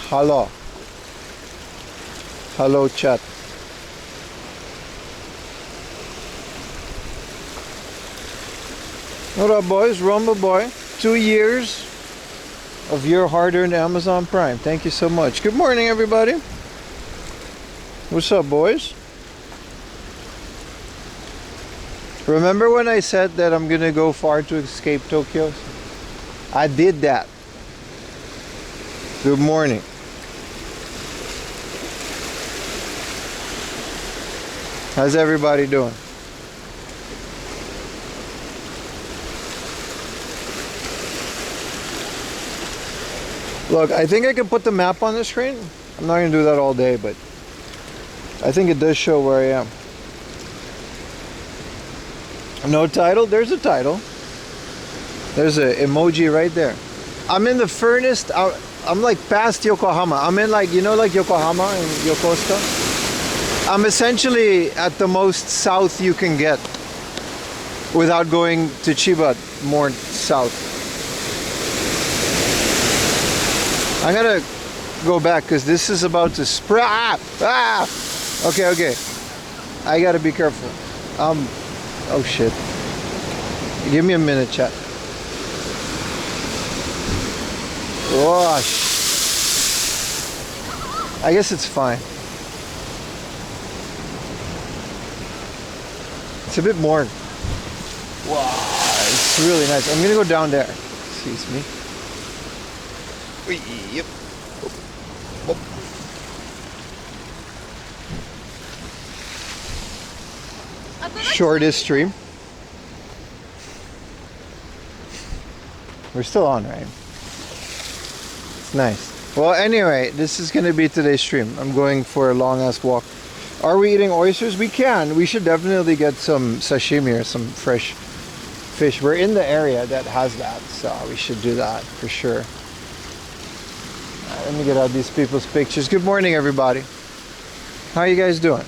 Hello. Hello, chat. What up, boys? Rumble Boy. 2 years of your hard-earned Amazon Prime. Thank you so much. Good morning, everybody. What's up, boys? Remember when I said that I'm gonna go far to escape Tokyo? I did that. Good morning. How's everybody doing? Look, I think I can put the map on the screen. I'm not gonna do that all day, but I think it does show where I am. No title? There's a title. There's an emoji right there. I'm in the furnace. I'm like past Yokohama. I'm in like, you know, like Yokohama and Yokosuka. I'm essentially at the most south you can get without going to Chiba more south. I'm gonna go back because this is about to spread. Okay. I gotta be careful. Oh shit. Give me a minute, chat. Wash. I guess it's fine. It's a bit more. Wow, it's really nice. I'm gonna go down there. Excuse me. Yep. Shortest stream. We're still on, right? It's nice. Well, anyway, this is going to be today's stream. I'm going for a long ass walk. Are we eating oysters? We can. We should definitely get some sashimi or some fresh fish. We're in the area that has that, so we should do that for sure. Let me get out these people's pictures. Good morning, everybody. How are you guys doing?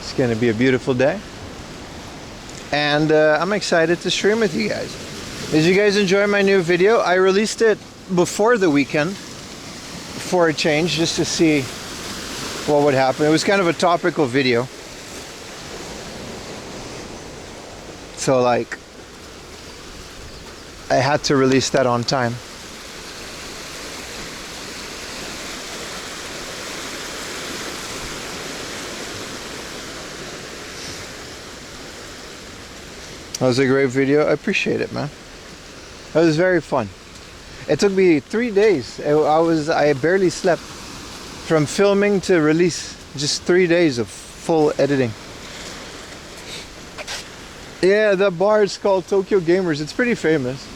It's going to be a beautiful day. And I'm excited to stream with you guys. Did you guys enjoy my new video? I released it before the weekend for a change, just to see what would happen. It was kind of a topical video. So like, I had to release that on time. That was a great video. I appreciate it, man. It was very fun. It took me 3 days. I barely slept from filming to release. Just 3 days of full editing. Yeah, the bar is called Tokyo Gamers. It's pretty famous.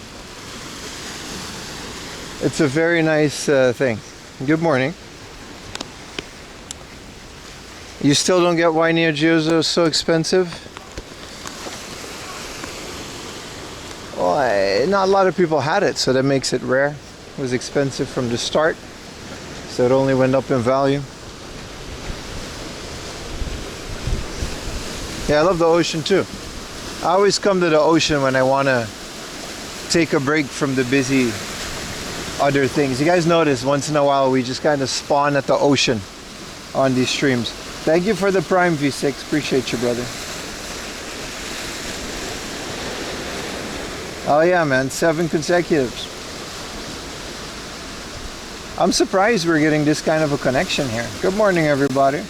It's a very nice thing. Good morning. You still don't get why Neo Geo's is so expensive? Well, not a lot of people had it, so that makes it rare. It was expensive from the start, so it only went up in value. Yeah, I love the ocean too. I always come to the ocean when I want to take a break from the busy other things. You guys notice once in a while we just kind of spawn at the ocean on these streams. Thank you for the Prime V6. Appreciate you, brother. Oh yeah, man. 7 consecutives. I'm surprised we're getting this kind of a connection here. Good morning, everybody.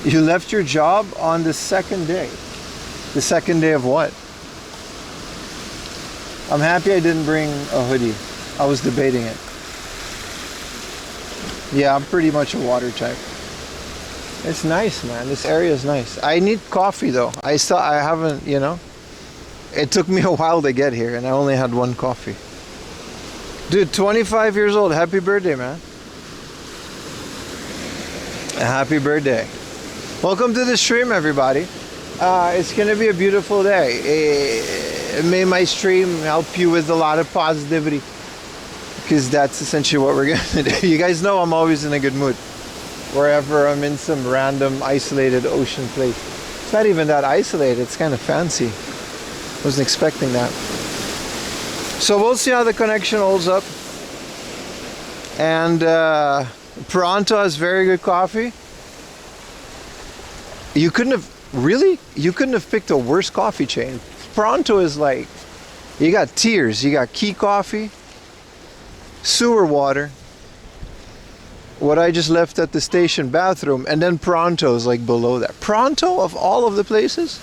You left your job on the second day. The second day of what? I'm happy I didn't bring a hoodie. I was debating it. Yeah, I'm pretty much a water type. It's nice, man. This area is nice. I need coffee though. I haven't, you know. It took me a while to get here and I only had 1 coffee. Dude, 25 years old. Happy birthday, man. Happy birthday. Welcome to the stream, everybody. It's gonna be a beautiful day. May my stream help you with a lot of positivity, because that's essentially what we're gonna do. You guys know I'm always in a good mood wherever I'm in some random isolated ocean place. It's not even that isolated, it's kind of fancy. Wasn't expecting that. So we'll see how the connection holds up. And Pronto has very good coffee. You couldn't have picked a worse coffee chain. Pronto is like, you got tiers. You got Key Coffee, sewer water, what I just left at the station bathroom, and then Pronto's like below that. Pronto, of all of the places,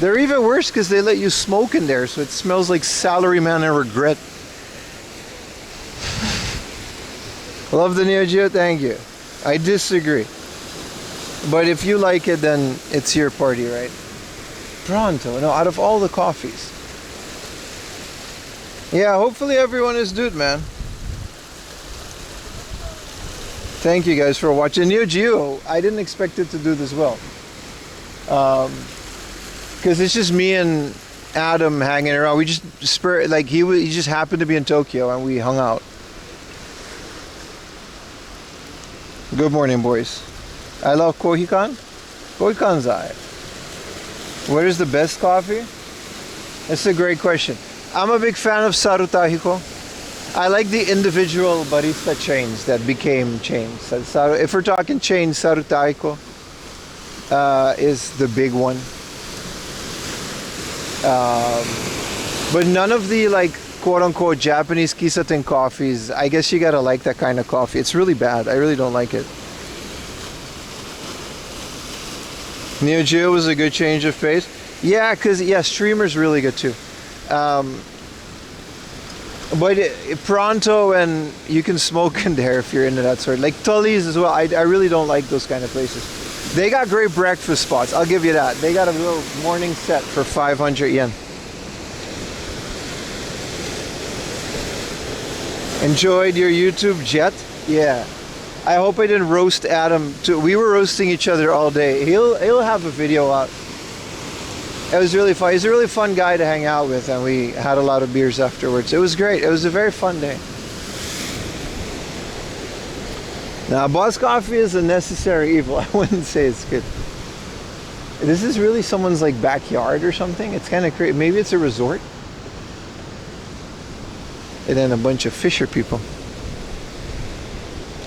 they're even worse because they let you smoke in there, so it smells like salaryman and regret. Love the Neo Geo, thank you. I disagree. But if you like it, then it's your party, right? Pronto, no, out of all the coffees. Yeah, hopefully everyone is good, man. Thank you guys for watching. Neo Geo, I didn't expect it to do this well. Because it's just me and Adam hanging around. We just he just happened to be in Tokyo and we hung out. Good morning, boys. I love Kohikan. Kohikanzai. What is the best coffee? That's a great question. I'm a big fan of Sarutahiko. I like the individual barista chains that became chains. If we're talking chains, Sarutahiko is the big one. But none of the like quote-unquote Japanese kisaten coffees, I guess you gotta like that kind of coffee. It's really bad. I really don't like it. Neo Geo was a good change of pace. Yeah, because Streamer's really good too. But Pronto, and you can smoke in there if you're into that sort. Like Tully's as well. I really don't like those kind of places. They got great breakfast spots. I'll give you that. They got a little morning set for 500 yen. Enjoyed your YouTube jet? Yeah. I hope I didn't roast Adam too. We were roasting each other all day. He'll have a video out. It was really fun. He's a really fun guy to hang out with, and we had a lot of beers afterwards. It was great. It was a very fun day. Now, Boss Coffee is a necessary evil. I wouldn't say it's good. This is really someone's like backyard or something. It's kind of crazy. Maybe it's a resort. And then a bunch of fisher people.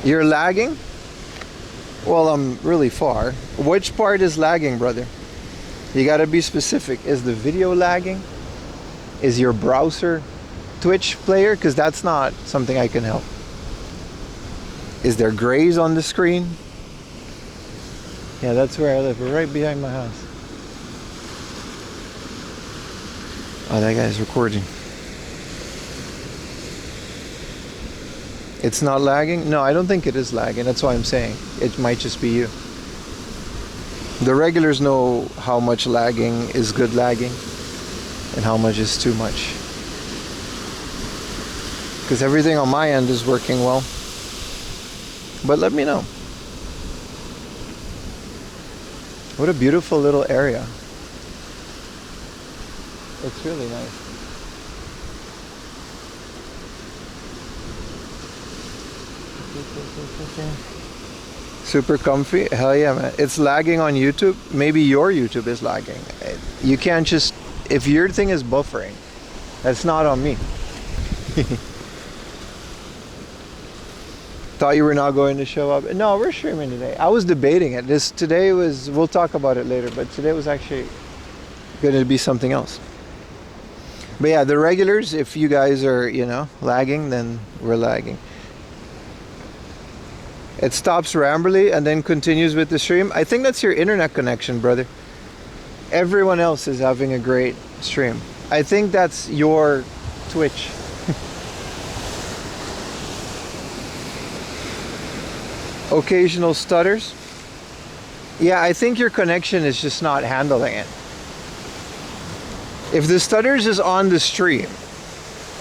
You're lagging? Well, I'm really far. Which part is lagging, brother? You gotta be specific. Is the video lagging? Is your browser Twitch player? Because that's not something I can help. Is there grays on the screen? Yeah, that's where I live. We're right behind my house. Oh, that guy's recording. It's not lagging? No, I don't think it is lagging. That's why I'm saying it might just be you. The regulars know how much lagging is good lagging and how much is too much. Because everything on my end is working well. But let me know. What a beautiful little area. It's really nice. Super comfy. Hell yeah, man. It's lagging on YouTube. Maybe your YouTube is lagging. You can't just, if your thing is buffering, that's not on me. Thought you were not going to show up. No, we're streaming today. I was debating it. Today was, we'll talk about it later, but today was actually going to be something else. But yeah, the regulars, if you guys are, lagging, then we're lagging. It stops randomly and then continues with the stream. I think that's your internet connection, brother. Everyone else is having a great stream. I think that's your Twitch. Occasional stutters. Yeah, I think your connection is just not handling it. If the stutters is on the stream,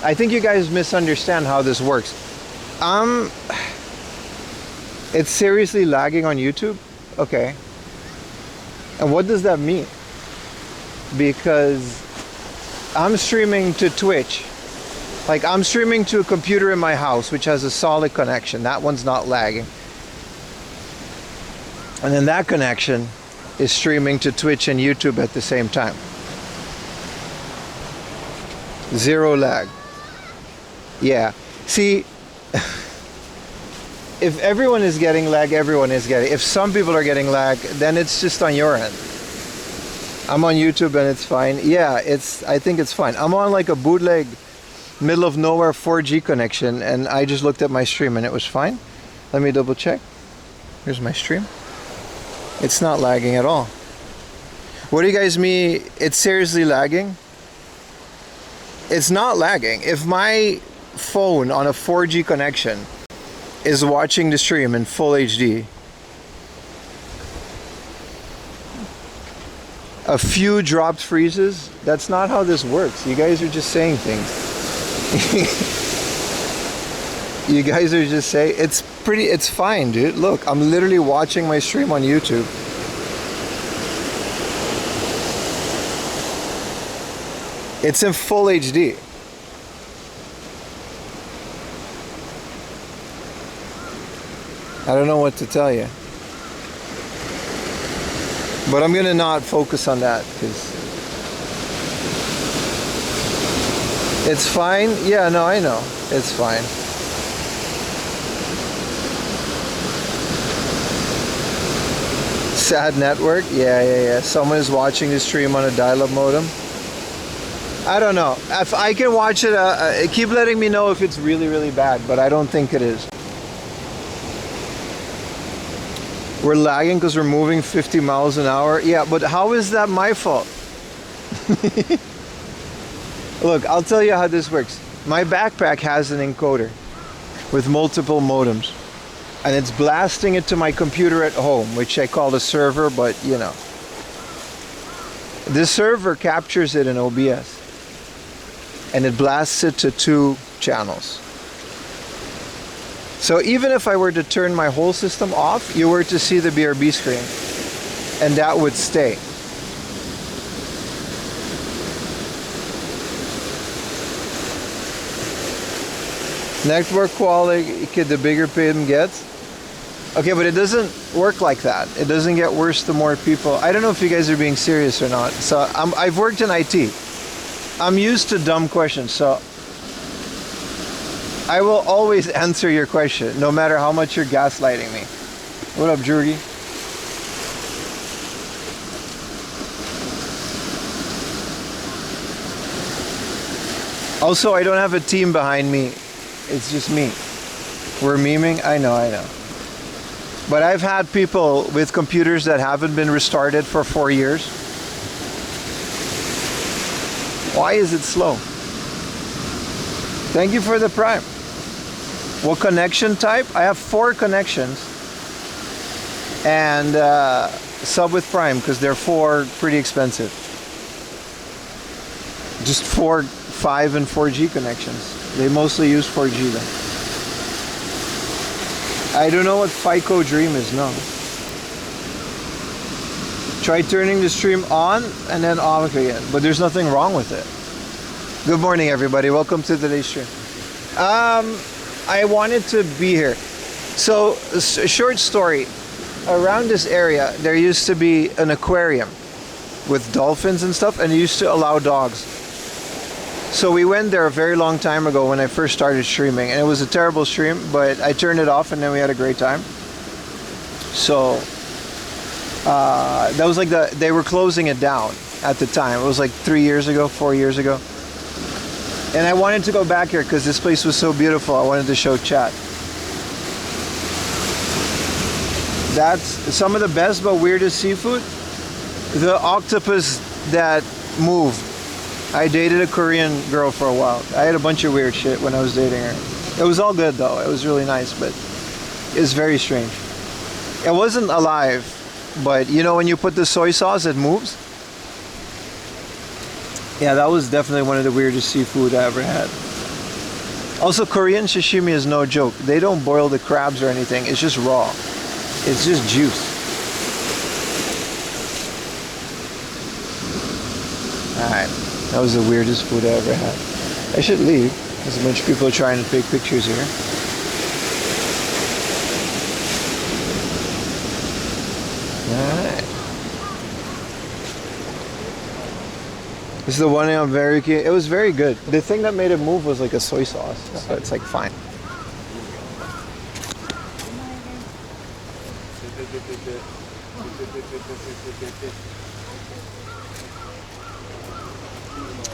I think you guys misunderstand how this works. It's seriously lagging on YouTube? Okay. And what does that mean? Because I'm streaming to Twitch. Like, I'm streaming to a computer in my house, which has a solid connection. That one's not lagging. And then that connection is streaming to Twitch and YouTube at the same time. Zero lag. Yeah. See, if everyone is getting lag, everyone is getting. If some people are getting lag, then it's just on your end. I'm on YouTube and it's fine. Yeah, I think it's fine. I'm on like a bootleg middle of nowhere 4G connection, and I just looked at my stream and it was fine. Let me double check. Here's my stream. It's not lagging at all. What do you guys mean? It's seriously lagging? It's not lagging. If my phone on a 4G connection is watching the stream in full HD, a few dropped freezes, that's not how this works. You guys are just saying things. You guys are just saying, it's fine, dude. Look, I'm literally watching my stream on YouTube. It's in full HD. I don't know what to tell you. But I'm gonna not focus on that because it's fine. Yeah, no, I know. It's fine. Sad network. Yeah. Someone is watching the stream on a dial-up modem. I don't know. If I can watch it, keep letting me know if it's really, really bad, but I don't think it is. We're lagging because we're moving 50 miles an hour. Yeah, but how is that my fault? Look, I'll tell you how this works. My backpack has an encoder with multiple modems, and it's blasting it to my computer at home, which I call the server, but you know. The server captures it in OBS, and it blasts it to 2 channels. So even if I were to turn my whole system off, you were to see the BRB screen, and that would stay. Network quality, the bigger PIM gets. Okay, but it doesn't work like that. It doesn't get worse the more people. I don't know if you guys are being serious or not. So I've worked in IT. I'm used to dumb questions, so I will always answer your question, no matter how much you're gaslighting me. What up, Jurgi? Also, I don't have a team behind me. It's just me. We're memeing. I know. But I've had people with computers that haven't been restarted for 4 years. Why is it slow? Thank you for the Prime. What connection type? I have 4 connections. And sub with Prime because they're 4 pretty expensive. Just 4, 5 and 4G connections. They mostly use 4G though. I don't know what FICO Dream is, no. Try turning the stream on and then off again, but there's nothing wrong with it. Good morning, everybody. Welcome to today's stream. I wanted to be here. So, a short story. Around this area, there used to be an aquarium with dolphins and stuff, and it used to allow dogs. So we went there a very long time ago when I first started streaming, and it was a terrible stream, but I turned it off and then we had a great time. So that was like they were closing it down at the time. It was like 3 years ago, 4 years ago. And I wanted to go back here because this place was so beautiful. I wanted to show chat. That's some of the best but weirdest seafood. The octopus that moved. I dated a Korean girl for a while. I had a bunch of weird shit when I was dating her. It was all good though. It was really nice, but it was very strange. It wasn't alive, but you know when you put the soy sauce, it moves? Yeah, that was definitely one of the weirdest seafood I ever had. Also, Korean sashimi is no joke. They don't boil the crabs or anything. It's just raw. It's just juice. Alright. That was the weirdest food I ever had. I should leave. There's a bunch of people trying to take pictures here. Alright. This is the one I'm very keen. It was very good. The thing that made it move was like a soy sauce, so it's like fine.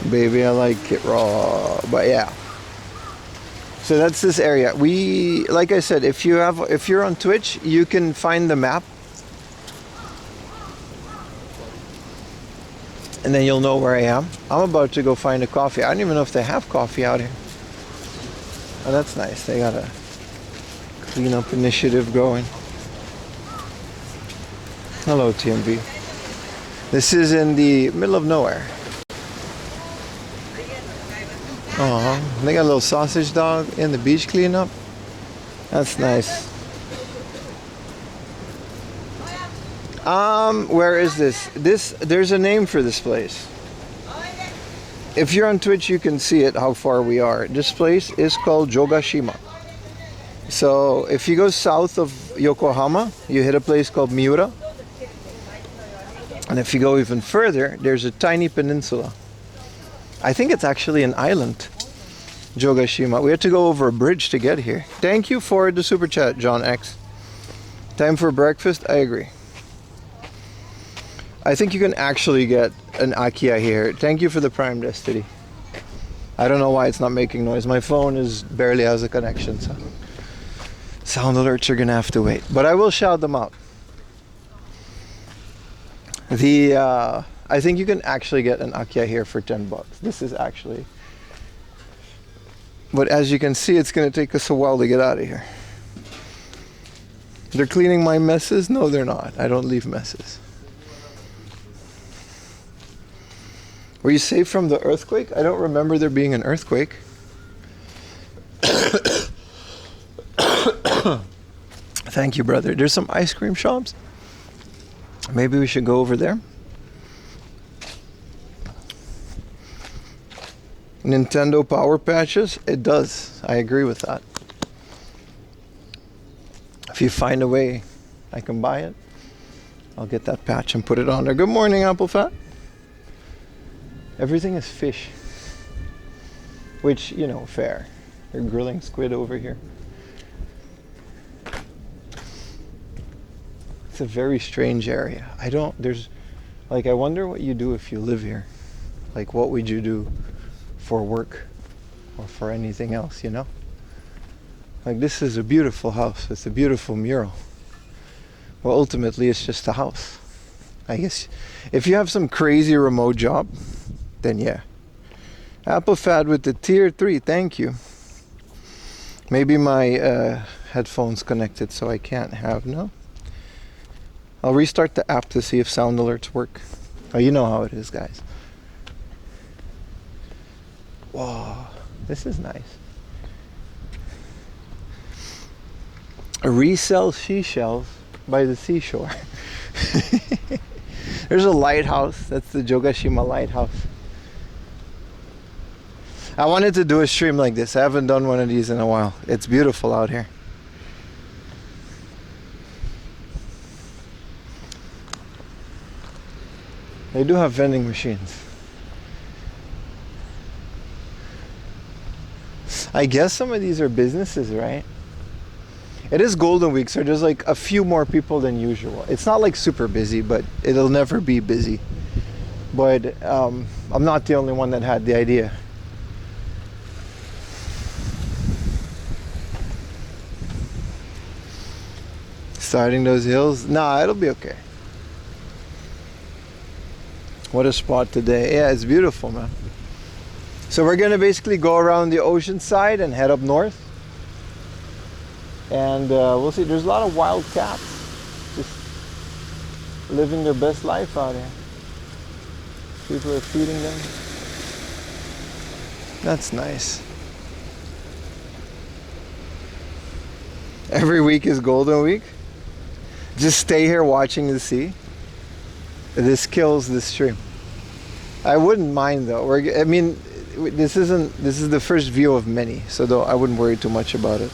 Baby, I like it raw, but yeah. So that's this area. We, like I said, if you're on Twitch, you can find the map, and then you'll know where I am. I'm about to go find a coffee. I don't even know if they have coffee out here. Oh, that's nice. They got a cleanup initiative going. Hello, TMV. This is in the middle of nowhere. Oh, they got a little sausage dog in the beach cleanup. That's nice. Where is this? There's a name for this place. If you're on Twitch, you can see it, how far we are. This place is called Jogashima. So if you go south of Yokohama, you hit a place called Miura. And if you go even further, there's a tiny peninsula. I think it's actually an island, Jogashima. We had to go over a bridge to get here. Thank you for the super chat, John X. Time for breakfast? I agree. I think you can actually get an Akiya here. Thank you for the Prime Destiny. I don't know why it's not making noise. My phone barely has a connection, so sound alerts are gonna have to wait. But I will shout them out. I think you can actually get an Akiya here for $10. This is actually, but as you can see, it's gonna take us a while to get out of here. They're cleaning my messes? No, they're not. I don't leave messes. Were you safe from the earthquake? I don't remember there being an earthquake. Thank you, brother. There's some ice cream shops. Maybe we should go over there. Nintendo Power Patches? It does. I agree with that. If you find a way I can buy it, I'll get that patch and put it on there. Good morning, Apple Fat. Everything is fish. Which, you know, fair. They're grilling squid over here. It's a very strange area. I wonder what you do if you live here. Like, what would you do for work or for anything else, you know? Like, this is a beautiful house. It's a beautiful mural. Well, ultimately, it's just a house. I guess if you have some crazy remote job, then yeah. Apple Fad with the tier 3, thank you. Maybe my headphones connected so I can't have, no? I'll restart the app to see if sound alerts work. Oh, you know how it is, guys. Whoa, this is nice. Resell seashells by the seashore. There's a lighthouse. That's the Jogashima lighthouse. I wanted to do a stream like this. I haven't done one of these in a while. It's beautiful out here. They do have vending machines. I guess some of these are businesses, right? It is Golden Week, so there's like a few more people than usual. It's not like super busy, but it'll never be busy. But I'm not the only one that had the idea. Starting those hills? Nah, it'll be okay. What a spot today. Yeah, it's beautiful, man. So we're gonna basically go around the ocean side and head up north. And we'll see. There's a lot of wild cats just living their best life out here. People are feeding them. That's nice. Every week is Golden Week. Just stay here watching the sea. This kills the stream. I wouldn't mind though. This is the first view of many, so though I wouldn't worry too much about it.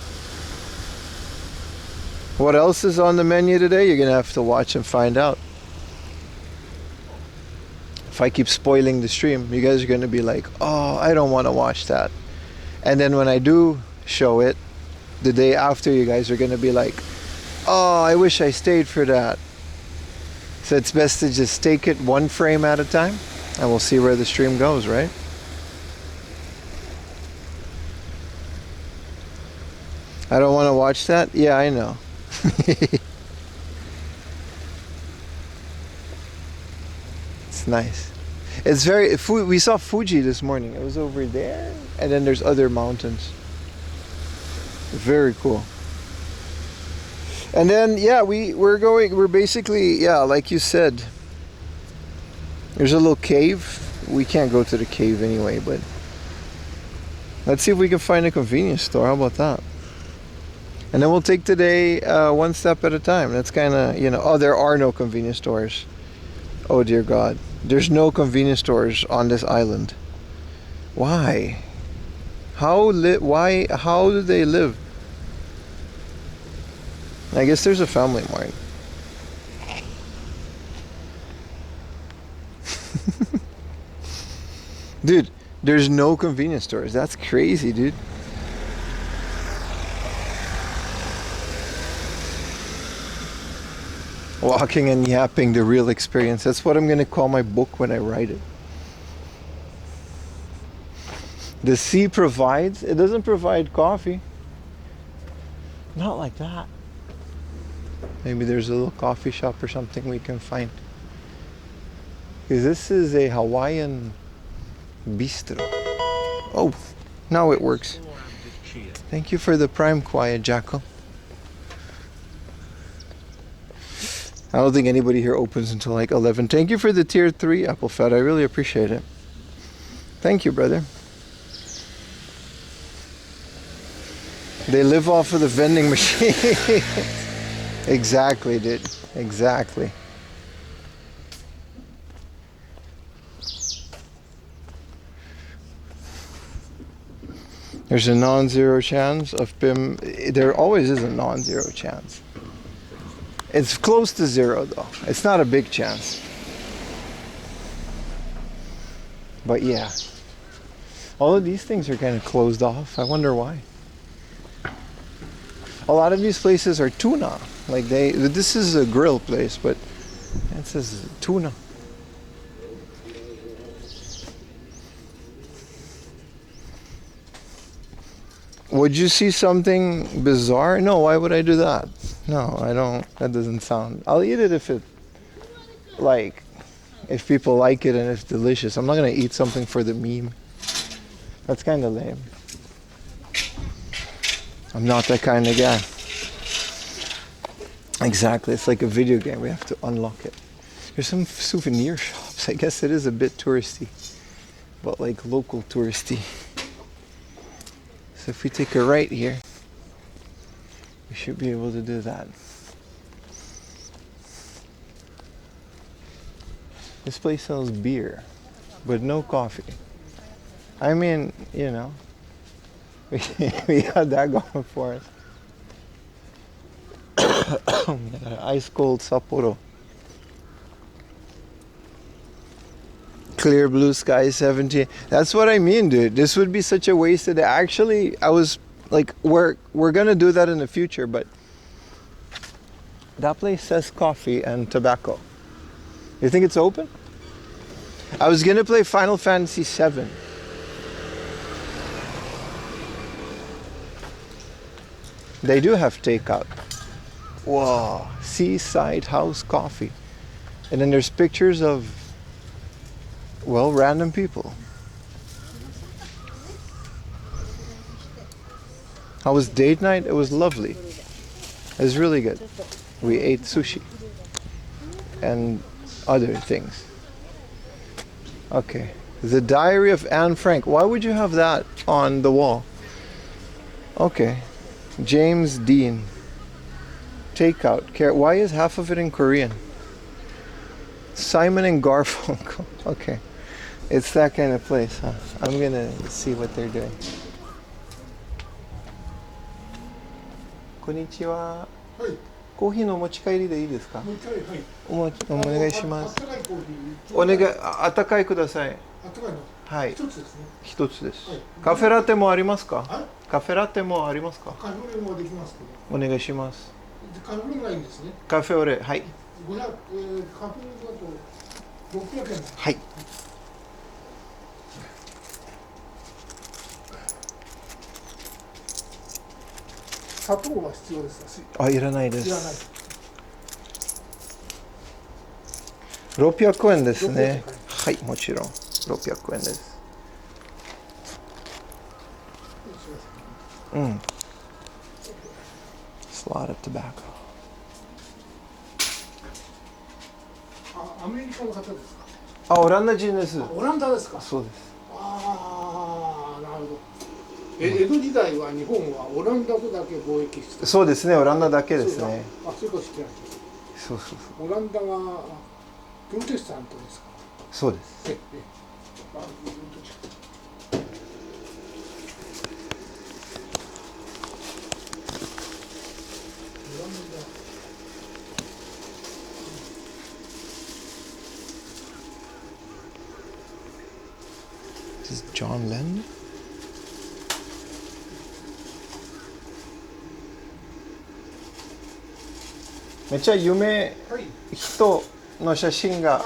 What else is on the menu today? You're gonna have to watch and find out. if I keep spoiling the stream, you guys are going to be like, oh, I don't want to watch that. And then when I do show it, the day after, you guys are going to be like, oh, I wish I stayed for that. So it's best to just take it one frame at a time, and we'll see where the stream goes, right? I don't want to watch that? Yeah, I know. It's nice. It's very, we saw Fuji this morning. It was over there, and then there's other mountains. Very cool. And then, yeah, we're basically, yeah, like you said, there's a little cave. We can't go to the cave anyway, but let's see if we can find a convenience store. How about that? And then we'll take today one step at a time. That's kind of, you know, oh, there are no convenience stores. Oh, dear God. There's no convenience stores on this island. Why? How do they live? I guess there's a FamilyMart. Dude, there's no convenience stores. That's crazy, dude. Walking and yapping, the real experience. That's what I'm going to call my book when I write it. The sea provides. It doesn't provide coffee. Not like that. Maybe there's a little coffee shop or something we can find. Because this is a Hawaiian bistro. Oh, now it works. Thank you for the prime quiet, Jackal. I don't think anybody here opens until like 11. Thank you for the tier 3 apple fat. I really appreciate it. Thank you, brother. They live off of the vending machine. Exactly, dude. Exactly. There's a non-zero chance of PIM. There always is a non-zero chance. It's close to zero though. It's not a big chance. But yeah. All of these things are kind of closed off. I wonder why. A lot of these places are tuna. Like this is a grill place, but it says tuna. Would you see something bizarre? No, why would I do that? No, I don't. That doesn't sound. I'll eat it if if people like it and it's delicious. I'm not gonna eat something for the meme. That's kind of lame. I'm not that kind of guy. Exactly, it's like a video game. We have to unlock it. There's some souvenir shops. I guess it is a bit touristy, but like local touristy. So if we take a right here, we should be able to do that. This place sells beer, but no coffee. I mean, you know, we had that going for us. Ice cold Sapporo. Clear blue sky 17. That's what I mean, dude. This would be such a wasted. Actually, I was like, we're gonna do that in the future, but that place says coffee and tobacco. You think it's open? I was gonna play Final Fantasy VII. They do have takeout. Whoa, seaside house coffee. And then there's pictures of, well, random people. How was date night? It was lovely. It was really good. We ate sushi and other things. Okay. The Diary of Anne Frank. Why would you have that on the wall? Okay. James Dean. Takeout. Why is half of it in Korean? Simon and Garfunkel. Okay. It's that kind of place, huh? I'm gonna see what they're doing. Konnichiwa. コーヒーのお持ち帰りでいいですか？もう一回、はい。お願いします。あったかいコーヒー。お願い、あったかいください。あったかいの。はい。一つですね。一つです。はい。カフェラテもありますか？はい。カフェラテもありますか？カフェオレもできますけど。お願いします。カフェオレがいいんですね。カフェオレ、はい。カフェオレだと600円。はい。砂糖は必要ですか？あ、いらないでいらない。す。600円ですね。はい、もちろん。600円です。うん。It's a lot of tobacco. アメリカの方ですか？あ、オランダ人です。オランダですか？そうです。ああ、なるほど。江戸時代は日本はオランダとだけ貿易してた。そうですね、オランダだけですね。あ、そういうこと知ってない。そうそうそう。オランダはプロテスタントですか？そうです。あ、This is John Lennon? めっちゃ有名人の写真が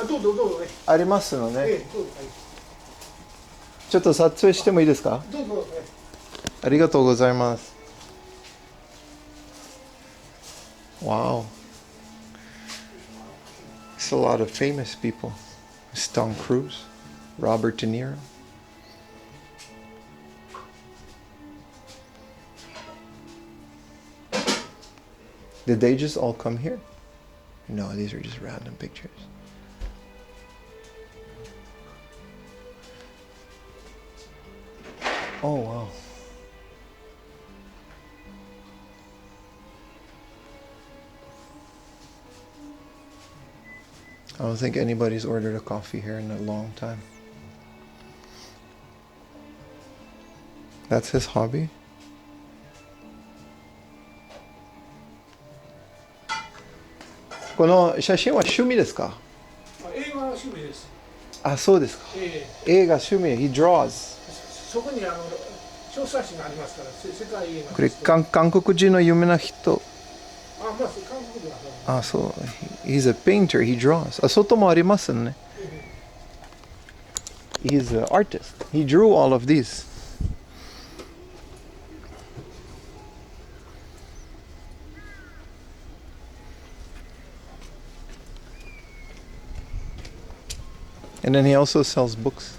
ありますので、ちょっと撮影してもいいですか？ありがとうございます。Wow. It's a lot of famous people. Tom Cruise, Robert De Niro. Did they just all come here? No, these are just random pictures. Oh, wow. I don't think anybody's ordered a coffee here in a long time. That's his hobby? This is趣味ですか？映画は趣味です。あ、そうですか。映画趣味、he draws。そこに小冊子がありますから、世界映画。これ韓国人の有名な人。あ、まあ韓国では。あ、そう。He's a painter, he draws. あ、外もありますね。He's an artist. He drew all of these. And then he also sells books.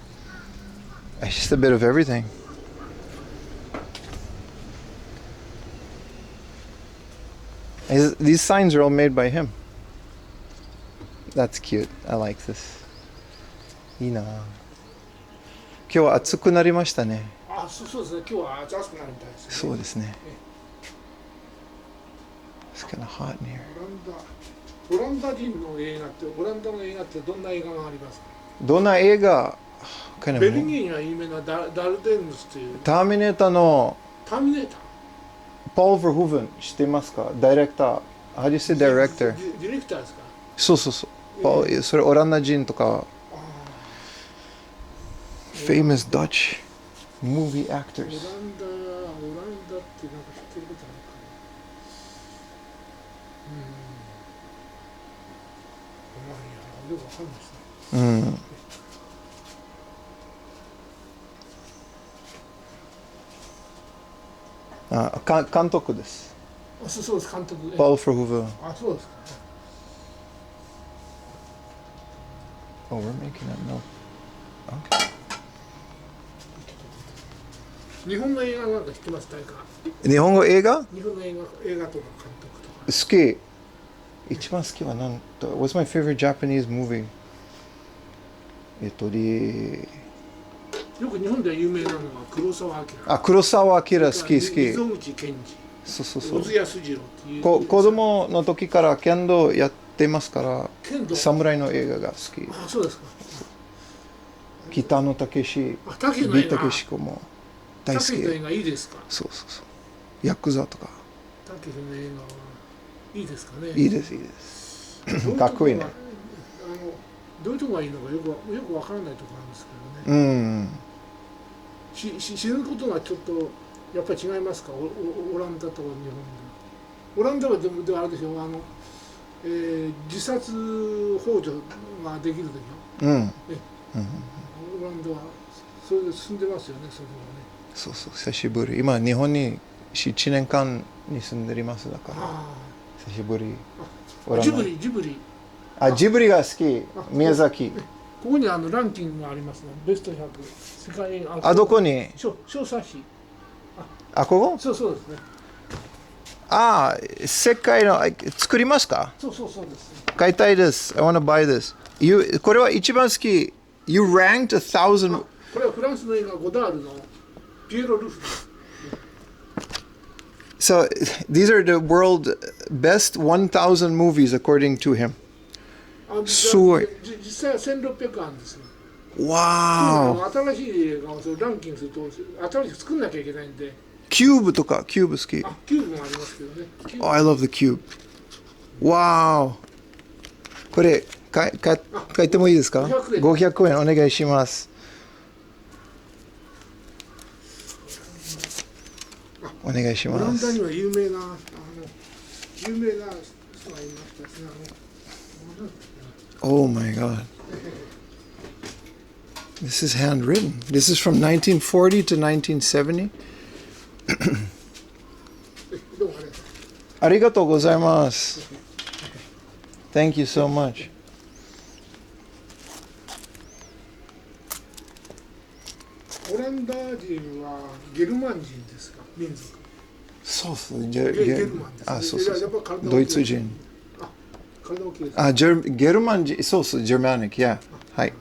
It's just a bit of everything. These signs are all made by him. That's cute. I like this. いいな。今日は暑くなりましたね。あ、そうですね。今日は暑くなるみたいですね。そうですね。It's kind of hot in here. オランダ人の映画って、オランダの映画ってどんな映画がありますか？どんな映画？ベルギーには有名なダルデンヌスという。ターミネーターの。ターミネーター。ポール・ファーホーヴン知ってますか？ダイレクター。How do you say director? ディレクターですか？そうそうそう。それオランダ人とか。Famous Dutch movie actors. オランダってなんか知ってることあるかな。よくわかんないですね。監督です。そうです、監督。ポール・ファーホーヴン。あ、そうですか。Oh, we're making a note. Okay. 日本の映画なんか知ってますか？日本語映画？日本の映画とか監督とか。好き。一番好きは何と What's my favorite Japanese movie? よく日本では有名なのは黒澤明。あ、黒澤明好き。溝口健二。そう。小津安二郎っていう。子供の時から剣道やってますから、侍の映画が好き。あ、そうですか。北野武、ビ武志子も大好き。武の映画いいですか？そう。ヤクザとか。武の映画はいいですかね。いいです、いいです。かっこいいね。どういうとこがいいのかよくわからないところなんですけうどね。ん。死ぬことがちょっとやっぱり違いますか、オランダと日本で。オランダはでもあれでしょ、自殺幇助ができるでしょ。うん。オランダはそれで進んでますよね、それはね。そうそう、久しぶり。今、日本に7年間に住んでいますだから。久しぶり。ジブリ。ジブリが好き。宮崎。ここにランキングがありますね。ベスト100。世界映画。どこに？小冊子。ここ？そうですね。世界の作りますか？そうです。買いたいです。I want to buy this. これは一番好き。You ranked 1,000. これはフランスの映画ゴダールのピエロ・ルフです。So these are the world best 1,000 movies according to him. すごい。実際は1600あるんですよ。わー。新しい映画をランキングすると新しく作んなきゃいけないんで。キューブ好き。キューブもありますけどね。I love the cube. わー。これ買ってもいいですか？500円お願いします。お願いします。オランダには有名な人がいましたですね。Oh my God. This is handwritten. This is from 1940 to 1970. ありがとうございます。Thank you so much. オランダ人はゲルマン人ですか、民族。そうですね。ゲルマンですね。そう。ドイツ人。体大きいです。ゲルマン人、そうそう、ジェルマニック、yeah。はい。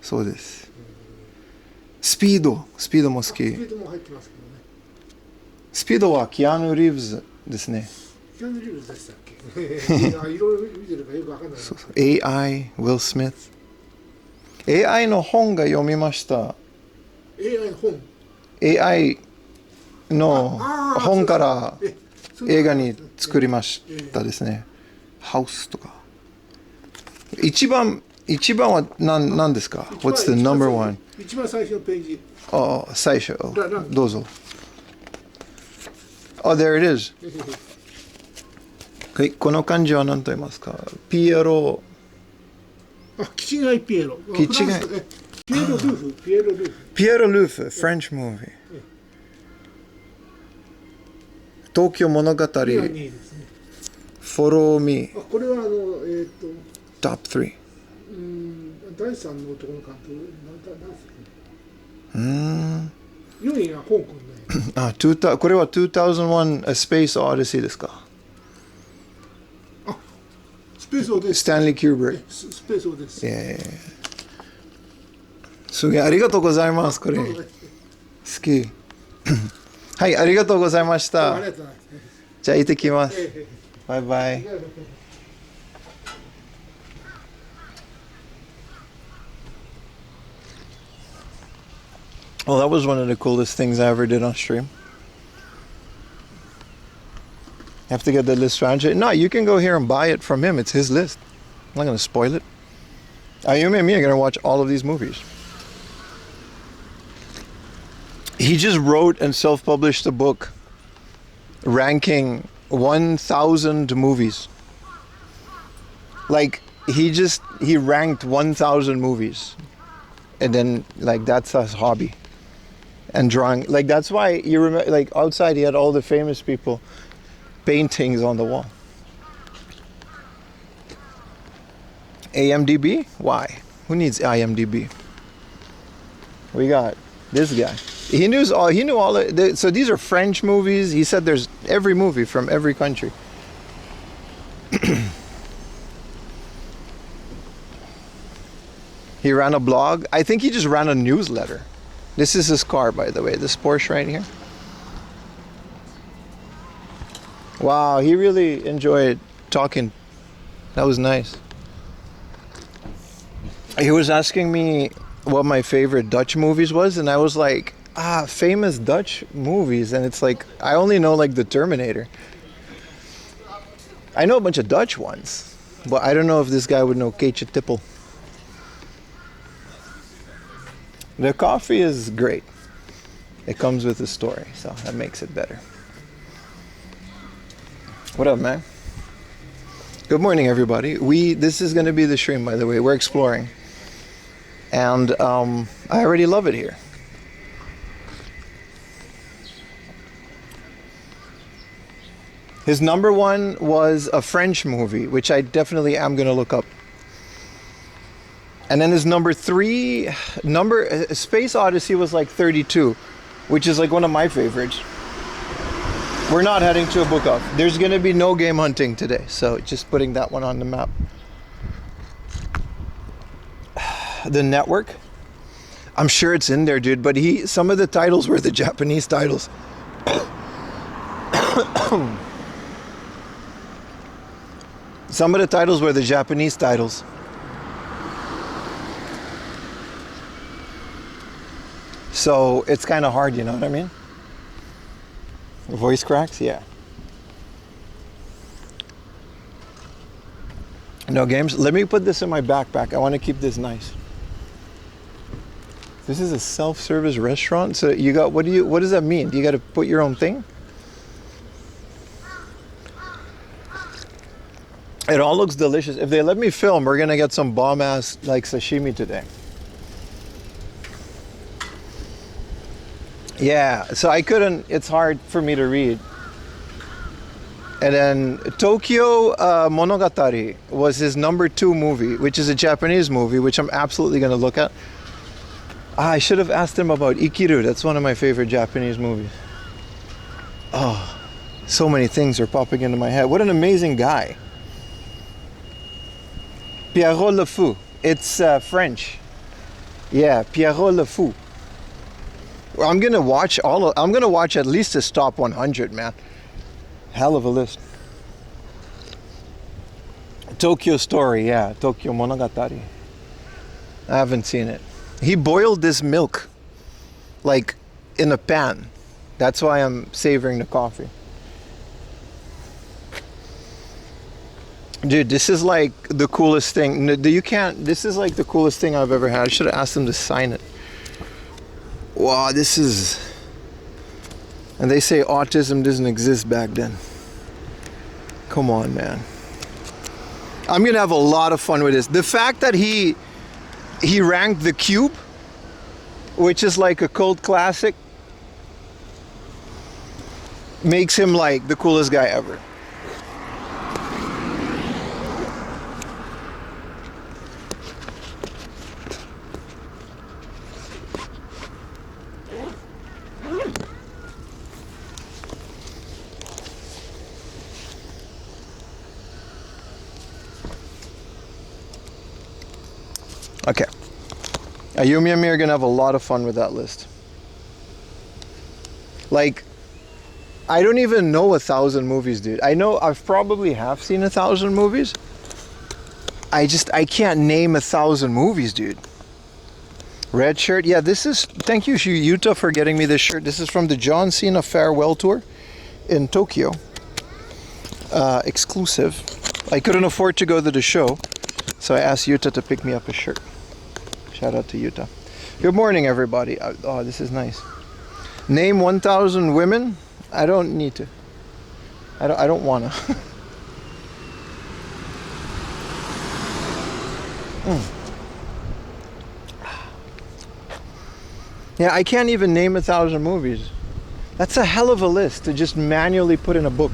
そうです。スピードも好き。スピードも入ってますけどね。スピードはキアヌ・リーブズですね。キアヌ・リーブズでしたっけ？いろいろ見てるからよくわかんない。そうそう。AI、ウィル・スミス。AI の本が読みました。AI の本？ AI の本から映画に作りましたですね。ハウスとか。一番は何ですか？ What's the number one? 一番最初のページ。最初。どうぞ。there it is. この漢字は何と言いますか？ピエロ。キチガイピエロ。キチガイ。ピエロ・ルーフ。ピエロ・ルーフ、French movie。東京物語。Follow me。これはTop 3。第3の男の監督。4位が香港で。これは2001 A Space Odyssey ですか？スペースオです。スタンリー・キューブリック。スペースオです。すげえ、ありがとうございます。これ好き。はい、ありがとうございました。じゃあ行ってきます。バイバイ。Well, that was one of the coolest things I ever did on stream. You have to get the list round. No, you can go here and buy it from him. It's his list. I'm not going to spoil it. Ayumi and me are going to watch all of these movies. He just wrote and self-published a book ranking 1,000 movies. Like, he ranked 1,000 movies. And then, like, that's his hobby. And drawing. Like, that's why you remember, like, outside he had all the famous people paintings on the wall. IMDb? Why? Who needs IMDb? We got this guy. He knew all so these are French movies. He said there's every movie from every country. He ran a blog. I think he just ran a newsletter. This is his car, by the way, this Porsche right here. Wow, he really enjoyed talking. That was nice. He was asking me what my favorite Dutch movies was, and I was like, famous Dutch movies, and it's like, I only know like The Terminator. I know a bunch of Dutch ones, but I don't know if this guy would know Keetje Tippel. The coffee is great. It comes with a story, so that makes it better. What up, man? Good morning, everybody. This is going to be the stream, by the way. We're exploring. And I already love it here. His number one was a French movie, which I definitely am going to look up. And then his number three, Space Odyssey was like 32, which is like one of my favorites. We're not heading to a book off. There's going to be no game hunting today, so just putting that one on the map. The Network. I'm sure it's in there, dude, but some of the titles were the Japanese titles. Some of the titles were the Japanese titles. So it's kind of hard, you know what I mean? Voice cracks, yeah. No games. Let me put this in my backpack. I want to keep this nice. This is a self-service restaurant. So you got what does that mean? Do you got to put your own thing? It all looks delicious. If they let me film, we're gonna get some bomb-ass like sashimi today. Yeah, so I couldn't, it's hard for me to read. And then Tokyo Monogatari was his number 2 movie, which is a Japanese movie, which I'm absolutely going to look at. I should have asked him about Ikiru. That's one of my favorite Japanese movies. Oh, so many things are popping into my head. What an amazing guy. Pierrot Le Fou. It's French. Yeah, Pierrot Le Fou. I'm gonna watch at least his top 100, man. Hell of a list. Tokyo Story, yeah, Tokyo Monogatari. I haven't seen it. He boiled this milk, like in a pan. That's why I'm savoring the coffee. Dude, this is like the coolest thing. This is like the coolest thing I've ever had. I should have asked him to sign it. Wow, this is... And they say autism doesn't exist back then. Come on, man. I'm gonna have a lot of fun with this. The fact that he ranked The Cube, which is like a cult classic, makes him like the coolest guy ever. Okay. Ayumi and me are gonna have a lot of fun with that list. Like, I don't even know 1,000 movies, dude. I know I've probably have seen 1,000 movies. I can't name 1,000 movies, dude. Red shirt. Yeah, this is, thank you, Yuta, for getting me this shirt. This is from the John Cena farewell tour in Tokyo. Exclusive. I couldn't afford to go to the show, so I asked Yuta to pick me up a shirt. Shout out to Yuta. Good morning, everybody. Oh, this is nice. Name 1,000 women. I don't need to. I don't wanna. Yeah, I can't even name 1,000 movies. That's a hell of a list to just manually put in a book.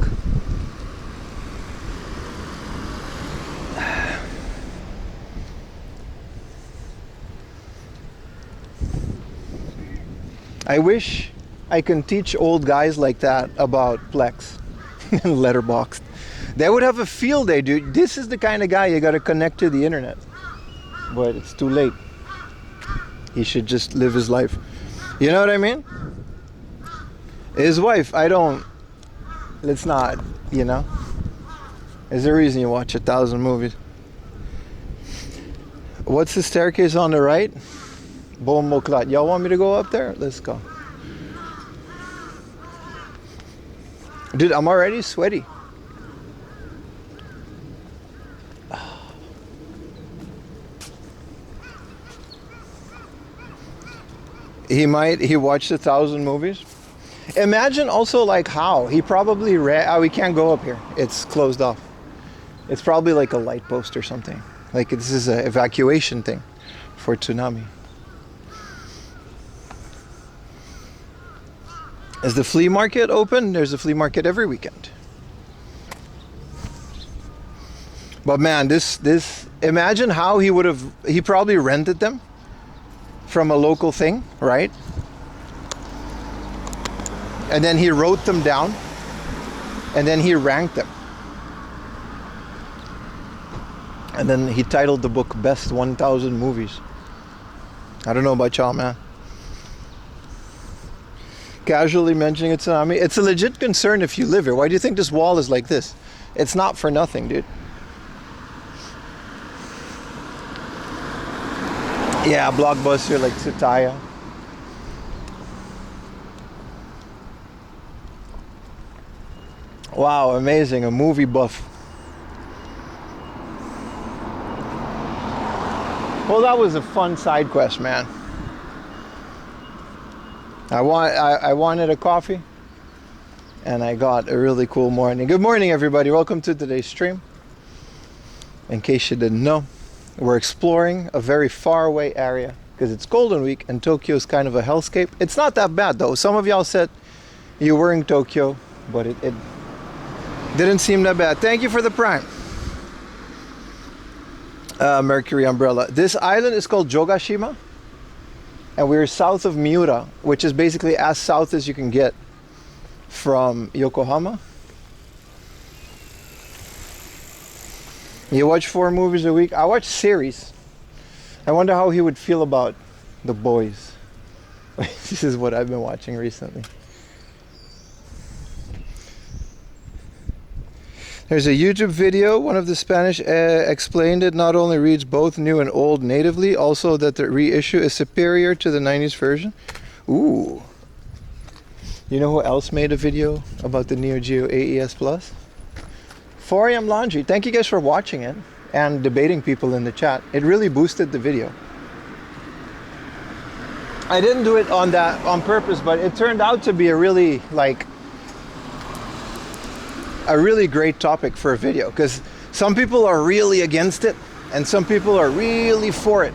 I wish I can teach old guys like that about Plex and Letterboxd. They would have a field day, dude. This is the kind of guy you gotta connect to the internet. But it's too late. He should just live his life. You know what I mean? His wife, let's not, you know? There's a reason you watch 1,000 movies. What's the staircase on the right? Bomoklat. Y'all want me to go up there? Let's go. Dude, I'm already sweaty. He watched 1,000 movies. Imagine also like how he probably read. Oh, we can't go up here. It's closed off. It's probably like a light post or something. Like this is an evacuation thing for tsunami. Is the flea market open? There's a flea market every weekend. But man, this imagine how he probably rented them from a local thing, right? And then he wrote them down and then he ranked them. And then he titled the book Best 1,000 Movies. I don't know about y'all, man. Casually mentioning a tsunami. It's a legit concern if you live here. Why do you think this wall is like this? It's not for nothing, dude. Yeah, Blockbuster like Tsutaya. Wow, amazing. A movie buff. Well, that was a fun side quest, man. I wanted a coffee, and I got a really cool morning. Good morning, everybody. Welcome to today's stream. In case you didn't know, we're exploring a very far away area because it's Golden Week, and Tokyo is kind of a hellscape. It's not that bad, though. Some of y'all said you were in Tokyo, but it didn't seem that bad. Thank you for the prime. Mercury umbrella. This island is called Jogashima. And we're south of Miura, which is basically as south as you can get from Yokohama. You watch 4 movies a week? I watch series. I wonder how he would feel about The Boys. This is what I've been watching recently. There's a YouTube video. One of the Spanish explained it not only reads both new and old natively, also that the reissue is superior to the 90s version. Ooh. You know who else made a video about the Neo Geo AES Plus? 4am Laundry. Thank you guys for watching it and debating people in the chat. It really boosted the video. I didn't do it on purpose, but it turned out to be a really great topic for a video, because some people are really against it and some people are really for it.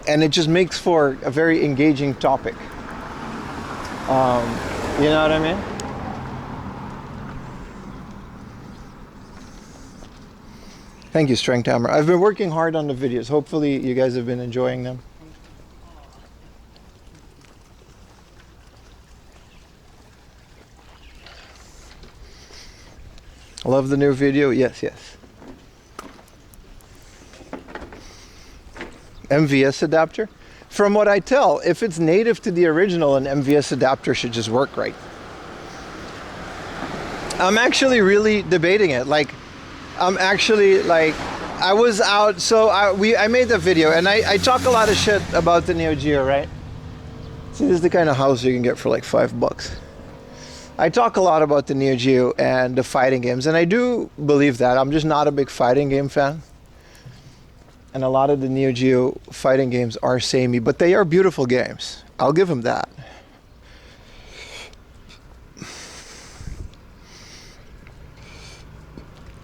And it just makes for a very engaging topic. You know what I mean? Thank you, Strength Hammer. I've been working hard on the videos. Hopefully you guys have been enjoying them. Love the new video? Yes, yes. MVS adapter? From what I tell, if it's native to the original, an MVS adapter should just work right. I'm actually really debating it. I was out, so I made the video, and I talk a lot of shit about the Neo Geo, right? See, this is the kind of house you can get for like $5. I talk a lot about the Neo Geo and the fighting games, and I do believe that. I'm just not a big fighting game fan. And a lot of the Neo Geo fighting games are samey, but they are beautiful games. I'll give them that.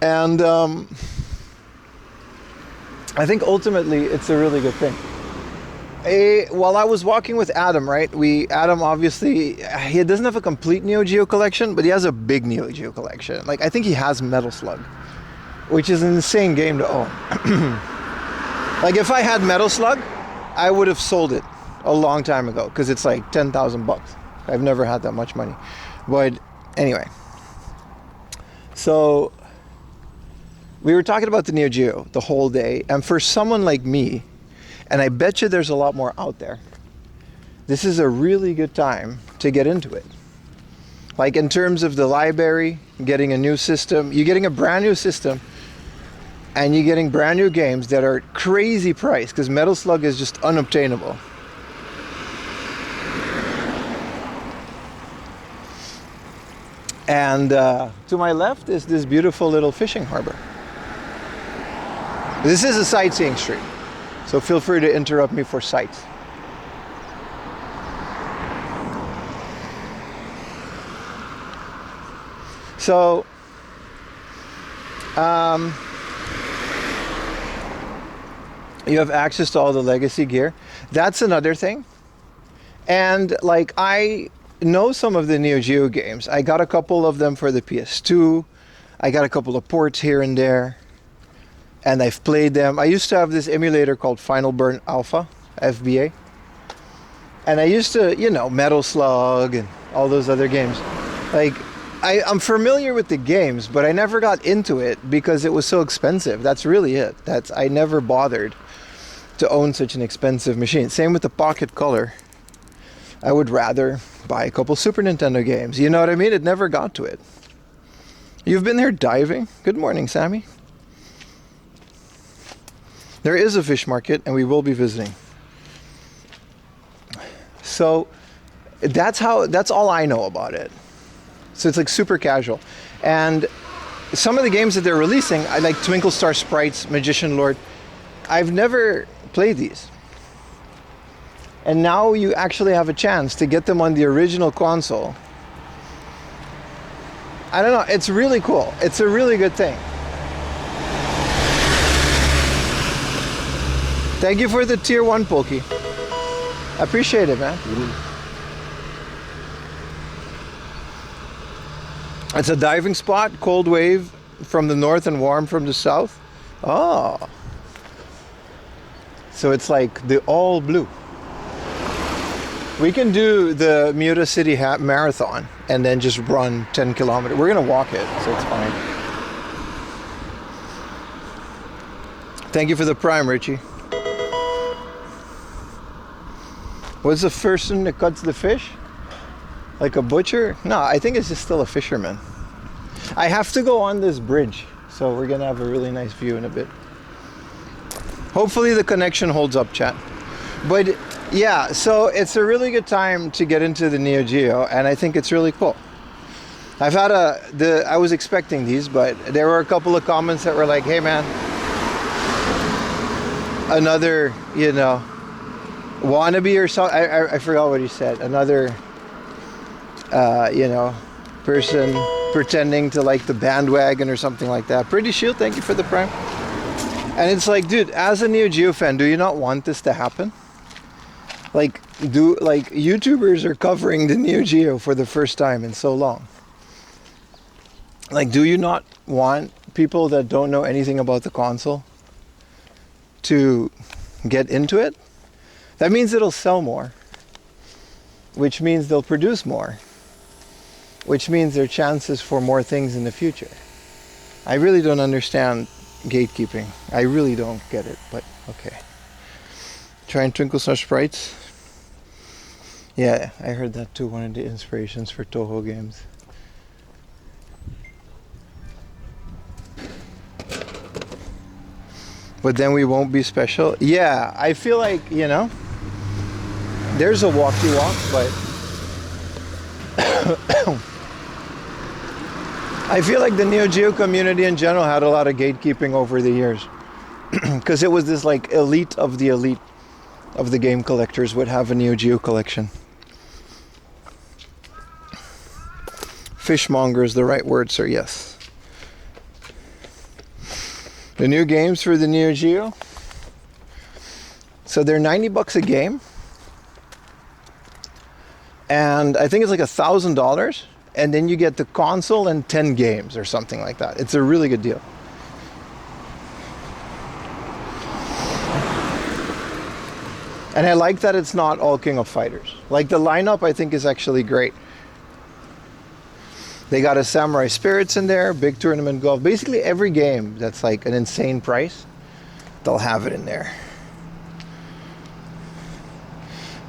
And I think ultimately it's a really good thing. While I was walking with Adam, right? Adam obviously, he doesn't have a complete Neo Geo collection, but he has a big Neo Geo collection. Like, I think he has Metal Slug, which is an insane game to own. Like, if I had Metal Slug, I would have sold it a long time ago, because it's like $10,000. I've never had that much money. But anyway, so we were talking about the Neo Geo the whole day, and for someone like me, and I bet you there's a lot more out there, this is a really good time to get into it. Like, in terms of the library, getting a new system, you're getting a brand new system, and you're getting brand new games that are crazy price, because Metal Slug is just unobtainable. And to my left is this beautiful little fishing harbor. This is a sightseeing street, so feel free to interrupt me for sights. So, you have access to all the legacy gear. That's another thing. And like, I know some of the Neo Geo games. I got a couple of them for the PS2. I got a couple of ports here and there. And I've played them. I used to have this emulator called Final Burn Alpha, FBA. And I used to, you know, Metal Slug and all those other games. Like, I'm familiar with the games, but I never got into it because it was so expensive. That's really it. I never bothered to own such an expensive machine. Same with the Pocket Color. I would rather buy a couple Super Nintendo games. You know what I mean? It never got to it. You've been there diving? Good morning, Sammy. There is a fish market, and we will be visiting. So that's all I know about it. So it's like super casual. And some of the games that they're releasing, I like Twinkle Star Sprites, Magician Lord. I've never played these. And now you actually have a chance to get them on the original console. I don't know, it's really cool. It's a really good thing. Thank you for the tier 1, Pokey. I appreciate it, man. It's a diving spot, cold wave from the north and warm from the south. Oh. So it's like the all blue. We can do the Miura City Marathon and then just run 10 kilometers. We're going to walk it, so it's fine. Thank you for the prime, Richie. What's the person that cuts the fish? Like a butcher? No, I think it's just still a fisherman. I have to go on this bridge, so we're going to have a really nice view in a bit. Hopefully the connection holds up, chat. But yeah, so it's a really good time to get into the Neo Geo, and I think it's really cool. I was expecting these, but there were a couple of comments that were like, hey man, another, you know, wannabe or something. I forgot what he said. Another, you know, person pretending to like the bandwagon or something like that. Pretty Shield, thank you for the prime. And it's like, dude, as a Neo Geo fan, do you not want this to happen? Like YouTubers are covering the Neo Geo for the first time in so long. Like, do you not want people that don't know anything about the console to get into it? That means it'll sell more, which means they'll produce more, which means there are chances for more things in the future. I really don't understand gatekeeping. I really don't get it, but okay. Try and Twinkle Star Sprites. Yeah, I heard that too, one of the inspirations for Toho games. But then we won't be special. Yeah, I feel like, you know, there's a walkie walk, but I feel like the Neo Geo community in general had a lot of gatekeeping over the years. Because it was this like elite of the elite of the game collectors would have a Neo Geo collection. Fishmonger is the right word, sir, yes. The new games for the Neo Geo. So they're $90 a game. And I think it's like $1,000. And then you get the console and 10 games or something like that. It's a really good deal. And I like that it's not all King of Fighters. Like the lineup I think is actually great. They got a Samurai Spirits in there, Big Tournament Golf. Basically every game that's like an insane price, they'll have it in there.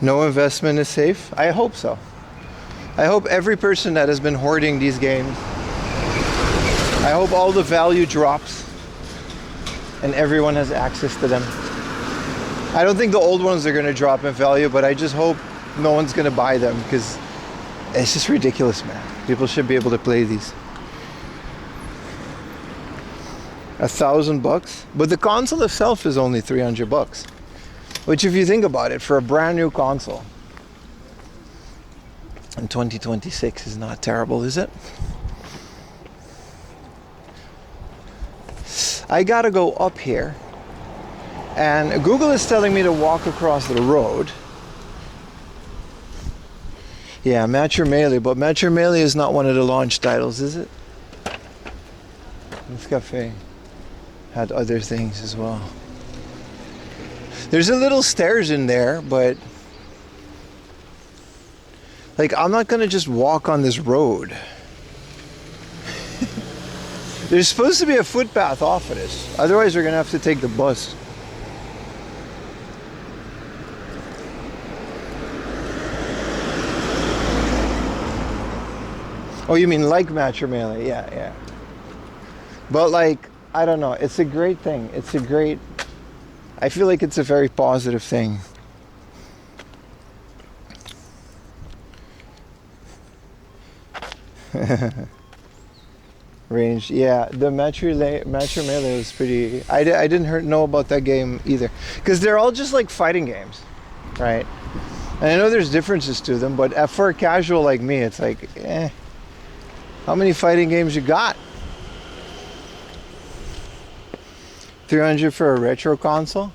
No investment is safe? I hope so. I hope every person that has been hoarding these games, I hope all the value drops and everyone has access to them. I don't think the old ones are going to drop in value, but I just hope no one's going to buy them because it's just ridiculous, man. People should be able to play these. $1,000, but the console itself is only $300. Which, if you think about it, for a brand new console in 2026 is not terrible, is it? I gotta go up here, and Google is telling me to walk across the road. Yeah, Match Your Melee, but Match Your Melee is not one of the launch titles, is it? This cafe had other things as well. There's a little stairs in there, but like, I'm not gonna just walk on this road. There's supposed to be a footpath off of this. Otherwise, we're gonna have to take the bus. Oh, you mean like Match Your Melee? Yeah, yeah. But like, I don't know. It's a great thing. It's a great... I feel like it's a very positive thing. Range, yeah. The Match Your Melee was pretty... I didn't know about that game either. Because they're all just like fighting games, right? And I know there's differences to them, but for a casual like me, it's like, eh. How many fighting games you got? 300 for a retro console?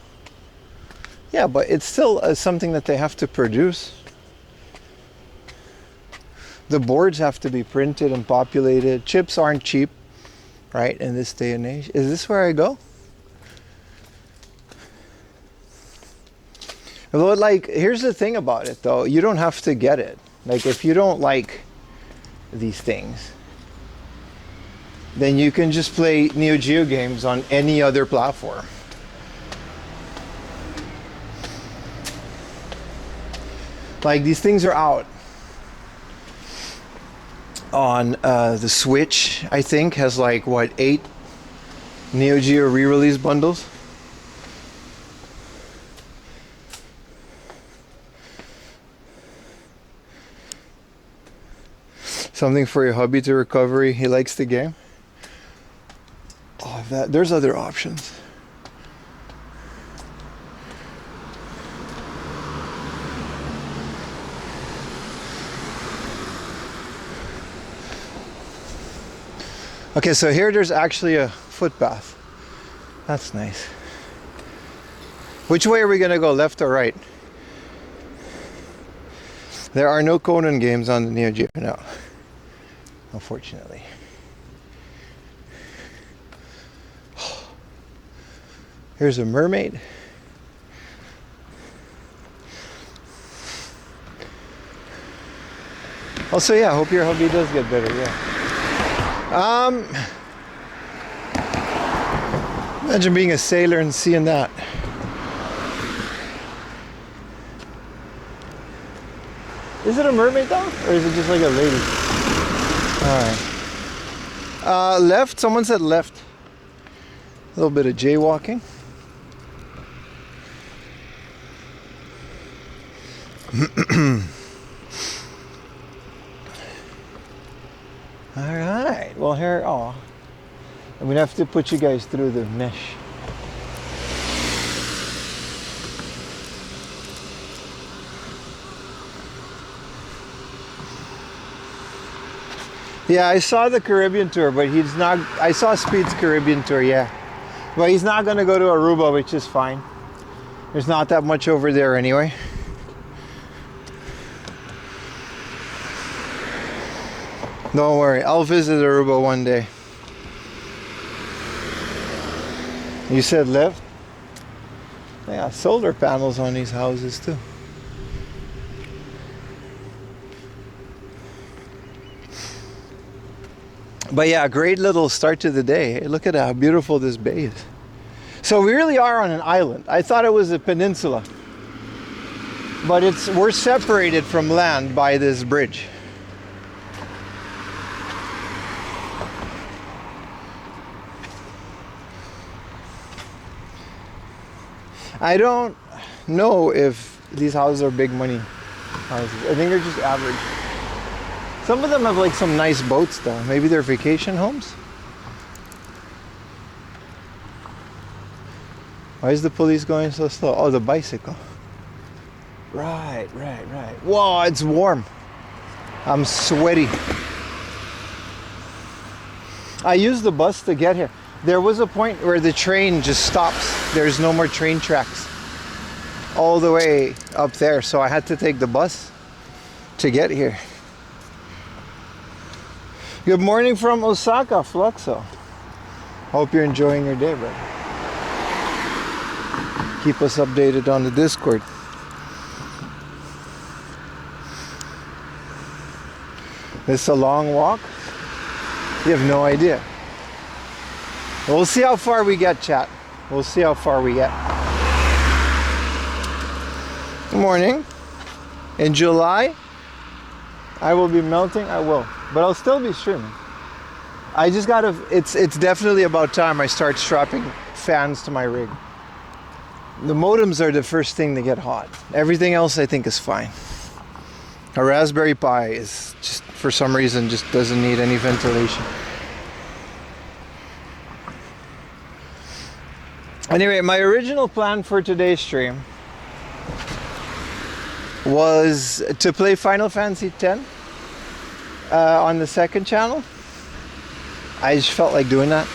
Yeah, but it's still something that they have to produce. The boards have to be printed and populated. Chips aren't cheap, right, in this day and age. Is this where I go? Well, like, here's the thing about it, though. You don't have to get it. Like, if you don't like these things, then you can just play Neo Geo games on any other platform. Like, these things are out on the Switch, I think, has like, what, 8 Neo Geo re-release bundles? Something for your hubby to recovery. He likes the game. Oh, there's other options. Okay, so here there's actually a footpath. That's nice. Which way are we gonna go, left or right? There are no Conan games on the Neo Geo, no. Unfortunately. Here's a mermaid. Also, yeah, I hope your hubby does get better, yeah. Imagine being a sailor and seeing that. Is it a mermaid though? Or is it just like a lady? Alright. Left, someone said left. A little bit of jaywalking. Alright, well here, oh, I'm gonna have to put you guys through the mesh. Yeah, I saw the Caribbean tour, but he's not, I saw Speed's Caribbean tour, yeah. But he's not gonna go to Aruba, which is fine. There's not that much over there anyway. Don't worry, I'll visit Aruba one day. You said left? They got solar panels on these houses too. But yeah, great little start to the day. Hey, look at how beautiful this bay is. So we really are on an island. I thought it was a peninsula. But we're separated from land by this bridge. I don't know if these houses are big money houses. I think they're just average. Some of them have like some nice boats though. Maybe they're vacation homes? Why is the police going so slow? Oh, the bicycle. Right. Whoa, it's warm. I'm sweaty. I used the bus to get here. There was a point where the train just stops. There's no more train tracks all the way up there. So I had to take the bus to get here. Good morning from Osaka, Fluxo. Hope you're enjoying your day, brother. Keep us updated on the Discord. This a long walk? You have no idea. We'll see how far we get, chat. We'll see how far we get. Good morning. In July, I will be melting. I will. But I'll still be streaming. I just gotta, it's definitely about time I start strapping fans to my rig. The modems are the first thing to get hot. Everything else I think is fine. A Raspberry Pi is just, for some reason, just doesn't need any ventilation. Anyway, my original plan for today's stream was to play Final Fantasy X on the second channel. I just felt like doing that.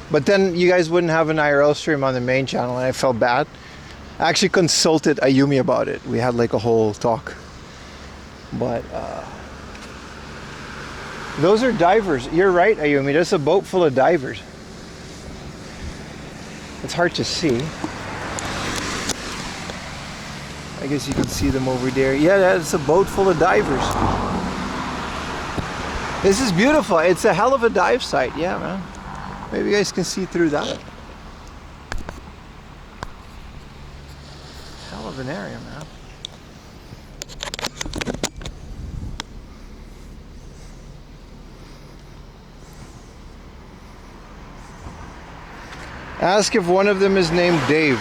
But then you guys wouldn't have an IRL stream on the main channel, and I felt bad. I actually consulted Ayumi about it. We had like a whole talk. But those are divers. You're right, Ayumi. There's a boat full of divers. It's hard to see. I guess you can see them over there. Yeah, that's a boat full of divers. This is beautiful. It's a hell of a dive site. Yeah, man. Maybe you guys can see through that. Hell of an area, man. Ask if one of them is named Dave.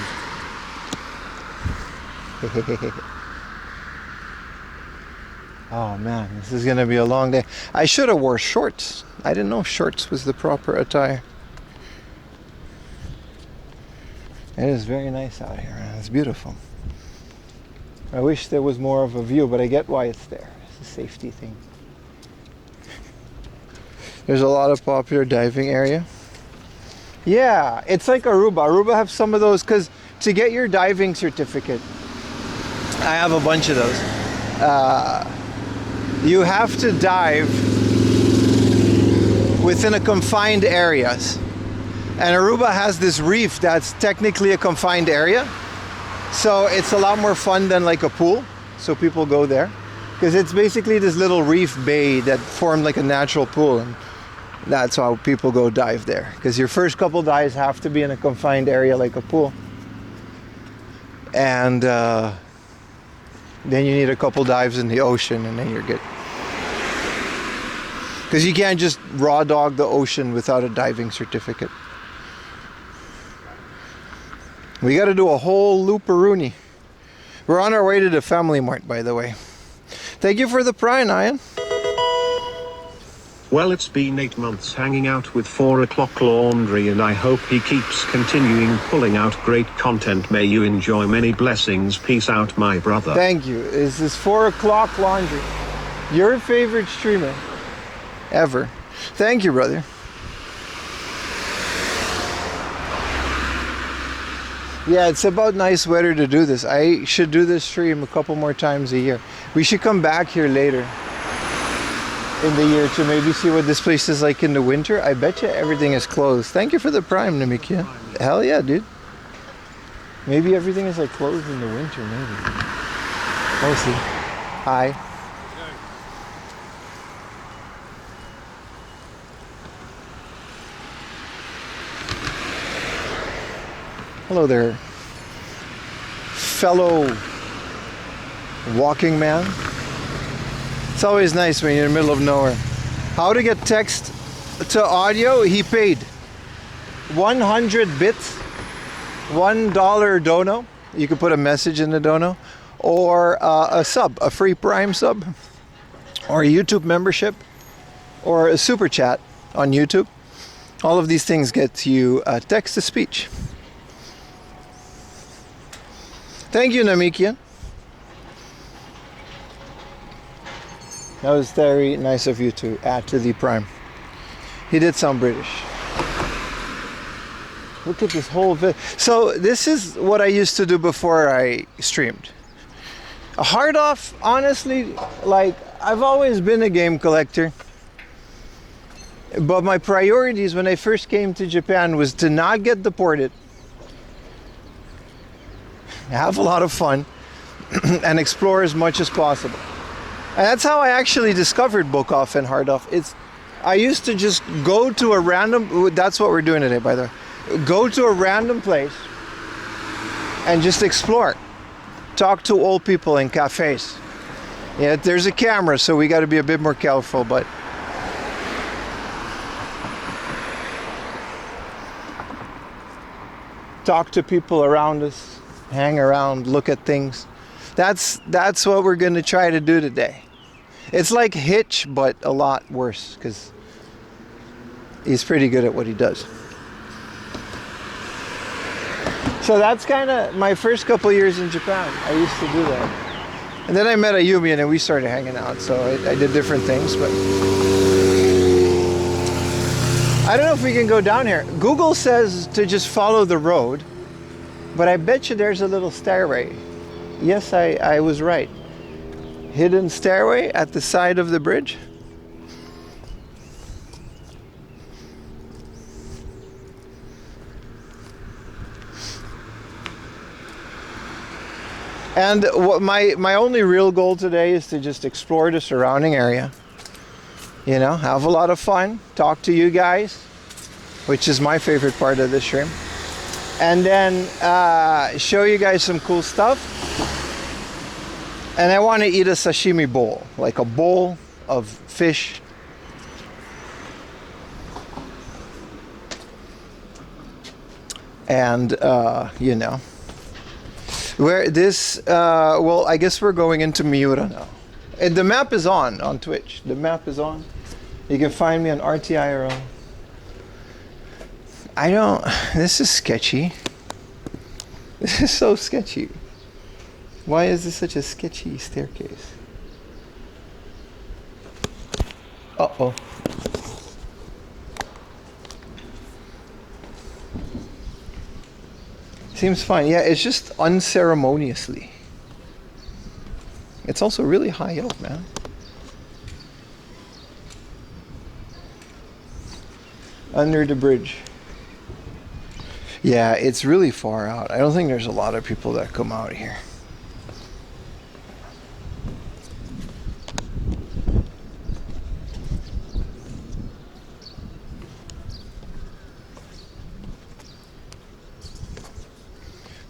Oh man, this is gonna be a long day. I should have wore shorts. I didn't know shorts was the proper attire. It is very nice out here, man. It's beautiful. I wish there was more of a view, but I get why it's there. It's a safety thing. There's a lot of popular diving area. Yeah, it's like Aruba. Aruba have some of those, because to get your diving certificate, I have a bunch of those. You have to dive within a confined areas. And Aruba has this reef that's technically a confined area. So it's a lot more fun than like a pool. So people go there. Because it's basically this little reef bay that formed like a natural pool. And that's how people go dive there. Because your first couple dives have to be in a confined area like a pool. And then you need a couple dives in the ocean and then you're good. Because you can't just raw dog the ocean without a diving certificate. We got to do a whole looparoonie. We're on our way to the FamilyMart, by the way. Thank you for the prime, Ian. Well, it's been 8 months hanging out with 4 o'clock laundry, and I hope he keeps continuing pulling out great content. May you enjoy many blessings. Peace out, my brother. Thank you. This is 4 o'clock laundry. Your favorite streamer ever. Thank you, brother. Yeah, it's about nice weather to do this. I should do this stream a couple more times a year. We should come back here later in the year to maybe see what this place is like in the winter. I bet you everything is closed. Thank you for the prime, Namikia. Hell yeah, dude. Maybe everything is like closed in the winter, maybe. We'll see. Hi. Hello there, fellow walking man. It's always nice when you're in the middle of nowhere. How to get text to audio? He paid 100 bits, $1 dono. You can put a message in the dono, or a sub, a free Prime sub, or a YouTube membership, or a super chat on YouTube. All of these things get you text to speech. Thank you, Namikia. That was very nice of you to add to the Prime. He did sound British. Look at this whole so this is what I used to do before I streamed. A hard off, honestly, like I've always been a game collector. But my priorities when I first came to Japan was to not get deported, have a lot of fun, and explore as much as possible. And that's how I actually discovered book off and hard off. I used to just go to a random, that's what we're doing today, by the way. Go to a random place and just explore. Talk to old people in cafes. Yeah, there's a camera, so we got to be a bit more careful, but talk to people around us, hang around, look at things. That's what we're going to try to do today. It's like Hitch, but a lot worse, because he's pretty good at what he does. So that's kind of my first couple years in Japan. I used to do that. And then I met Ayumi and then we started hanging out. So I did different things, but I don't know if we can go down here. Google says to just follow the road, but I bet you there's a little stairway. Yes, I was right. Hidden stairway at the side of the bridge. And what my only real goal today is to just explore the surrounding area. You know, have a lot of fun, talk to you guys, which is my favorite part of this stream. And then show you guys some cool stuff. And I want to eat a sashimi bowl, like a bowl of fish. And, you know. Where this, well, I guess we're going into Miura now. And the map is on Twitch. The map is on. You can find me on RTIRL. This is sketchy. This is so sketchy. Why is this such a sketchy staircase? Uh-oh. Seems fine. Yeah, it's just unceremoniously. It's also really high up, man. Under the bridge. Yeah, it's really far out. I don't think there's a lot of people that come out here.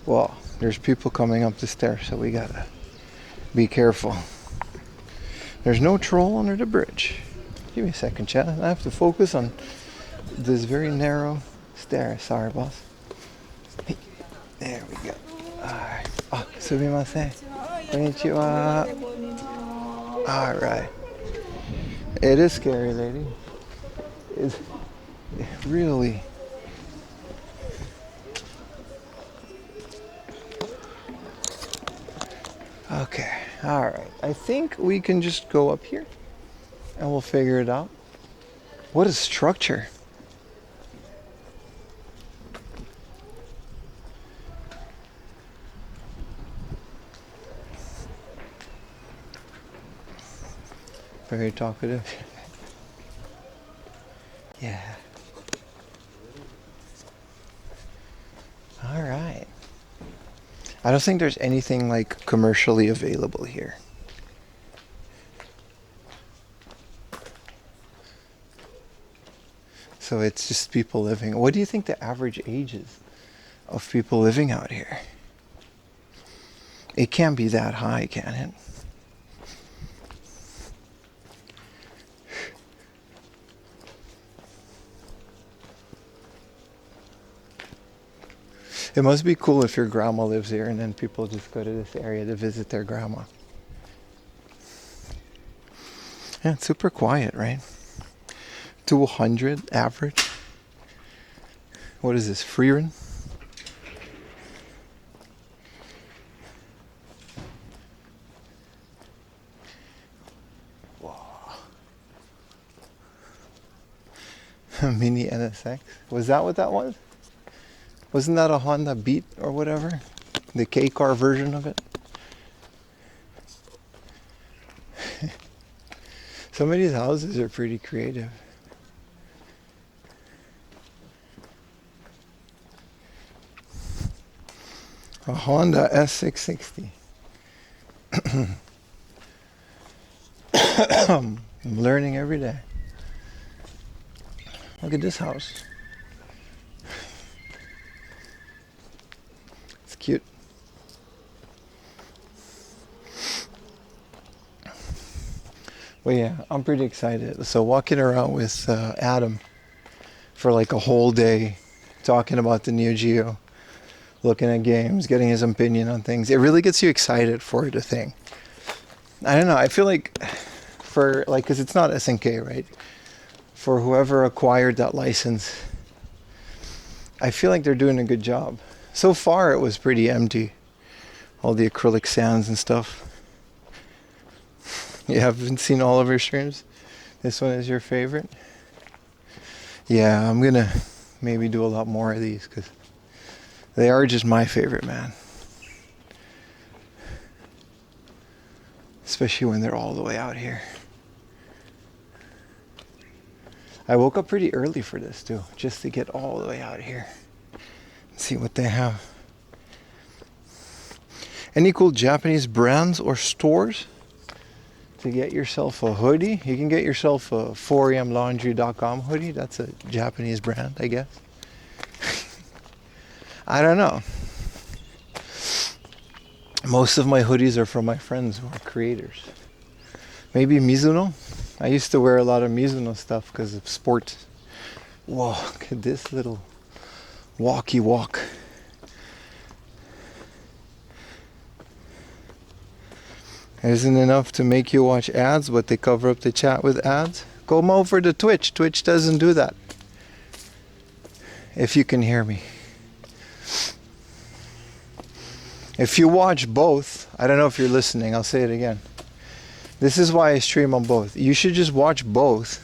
Well, there's people coming up the stairs, so we gotta be careful. There's no troll under the bridge. Give me a second, chat. I have to focus on this very narrow stair. Sorry, boss. Hey, there we go. Alright. Oh, sumimasen. Konnichiwa. Alright. It is scary, lady. It really. Okay, alright. I think we can just go up here and we'll figure it out. What a structure. Very talkative. Yeah. Alright. I don't think there's anything like commercially available here. So it's just people living. What do you think the average age is of people living out here? It can't be that high, can it? It must be cool if your grandma lives here and then people just go to this area to visit their grandma. Yeah, it's super quiet, right? 200 average. What is this, Freerin? Mini NSX. Was that what that was? Wasn't that a Honda Beat or whatever? The K-car version of it? Some of these houses are pretty creative. A Honda S660. I'm learning every day. Look at this house. It's cute. Well, yeah, I'm pretty excited. So walking around with Adam for like a whole day, talking about the Neo Geo, looking at games, getting his opinion on things. It really gets you excited for the thing. I don't know. I feel like for like, because it's not SNK, right? For whoever acquired that license, I feel like they're doing a good job. So far, it was pretty empty. All the acrylic sands and stuff. You haven't seen all of our streams? This one is your favorite? Yeah, I'm gonna maybe do a lot more of these because they are just my favorite, man. Especially when they're all the way out here. I woke up pretty early for this too, just to get all the way out here and see what they have. Any cool Japanese brands or stores to get yourself a hoodie? You can get yourself a 4amlaundry.com hoodie. That's a Japanese brand, I guess. I don't know. Most of my hoodies are from my friends who are creators. Maybe Mizuno. I used to wear a lot of Mizuno stuff because of sports. Whoa, look at this little walkie walk. It isn't enough to make you watch ads, but they cover up the chat with ads. Come over to Twitch. Twitch doesn't do that. If you can hear me. If you watch both, I don't know if you're listening, I'll say it again. This is why I stream on both. You should just watch both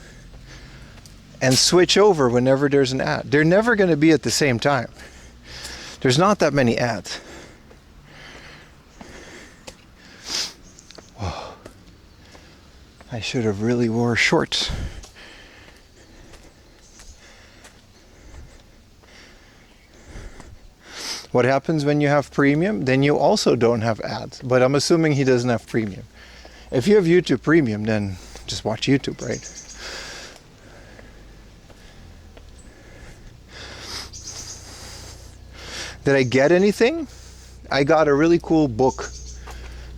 and switch over whenever there's an ad. They're never going to be at the same time. There's not that many ads. Whoa. I should have really wore shorts. What happens when you have premium? Then you also don't have ads. But I'm assuming he doesn't have premium. If you have YouTube Premium, then just watch YouTube, right? Did I get anything? I got a really cool book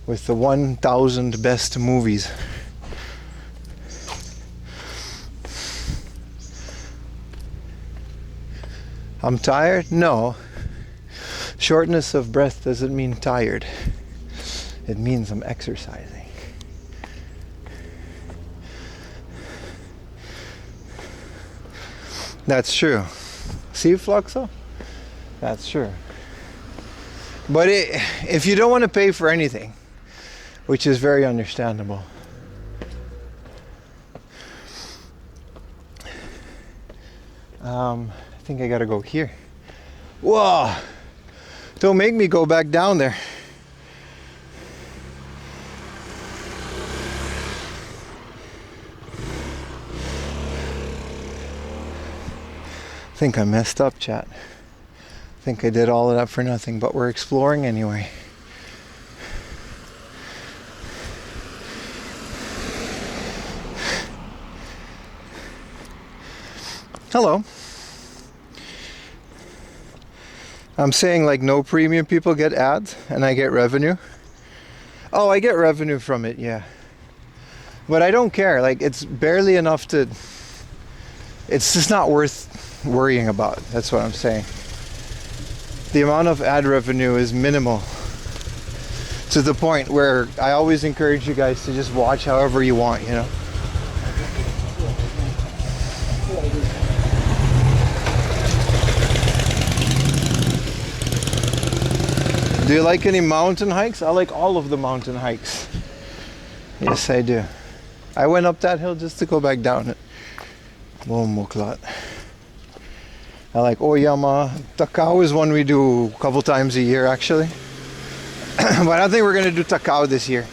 with the 1000 best movies. I'm tired? No. Shortness of breath doesn't mean tired. It means I'm exercising. That's true. See, Fluxo? That's true. But if you don't want to pay for anything, which is very understandable, I think I gotta go here. Whoa! Don't make me go back down there. I think I messed up, chat. I think I did all of that for nothing, but we're exploring anyway. Hello. I'm saying like no premium people get ads and I get revenue. Oh, I get revenue from it, yeah. But I don't care, like it's barely enough to, it's just not worth worrying about. That's what I'm saying. The amount of ad revenue is minimal to the point where I always encourage you guys to just watch however you want, you know. Do you like any mountain hikes? I like all of the mountain hikes. Yes, I do. I went up that hill just to go back down it. Moklat. I like Oyama. Takao is one we do a couple times a year actually. But I don't think we're going to do Takao this year.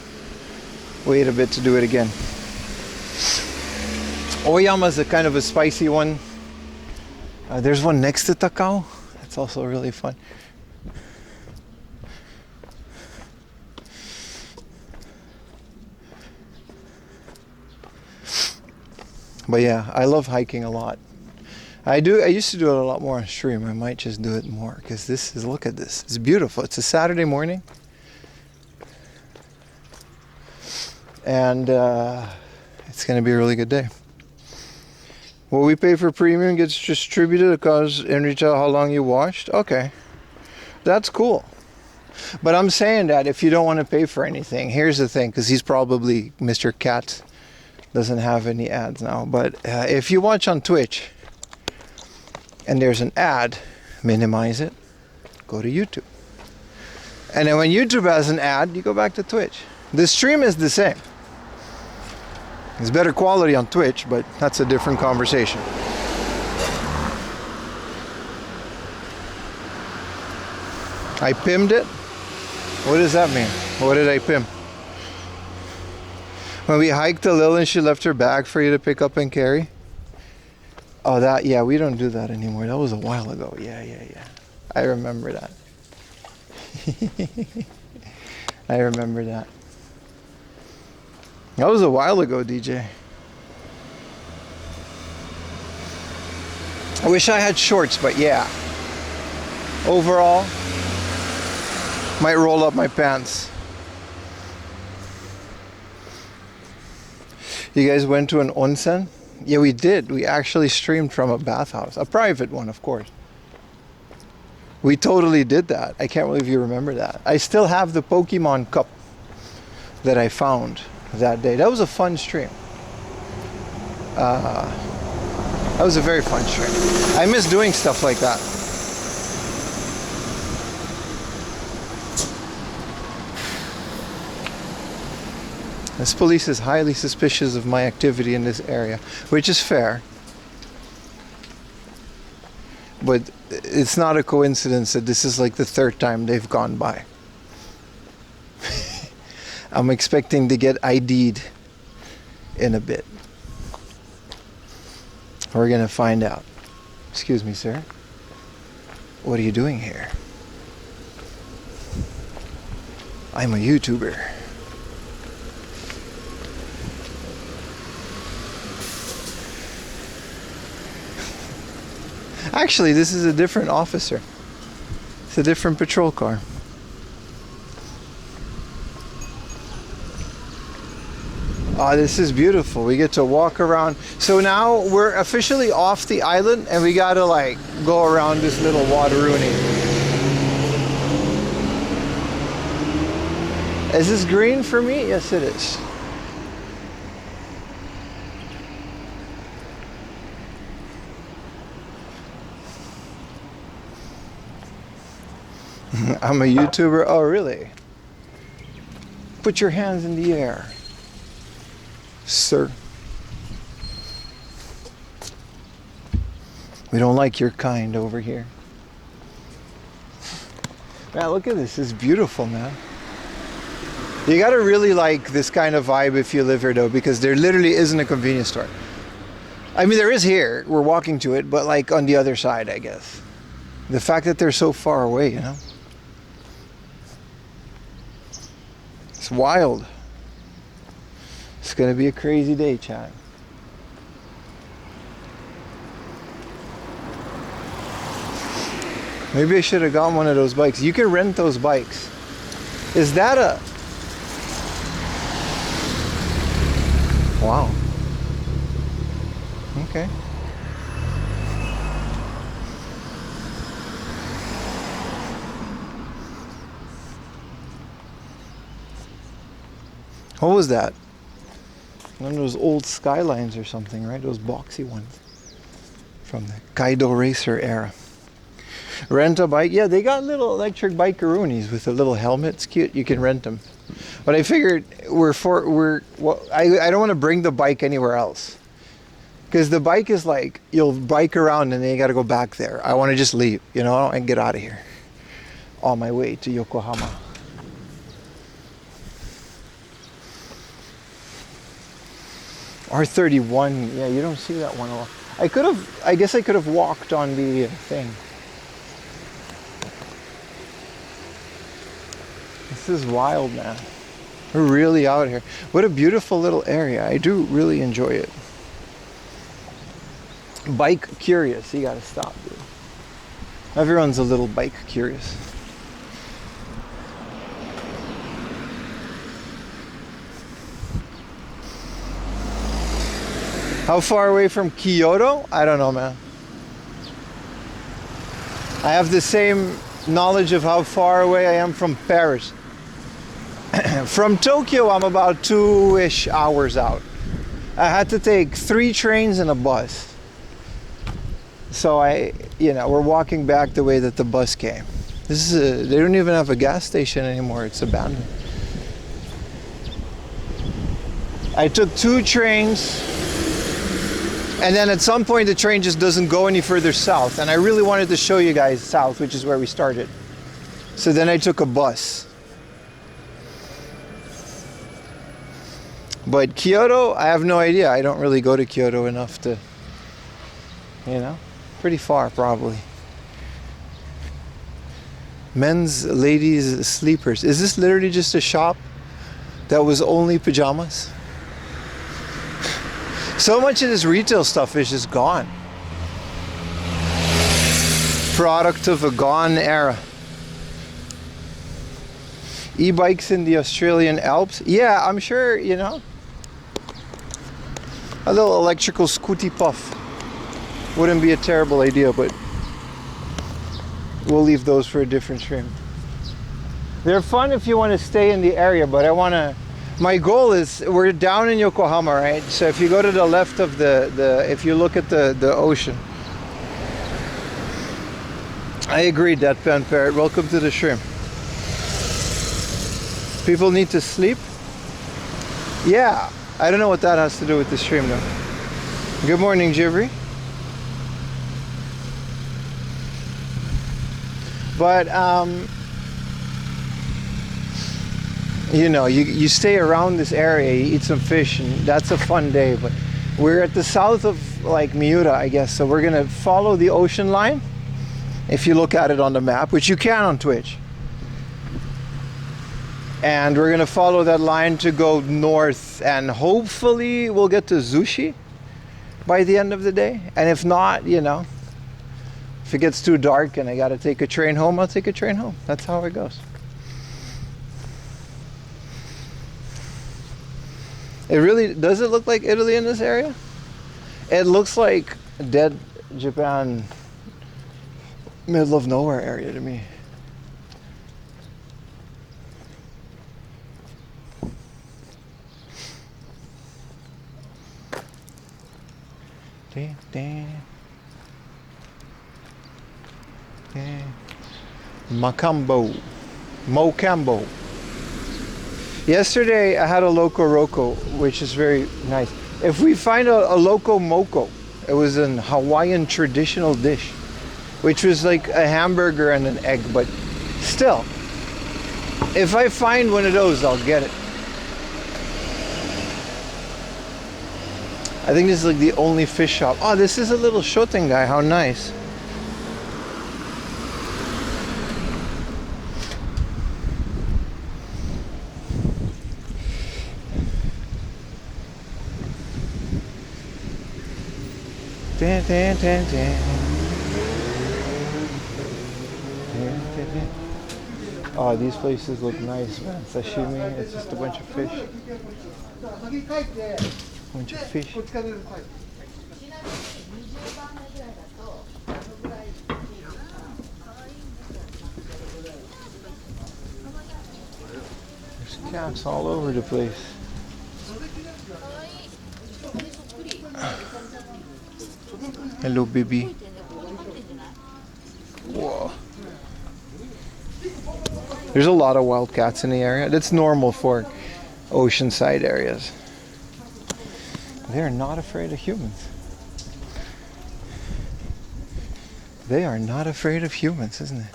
Wait a bit to do it again. Oyama is a kind of a spicy one. There's one next to Takao. That's also really fun. But yeah, I love hiking a lot. I used to do it a lot more on stream. I might just do it more because this is, look at this. It's beautiful. It's a Saturday morning. And it's going to be a really good day. What we pay for premium gets distributed because in retail how long you watched. Okay, that's cool. But I'm saying that if you don't want to pay for anything, here's the thing, because he's probably, Mr. Cat doesn't have any ads now. But if you watch on Twitch and there's an ad, minimize it, go to YouTube. And then when YouTube has an ad, you go back to Twitch. The stream is the same. It's better quality on Twitch, but that's a different conversation. I pimmed it? What does that mean? What did I pim? When we hiked to Lil and she left her bag for you to pick up and carry? Oh, that, yeah, we don't do that anymore. That was a while ago. Yeah. I remember that. I remember that. That was a while ago, DJ. I wish I had shorts, but yeah. Overall, might roll up my pants. You guys went to an onsen? Yeah, we did. We actually streamed from a bathhouse. A private one, of course. We totally did that. I can't believe you remember that. I still have the Pokemon cup that I found that day. That was a fun stream. That was a very fun stream. I miss doing stuff like that. This police is highly suspicious of my activity in this area, which is fair. But it's not a coincidence that this is like the third time they've gone by. I'm expecting to get ID'd in a bit. We're gonna find out. Excuse me, sir. What are you doing here? I'm a YouTuber. Actually, this is a different officer. It's a different patrol car. Oh, this is beautiful. We get to walk around. So now we're officially off the island and we gotta like go around this little wateroonie. Is this green for me? Yes, it is. I'm a YouTuber. Oh, really? Put your hands in the air, sir. We don't like your kind over here. Man, look at this. It's beautiful, man. You gotta really like this kind of vibe if you live here, though, because there literally isn't a convenience store. I mean, there is here. We're walking to it, but like on the other side, I guess. The fact that they're so far away, you know? It's wild. It's gonna be a crazy day, chat. Maybe I should have gotten one of those bikes. You can rent those bikes. Is that a... Wow. Okay. What was that? One of those old Skylines or something, right? Those boxy ones from the Kaido Racer era. Rent a bike. Yeah, they got little electric bikeroonies with a little helmet. It's cute. You can rent them. But I figured I don't want to bring the bike anywhere else. Because the bike is like, you'll bike around and then you got to go back there. I want to just leave, you know, and get out of here. On my way to Yokohama. R31, yeah, you don't see that one a lot. I guess I could have walked on the thing. This is wild, man. We're really out here. What a beautiful little area. I do really enjoy it. Bike curious, you gotta stop, dude. Everyone's a little bike curious. How far away from Kyoto? I don't know, man. I have the same knowledge of how far away I am from Paris. From Tokyo, I'm about 2-ish hours out. I had to take 3 trains and a bus. So we're walking back the way that the bus came. They don't even have a gas station anymore. It's abandoned. I took 2 trains. And then at some point the train just doesn't go any further south. And I really wanted to show you guys south, which is where we started. So then I took a bus. But Kyoto, I have no idea. I don't really go to Kyoto enough to, pretty far probably. Men's, ladies, sleepers. Is this literally just a shop that was only pajamas? So much of this retail stuff is just gone. Product of a gone era. E-bikes in the Australian Alps. Yeah, I'm sure, a little electrical scooty puff wouldn't be a terrible idea, but we'll leave those for a different stream. They're fun if you want to stay in the area, but my goal is, we're down in Yokohama, right? So if you go to the left of if you look at the ocean. I agree, Deadpan Parrot. Welcome to the stream. People need to sleep? Yeah, I don't know what that has to do with the stream though. Good morning, Jibri. But, you stay around this area, you eat some fish, and that's a fun day. But we're at the south of Miura, I guess. So we're gonna follow the ocean line. If you look at it on the map, which you can on Twitch. And we're gonna follow that line to go north, and hopefully we'll get to Zushi by the end of the day. And if not, if it gets too dark and I gotta take a train home, I'll take a train home. That's how it goes. It really, does it look like Italy in this area? It looks like dead Japan, middle of nowhere area to me. Mocambo. Yesterday I had a loco roco, which is very nice. If we find a loco moco, it was an Hawaiian traditional dish, which was like a hamburger and an egg, but still, if I find one of those, I'll get it. I think this is like the only fish shop. Oh, this is a little shoten guy. How nice. Dan, dan, dan, dan. Oh, these places look nice, man. Sashimi, it's just a bunch of fish. Bunch of fish. There's cats all over the place. Hello, baby. Whoa. There's a lot of wildcats in the area. That's normal for oceanside areas. They're not afraid of humans. They are not afraid of humans, isn't it?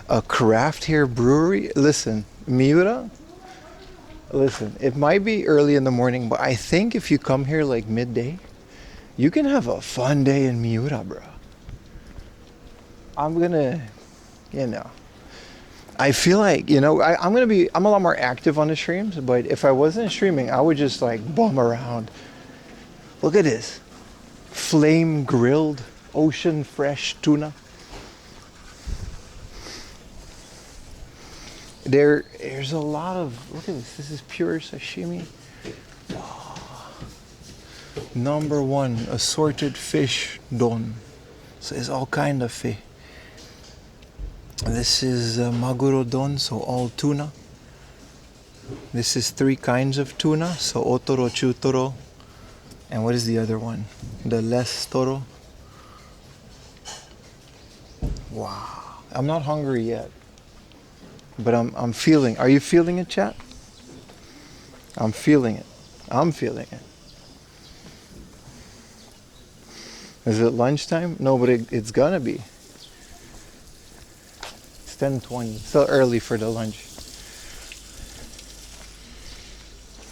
A craft here brewery. Listen, Miura. Listen, it might be early in the morning, but I think if you come here like midday, you can have a fun day in Miura, bro. I'm gonna, I feel like, I'm a lot more active on the streams, but if I wasn't streaming, I would just like bum around. Look at this. Flame grilled, ocean fresh tuna. There's a lot of, look at this is pure sashimi. Oh. Number one, assorted fish don. So it's all kind of fish. This is maguro don, so all tuna. This is 3 kinds of tuna, so otoro, chutoro, and what is the other one? The less toro. Wow, I'm not hungry yet. But I'm feeling. Are you feeling it, chat? I'm feeling it. I'm feeling it. Is it lunchtime? No, but it's gonna be. It's 10:20. It's still early for the lunch.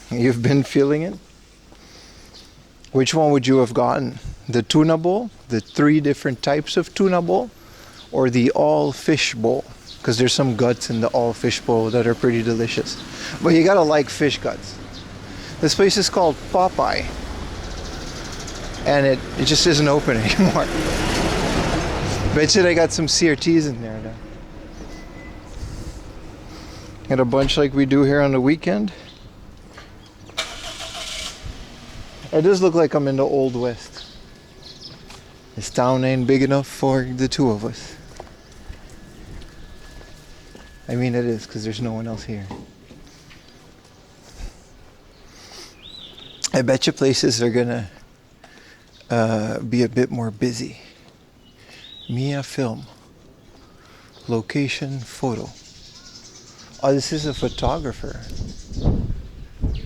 You've been feeling it? Which one would you have gotten? The tuna bowl? The 3 different types of tuna bowl? Or the all fish bowl? Because there's some guts in the all fish bowl that are pretty delicious. But you gotta like fish guts. This place is called Popeye. And it just isn't open anymore. Bet you they got some CRTs in there though. Got a bunch like we do here on the weekend. It does look like I'm in the Old West. This town ain't big enough for the 2 of us. I mean it is, because there's no one else here. I bet you places are gonna be a bit more busy. Mia Film. Location photo. Oh, this is a photographer.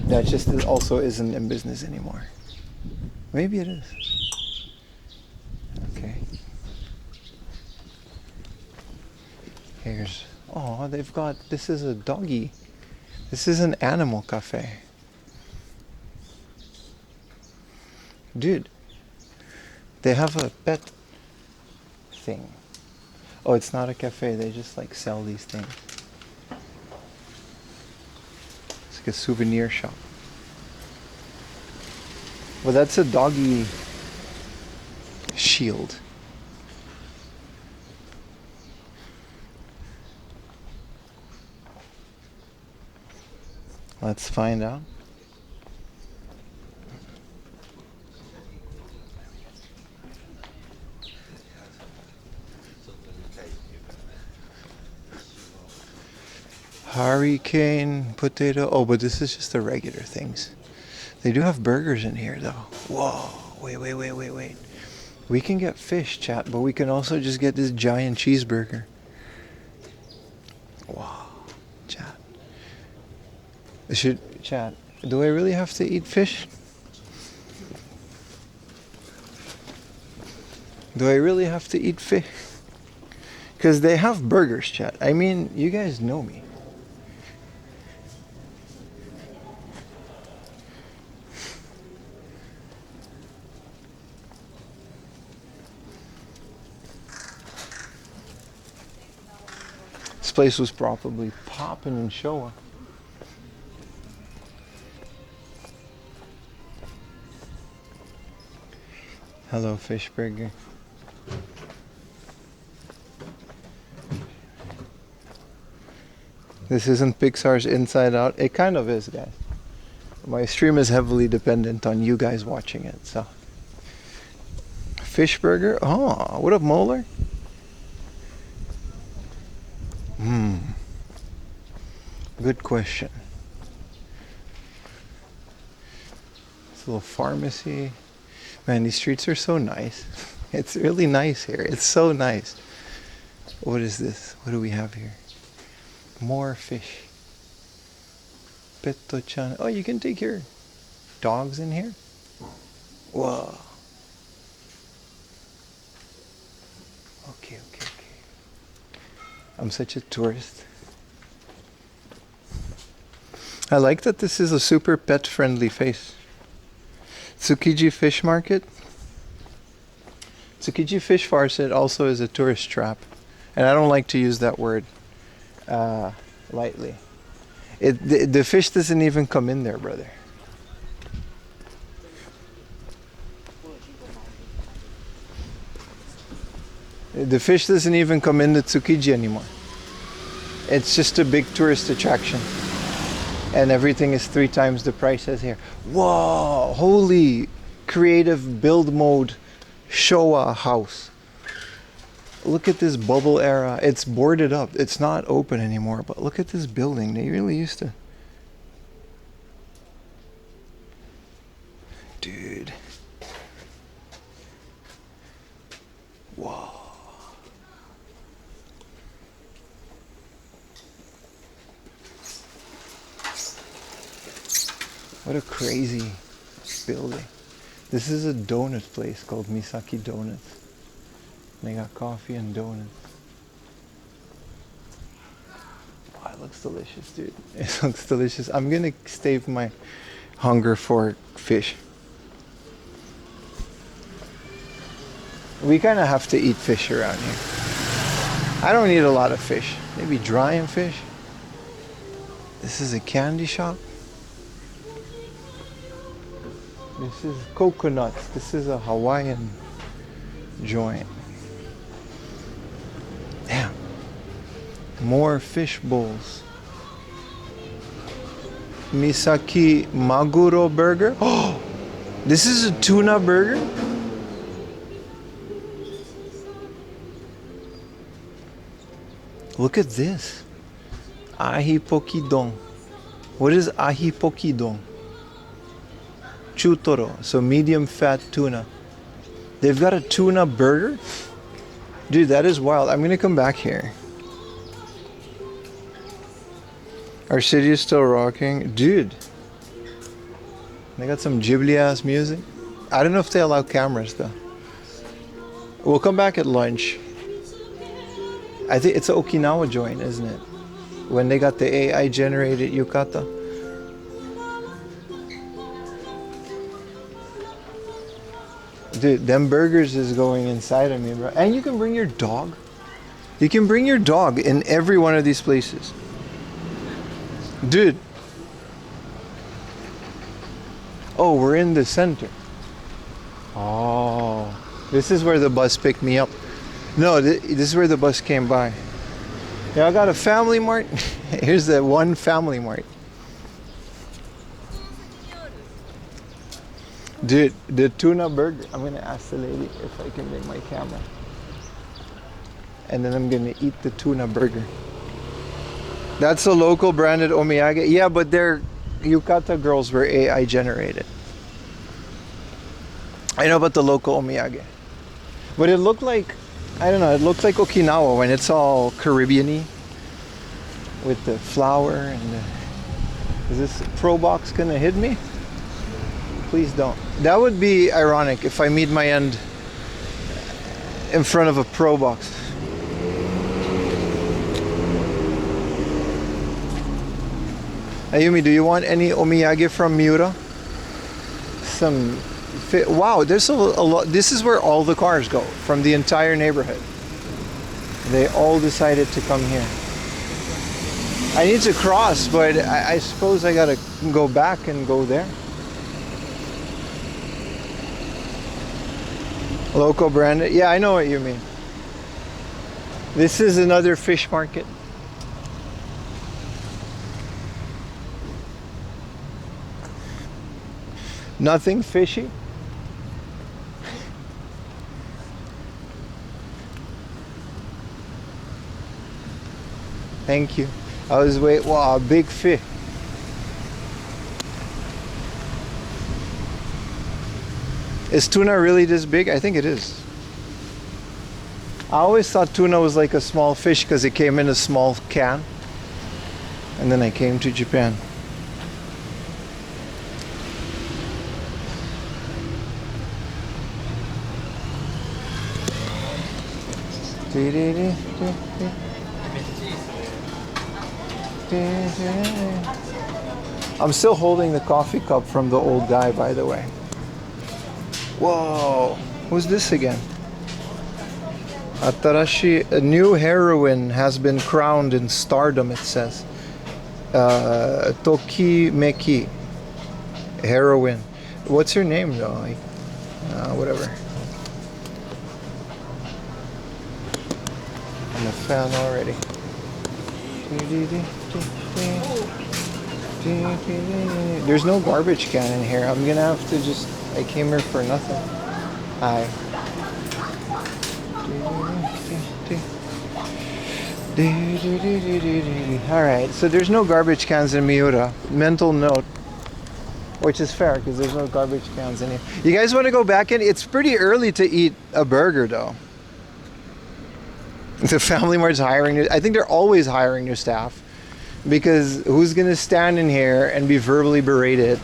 That just also isn't in business anymore. Maybe it is. Okay. Here's, oh, they've got, this is a doggy. This is an animal cafe. Dude, they have a pet thing. Oh, it's not a cafe, they just like sell these things. It's like a souvenir shop. Well, that's a doggy shield. Let's find out. Hurricane, potato. Oh, but this is just the regular things. They do have burgers in here, though. Whoa, wait. We can get fish, chat, but we can also just get this giant cheeseburger. Wow, chat. Chat, do I really have to eat fish? Do I really have to eat fish? Because they have burgers, chat. I mean, you guys know me. This place was probably popping in Showa. Hello, fish burger. This isn't Pixar's Inside Out. It kind of is, guys. My stream is heavily dependent on you guys watching it, so. Fish burger? Oh, what up, Molar? Good question. It's a little pharmacy. Man, these streets are so nice. It's really nice here. It's so nice. What is this? What do we have here? More fish. Petto-chan. Oh, you can take your dogs in here? Whoa. Okay. I'm such a tourist. I like that this is a super pet-friendly face. Tsukiji Fish Market. Tsukiji Fish Market also is a tourist trap. And I don't like to use that word lightly. The fish doesn't even come in there, brother. The fish doesn't even come in the Tsukiji anymore. It's just a big tourist attraction. And everything is 3 times the price as here. Whoa! Holy creative build mode Showa house. Look at this bubble era. It's boarded up. It's not open anymore. But look at this building. They really used to. Dude. Whoa. What a crazy building. This is a donut place called Misaki Donuts. They got coffee and donuts. Wow, it looks delicious, dude. It looks delicious. I'm gonna save my hunger for fish. We kind of have to eat fish around here. I don't eat a lot of fish. Maybe dry and fish. This is a candy shop. This is coconuts. This is a Hawaiian joint. Damn. More fish bowls. Misaki Maguro burger. Oh, this is a tuna burger? Look at this. Ahi pokidon. What is ahi pokidon? Chutoro, so medium fat tuna. They've got a tuna burger? Dude, that is wild. I'm gonna come back here. Our city is still rocking. Dude. They got some Ghibli ass music. I don't know if they allow cameras though. We'll come back at lunch. I think it's an Okinawa joint, isn't it? When they got the AI generated yukata. Dude, them burgers is going inside of me, bro. And you can bring your dog. You can bring your dog in every one of these places. Dude. Oh, we're in the center. Oh. This is where the bus picked me up. No, this is where the bus came by. Yeah, I got a FamilyMart. Here's the one FamilyMart. Dude, the tuna burger. I'm gonna ask the lady if I can bring my camera. And then I'm gonna eat the tuna burger. That's a local branded omiyage. Yeah, but their yukata girls were AI generated. I know about the local omiyage. But it looked like, I don't know, it looked like Okinawa when it's all Caribbean-y. With the flour and the... Is this Pro Box gonna hit me? Please don't. That would be ironic if I meet my end in front of a Pro Box. Ayumi, do you want any omiyage from Miura? Some... Wow, there's a lot. This is where all the cars go from the entire neighborhood. They all decided to come here. I need to cross, but I suppose I gotta go back and go there. Local branded. Yeah, I know what you mean. This is another fish market. Nothing fishy. Thank you. I was waiting. Wow, a big fish. Is tuna really this big? I think it is. I always thought tuna was like a small fish because it came in a small can. and then I came to Japan. I'm still holding the coffee cup from the old guy, by the way. Whoa, who's this again? Atarashi, a new heroine has been crowned in stardom, it says. Tokimeki heroine. What's her name though? Like, whatever. I'm a fan already. There's no garbage can in here. I'm gonna have to just... I came here for nothing. Hi. Alright, so there's no garbage cans in Miura. Mental note. Which is fair, because there's no garbage cans in here. You guys want to go back in? It's pretty early to eat a burger, though. The FamilyMart's hiring new... I think they're always hiring new staff. Because who's going to stand in here and be verbally berated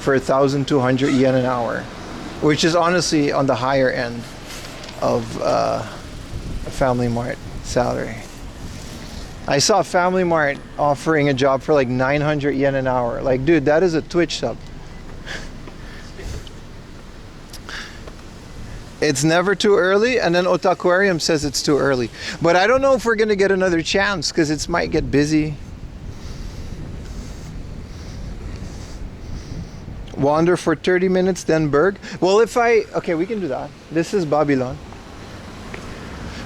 for 1,200 yen an hour? Which is honestly on the higher end of a FamilyMart salary. I saw FamilyMart offering a job for like 900 yen an hour. Like, dude, that is a Twitch sub. It's never too early, and then Otaquarium says it's too early. But I don't know if we're going to get another chance, because it might get busy. Wander for 30 minutes, then Berg. Well, if I... Okay, we can do that. This is Babylon.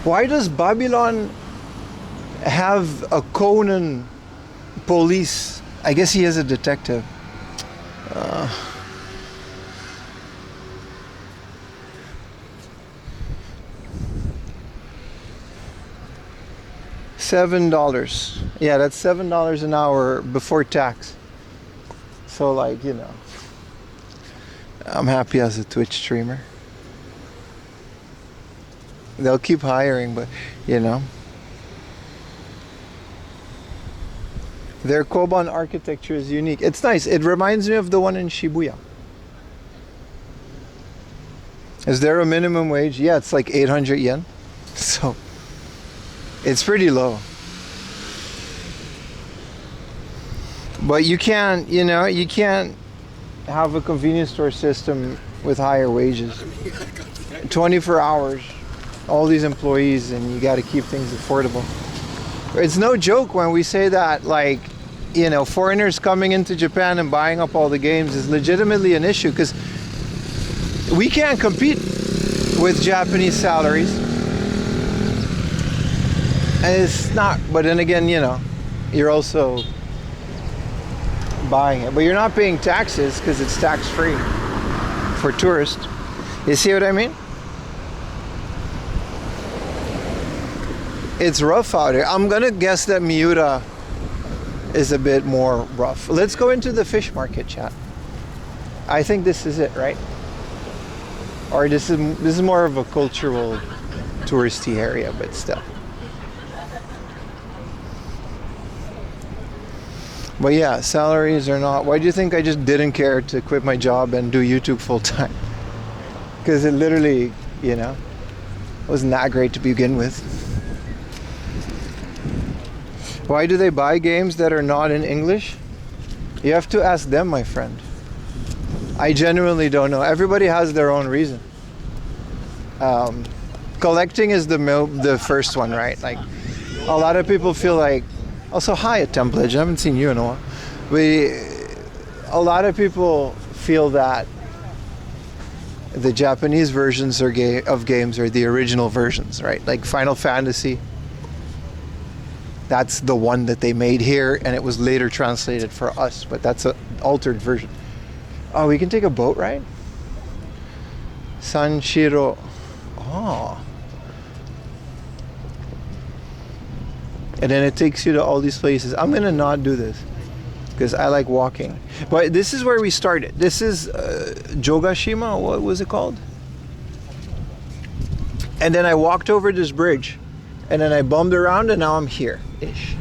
Why does Babylon have a Conan police? I guess he is a detective. $7. Yeah, that's $7 an hour before tax. So, like, you know, I'm happy as a Twitch streamer. They'll keep hiring, but, you know. Their Koban architecture is unique. It's nice. It reminds me of the one in Shibuya. Is there a minimum wage? Yeah, it's like 800 yen. So, it's pretty low. But you can't, you know, you can't have a convenience store system with higher wages. 24 hours, all these employees, and you got to keep things affordable. It's no joke when we say that, like, you know, foreigners coming into Japan and buying up all the games is legitimately an issue, because we can't compete with Japanese salaries. And it's not, but then again, you know, you're also buying it, but you're not paying taxes because it's tax-free for tourists. You see what I mean? It's rough out here. I'm gonna guess that Miura is a bit more rough. Let's go into the fish market, chat. I think this is it, right? Or this is more of a cultural touristy area, but still. But yeah, salaries are not... Why do you think I just didn't care to quit my job and do YouTube full time? Because it literally, you know, wasn't that great to begin with. Why do they buy games that are not in English? You have to ask them, my friend. I genuinely don't know. Everybody has their own reason. Collecting is the first one, right? Like, a lot of people feel like... Also, hi, Templage. I haven't seen you in a while. A lot of people feel that the Japanese versions of games are the original versions, right? Like Final Fantasy. That's the one that they made here, and it was later translated for us, but that's an altered version. Oh, we can take a boat ride? Sanshiro. Oh. And then it takes you to all these places. I'm gonna not do this because I like walking. But this is where we started. This is Jogashima. What was it called? And then I walked over this bridge, and then I bummed around, and now I'm here-ish.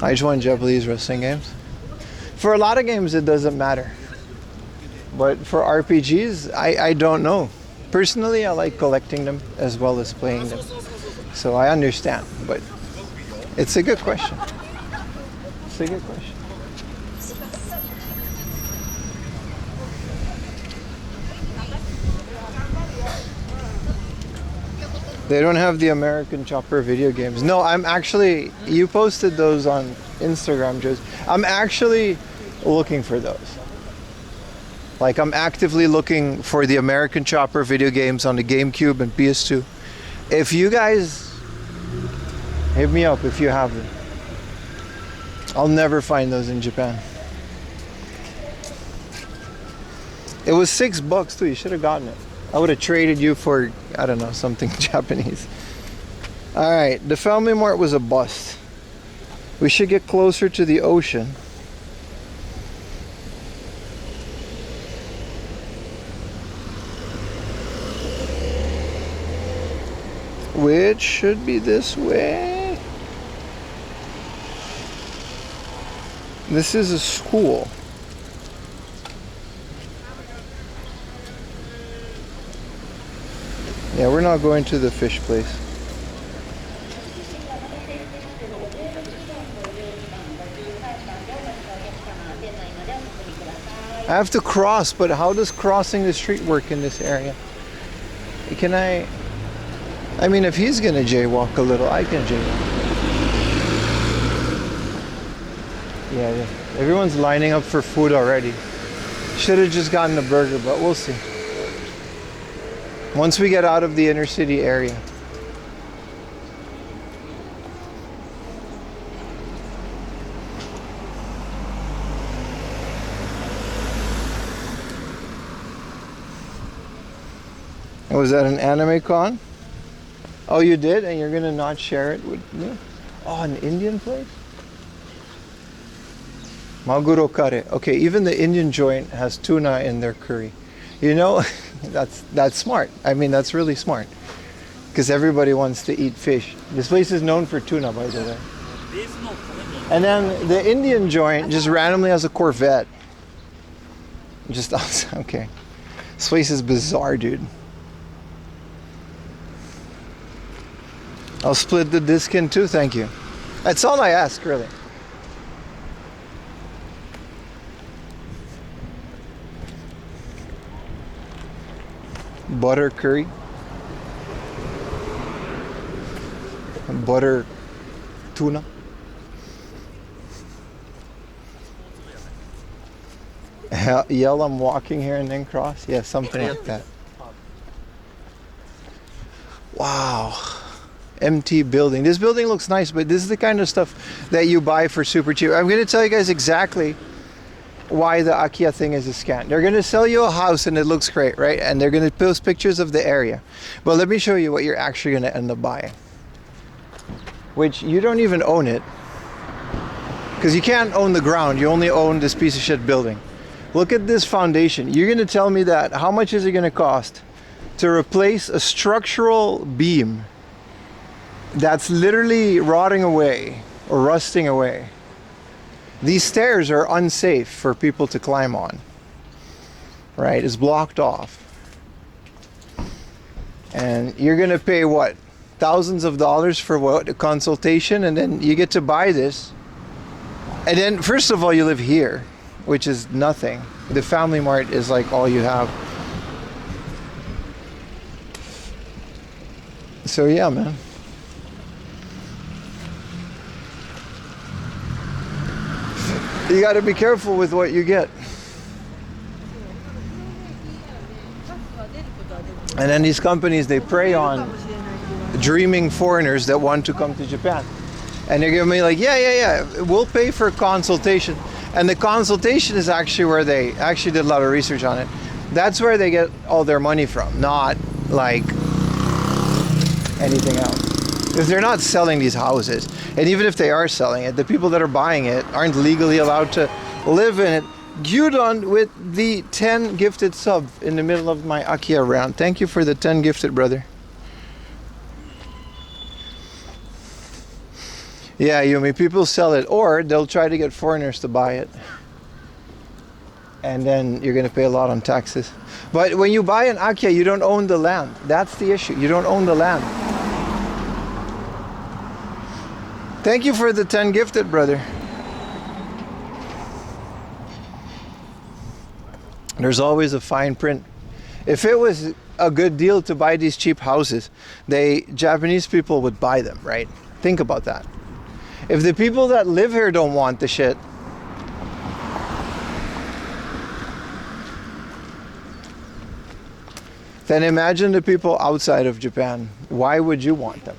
I just want Japanese wrestling games. For a lot of games, it doesn't matter. But for RPGs, I don't know. Personally, I like collecting them as well as playing them. So I understand, but it's a good question. It's a good question. They don't have the American Chopper video games. No, I'm actually, you posted those on Instagram, Joe. I'm actually looking for those. Like, I'm actively looking for the American Chopper video games on the GameCube and PS2. If you guys, hit me up if you have them. I'll never find those in Japan. It was $6 too, you should have gotten it. I would have traded you for, I don't know, something Japanese. Alright, the FamilyMart was a bust. We should get closer to the ocean. Which should be this way. This is a school. Yeah, we're not going to the fish place. I have to cross, but how does crossing the street work in this area? Can I mean, if he's gonna jaywalk a little, I can jaywalk. Yeah. Everyone's lining up for food already. Should have just gotten a burger, but we'll see. Once we get out of the inner city area. Was that an anime con? Oh, you did? And you're gonna not share it with me? Oh, an Indian place? Maguro kare. Okay, even the Indian joint has tuna in their curry. You know, that's smart. I mean, that's really smart. Because everybody wants to eat fish. This place is known for tuna, by the way. And then the Indian joint just randomly has a Corvette. Just, okay. This place is bizarre, dude. I'll split the disc in two, thank you. That's all I ask, really. Butter curry. Butter tuna. Yell I'm walking here and then cross? Yeah, something like that. Wow. Empty building. This building looks nice, but this is the kind of stuff that you buy for super cheap. I'm going to tell you guys exactly why the Akiya thing is a scam. They're going to sell you a house and it looks great, right? And they're going to post pictures of the area. But let me show you what you're actually going to end up buying. Which you don't even own it. Because you can't own the ground. You only own this piece of shit building. Look at this foundation. You're going to tell me that. How much is it going to cost to replace a structural beam that's literally rotting away or rusting away? These stairs are unsafe for people to climb on, right? It's blocked off. And you're gonna pay what? Thousands of dollars for what? A consultation, and then you get to buy this. And then, first of all, you live here, which is nothing. The FamilyMart is like all you have. So yeah, man. You got to be careful with what you get. And then these companies, they prey on dreaming foreigners that want to come to Japan. And they're giving me like, yeah, we'll pay for a consultation. And the consultation is actually where they actually did a lot of research on it. That's where they get all their money from, not like anything else. Because they're not selling these houses. And even if they are selling it, the people that are buying it aren't legally allowed to live in it. Gyudon with the 10 gifted sub in the middle of my Akiya round. Thank you for the 10 gifted, brother. Yeah, Yumi, people sell it, or they'll try to get foreigners to buy it. And then you're going to pay a lot on taxes. But when you buy an Akia, you don't own the land. That's the issue. You don't own the land. Thank you for the 10 gifted, brother. There's always a fine print. If it was a good deal to buy these cheap houses, Japanese people would buy them, right? Think about that. If the people that live here don't want the shit, then imagine the people outside of Japan. Why would you want them?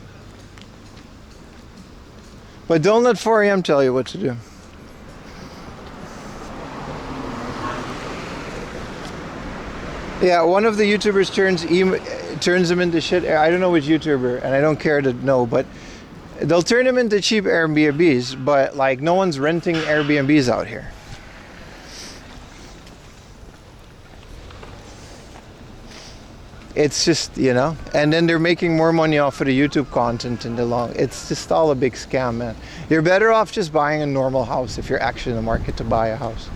But don't let 4am tell you what to do. Yeah, one of the YouTubers turns them into shit. I don't know which YouTuber, and I don't care to know, but they'll turn them into cheap Airbnbs, but like no one's renting Airbnbs out here. It's just, you know, and then they're making more money off of the YouTube content in the long. It's just all a big scam, man. You're better off just buying a normal house if you're actually in the market to buy a house.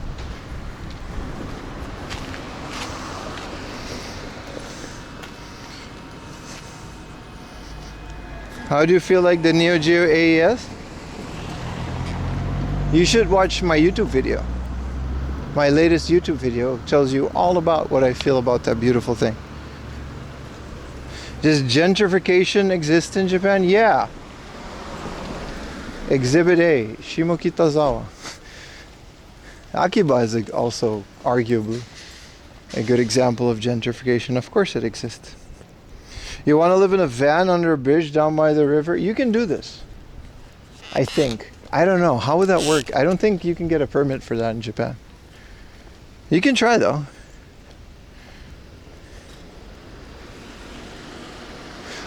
How do you feel like the Neo Geo AES? You should watch my YouTube video. My latest YouTube video tells you all about what I feel about that beautiful thing. Does gentrification exist in Japan? Yeah. Exhibit A, Shimokitazawa. Akiba is also arguably a good example of gentrification. Of course it exists. You want to live in a van under a bridge down by the river? You can do this. I think. I don't know. How would that work? I don't think you can get a permit for that in Japan. You can try though.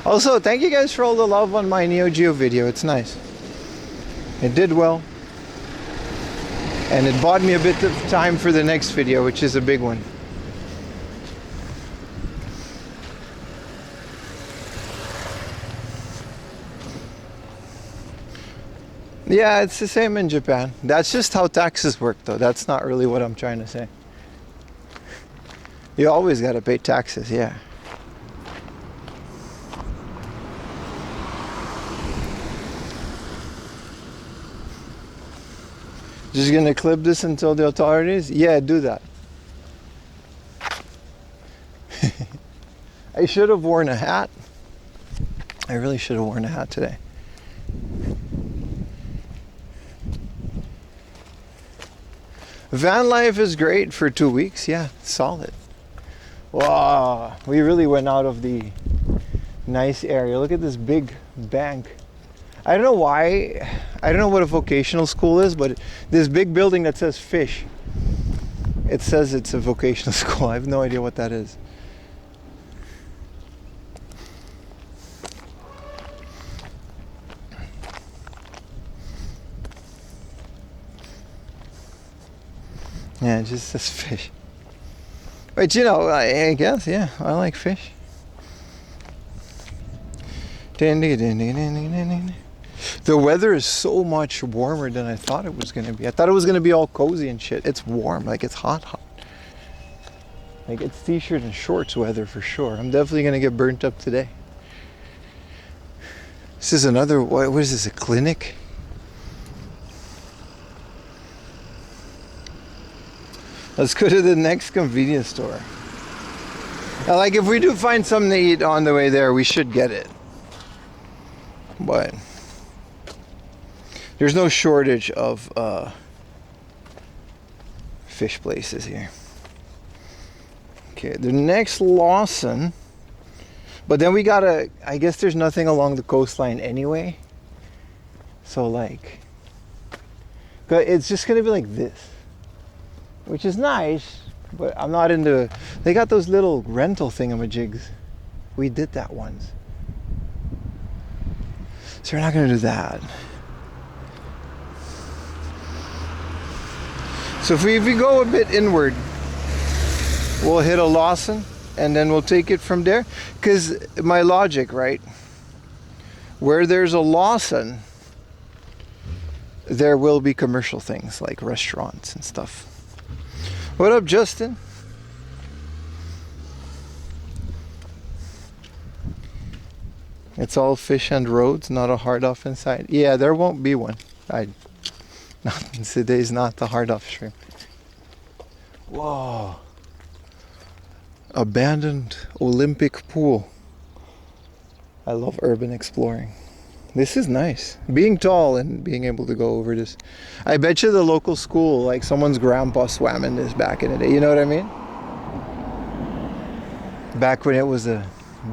Also, thank you guys for all the love on my Neo Geo video. It's nice. It did well. And it bought me a bit of time for the next video, which is a big one. Yeah, it's the same in Japan. That's just how taxes work though. That's not really what I'm trying to say. You always gotta pay taxes, yeah. Just gonna clip this until the authorities? Yeah, do that. I should have worn a hat. I really should have worn a hat today. Van life is great for 2 weeks. Yeah, solid. Wow, we really went out of the nice area. Look at this big bank. I don't know why, I don't know what a vocational school is, but this big building that says fish, it says it's a vocational school. I have no idea what that is. Yeah, it just says fish. But you know, I guess, yeah, I like fish. The weather is so much warmer than I thought it was going to be. I thought it was going to be all cozy and shit. It's warm, like it's hot. Like it's t-shirt and shorts weather for sure. I'm definitely going to get burnt up today. This is another, what is this, a clinic? Let's go to the next convenience store. Now, like if we do find something to eat on the way there, we should get it. But there's no shortage of fish places here. Okay, the next Lawson. But then we gotta, I guess there's nothing along the coastline anyway. So like, it's just gonna be like this. Which is nice, but I'm not into, they got those little rental thingamajigs. We did that once. So we're not gonna do that. So if we go a bit inward, we'll hit a Lawson and then we'll take it from there. Because my logic, right? Where there's a Lawson, there will be commercial things like restaurants and stuff. What up, Justin? It's all fish and roads, not a hard off inside. Yeah, there won't be one. Today's not the hard off stream. Whoa. Abandoned Olympic pool. I love urban exploring. This is nice. Being tall and being able to go over this. I bet you the local school, like someone's grandpa swam in this back in the day. You know what I mean? Back when it was a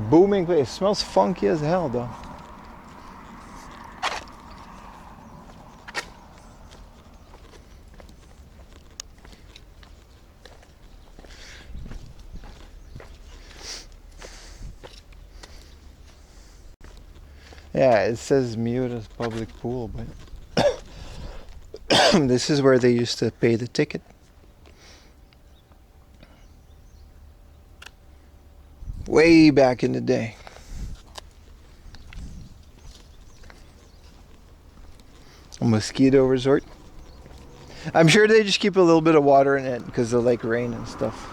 booming place. It smells funky as hell though. Yeah, it says mute as public pool, but this is where they used to pay the ticket. Way back in the day. A mosquito resort. I'm sure they just keep a little bit of water in it because of like rain and stuff.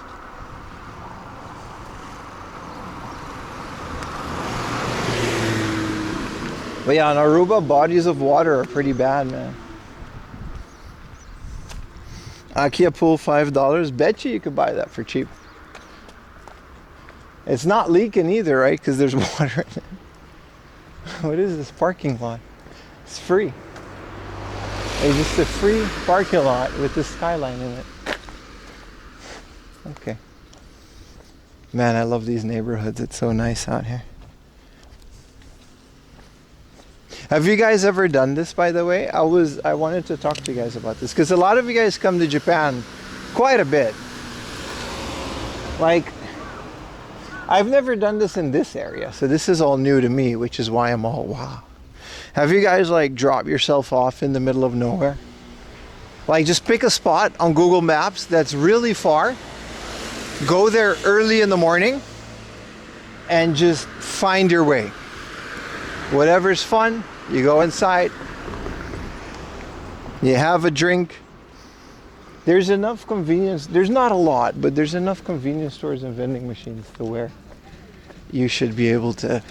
But yeah, in Aruba, bodies of water are pretty bad, man. Akia pool, $5. Bet you could buy that for cheap. It's not leaking either, right? Because there's water in it. What is this parking lot? It's free. It's just a free parking lot with the skyline in it. Okay. Man, I love these neighborhoods. It's so nice out here. Have you guys ever done this, by the way? I wanted to talk to you guys about this because a lot of you guys come to Japan quite a bit. Like, I've never done this in this area, so this is all new to me, which is why I'm all wow. Have you guys like drop yourself off in the middle of nowhere? Like just pick a spot on Google Maps that's really far, go there early in the morning, and just find your way. Whatever's fun, you go inside, you have a drink. There's enough convenience, there's not a lot, but there's enough convenience stores and vending machines to where you should be able to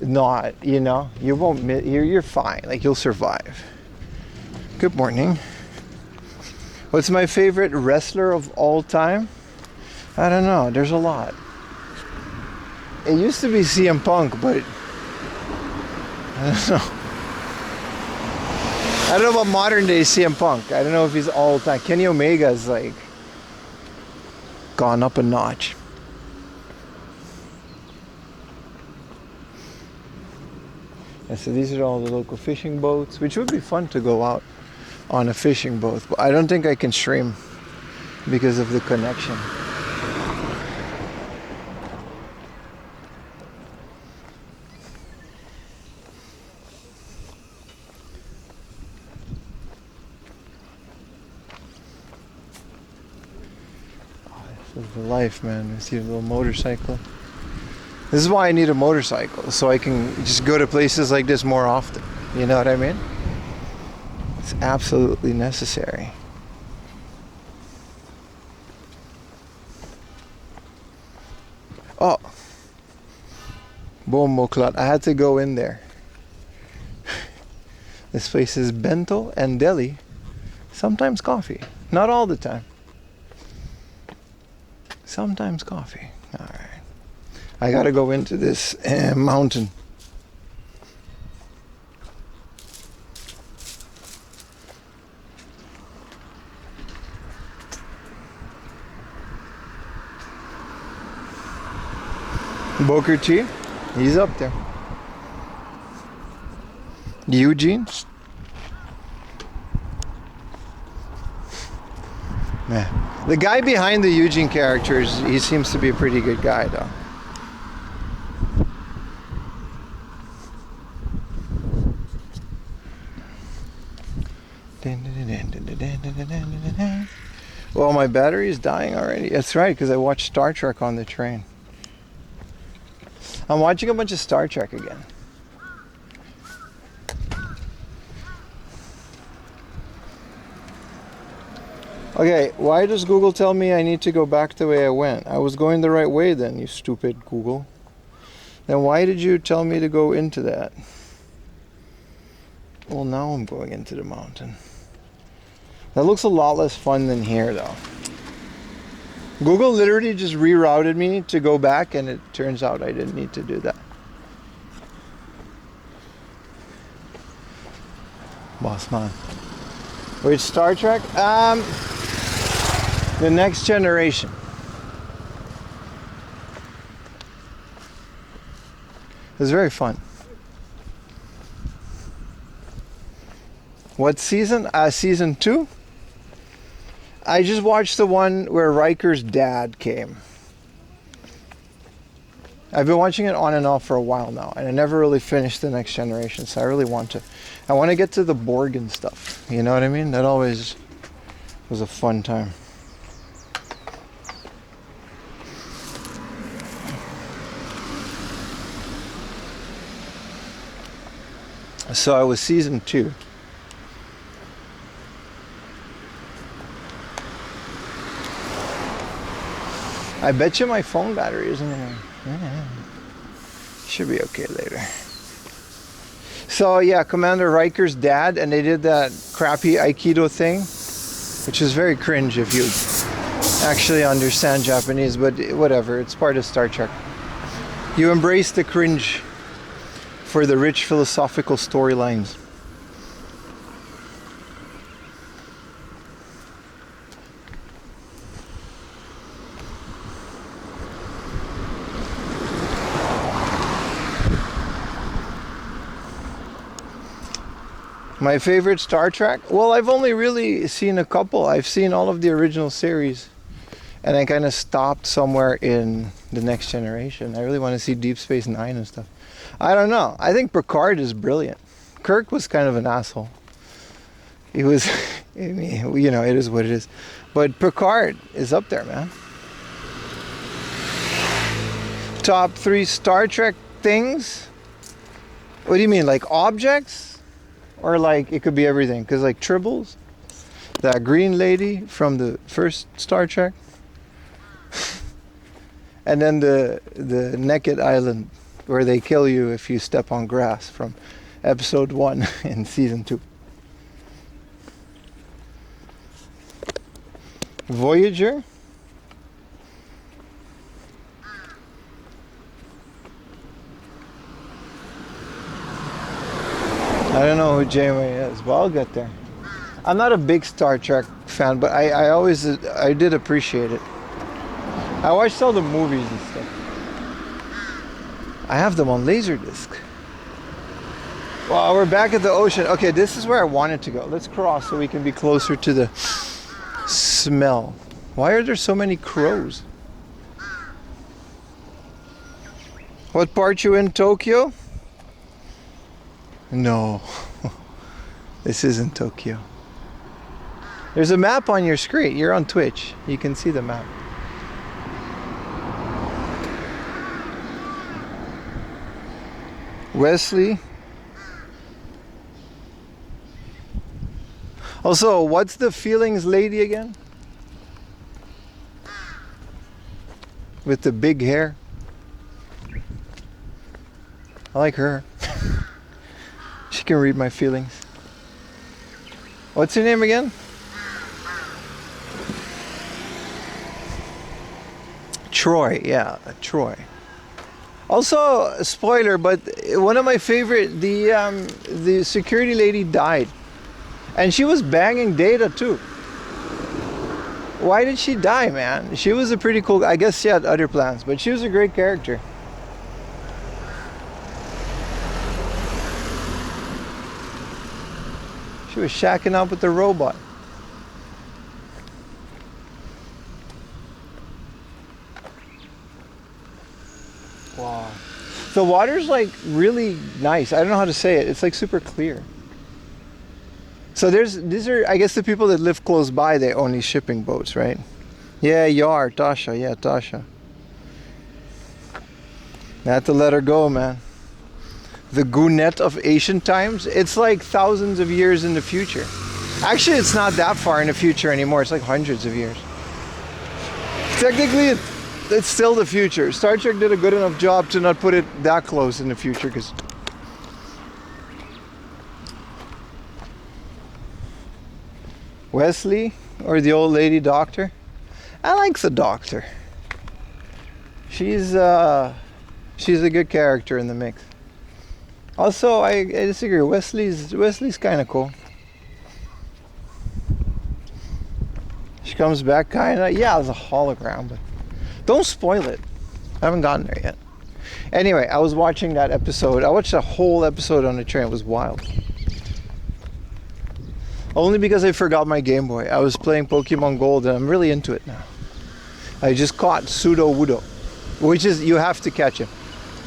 not, you know, you won't, you're fine, like you'll survive. Good morning. What's my favorite wrestler of all time? I don't know, there's a lot. It used to be CM Punk, but I don't know. I don't know about modern day CM Punk. I don't know if he's all time. Kenny Omega's like gone up a notch. And so these are all the local fishing boats, which would be fun to go out on a fishing boat. But I don't think I can stream because of the connection. This is the life, man. You see a little motorcycle. This is why I need a motorcycle, so I can just go to places like this more often. You know what I mean? It's absolutely necessary. Oh, Bombo Clot. I had to go in there. This place is bento and deli. Sometimes coffee. Not all the time. Sometimes coffee. All right. I gotta go into this mountain. Booker T, he's up there. Eugene. Yeah. The guy behind the Eugene characters, he seems to be a pretty good guy though. Well, my battery is dying already. That's right, because I watched Star Trek on the train. I'm watching a bunch of Star Trek again. Okay, why does Google tell me I need to go back the way I went? I was going the right way then, you stupid Google. Then why did you tell me to go into that? Well, now I'm going into the mountain. That looks a lot less fun than here, though. Google literally just rerouted me to go back, and it turns out I didn't need to do that. Boss man. Which Star Trek? The Next Generation. It was very fun. What season? Season 2? I just watched the one where Riker's dad came. I've been watching it on and off for a while now, and I never really finished The Next Generation, so I really want to. I want to get to the Borg and stuff, you know what I mean? That always was a fun time. So I was season 2. I bet you my phone battery isn't gonna... Yeah. Should be okay later. So yeah, Commander Riker's dad, and they did that crappy Aikido thing, which is very cringe if you actually understand Japanese, but whatever, it's part of Star Trek. You embrace the cringe for the rich philosophical storylines. My favorite Star Trek? Well, I've only really seen a couple. I've seen all of the original series, and I kind of stopped somewhere in The Next Generation. I really want to see Deep Space Nine and stuff. I don't know. I think Picard is brilliant. Kirk was kind of an asshole. He was, I mean, you know, it is what it is. But Picard is up there, man. Top 3 Star Trek things? What do you mean, like objects? Or like, it could be everything. Because like Tribbles, that green lady from the first Star Trek. And then the Naked Island, where they kill you if you step on grass, from episode 1 in season 2. Voyager. I don't know who Janeway is, but I'll get there. I'm not a big Star Trek fan, but I did appreciate it. I watched all the movies and stuff. I have them on Laserdisc. Well, we're back at the ocean. Okay, this is where I wanted to go. Let's cross so we can be closer to the smell. Why are there so many crows? What part you in Tokyo? No, this isn't Tokyo. There's a map on your screen. You're on Twitch. You can see the map. Wesley. Also, what's the feelings lady again? With the big hair. I like her. She can read my feelings. What's her name again? Troy, yeah, Troy. Also, spoiler, but one of my favorite, the security lady died. And she was banging Data too. Why did she die, man? She was a pretty cool, I guess she had other plans, but she was a great character. She was shacking up with the robot. Wow. The water's like really nice. I don't know how to say it. It's like super clear. So these are, I guess the people that live close by, they own these shipping boats, right? Yeah, Yar, Tasha, yeah, Tasha. I had to let her go, man. The Gounet of Asian times, it's like thousands of years in the future. Actually, it's not that far in the future anymore. It's like hundreds of years. Technically, it's still the future. Star Trek did a good enough job to not put it that close in the future, because Wesley, or the old lady doctor. I like the doctor. She's a good character in the mix. Also, I disagree. Wesley's kind of cool. She comes back kind of, yeah, as a hologram, but don't spoil it. I haven't gotten there yet. Anyway, I was watching that episode. I watched a whole episode on the train. It was wild. Only because I forgot my Game Boy. I was playing Pokemon Gold and I'm really into it now. I just caught Sudowoodo, which is, you have to catch him.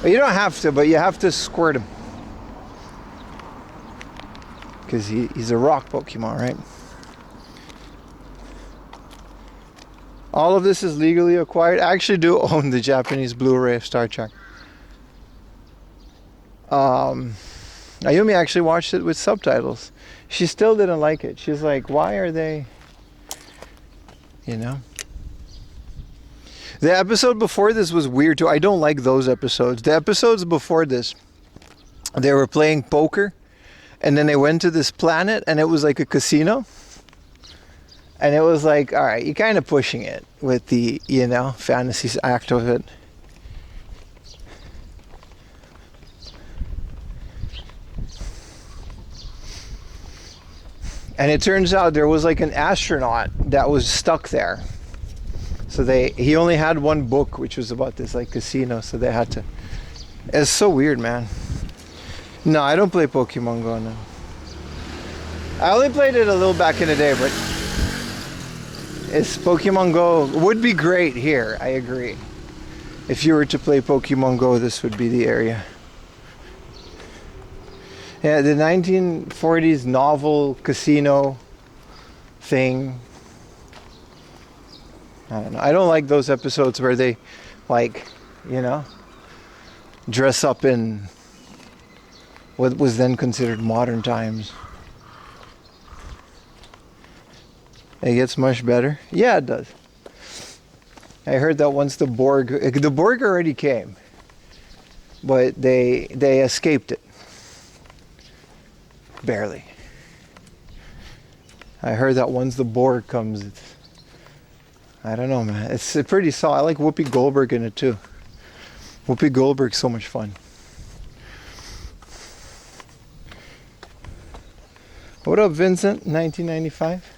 You don't have to, but you have to squirt him. Because he's a rock Pokemon, right? All of this is legally acquired. I actually do own the Japanese Blu-ray of Star Trek. Ayumi actually watched it with subtitles. She still didn't like it. She's like, why are they, you know? The episode before this was weird too. I don't like those episodes. The episodes before this, they were playing poker, and then they went to this planet, and it was like a casino. And it was like, all right, you're kind of pushing it with the, you know, fantasy act of it. And it turns out there was like an astronaut that was stuck there. So he only had one book, which was about this like casino, so they had to. It's so weird, man. No, I don't play Pokemon Go now. I only played it a little back in the day, but Pokemon Go would be great here, I agree. If you were to play Pokemon Go, this would be the area. Yeah, the 1940s novel casino thing. I don't know. I don't like those episodes where they, like, you know, dress up in what was then considered modern times. It gets much better. Yeah, it does. I heard that once the Borg already came, but they escaped it. Barely. I heard that once the Borg comes, I don't know, man. It's pretty solid. I like Whoopi Goldberg in it too. Whoopi Goldberg's so much fun. What up, Vincent? 1995.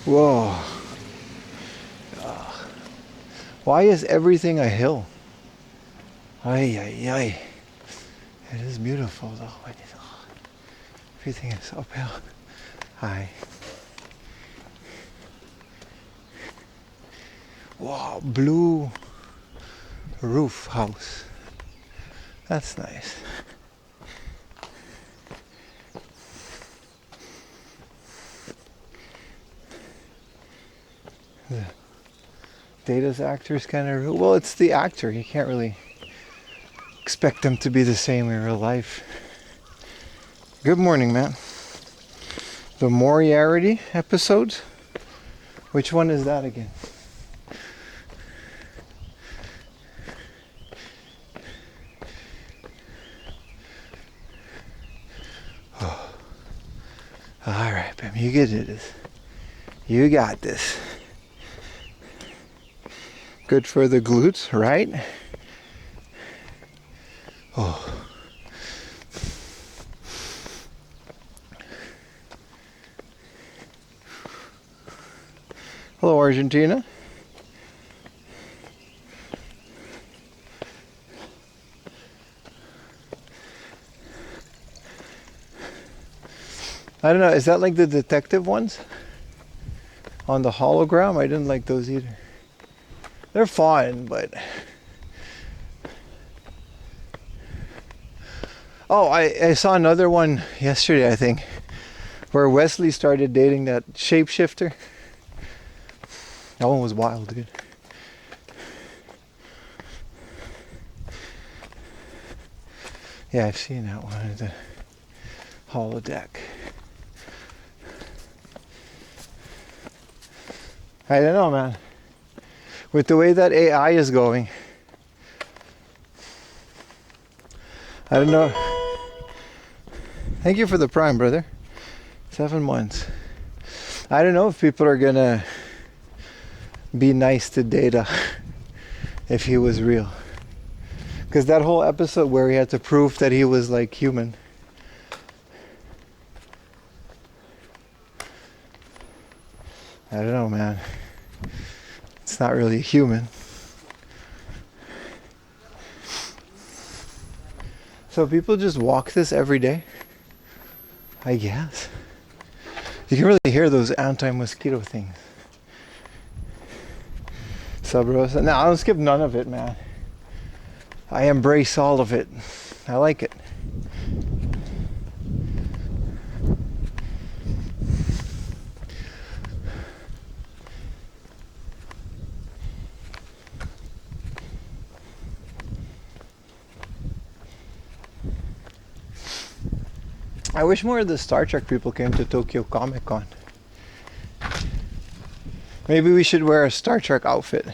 Whoa. Why is everything a hill? Ay, ay, ay. It is beautiful though. Everything is uphill. Hi. Wow, blue roof house. That's nice. The Data's actor's kind of, well, it's the actor. You can't really expect them to be the same in real life. Good morning, Matt. The Moriarty episode. Which one is that again? Oh. All right, baby, you get this. You got this. Good for the glutes, right? Oh. Hello, Argentina. I don't know, is that like the detective ones? on the hologram. I didn't like those either. They're fun, but oh, I saw another one yesterday, I think, where Wesley started dating that shapeshifter. That one was wild, dude. Yeah, I've seen that one at the holodeck. I don't know, man. With the way that AI is going, I don't know. Thank you for the Prime, brother. 7 months. I don't know if people are gonna be nice to Data if he was real. Because that whole episode where he had to prove that he was like human. I don't know, man. It's not really human. So people just walk this every day? I guess. You can really hear those anti-mosquito things. Sub Rosa. No, I don't skip none of it, man. I embrace all of it. I like it. I wish more of the Star Trek people came to Tokyo Comic Con. Maybe we should wear a Star Trek outfit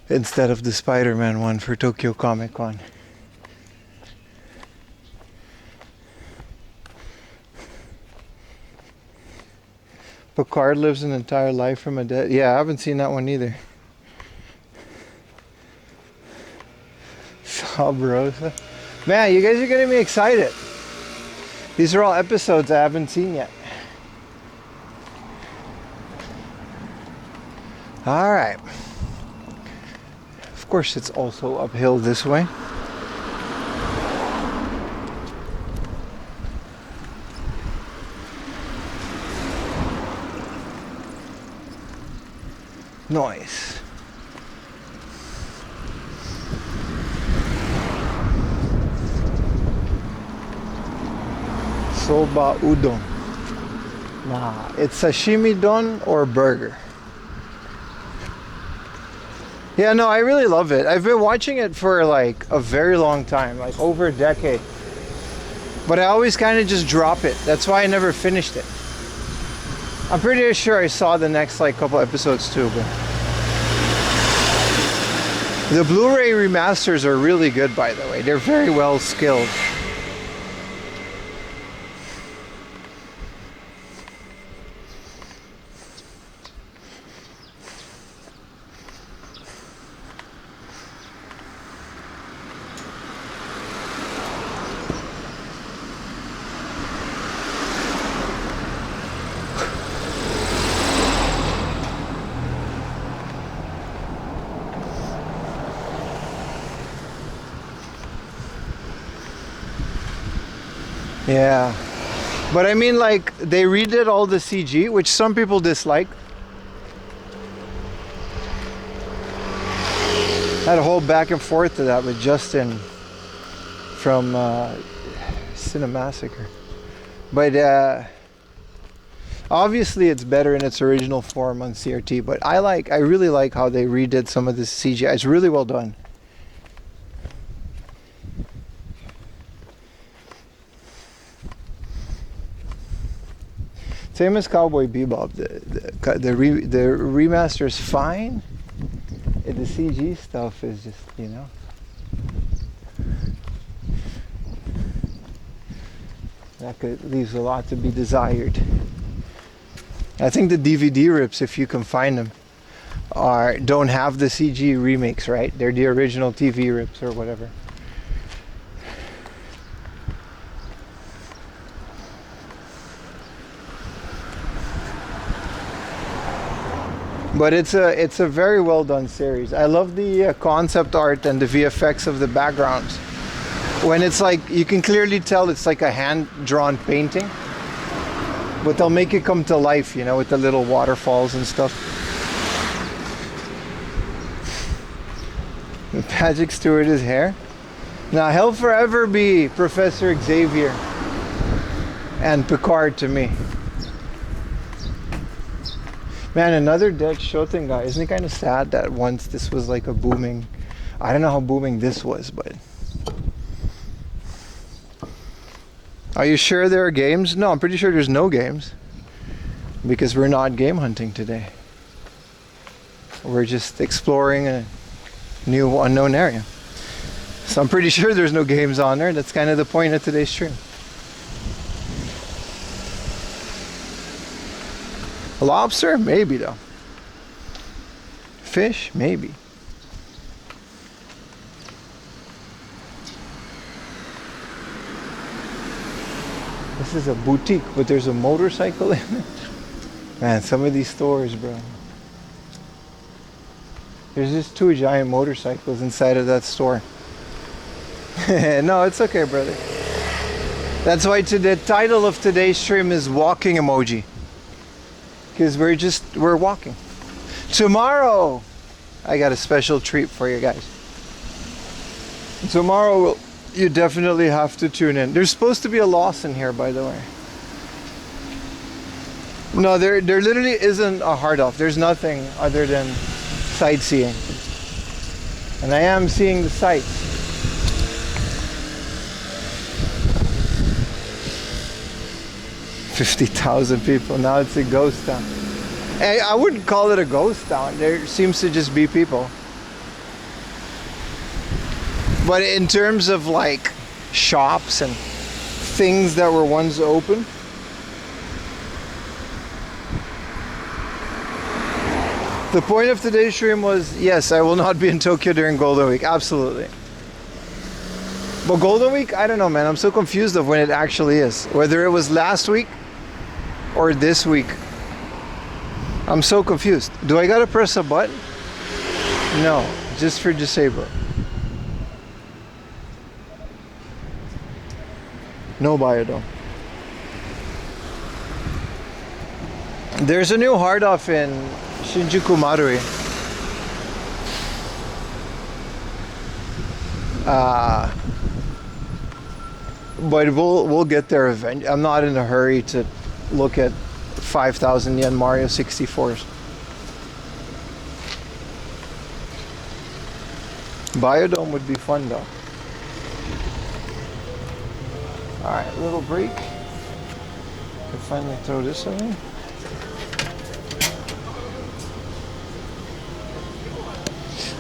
instead of the Spider-Man one for Tokyo Comic Con. Picard lives an entire life from a dead. Yeah, I haven't seen that one either. Sub Rosa. Man, you guys are getting me excited. These are all episodes I haven't seen yet. All right. Of course, it's also uphill this way. Nice. Soba udon. Nah, it's sashimi don or burger. Yeah, no, I really love it. I've been watching it for like a very long time, like over a decade. But I always kind of just drop it. That's why I never finished it. I'm pretty sure I saw the next like couple episodes too, but the Blu-ray remasters are really good, by the way. They're very well skilled. Yeah, but I mean, like, they redid all the CG, which some people dislike. I had a whole back and forth to that with Justin from Cinemassacre. But obviously it's better in its original form on CRT, but I really like how they redid some of the CGI. It's really well done. Same as Cowboy Bebop. The remaster is fine. The CG stuff is just, you know. That leaves a lot to be desired. I think the DVD rips, if you can find them, don't have the CG remakes, right? They're the original TV rips or whatever. But it's a very well done series. I love the concept art and the VFX of the backgrounds. When it's like, you can clearly tell it's like a hand-drawn painting. But they'll make it come to life, you know, with the little waterfalls and stuff. Patrick Stewart his hair. Now he'll forever be Professor Xavier and Picard to me. Man, another dead Shoten guy. Isn't it kind of sad that once this was like a booming, I don't know how booming this was, but are you sure there are games? No, I'm pretty sure there's no games because we're not game hunting today. We're just exploring a new unknown area. So I'm pretty sure there's no games on there. That's kind of the point of today's stream. A lobster? Maybe though. Fish? Maybe. This is a boutique, but there's a motorcycle in it. Man, some of these stores, bro. There's just 2 giant motorcycles inside of that store. No, it's okay, brother. That's why the title of today's stream is Walking Emoji. Because we're walking. Tomorrow, I got a special treat for you guys. Tomorrow, you definitely have to tune in. There's supposed to be a Lawson here, by the way. No, there literally isn't a hard off. There's nothing other than sightseeing. And I am seeing the sights. $50,000 people. Now it's a ghost town. Hey, I wouldn't call it a ghost town. There seems to just be people. But in terms of like shops and things that were once open, the point of today's stream was, yes, I will not be in Tokyo during Golden Week. Absolutely. But Golden Week, I don't know, man. I'm so confused of when it actually is. Whether it was last week or this week. I'm so confused. Do I gotta press a button? No, just for disabled. No biodome. There's a new hard off in Shinjuku Marui. But we'll get there eventually. I'm not in a hurry to look at 5,000 yen Mario 64s. Biodome would be fun though. Alright, little break. Can finally throw this away.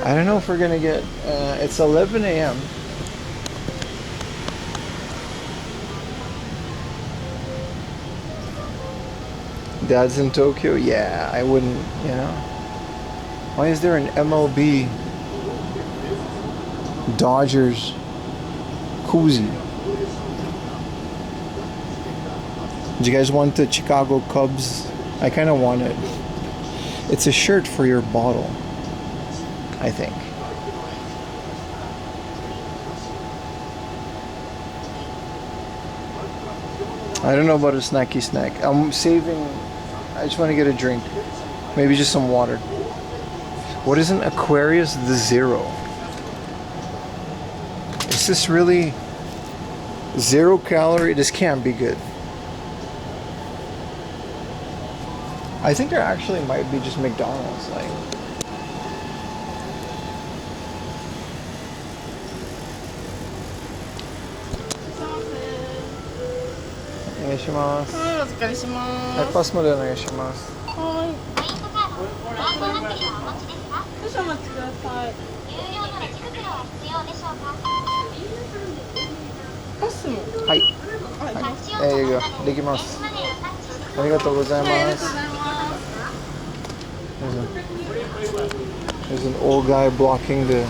I don't know if we're gonna get, it's 11 a.m. Dad's in Tokyo? Yeah, I wouldn't, you know. Why is there an MLB Dodgers koozie? Do you guys want the Chicago Cubs? I kind of want it. It's a shirt for your bottle, I think. I don't know about a snacky snack. I'm saving. I just want to get a drink. Maybe just some water. What is an Aquarius the Zero? Is this really 0 calorie? This can't be good. I think there actually might be just McDonald's. Like,パスまでお願いします。はい。少々お待ちください。パスも。はい。はい。できます。ありがとうございます。There's an old guy blocking the.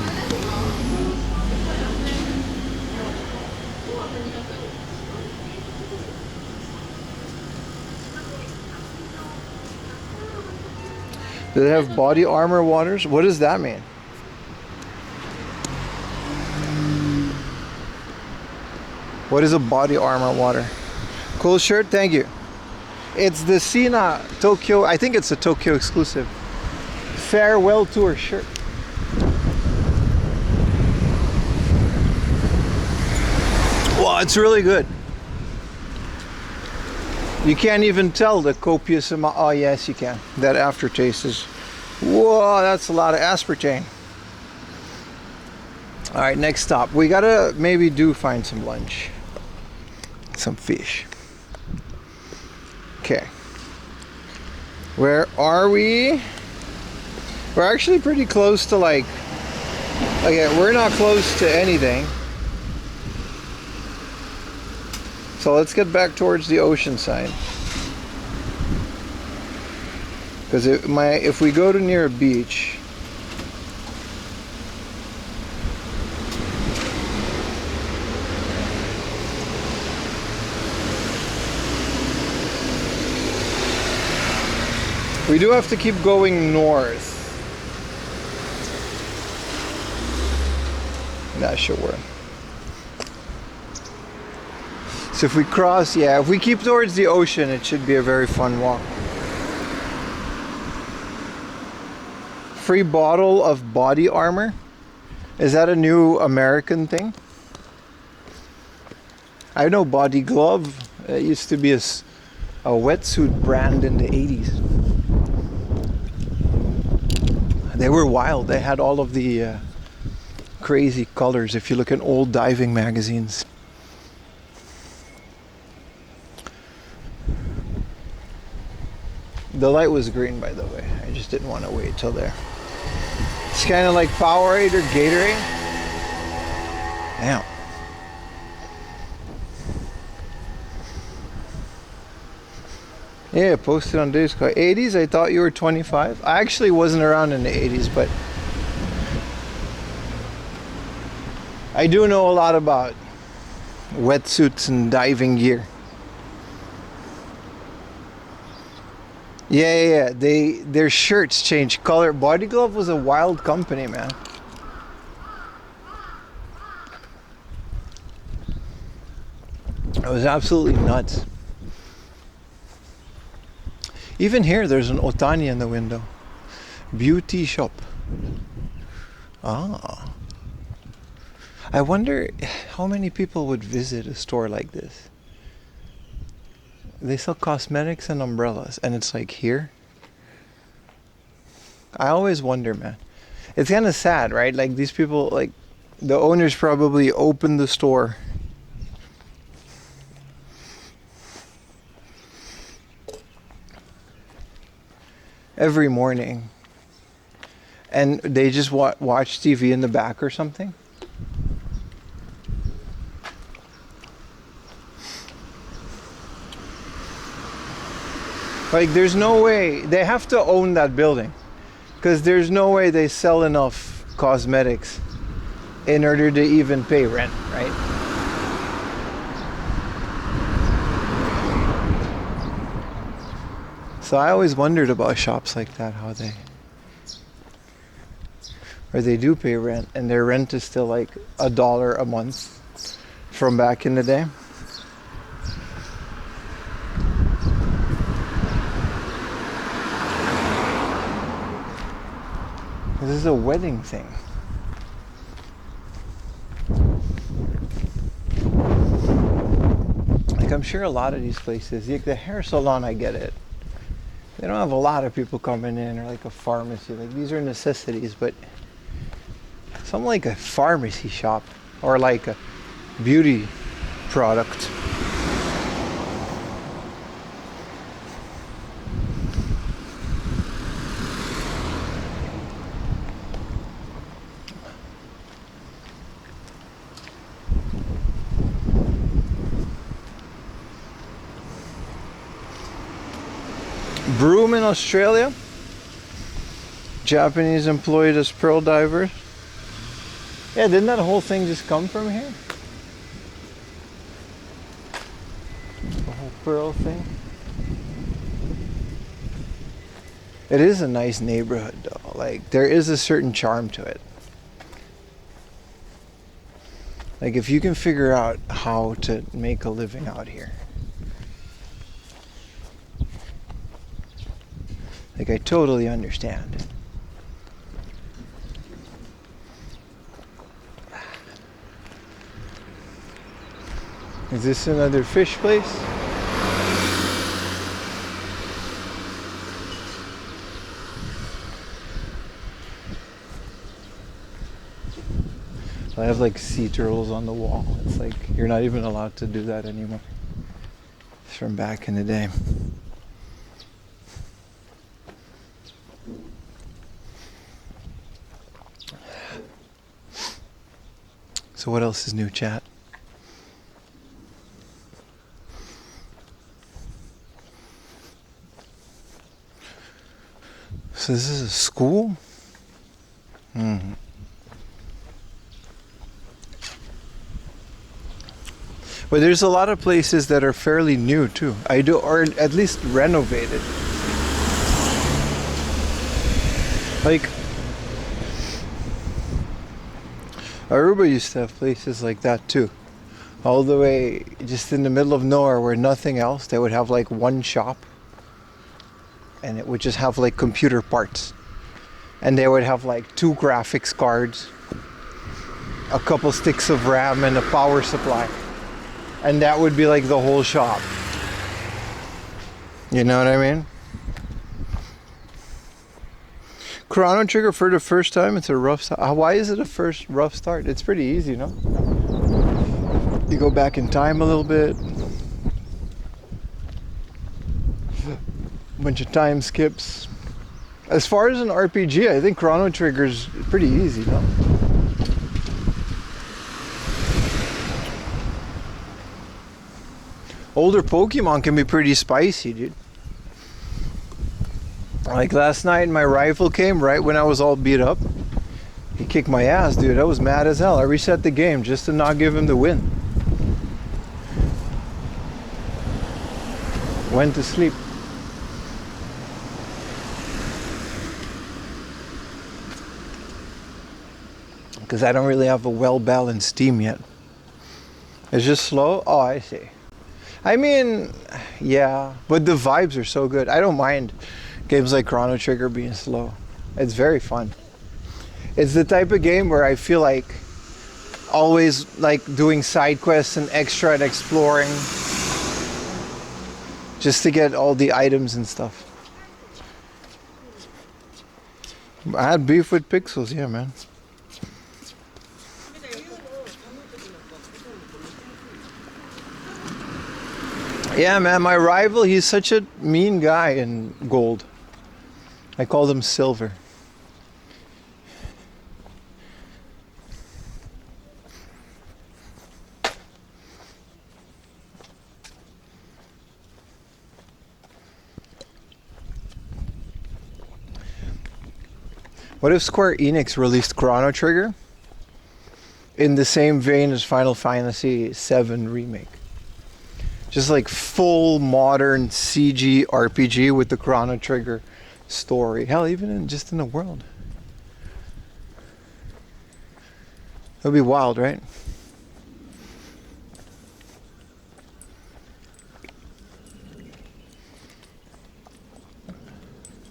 Do they have body armor waters? What does that mean? What is a body armor water? Cool shirt, thank you. It's the Sina Tokyo, I think it's a Tokyo exclusive farewell tour shirt. Well, it's really good. You can't even tell the copious amount. Oh yes, you can. That aftertaste is, whoa, that's a lot of aspartame. All right, next stop. We gotta maybe find some lunch, some fish. Okay, where are we? We're actually pretty close to like, okay, we're not close to anything. So let's get back towards the ocean side. Because if we go to near a beach, we do have to keep going north. Not sure where. So if we cross, yeah, if we keep towards the ocean, it should be a very fun walk. Free bottle of body armor. Is that a new American thing? I know Body Glove. It used to be a wetsuit brand in the 80s. They were wild. They had all of the crazy colors if you look at old diving magazines. The light was green, by the way. I just didn't want to wait till there. It's kind of like Powerade or Gatorade. Damn. Yeah, posted on Discord. 80s, I thought you were 25. I actually wasn't around in the 80s, but I do know a lot about wetsuits and diving gear. Yeah. Their shirts changed color. Body Glove was a wild company, man. It was absolutely nuts. Even here, there's an Otani in the window. Beauty shop. Ah. I wonder how many people would visit a store like this. They sell cosmetics and umbrellas, and it's like here. I always wonder, man. It's kind of sad, right? Like these people, like the owners probably opened the store every morning, and they just watch TV in the back or something. Like there's no way, they have to own that building, because there's no way they sell enough cosmetics in order to even pay rent, right? So I always wondered about shops like that, how they do pay rent, and their rent is still like $1 a month from back in the day. This is a wedding thing. Like I'm sure a lot of these places, like the hair salon, I get it. They don't have a lot of people coming in, or like a pharmacy. Like these are necessities, but something like a pharmacy shop or like a beauty product. Broom in Australia. Japanese employed as pearl divers. Yeah, didn't that whole thing just come from here? The whole pearl thing. It is a nice neighborhood though. Like there is a certain charm to it. Like if you can figure out how to make a living out here. Like, I totally understand. Is this another fish place? I have like sea turtles on the wall. It's like you're not even allowed to do that anymore. It's from back in the day. So what else is new, chat? So this is a school? Mm-hmm. But there's a lot of places that are fairly new too. Or at least renovated. Like Aruba used to have places like that too. All the way just in the middle of nowhere where nothing else. They would have like one shop. And it would just have like computer parts. And they would have like 2 graphics cards, a couple sticks of RAM, and a power supply. And that would be like the whole shop. You know what I mean? Chrono Trigger for the first time, it's a rough start. Why is it a first rough start? It's pretty easy, no? You go back in time a little bit. Bunch of time skips. As far as an RPG, I think Chrono Trigger's pretty easy, no? Older Pokemon can be pretty spicy, dude. Like last night, my rival came right when I was all beat up. He kicked my ass, dude. I was mad as hell. I reset the game just to not give him the win. Went to sleep. Because I don't really have a well-balanced team yet. It's just slow? Oh, I see. I mean, yeah, but the vibes are so good. I don't mind games like Chrono Trigger being slow. It's very fun. It's the type of game where I feel like always like doing side quests and extra and exploring just to get all the items and stuff. I had beef with Pixels, yeah, man. Yeah, man, my rival, he's such a mean guy in gold. I called him Silver. What if Square Enix released Chrono Trigger in the same vein as Final Fantasy VII Remake? Just like full modern CG RPG with the Chrono Trigger story. Hell, even just in the world. That'd be wild, right?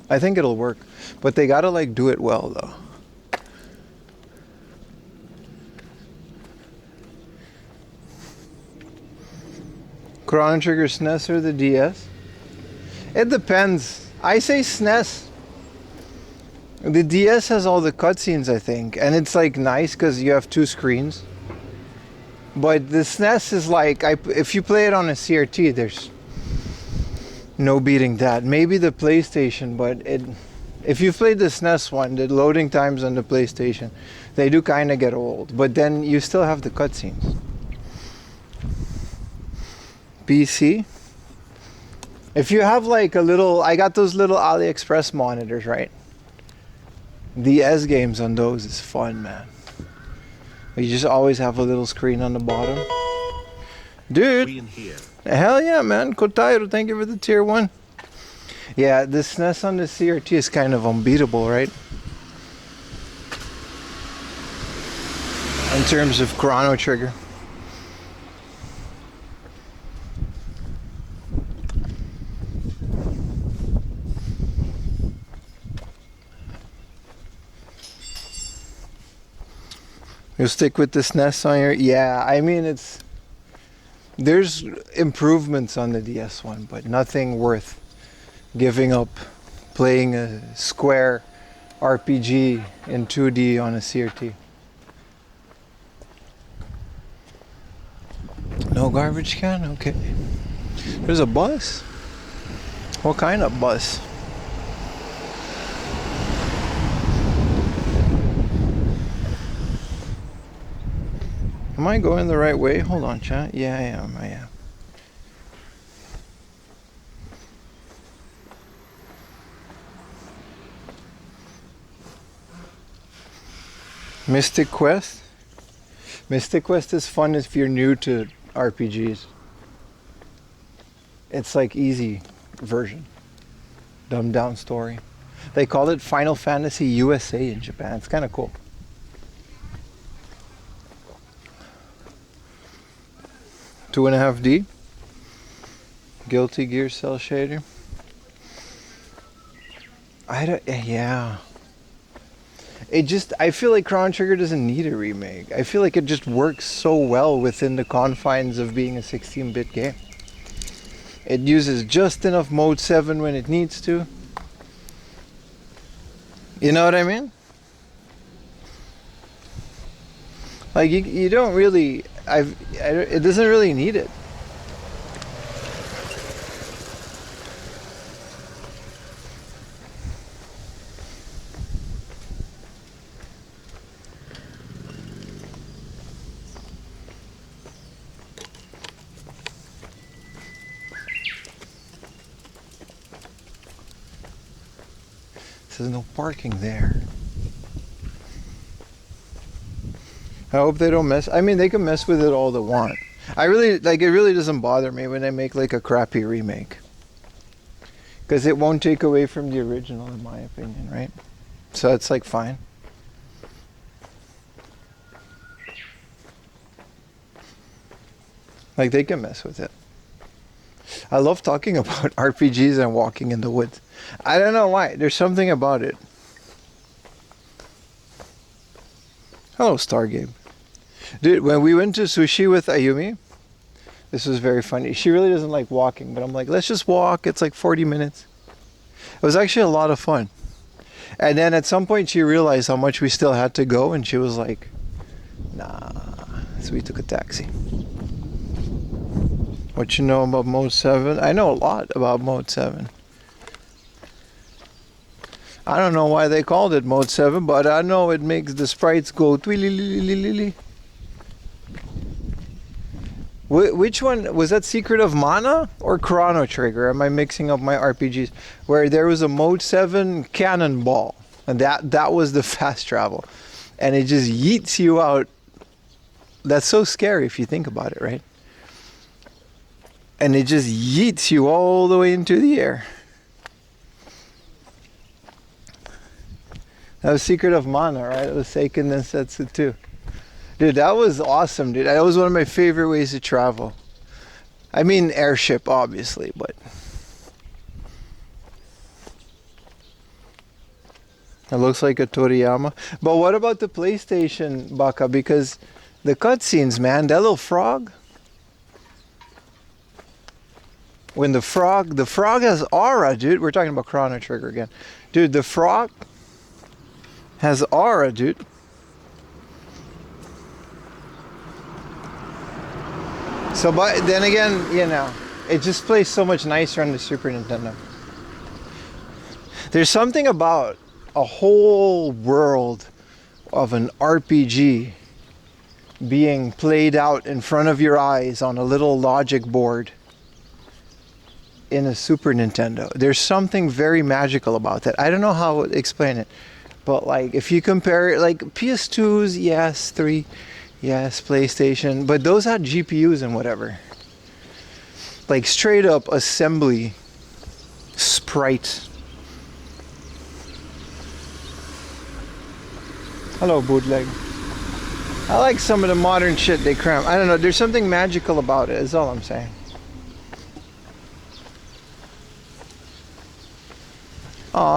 I think it'll work, but they gotta like do it well though. Chrono Trigger SNES or the DS? It depends. I say SNES. The DS has all the cutscenes, I think, and it's like nice because you have 2 screens. But the SNES is like, if you play it on a CRT, there's no beating that. Maybe the PlayStation, but if you've played the SNES one, the loading times on the PlayStation, they do kind of get old. But then you still have the cutscenes. PC. If you have like a little, I got those little AliExpress monitors, right? The S games on those is fun, man. You just always have a little screen on the bottom. Dude, hell yeah, man. Koajiro, thank you for the tier 1. Yeah, the SNES on the CRT is kind of unbeatable, right? In terms of Chrono Trigger. You'll stick with the SNES on your... Yeah, I mean, there's improvements on the DS one, but nothing worth giving up playing a square RPG in 2D on a CRT. No garbage can? Okay. There's a bus? What kind of bus? Am I going the right way? Hold on, chat. Yeah, I am. Mystic Quest? Mystic Quest is fun if you're new to RPGs. It's like easy version. Dumbed down story. They call it Final Fantasy USA in Japan. It's kind of cool. Two and a half D. Guilty Gear cell shader. Yeah. I feel like Chrono Trigger doesn't need a remake. I feel like it just works so well within the confines of being a 16-bit game. It uses just enough Mode 7 when it needs to. You know what I mean? Like, you don't really... it doesn't really need it. There's no parking there. I hope they don't mess. I mean, they can mess with it all they want. I really like. It really doesn't bother me when they make like a crappy remake, because it won't take away from the original, in my opinion, right? So it's like fine. Like they can mess with it. I love talking about RPGs and walking in the woods. I don't know why. There's something about it. Hello, Stargame. Dude, when we went to sushi with Ayumi, this was very funny. She really doesn't like walking, but I'm like, let's just walk. It's like 40 minutes. It was actually a lot of fun. And then at some point she realized how much we still had to go, and she was like, nah. So we took a taxi. What you know about Mode 7? I know a lot about Mode 7. I don't know why they called it Mode 7, but I know it makes the sprites go twilly. Which one? Was that Secret of Mana or Chrono Trigger? Am I mixing up my RPGs? Where there was a Mode 7 cannonball, and that was the fast travel. And it just yeets you out. That's so scary if you think about it, right? And it just yeets you all the way into the air. That was Secret of Mana, right? It was Seiken Densetsu too. Dude, that was awesome, dude. That was one of my favorite ways to travel. I mean airship, obviously, but... It looks like a Toriyama. But what about the PlayStation, Baka? Because the cutscenes, man, that little frog... When the frog has aura, dude. We're talking about Chrono Trigger again. Dude, the frog has aura, dude. So, but then again, you know, it just plays so much nicer on the Super Nintendo. There's something about a whole world of an RPG being played out in front of your eyes on a little logic board in a Super Nintendo. There's something very magical about that. I don't know how to explain it, but like if you compare it, like PS2s, yes, 3, yes, PlayStation, but those had GPUs and whatever. Like straight up assembly sprite. Hello, bootleg. I like some of the modern shit they cram. I don't know, there's something magical about it, is all I'm saying.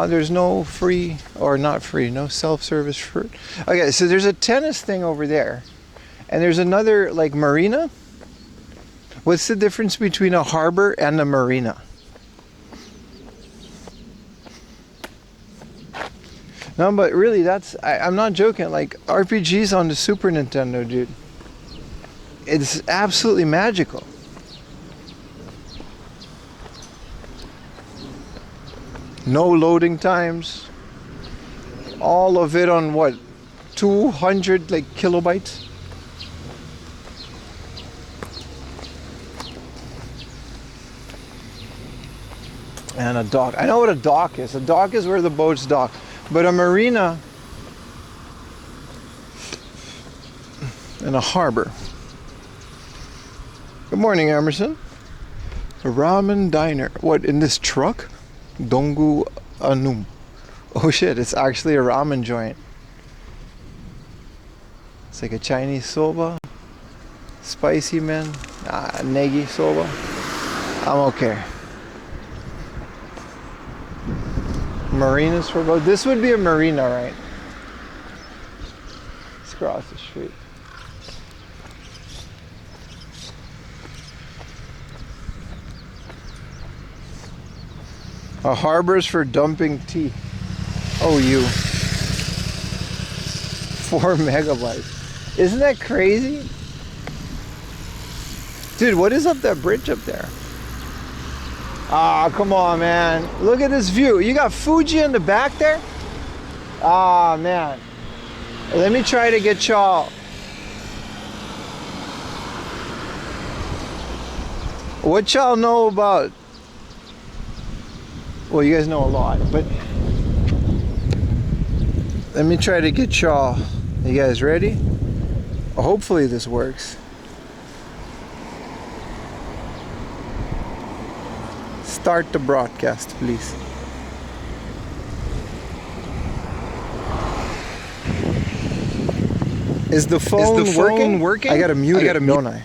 There's no free, or not free, no self-service fruit. Okay, so there's a tennis thing over there. And there's another, like, marina. What's the difference between a harbor and a marina? No, but really, I'm not joking. Like, RPGs on the Super Nintendo, dude. It's absolutely magical. No loading times. All of it on what? 200 like kilobytes? And a dock. I know what a dock is. A dock is where the boats dock. But a marina and a harbor. Good morning, Emerson. A ramen diner. What, in this truck? Dongu Anum. Oh shit, it's actually a ramen joint. It's like a Chinese soba. Spicy man. Negi soba. I'm okay. Marinas for both. This would be a marina, right? Let's cross the street. A harbor's for dumping tea. Oh, you. 4 megabytes. Isn't that crazy? Dude, what is up that bridge up there? Ah, come on, man. Look at this view. You got Fuji in the back there? Ah, man. Let me try to get y'all. What y'all know about... Well, you guys know a lot, but... Let me try to get y'all. You guys ready? Hopefully this works. Start the broadcast, please. Is the phone working? I gotta mute it, don't I?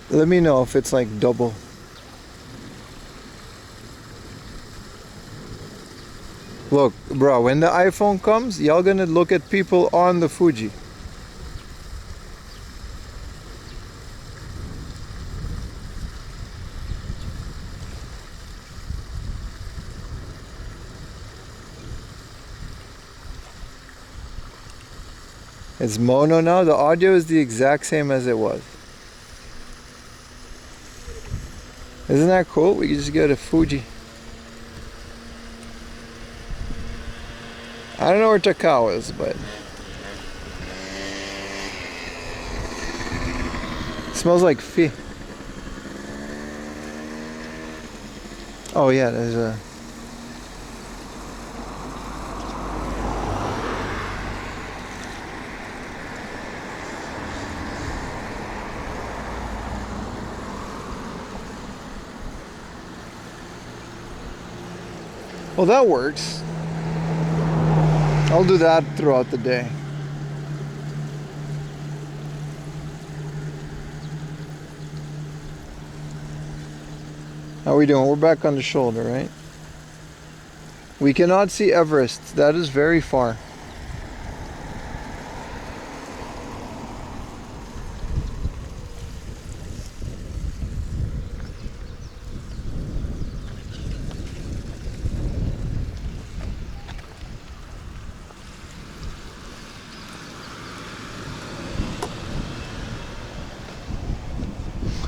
Let me know if it's like double. Look, bro, when the iPhone comes, y'all gonna look at people on the Fuji. It's mono now. The audio is the exact same as it was. Isn't that cool? We can just go to Fuji. I don't know where Takao is, but it smells like fish. Oh yeah, there's a... Well, that works. I'll do that throughout the day. How are we doing? We're back on the shoulder, right? We cannot see Everest. That is very far.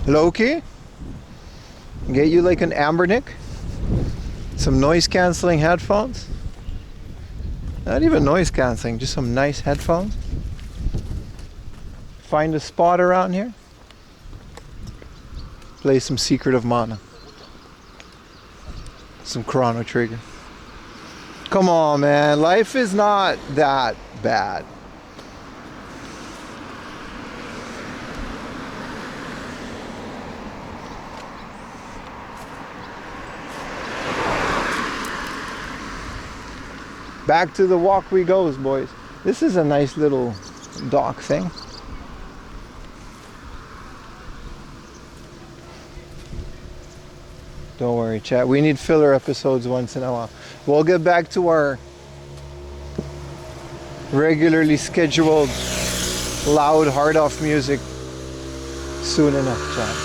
Loki, get you like an Ambernick, some noise cancelling headphones. Not even noise cancelling, just some nice headphones. Find a spot around here. Play some Secret of Mana. Some Chrono Trigger. Come on, man, life is not that bad. Back to the walk we goes, boys. This is a nice little dock thing. Don't worry, chat. We need filler episodes once in a while. We'll get back to our regularly scheduled loud hard off music soon enough, chat.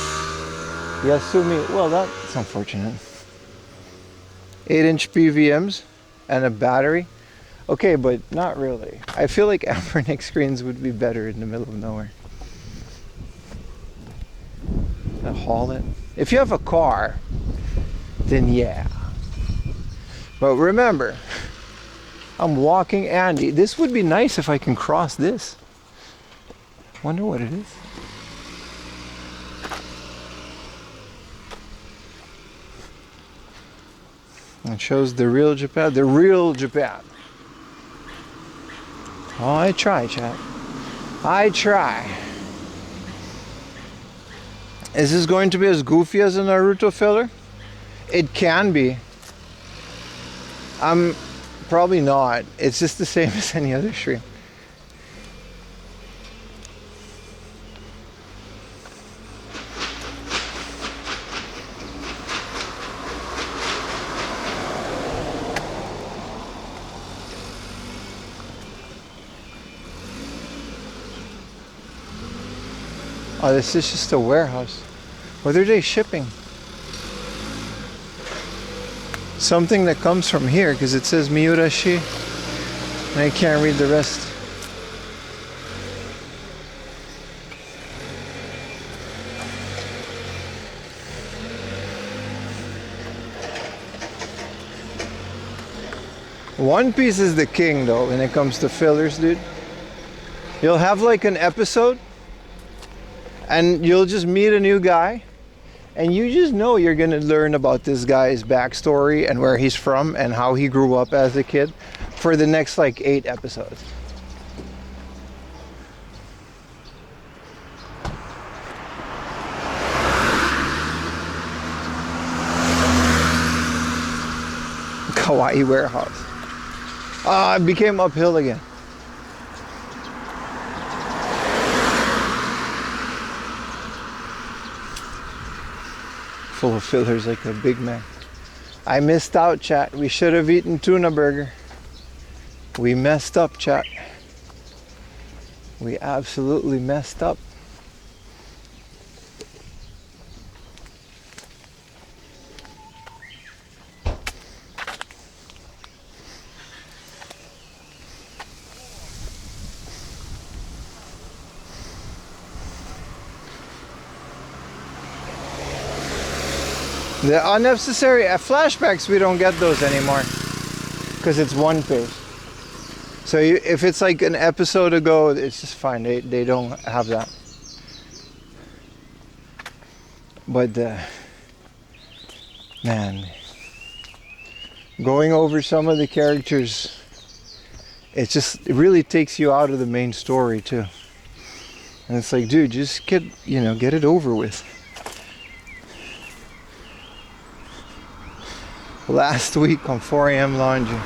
Yasumi, well, that's unfortunate. 8-inch PVMs and a battery. Okay, but not really. I feel like Ambernick screens would be better in the middle of nowhere. Haul it. If you have a car, then yeah. But remember, I'm walking Andy. This would be nice if I can cross this. Wonder what it is. It shows the real Japan. The real Japan. Oh, I try, chat. I try. Is this going to be as goofy as a Naruto filler? It can be. Probably not. It's just the same as any other stream. Oh, this is just a warehouse. What are they shipping? Something that comes from here, because it says Miyurashi, and I can't read the rest. One Piece is the king, though, when it comes to fillers, dude. You'll have like an episode, and you'll just meet a new guy, and you just know you're gonna learn about this guy's backstory and where he's from and how he grew up as a kid for the next like 8 episodes. Kawaii warehouse. Ah, it became uphill again. Full of fillers like a Big Mac. I missed out, chat. We should have eaten tuna burger. We messed up, chat. We absolutely messed up. The unnecessary flashbacks, we don't get those anymore because it's one page. So if it's like an episode ago, it's just fine. They don't have that. But man, going over some of the characters, it really takes you out of the main story too. And it's like, dude, just get it over with. Last week on 4 a.m. laundry,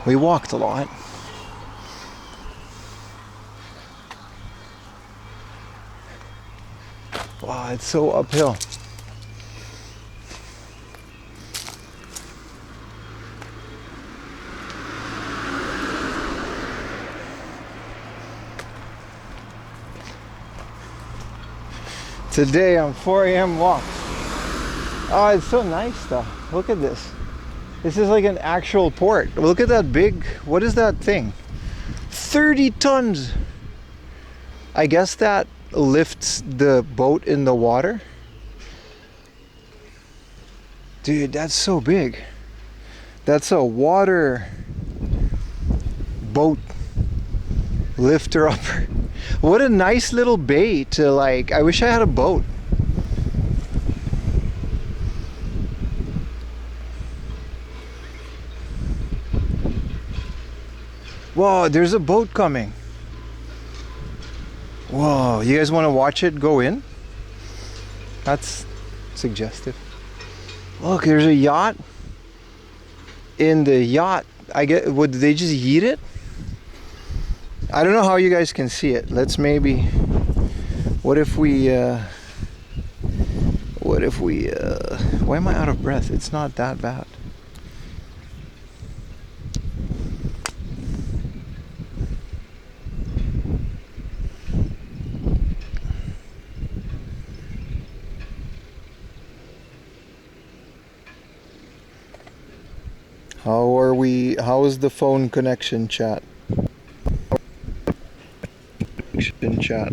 we walked a lot. Wow, it's so uphill. Today on 4 a.m. walk. Oh, it's so nice though. Look at this. This is like an actual port. Look at that big, what is that thing? 30 tons. I guess that lifts the boat in the water. Dude, that's so big. That's a water boat lifter upper. What a nice little bay to like, I wish I had a boat. Whoa, there's a boat coming. Whoa, you guys want to watch it go in? That's suggestive. Look, there's a yacht. In the yacht, would they just yeet it? I don't know how you guys can see it. Let's maybe, what if What if we, why am I out of breath? It's not that bad. How is the phone connection, chat? Chat.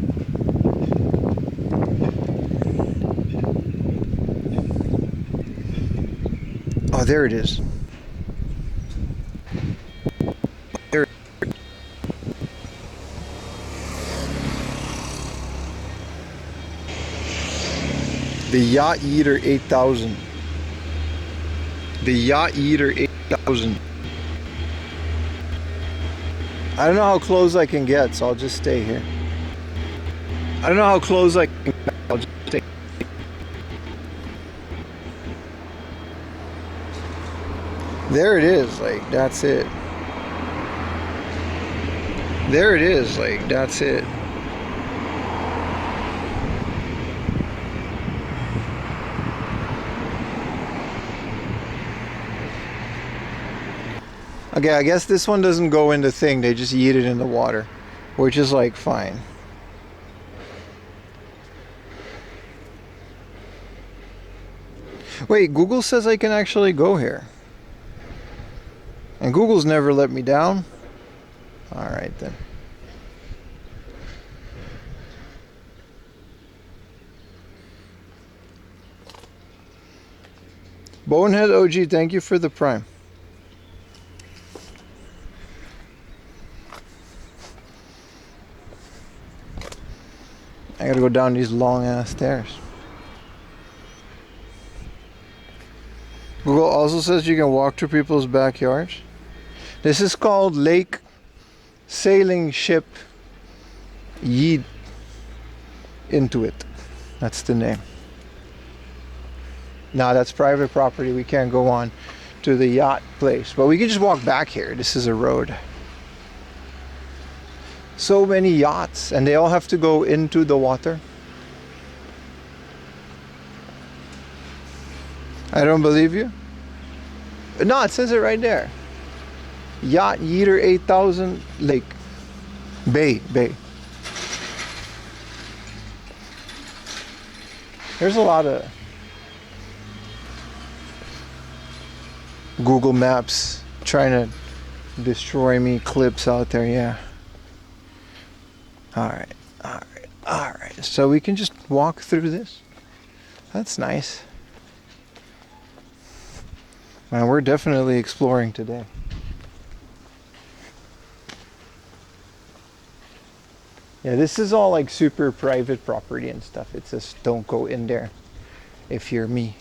Oh, there it is. There. The Yacht Eater 8000. The Yacht Eater 8000. I don't know how close I can get, so I'll just stay here. I don't know how close I can get, I'll just stay. There it is, like, that's it. There it is, like, that's it. Okay, I guess this one doesn't go in the thing, they just yeet it in the water, which is like fine. Wait, Google says I can actually go here. And Google's never let me down. Alright then. Bonehead OG, thank you for the Prime. I gotta go down these long ass stairs. Google also says you can walk through people's backyards. This is called Lake Sailing Ship Yeet Into It. That's the name. Now that's private property. We can't go on to the yacht place, but we can just walk back here. This is a road. So many yachts, and they all have to go into the water. I don't believe you. No, it says it right there. Yacht Yeater 8000 Lake. Bay. There's a lot of Google Maps trying to destroy me clips out there, yeah. Alright. So we can just walk through this. That's nice. Man, we're definitely exploring today. Yeah, this is all like super private property and stuff. It says don't go in there if you're me.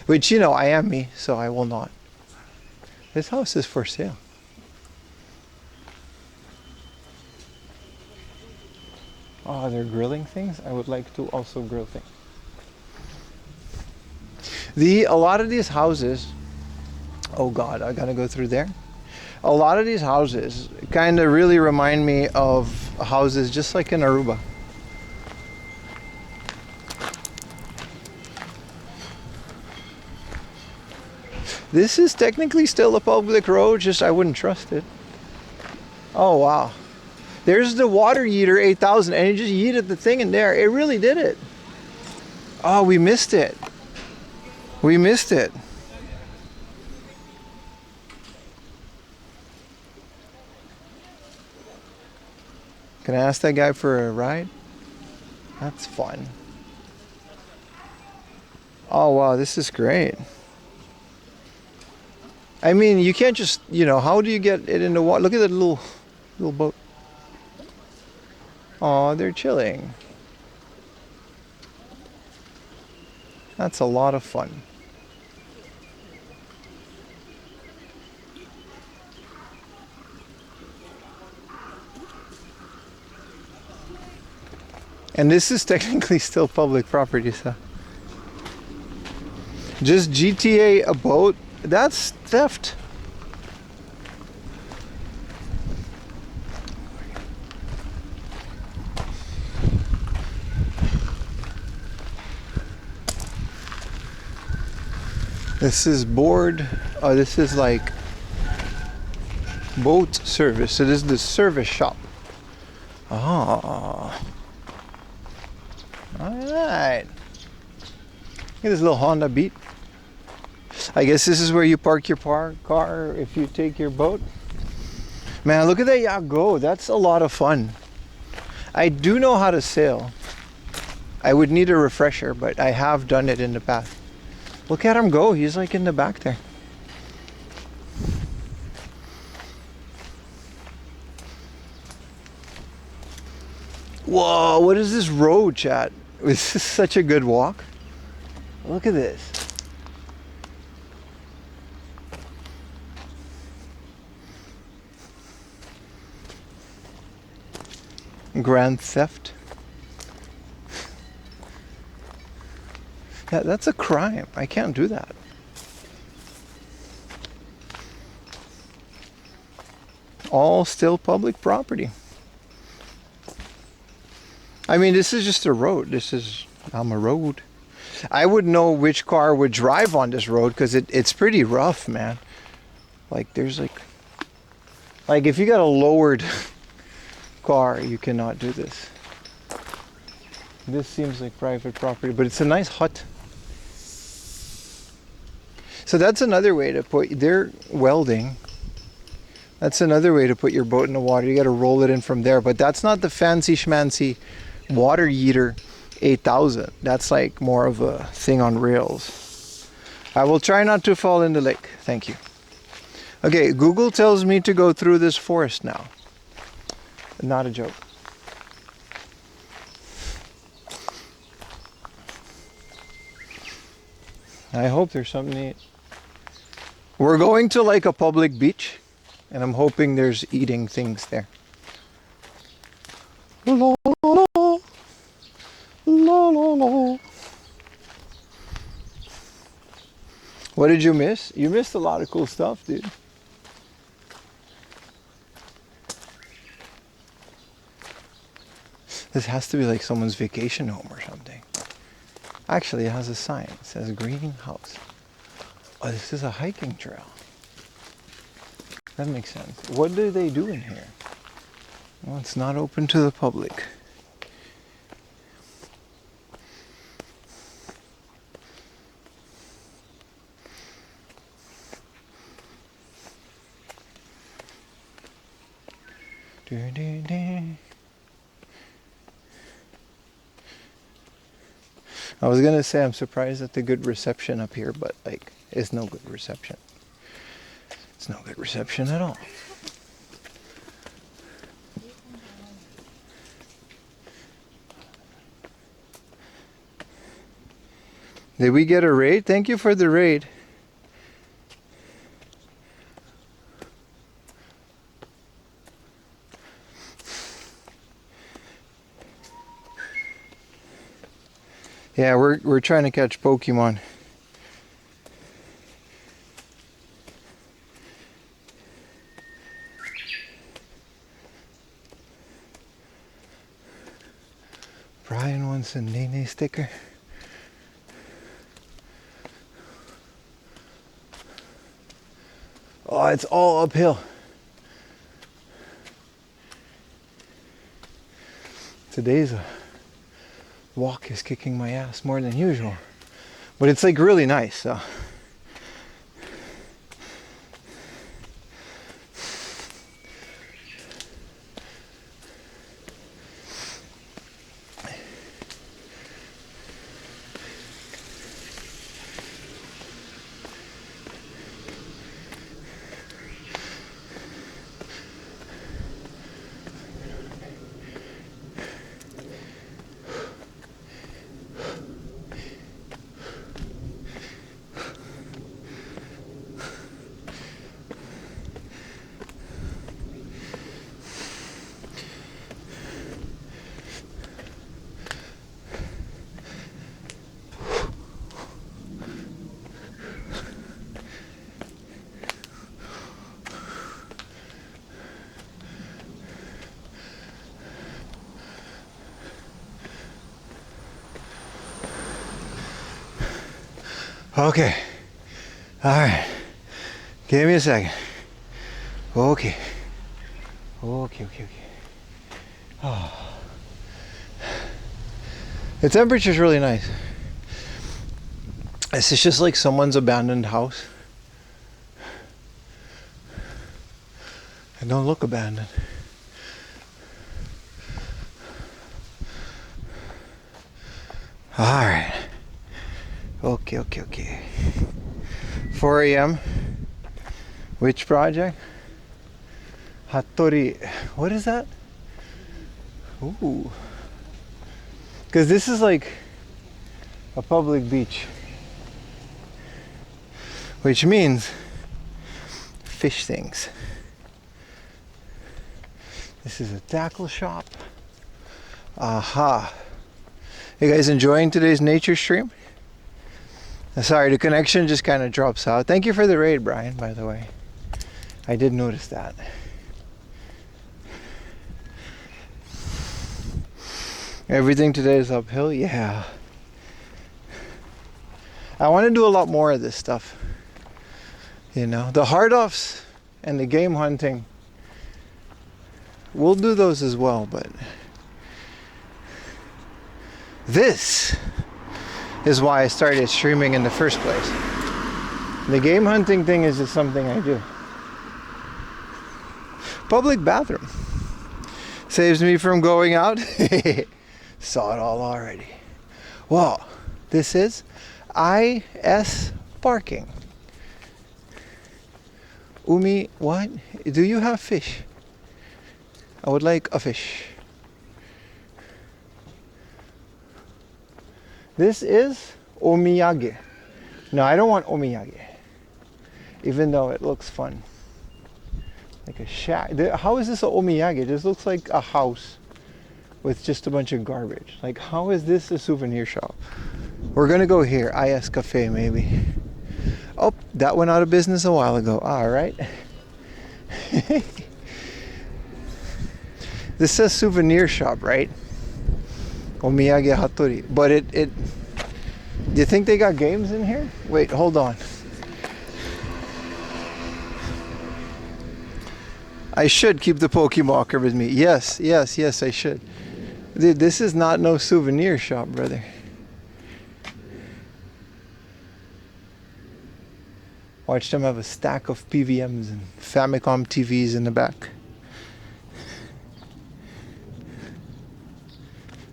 Which, you know, I am me, so I will not. This house is for sale. Oh, they're grilling things? I would like to also grill things. A lot of these houses, oh God, I gotta go through there. A lot of these houses kind of really remind me of houses just like in Aruba. This is technically still a public road, just I wouldn't trust it. Oh wow. There's the water yeeter 8000 and it just yeeted the thing in there. It really did it. Oh, we missed it. We missed it. Can I ask that guy for a ride? That's fun. Oh wow, this is great. I mean, you can't just, you know, how do you get it in the water? Look at that little boat. Oh, they're chilling. That's a lot of fun. And this is technically still public property, so. Just GTA a boat, that's theft. This is board. This is like boat service. So this is the service shop. Oh. Alright. Look at this little Honda Beat. I guess this is where you park your car if you take your boat. Man, look at that yacht go. That's a lot of fun. I do know how to sail. I would need a refresher, but I have done it in the past. Look at him go. He's like in the back there. Whoa, what is this road, chat? This is such a good walk. Look at this. Grand theft. Yeah, that's a crime. I can't do that. All still public property. I mean, this is just a road. I'm a road. I would know which car would drive on this road because it's pretty rough, man. Like there's like if you got a lowered car, you cannot do this. This seems like private property, but it's a nice hut. So that's another way to put, they're welding. That's another way to put your boat in the water. You got to roll it in from there, but that's not the fancy schmancy water heater 8000. That's like more of a thing on rails. I will try not to fall in the lake. Thank you. Okay, Google tells me to go through this forest now. Not a joke. I hope there's something neat. We're going to like a public beach, and I'm hoping there's eating things there. La, la, la. La, la, la. What did you miss? You missed a lot of cool stuff, dude. This has to be like someone's vacation home or something. Actually, it has a sign. It says greenhouse. Oh, this is a hiking trail. That makes sense. What do they do in here? Well, it's not open to the public. I was gonna say I'm surprised at the good reception up here, but like, it's no good reception. It's no good reception at all. Did we get a raid? Thank you for the raid. Yeah, we're trying to catch Pokemon. Brian wants a Nene sticker. Oh, it's all uphill. Today's walk is kicking my ass more than usual, but it's like really nice. So okay, Alright. Give me a second. Okay. Okay. Oh. The temperature's really nice. This is just like someone's abandoned house. It don't look abandoned. Alright. Okay. 4 a.m. Which project? Hattori. What is that? Ooh. Because this is like a public beach. Which means fish things. This is a tackle shop. Aha. You guys enjoying today's nature stream? Sorry, the connection just kind of drops out. Thank you for the raid, Brian, by the way. I did notice that. Everything today is uphill? Yeah. I want to do a lot more of this stuff. You know, the hard-offs and the game hunting, we'll do those as well, but this is why I started streaming in the first place. The game hunting thing is just something I do. Public bathroom. Saves me from going out. Saw it all already. Well, this is IS parking. Umi, what? Do you have fish? I would like a fish. This is omiyage. No, I don't want omiyage. Even though it looks fun. Like a shack. How is this a omiyage? This looks like a house with just a bunch of garbage. Like, how is this a souvenir shop? We're gonna go here. IS Cafe, maybe. Oh, that went out of business a while ago. All right. This says souvenir shop, right? Omiyage Hattori. But it do you think they got games in here? Wait, hold on. I should keep the Pokemon with me. Yes, I should. Dude, this is not no souvenir shop, brother. Watch them have a stack of PVMs and Famicom TVs in the back.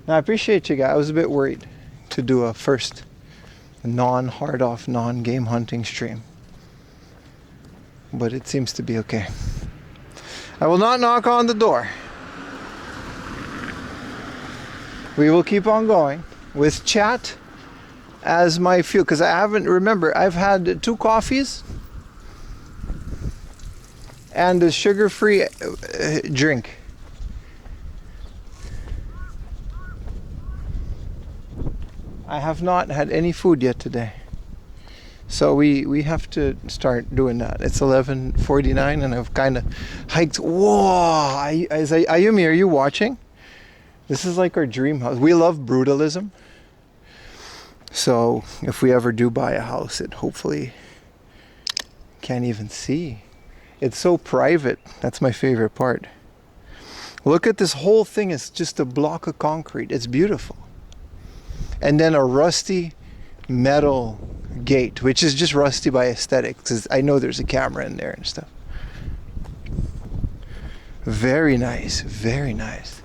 Now, I appreciate you guys. I was a bit worried to do a first non-hard-off, non-game hunting stream. But it seems to be okay. I will not knock on the door. We will keep on going with chat as my fuel. Because I haven't, remember, I've had 2 coffees and a sugar-free drink. I have not had any food yet today. So we have to start doing that. It's 11:49 and I've kind of hiked. Whoa! Ayumi, are you watching? This is like our dream house. We love brutalism. So if we ever do buy a house, it hopefully can't even see. It's so private. That's my favorite part. Look at this whole thing. It's just a block of concrete. It's beautiful. And then a rusty metal gate, which is just rusty by aesthetics, because I know there's a camera in there and stuff. Very nice, very nice.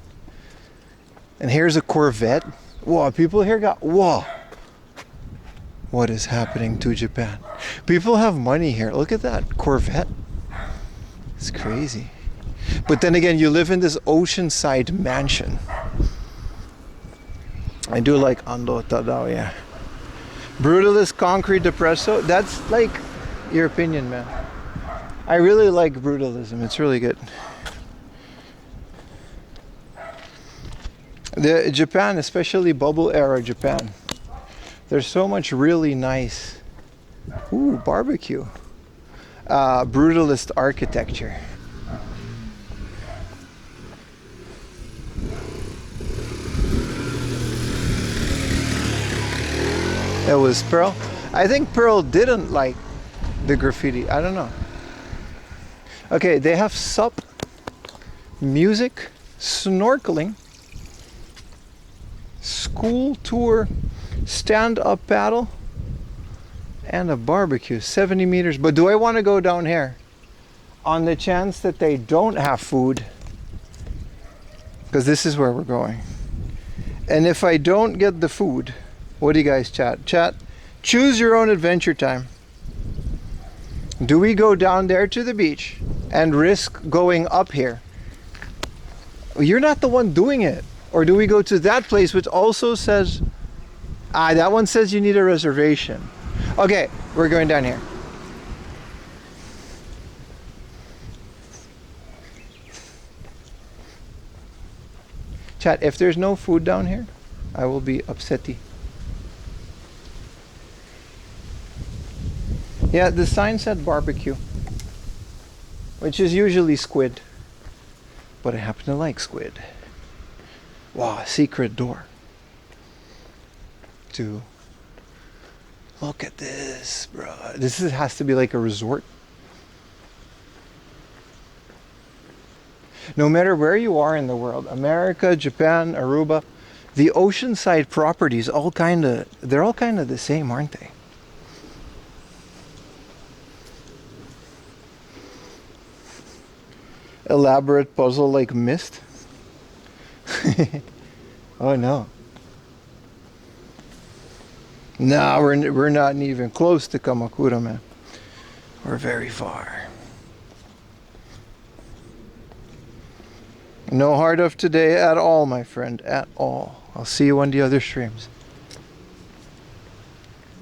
And here's a Corvette. Whoa, people here got, whoa. What is happening to Japan? People have money here. Look at that Corvette. It's crazy. But then again, you live in this oceanside mansion. I do like Ando Tadao, yeah. Brutalist concrete depresso. That's like your opinion, man. I really like brutalism. It's really good. The Japan, especially bubble era Japan. There's so much really nice, barbecue. Brutalist architecture. It was Pearl. I think Pearl didn't like The graffiti, I don't know. Okay, they have sup, music, snorkeling, school tour, stand-up paddle, and a barbecue, 70 meters. But do I want to go down here on the chance that they don't have food? Because this is where we're going. And if I don't get the food, what do you guys chat? Chat, choose your own adventure time. Do we go down there to the beach and risk going up here? You're not the one doing it. Or do we go to that place which also says, that one says you need a reservation. Okay, we're going down here. Chat, if there's no food down here, I will be upsetty. Yeah, the sign said barbecue, which is usually squid, but I happen to like squid. Wow, secret door. To look at this, bro. Has to be like a resort. No matter where you are in the world, America, Japan, Aruba, the oceanside properties they're all kind of the same, aren't they? Elaborate puzzle like Myst. Oh no. No, we're not even close to Kamakura, man. We're very far. No hard of today at all, my friend, at all. I'll see you on the other streams.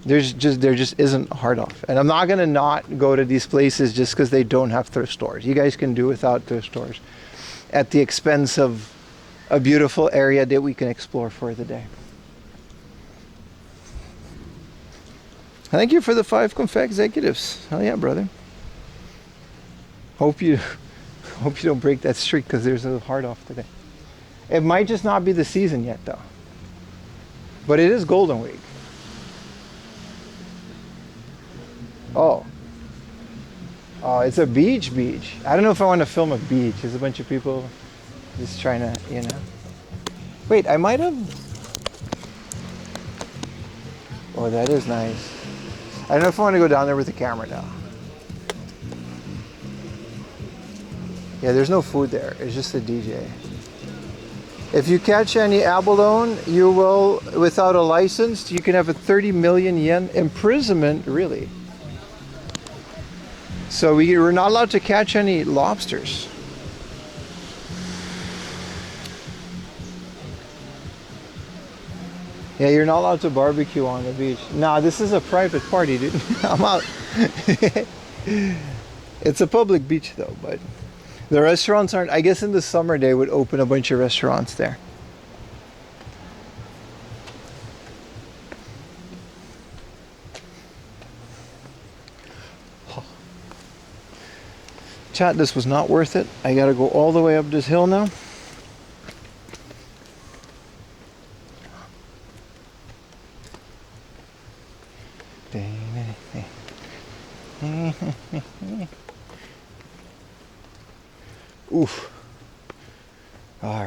There just isn't hard off. And I'm not gonna not go to these places just because they don't have thrift stores. You guys can do without thrift stores at the expense of a beautiful area that we can explore for the day. Thank you for the 5 Confa executives. Hell yeah, brother. Hope you don't break that streak because there's a hard off today. It might just not be the season yet though. But it is Golden Week. Oh, it's a beach. I don't know if I want to film a beach. There's a bunch of people just trying to, Wait, I might have. Oh, that is nice. I don't know if I want to go down there with the camera now. Yeah, there's no food there. It's just a DJ. If you catch any abalone, you will, without a license, you can have a 30 million yen imprisonment, really. So we're not allowed to catch any lobsters. Yeah, you're not allowed to barbecue on the beach. Nah, this is a private party, dude. I'm out. It's a public beach though, but the restaurants aren't. I guess in the summer they would open a bunch of restaurants there. Chat, this was not worth it. I gotta go all the way up this hill now. Oof. All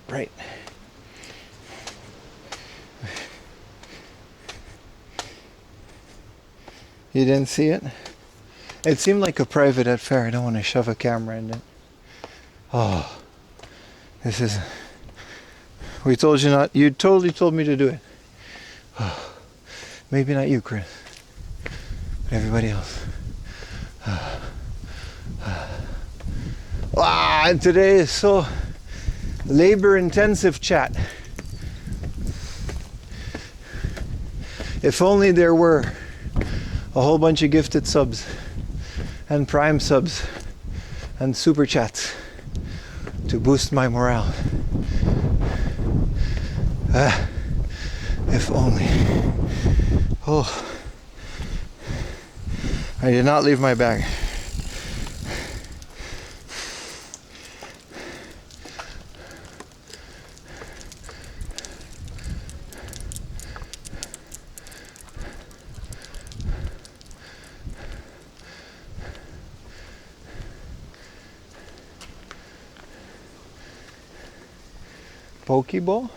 right. You didn't see it? It seemed like a private affair. I don't want to shove a camera in it. Oh, this is. We told you not. You totally told me to do it. Oh, maybe not you, Chris, but everybody else. And today is so labor-intensive, chat. If only there were a whole bunch of gifted subs and prime subs and super chats to boost my morale. If only. Oh, I did not leave my bag. poke bowl.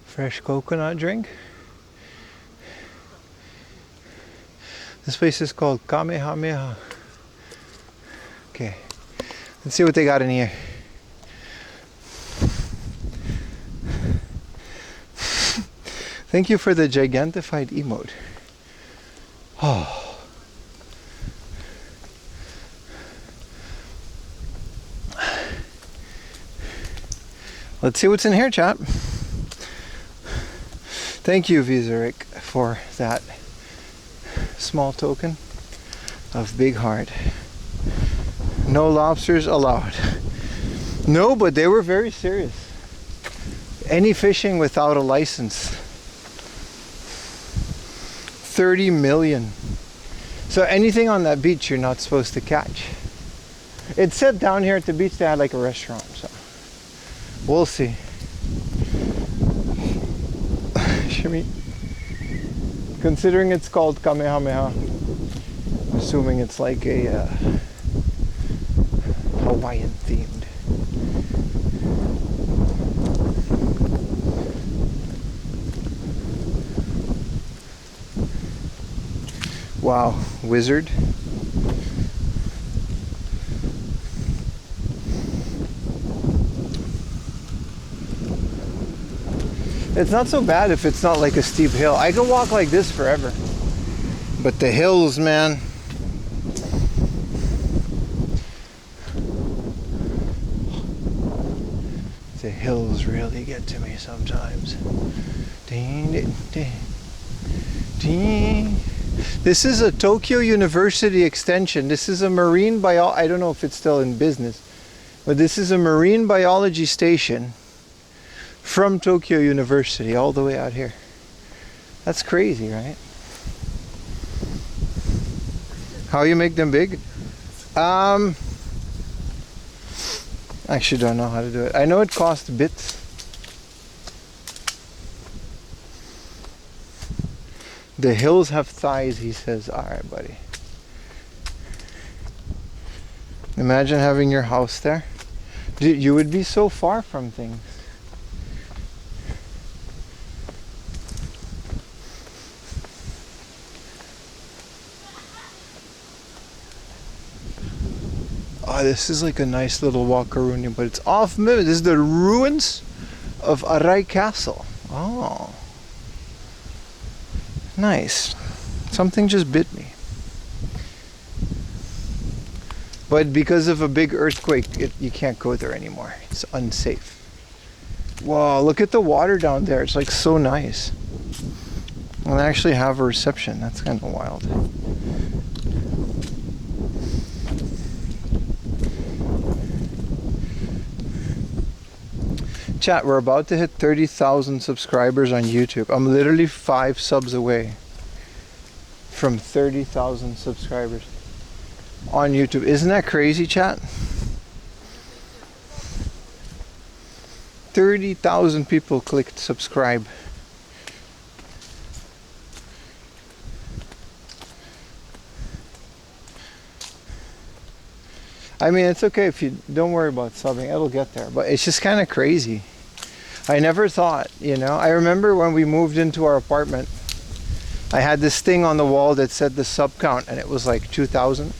Fresh coconut drink. This place is called Kamehameha. Okay, let's see what they got in here. Thank you for the gigantified emote. Oh. Let's see what's in here, chat. Thank you, Vizaric, for that small token of big heart. No lobsters allowed. No, but they were very serious. Any fishing without a license. 30 million. So anything on that beach you're not supposed to catch. It said down here at the beach they had like a restaurant, so we'll see. Shimmy. Considering it's called Kamehameha, I'm assuming it's like a Hawaiian themed. Wow, wizard. It's not so bad if it's not like a steep hill. I could walk like this forever. But the hills, man. The hills really get to me sometimes. Ding, ding, ding, ding. This is a Tokyo University extension. This is a marine I don't know if it's still in business, but this is a marine biology station from Tokyo University all the way out here. That's crazy, right? How you make them big? Actually don't know how to do it. I know it costs bits. The hills have thighs, he says. Alright, buddy. Imagine having your house there. Dude, you would be so far from things. Oh, this is like a nice little walkaroonie, but it's off limits. This is the ruins of Arai Castle. Oh. Nice. Something just bit me. But because of a big earthquake, you can't go there anymore. It's unsafe. Wow, look at the water down there. It's like so nice. And I actually have a reception. That's kind of wild. Chat, we're about to hit 30,000 subscribers on YouTube. I'm literally 5 subs away from 30,000 subscribers on YouTube. Isn't that crazy, chat? 30,000 people clicked subscribe. I mean, it's okay if you don't worry about subbing, it'll get there, but it's just kind of crazy. I never thought, you know, I remember when we moved into our apartment, I had this thing on the wall that said the sub count, and it was like 2,000.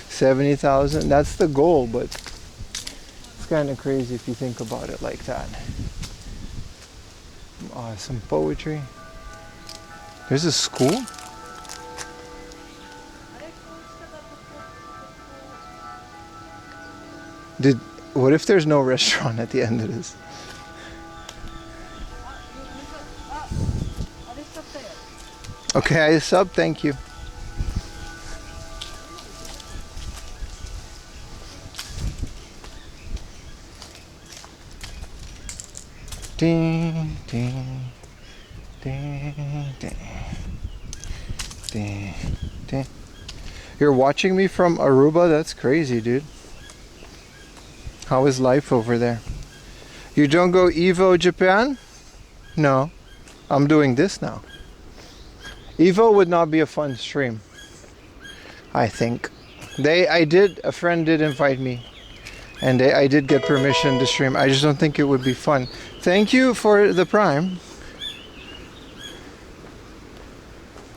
70,000, that's the goal, but it's kind of crazy if you think about it like that. Oh, some poetry. There's a school? What if there's no restaurant at the end of this? Okay, I sub, thank you. Ding, ding, ding, ding, ding, ding. You're watching me from Aruba? That's crazy, dude. How is life over there? You don't go Evo Japan? No. I'm doing this now. Evo would not be a fun stream, I think. A friend did invite me, and I did get permission to stream. I just don't think it would be fun. Thank you for the Prime.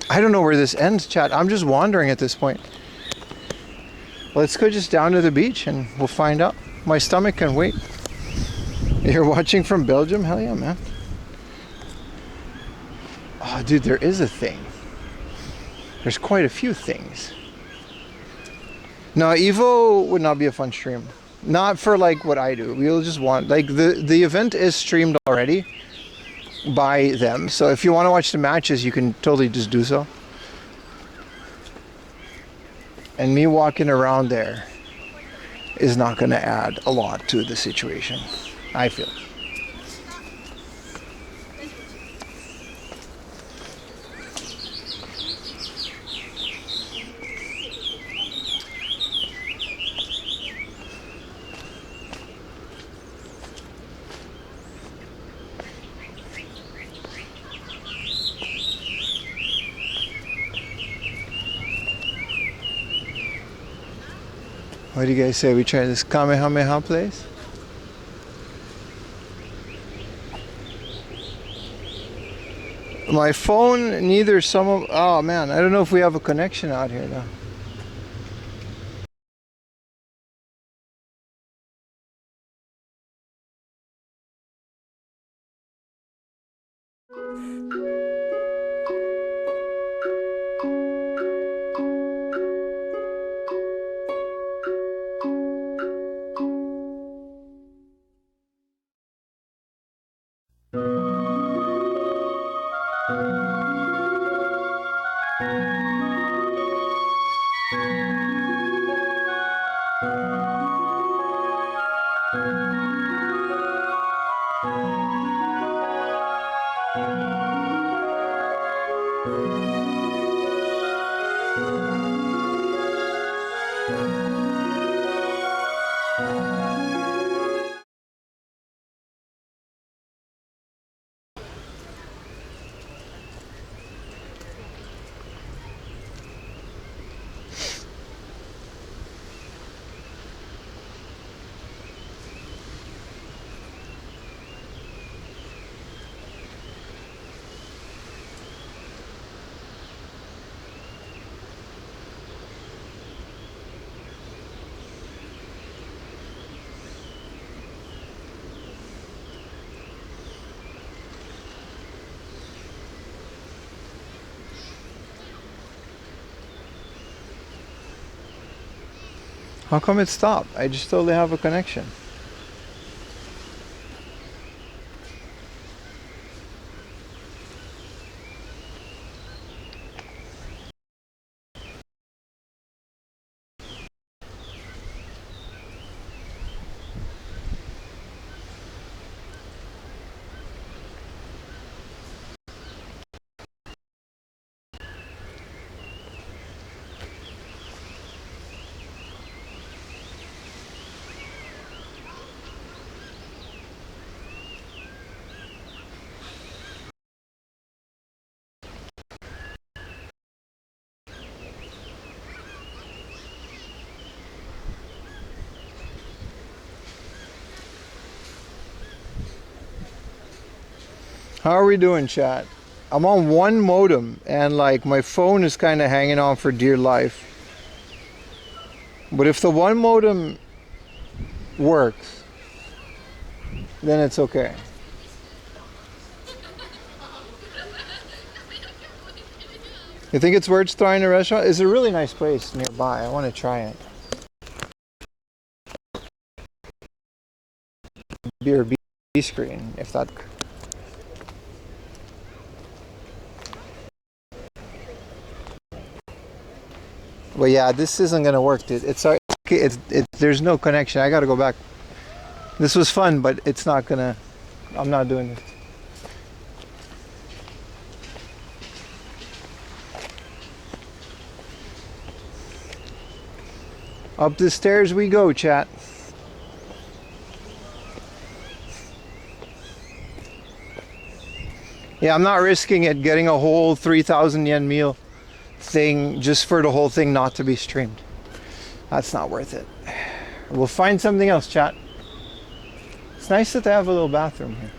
I don't know where this ends, chat. I'm just wandering at this point. Let's go just down to the beach and we'll find out. My stomach can wait. You're watching from Belgium? Hell yeah, man. Oh, dude, there is a thing. There's quite a few things. No, Evo would not be a fun stream. Not for like what I do. We'll just want, like, the event is streamed already by them. So if you want to watch the matches, you can totally just do so. And me walking around there is not going to add a lot to the situation, I feel. What do you guys say? We try this Kamehameha place? My phone, neither some of... Oh man, I don't know if we have a connection out here though. How come it stopped? I just totally have a connection. How are we doing, chat? I'm on one modem and like my phone is kind of hanging on for dear life. But if the one modem works, then it's okay. You think it's worth trying a restaurant? It's a really nice place nearby. I want to try it. Beer B screen, if that. Well, yeah, this isn't gonna work, dude. There's no connection. I gotta go back. This was fun, but it's not gonna. I'm not doing this. Up the stairs we go, chat. Yeah, I'm not risking it getting a whole 3,000 yen meal thing just for the whole thing not to be streamed. That's not worth it. We'll find something else, chat. It's nice that they have a little bathroom here.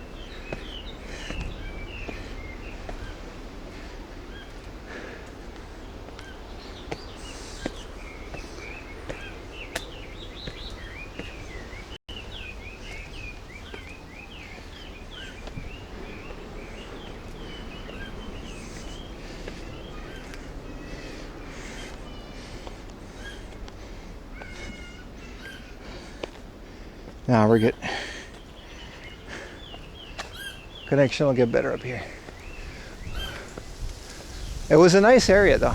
Nah, we're good. Connection will get better up here. It was a nice area though.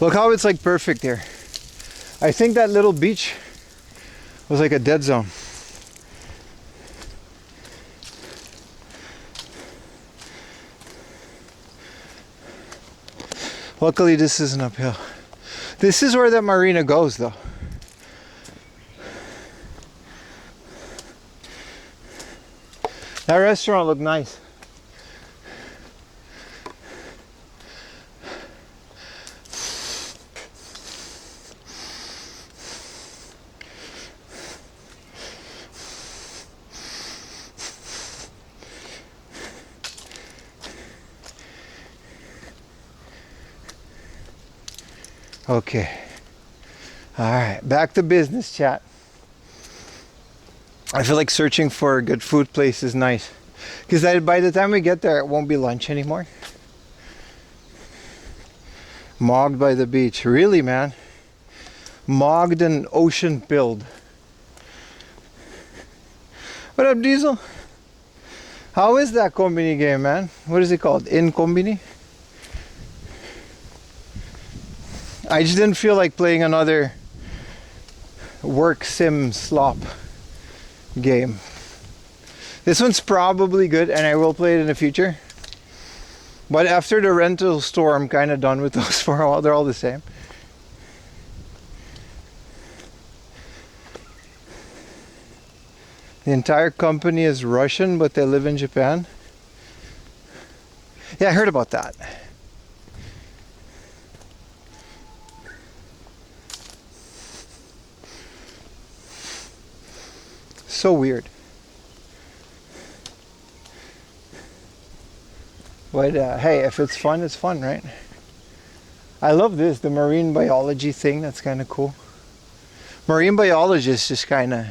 Look how it's like perfect here. I think that little beach was like a dead zone. Luckily this isn't uphill. This is where that marina goes though. That restaurant looked nice. Okay. All right, back to business, chat. I feel like searching for a good food place is nice. Because by the time we get there, it won't be lunch anymore. Mogged by the beach. Really, man. Mogged and ocean pilled. What up, Diesel? How is that Kombini game, man? What is it called? In Kombini? I just didn't feel like playing another work sim slop game. This one's probably good and I will play it in the future. But after the rental store, I'm kind of done with those for a while. They're all the same. The entire company is Russian, but they live in Japan. Yeah, I heard about that. So weird. But hey, if it's fun, it's fun, right? I love this, the marine biology thing. That's kind of cool. Marine biologists just kind of,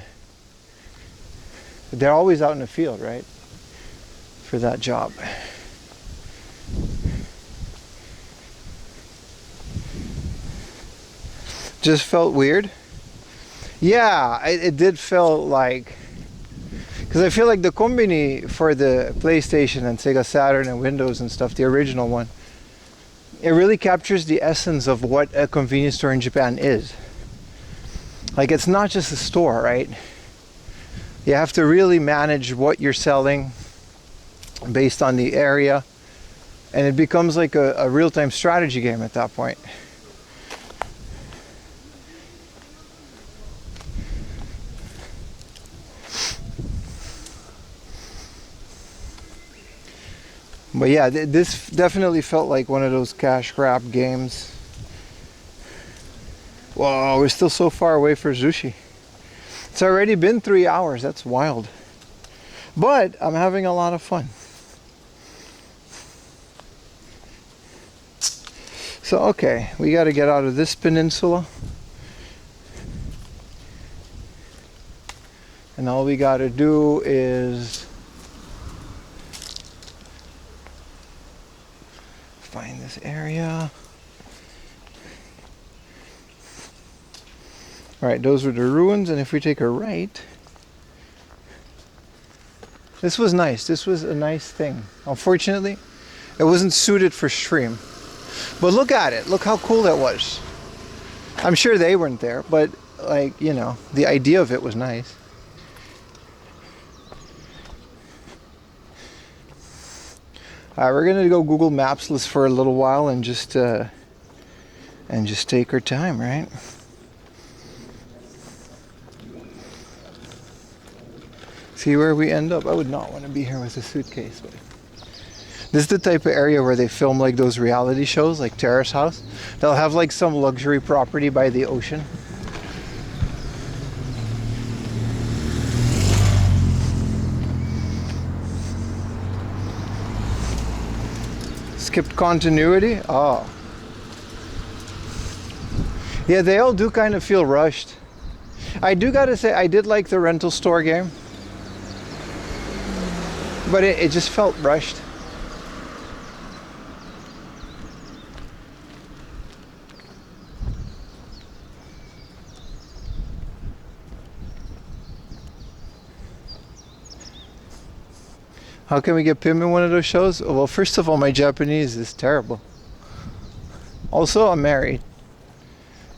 they're always out in the field, right? For that job. Just felt weird. Yeah, it did feel like, because I feel like the Kombini for the PlayStation and Sega Saturn and Windows and stuff, the original one, it really captures the essence of what a convenience store in Japan is. Like, it's not just a store, right? You have to really manage what you're selling based on the area, and it becomes like a real-time strategy game at that point. But yeah, this definitely felt like one of those cash grab games. Whoa, we're still so far away for sushi. It's already been 3 hours, that's wild. But I'm having a lot of fun. So okay, we got to get out of this peninsula. And all we got to do is find this area. Alright, those were the ruins, and if we take a right, this was nice. This was a nice thing. Unfortunately, it wasn't suited for stream. But look at it. Look how cool that was. I'm sure they weren't there, but like, you know, the idea of it was nice. Alright, we're gonna go Google Maps for a little while and just take our time, right? See where we end up. I would not want to be here with a suitcase, but this is the type of area where they film like those reality shows, like Terrace House. They'll have like some luxury property by the ocean. Skipped continuity? Oh. Yeah, they all do kind of feel rushed. I do gotta say, I did like the rental store game. But it just felt rushed. How can we get Pim in one of those shows? Well, first of all, my Japanese is terrible. Also, I'm married.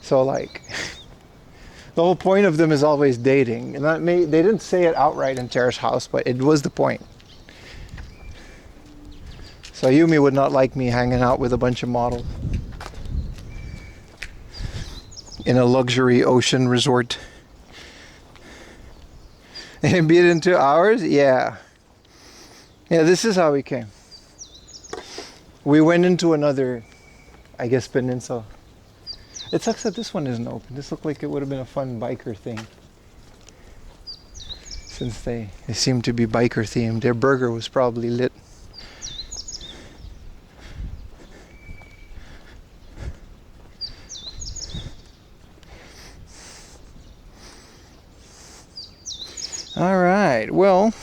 So like, the whole point of them is always dating. And that they didn't say it outright in Terrace House, but it was the point. So Yumi would not like me hanging out with a bunch of models in a luxury ocean resort. And beat it in 2 hours? Yeah. Yeah, this is how we came. We went into another, I guess, peninsula. It sucks that this one isn't open. This looked like it would have been a fun biker thing. Since they seem to be biker themed. Their burger was probably lit. All right, well,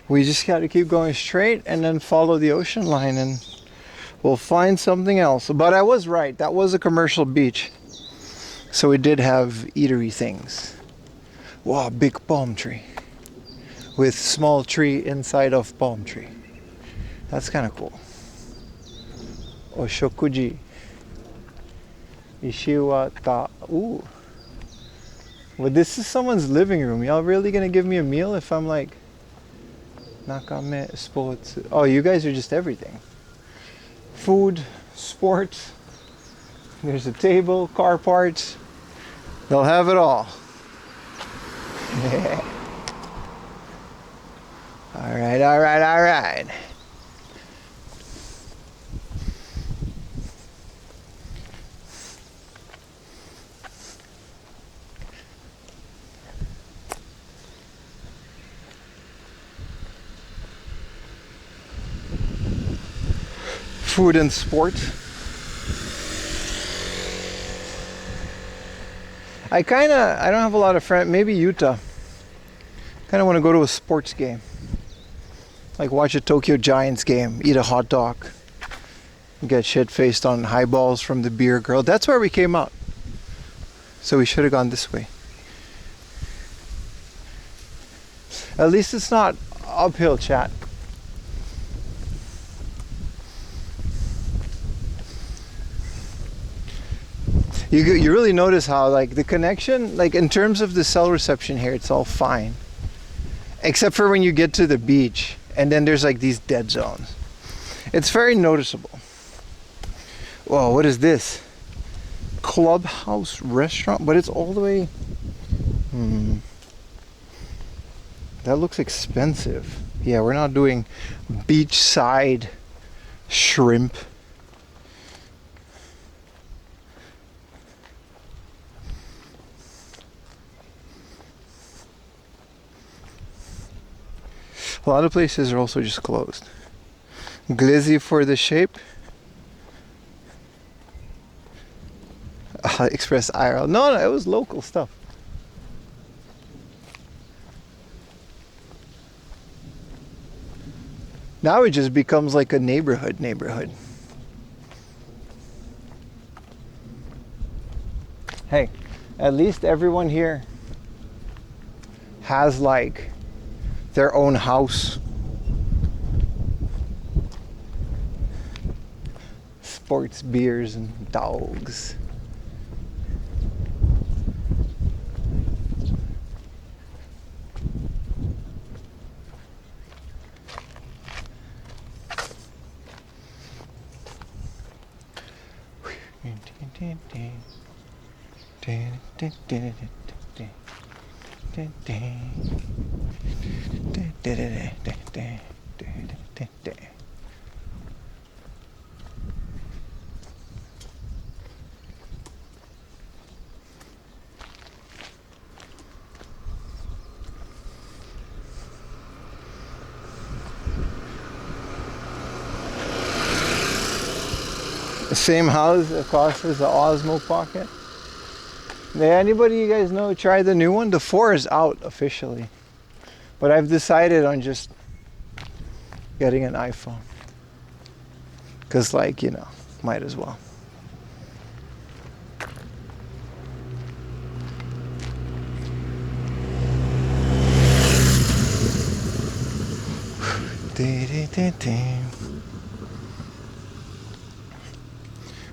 we just got to keep going straight and then follow the ocean line and we'll find something else. But I was right. That was a commercial beach. So we did have eatery things. Wow, big palm tree. With small tree inside of palm tree. That's kind of cool. Oshokuji. Ishiwata. Ooh. Well, this is someone's living room. Y'all really gonna give me a meal if I'm like... Nakame sports. Oh, you guys are just everything. Food, sports, there's a table, car parts. They'll have it all. Yeah. All right, all right, all right. Food and sport. I don't have a lot of friends, maybe Utah. Kind of want to go to a sports game. Like watch a Tokyo Giants game, eat a hot dog, get shit-faced on highballs from the beer girl. That's where we came out. So we should have gone this way. At least it's not uphill, chat. You really notice how like the connection, like in terms of the cell reception here, it's all fine. Except for when you get to the beach and then there's like these dead zones. It's very noticeable. Whoa, what is this? Clubhouse restaurant, but it's all the way... That looks expensive. Yeah, we're not doing beachside shrimp. A lot of places are also just closed. Glizzy for the shape. Express IRL. No, it was local stuff. Now it just becomes like a neighborhood. Hey, at least everyone here has like their own house. Sports beers and dogs. The same house across as the Osmo Pocket. Anybody you guys know try the new one? The 4 is out officially, but I've decided on just getting an iPhone because, like, you know, might as well.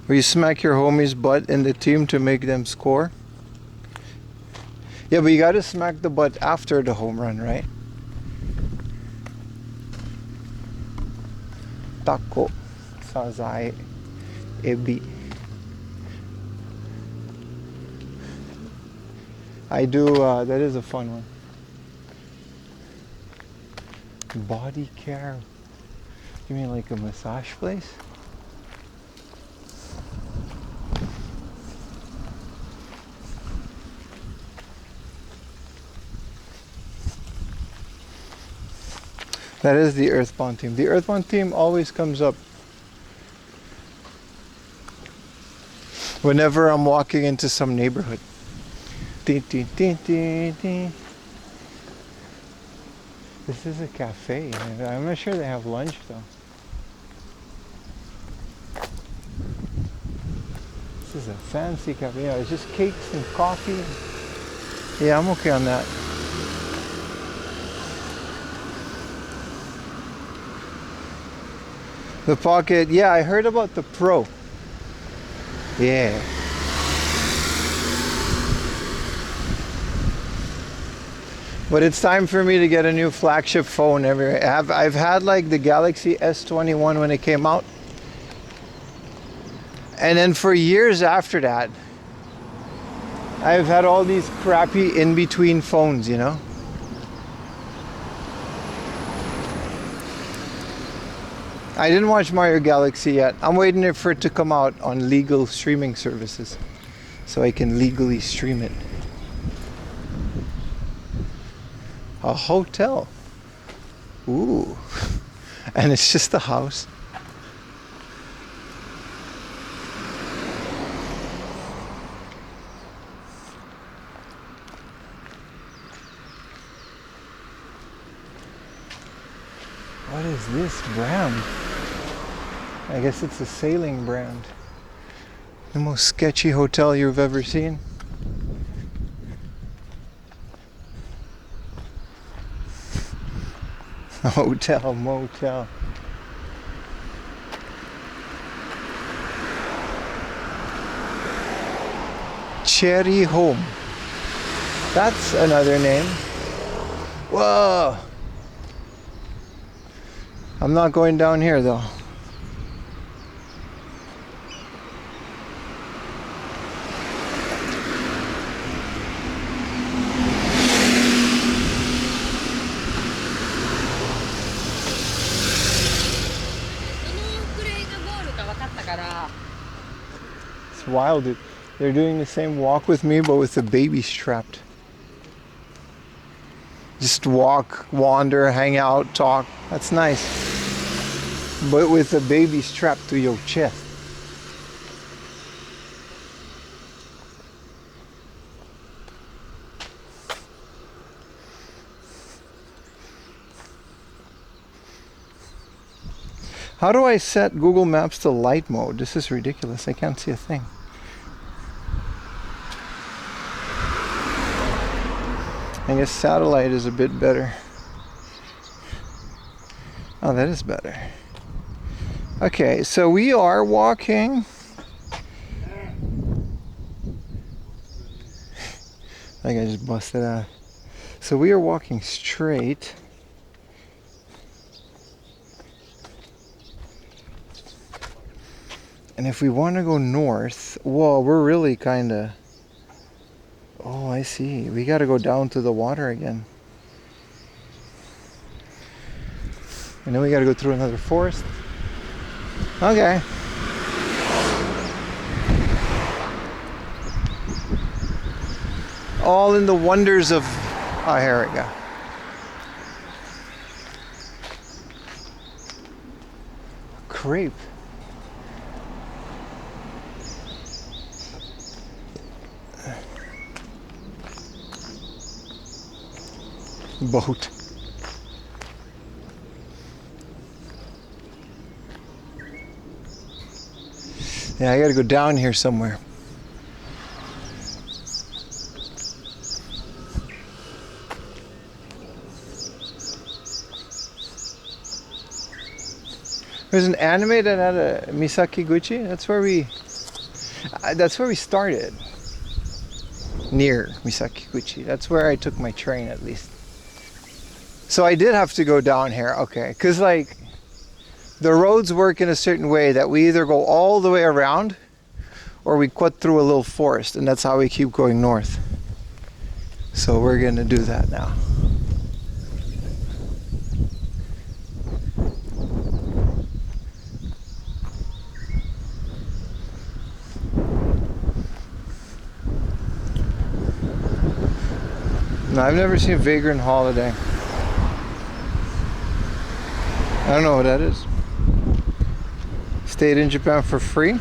Where you smack your homie's butt in the team to make them score. Yeah, but you gotta smack the butt after the home run, right? Taco, sazai, ebi. I do, that is a fun one. Body care. You mean like a massage place? That is the Earthbound team. The Earthbound team always comes up whenever I'm walking into some neighborhood. This is a cafe. I'm not sure they have lunch though. This is a fancy cafe. Yeah, it's just cakes and coffee. Yeah, I'm okay on that. The Pocket, yeah, I heard about the Pro. Yeah. But it's time for me to get a new flagship phone. I've had like the Galaxy S21 when it came out. And then for years after that, I've had all these crappy in-between phones, you know? I didn't watch Mario Galaxy yet. I'm waiting for it to come out on legal streaming services so I can legally stream it. A hotel. Ooh. And it's just a house. What is this brand? I guess it's a sailing brand. The most sketchy hotel you've ever seen. Hotel, motel. Cherry Home. That's another name. Whoa! I'm not going down here though. It's wild, dude. They're doing the same walk with me, but with the baby strapped. Just walk, wander, hang out, talk. That's nice. But with the baby strapped to your chest. How do I set Google Maps to light mode? This is ridiculous. I can't see a thing. I guess satellite is a bit better. Oh, that is better. Okay, so we are walking. I think I just busted out. So we are walking straight. And if we want to go north, whoa, we're really kind of... Oh, I see. We got to go down to the water again. And then we got to go through another forest. Okay. All in the wonders of... Oh, here we go. Crepe. Boat. Yeah, I gotta go down here somewhere. There's an anime that had a Misakiguchi. That's where we started. Near Misakiguchi. That's where I took my train, at least. So I did have to go down here, okay, because like the roads work in a certain way that we either go all the way around or we cut through a little forest, and that's how we keep going north. So we're gonna do that now. No, I've never seen Vagrant Holiday. I don't know what that is. Stayed in Japan for free.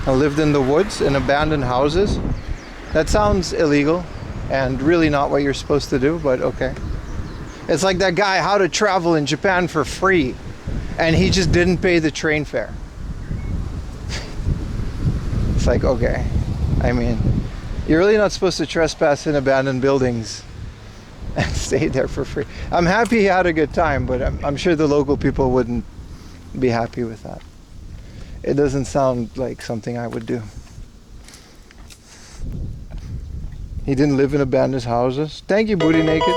I lived in the woods in abandoned houses. That sounds illegal and really not what you're supposed to do, but okay. It's like that guy, how to travel in Japan for free, and he just didn't pay the train fare. It's like, okay. I mean, you're really not supposed to trespass in abandoned buildings and stay there for free. I'm happy he had a good time, but I'm sure the local people wouldn't be happy with that. It doesn't sound like something I would do. He didn't live in abandoned houses. Thank you, Booty Naked.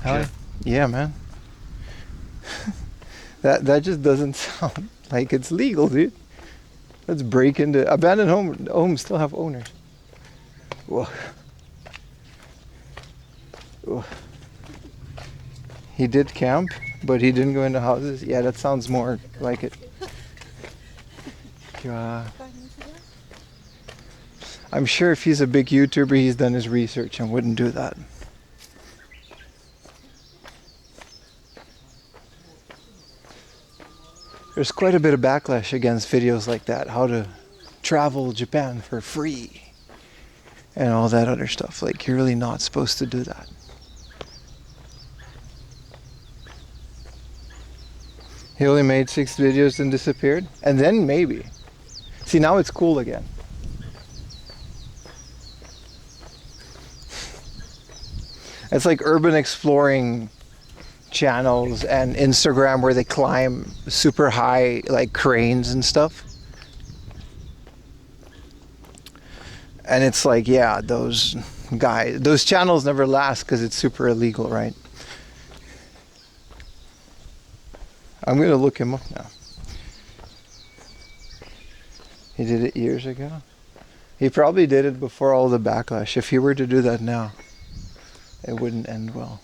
Hi. Yeah, man. that just doesn't sound like it's legal, dude. Let's break into abandoned homes still have owners. Whoa. Whoa. He did camp, but he didn't go into houses. Yeah, that sounds more like it. I'm sure if he's a big YouTuber, he's done his research and wouldn't do that. There's quite a bit of backlash against videos like that, how to travel Japan for free and all that other stuff. Like, you're really not supposed to do that. He only made 6 videos and disappeared? And then maybe. See, now it's cool again. It's like urban exploring channels and Instagram where they climb super high, like cranes and stuff. And it's like, yeah, those channels never last because it's super illegal, right? I'm gonna look him up now. He did it years ago. He probably did it before all the backlash. If he were to do that now, it wouldn't end well.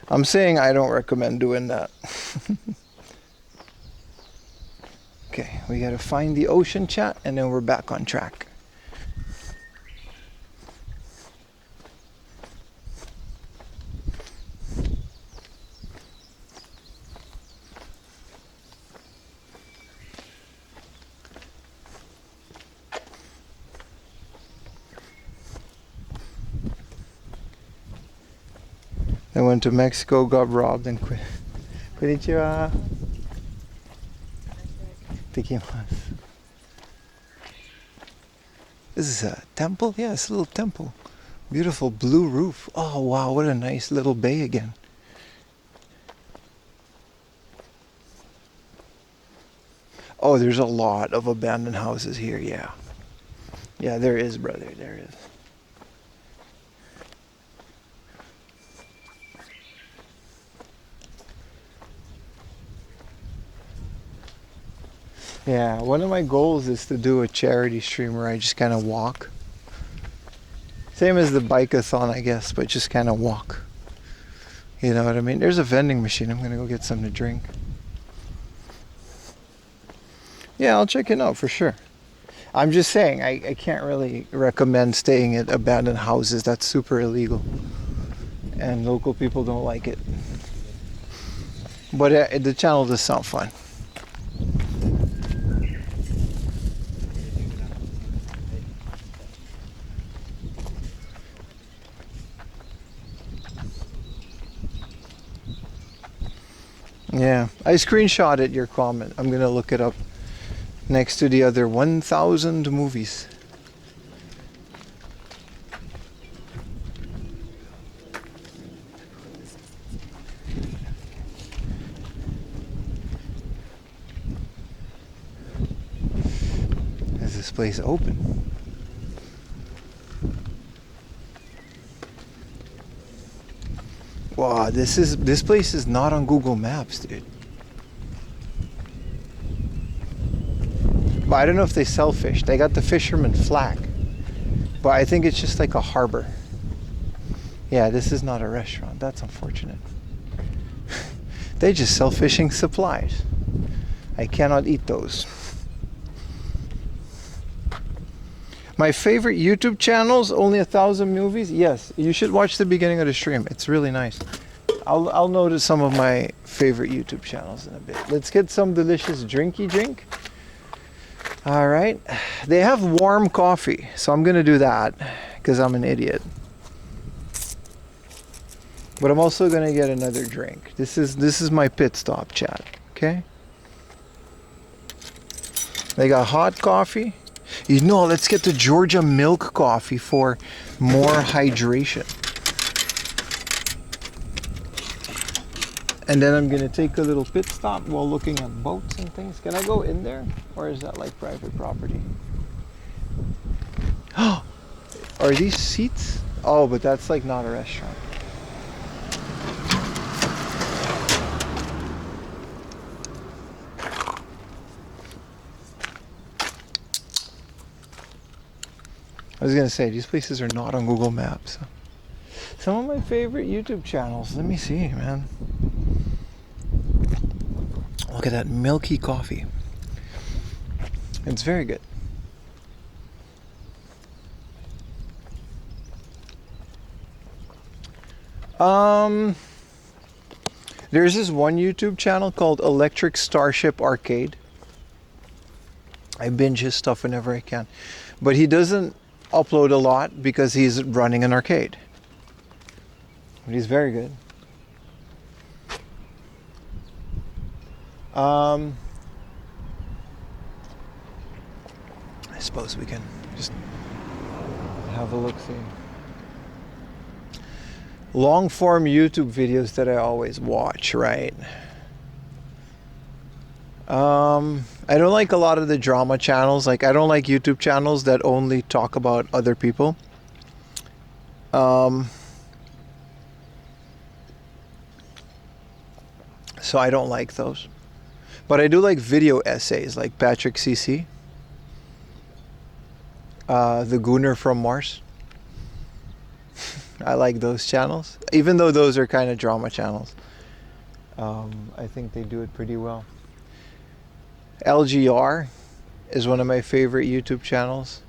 I'm saying I don't recommend doing that. Okay, we gotta find the ocean chat and then we're back on track. I went to Mexico, got robbed, and quit. Konnichiwa. Tekimasu. This is a temple? Yeah, it's a little temple. Beautiful blue roof. Oh wow, what a nice little bay again. Oh, there's a lot of abandoned houses here, yeah. Yeah, there is, brother, there is. Yeah, one of my goals is to do a charity stream where I just kind of walk. Same as the bike-a-thon, I guess, but just kind of walk. You know what I mean? There's a vending machine. I'm going to go get something to drink. Yeah, I'll check it out for sure. I'm just saying, I can't really recommend staying at abandoned houses. That's super illegal. And local people don't like it. But the channel does sound fun. Yeah, I screenshotted your comment. I'm gonna look it up next to the other 1,000 movies. Is this place open? Wow, this place is not on Google Maps, dude. But I don't know if they sell fish. They got the fisherman flag. But I think it's just like a harbor. Yeah, this is not a restaurant. That's unfortunate. They just sell fishing supplies. I cannot eat those. My favorite YouTube channels, only 1,000 movies. Yes, you should watch the beginning of the stream. It's really nice. I'll notice some of my favorite YouTube channels in a bit. Let's get some delicious drinky drink. All right. They have warm coffee, so I'm gonna do that because I'm an idiot. But I'm also gonna get another drink. This is my pit stop, chat. Okay. They got hot coffee. You know, let's get the Georgia milk coffee for more hydration. And then I'm gonna take a little pit stop while looking at boats and things. Can I go in there? Or is that like private property? Oh, are these seats? Oh, but that's like not a restaurant. I was gonna say, these places are not on Google Maps. Some of my favorite YouTube channels. Let me see, man. Look at that milky coffee. It's very good. There's this one YouTube channel called Electric Starship Arcade. I binge his stuff whenever I can. But he doesn't upload a lot because he's running an arcade. But he's very good. I suppose we can just have a look-see. Long-form YouTube videos that I always watch, right? I don't like a lot of the drama channels. Like, I don't like YouTube channels that only talk about other people. So I don't like those. But I do like video essays like Patrick CC. The Gooner from Mars. I like those channels. Even though those are kind of drama channels. I think they do it pretty well. LGR is one of my favorite YouTube channels.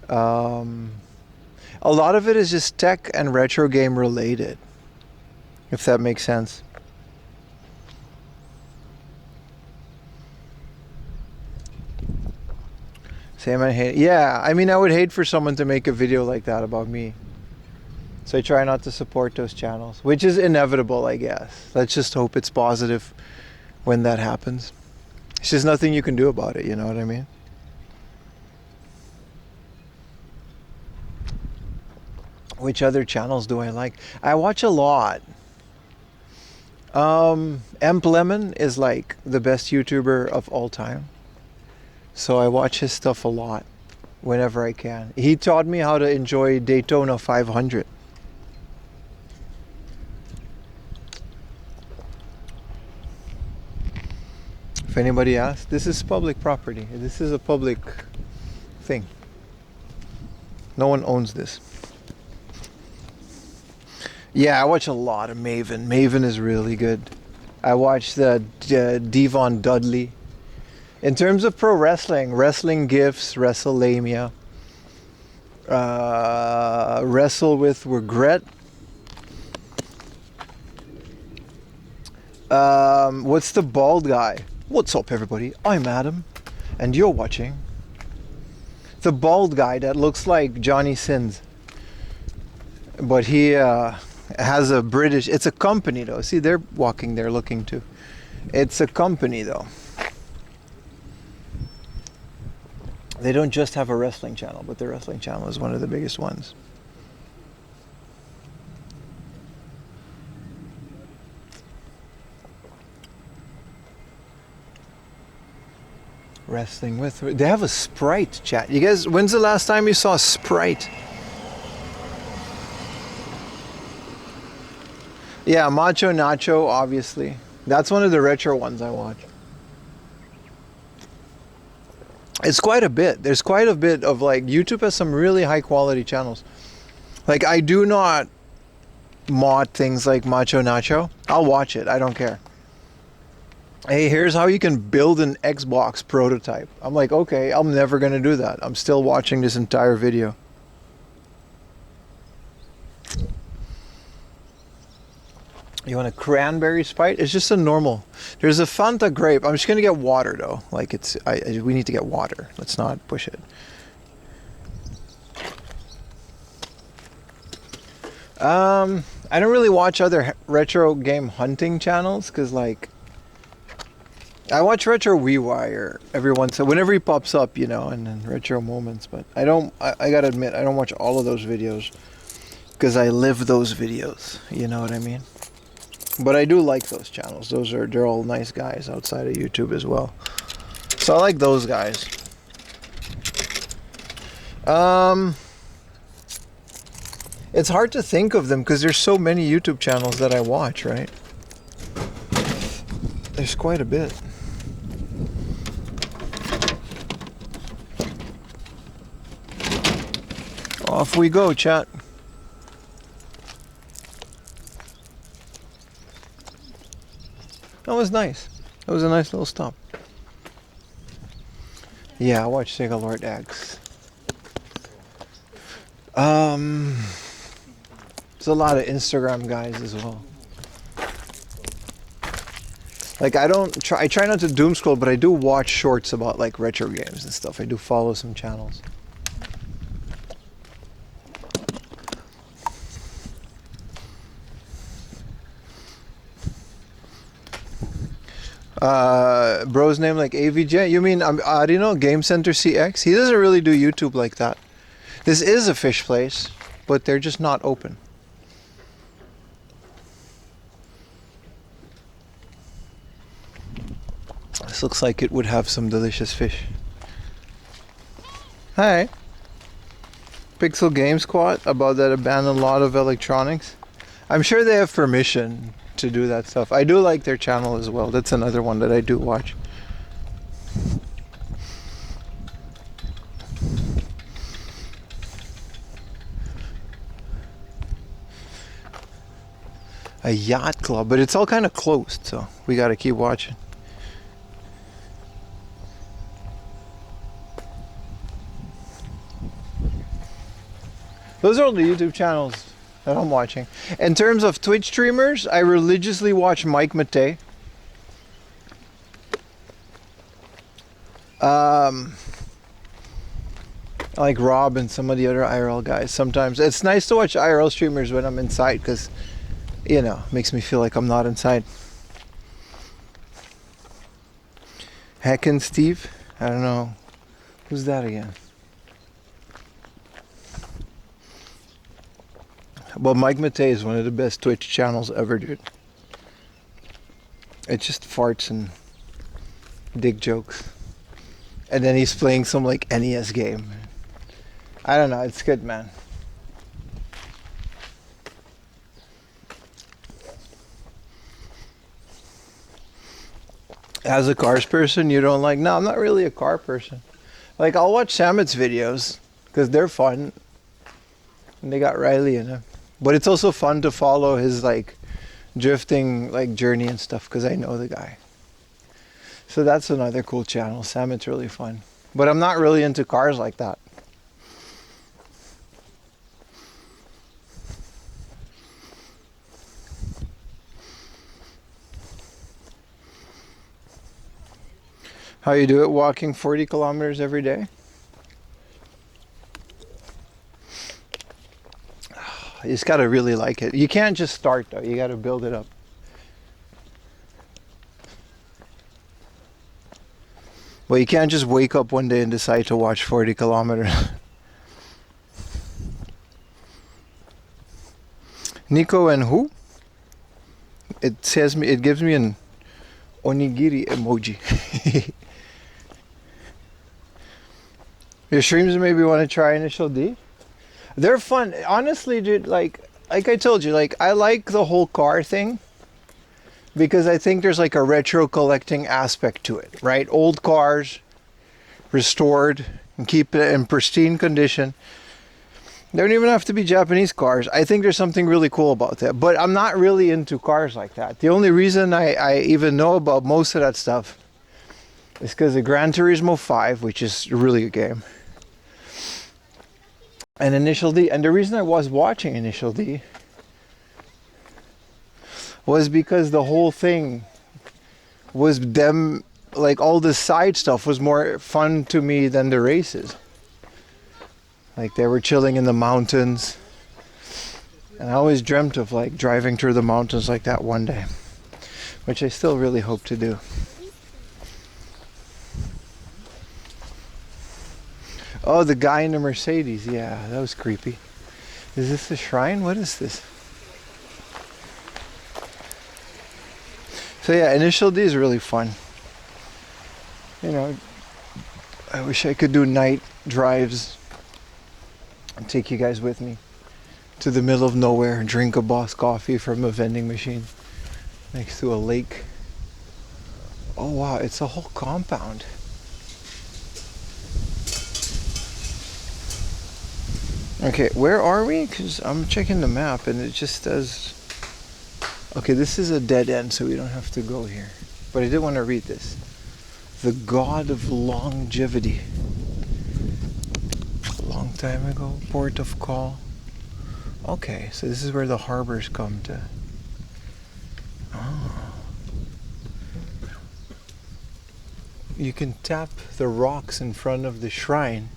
A lot of it is just tech and retro game related. If that makes sense. Same, I hate. Yeah, I mean, I would hate for someone to make a video like that about me. So I try not to support those channels, which is inevitable, I guess. Let's just hope it's positive when that happens. It's just nothing you can do about it, you know what I mean? Which other channels do I like? I watch a lot. Emp Lemon is like the best YouTuber of all time. So I watch his stuff a lot whenever I can. He taught me how to enjoy Daytona 500. If anybody asks, this is public property. This is a public thing. No one owns this. Yeah, I watch a lot of Maven. Maven is really good. I watch the Devon Dudley. In terms of pro wrestling, Wrestling Gifts, WrestleLamia, Wrestle with Regret. What's the bald guy? What's up, everybody? I'm Adam, and you're watching the bald guy that looks like Johnny Sins, but he has a British. It's a company though. See, they're walking there looking too. It's a company though. They don't just have a wrestling channel, but their wrestling channel is one of the biggest ones. Wrestling with... They have a Sprite chat. You guys, when's the last time you saw Sprite? Yeah, Macho Nacho, obviously. That's one of the retro ones I watch. It's quite a bit. There's quite a bit of like... YouTube has some really high quality channels. Like, I do not mod things like Macho Nacho. I'll watch it. I don't care. Hey, here's how you can build an Xbox prototype. I'm like, okay, I'm never going to do that. I'm still watching this entire video. You want a cranberry Sprite? It's just a normal. There's a Fanta grape. I'm just going to get water, though. Like, it's, we need to get water. Let's not push it. I don't really watch other retro game hunting channels, because, like, I watch Retro WeWire every once, whenever he pops up, you know, and then Retro Moments, but I gotta admit, I don't watch all of those videos, because I live those videos, you know what I mean? But I do like those channels. They're all nice guys outside of YouTube as well. So I like those guys. It's hard to think of them, because there's so many YouTube channels that I watch, right? There's quite a bit. Off we go, chat. That was nice. That was a nice little stop. Yeah, I watched Sega Lord X. There's a lot of Instagram guys as well. Like, I try not to doom scroll, but I do watch shorts about like retro games and stuff. I do follow some channels. Bro's name like AVJ? You mean Arino, Game Center CX? He doesn't really do YouTube like that. This is a fish place, but they're just not open. This looks like it would have some delicious fish. Hi. Pixel Game Squad about that abandoned lot of electronics. I'm sure they have permission to do that stuff. I do like their channel as well. That's another one that I do watch. A yacht club, but it's all kind of closed, so we got to keep watching. Those are all the YouTube channels that I'm watching. In terms of Twitch streamers, I religiously watch Mike Matei. I like Rob and some of the other IRL guys. Sometimes it's nice to watch IRL streamers when I'm inside, because, you know, makes me feel like I'm not inside. Heckin' Steve? I don't know. Who's that again? But Mike Matei is one of the best Twitch channels ever, dude. It's just farts and dick jokes. And then he's playing some like NES game. I don't know, it's good, man. As a cars person, you don't like... No, I'm not really a car person. Like, I'll watch Samet's videos because they're fun. And they got Riley in them. But it's also fun to follow his like drifting like journey and stuff because I know the guy. So that's another cool channel. Samet's really fun. But I'm not really into cars like that. How you do it walking 40 kilometers every day? You just gotta really like it. You can't just start though, you gotta build it up. Well, you can't just wake up one day and decide to watch 40 kilometers. Nico and who? It says me, it gives me an onigiri emoji. Your streams maybe want to try Initial D? They're fun. Honestly, dude, like I told you, like I like the whole car thing because I think there's like a retro collecting aspect to it, right? Old cars restored and keep it in pristine condition. They don't even have to be Japanese cars. I think there's something really cool about that. But I'm not really into cars like that. The only reason I even know about most of that stuff is because of Gran Turismo 5, which is really a game. And Initial D. And the reason I was watching Initial D was because the whole thing was them, like all the side stuff was more fun to me than the races. Like they were chilling in the mountains. And I always dreamt of like driving through the mountains like that one day, which I still really hope to do. Oh, the guy in the Mercedes. Yeah, that was creepy. Is this the shrine? What is this? So yeah, Initial D is really fun. You know, I wish I could do night drives and take you guys with me to the middle of nowhere and drink a Boss coffee from a vending machine next to a lake. Oh wow, it's a whole compound. Okay, where are we? Because I'm checking the map and it just says... Okay, this is a dead end, so we don't have to go here. But I did want to read this. The god of longevity. A long time ago, port of call. Okay, so this is where the harbors come to. Oh. You can tap the rocks in front of the shrine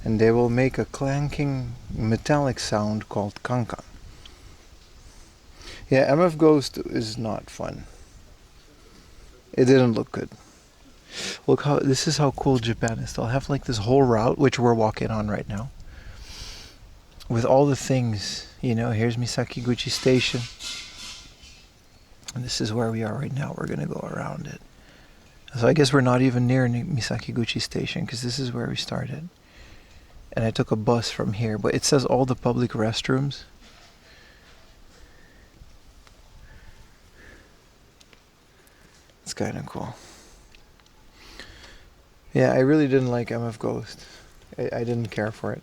and they will make a clanking metallic sound called kankan. Yeah, MF Ghost is not fun. It didn't look good. Look how, this is how cool Japan is. They'll have like this whole route, which we're walking on right now, with all the things, you know, here's Misakiguchi Station. And this is where we are right now. We're gonna go around it. So I guess we're not even near Misakiguchi Station because this is where we started. And I took a bus from here, but it says all the public restrooms. It's kind of cool. Yeah, I really didn't like MF Ghost. I didn't care for it.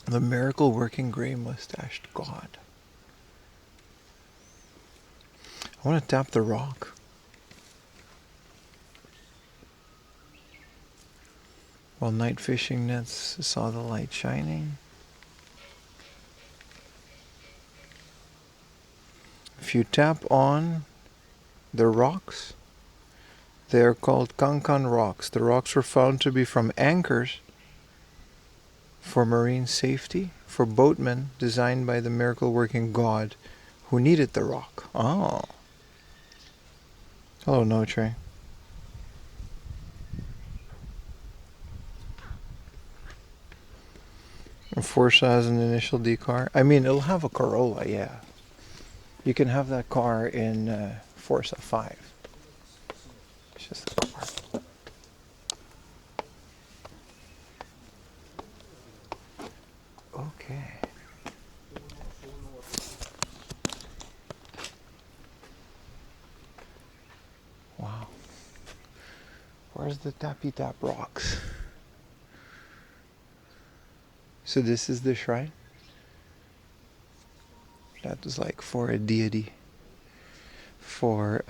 The miracle working gray mustached god. I want to tap the rock. While night fishing nets saw the light shining. If you tap on the rocks, they are called kankan rocks. The rocks were found to be from anchors for marine safety, for boatmen, designed by the miracle working god who needed the rock. Oh. Hello, No Tray. Forza has an initial D car. I mean, it'll have a Corolla, yeah. You can have that car in Forza 5. It's just a car. Okay. Wow. Where's the Tappy Tap rocks? So this is the shrine? That was like for a deity. For,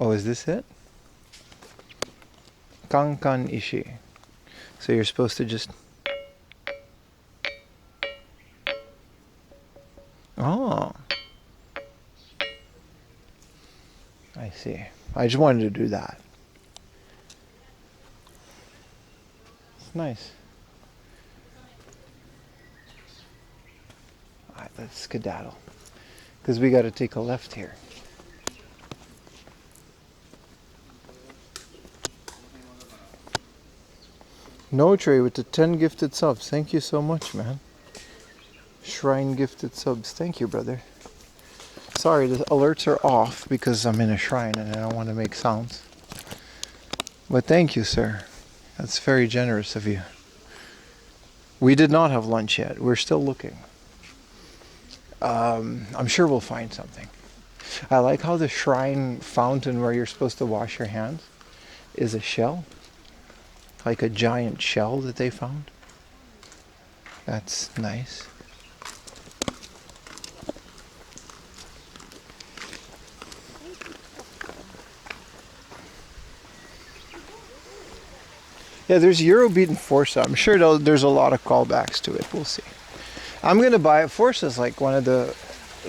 oh, is this it? Kankan Ishi. So you're supposed to just... Oh. I see. I just wanted to do that. It's nice. Alright, let's skedaddle. Because we got to take a left here. No Trey with the 10 gifted subs. Thank you so much, man. Shrine gifted subs. Thank you, brother. Sorry, the alerts are off because I'm in a shrine and I don't want to make sounds. But thank you, sir. That's very generous of you. We did not have lunch yet. We're still looking. I'm sure we'll find something. I like how the shrine fountain where you're supposed to wash your hands is a shell. Like a giant shell that they found. That's nice. Yeah, there's Eurobeat and Forza. I'm sure there's a lot of callbacks to it. We'll see. I'm gonna buy it. Forza's like one of the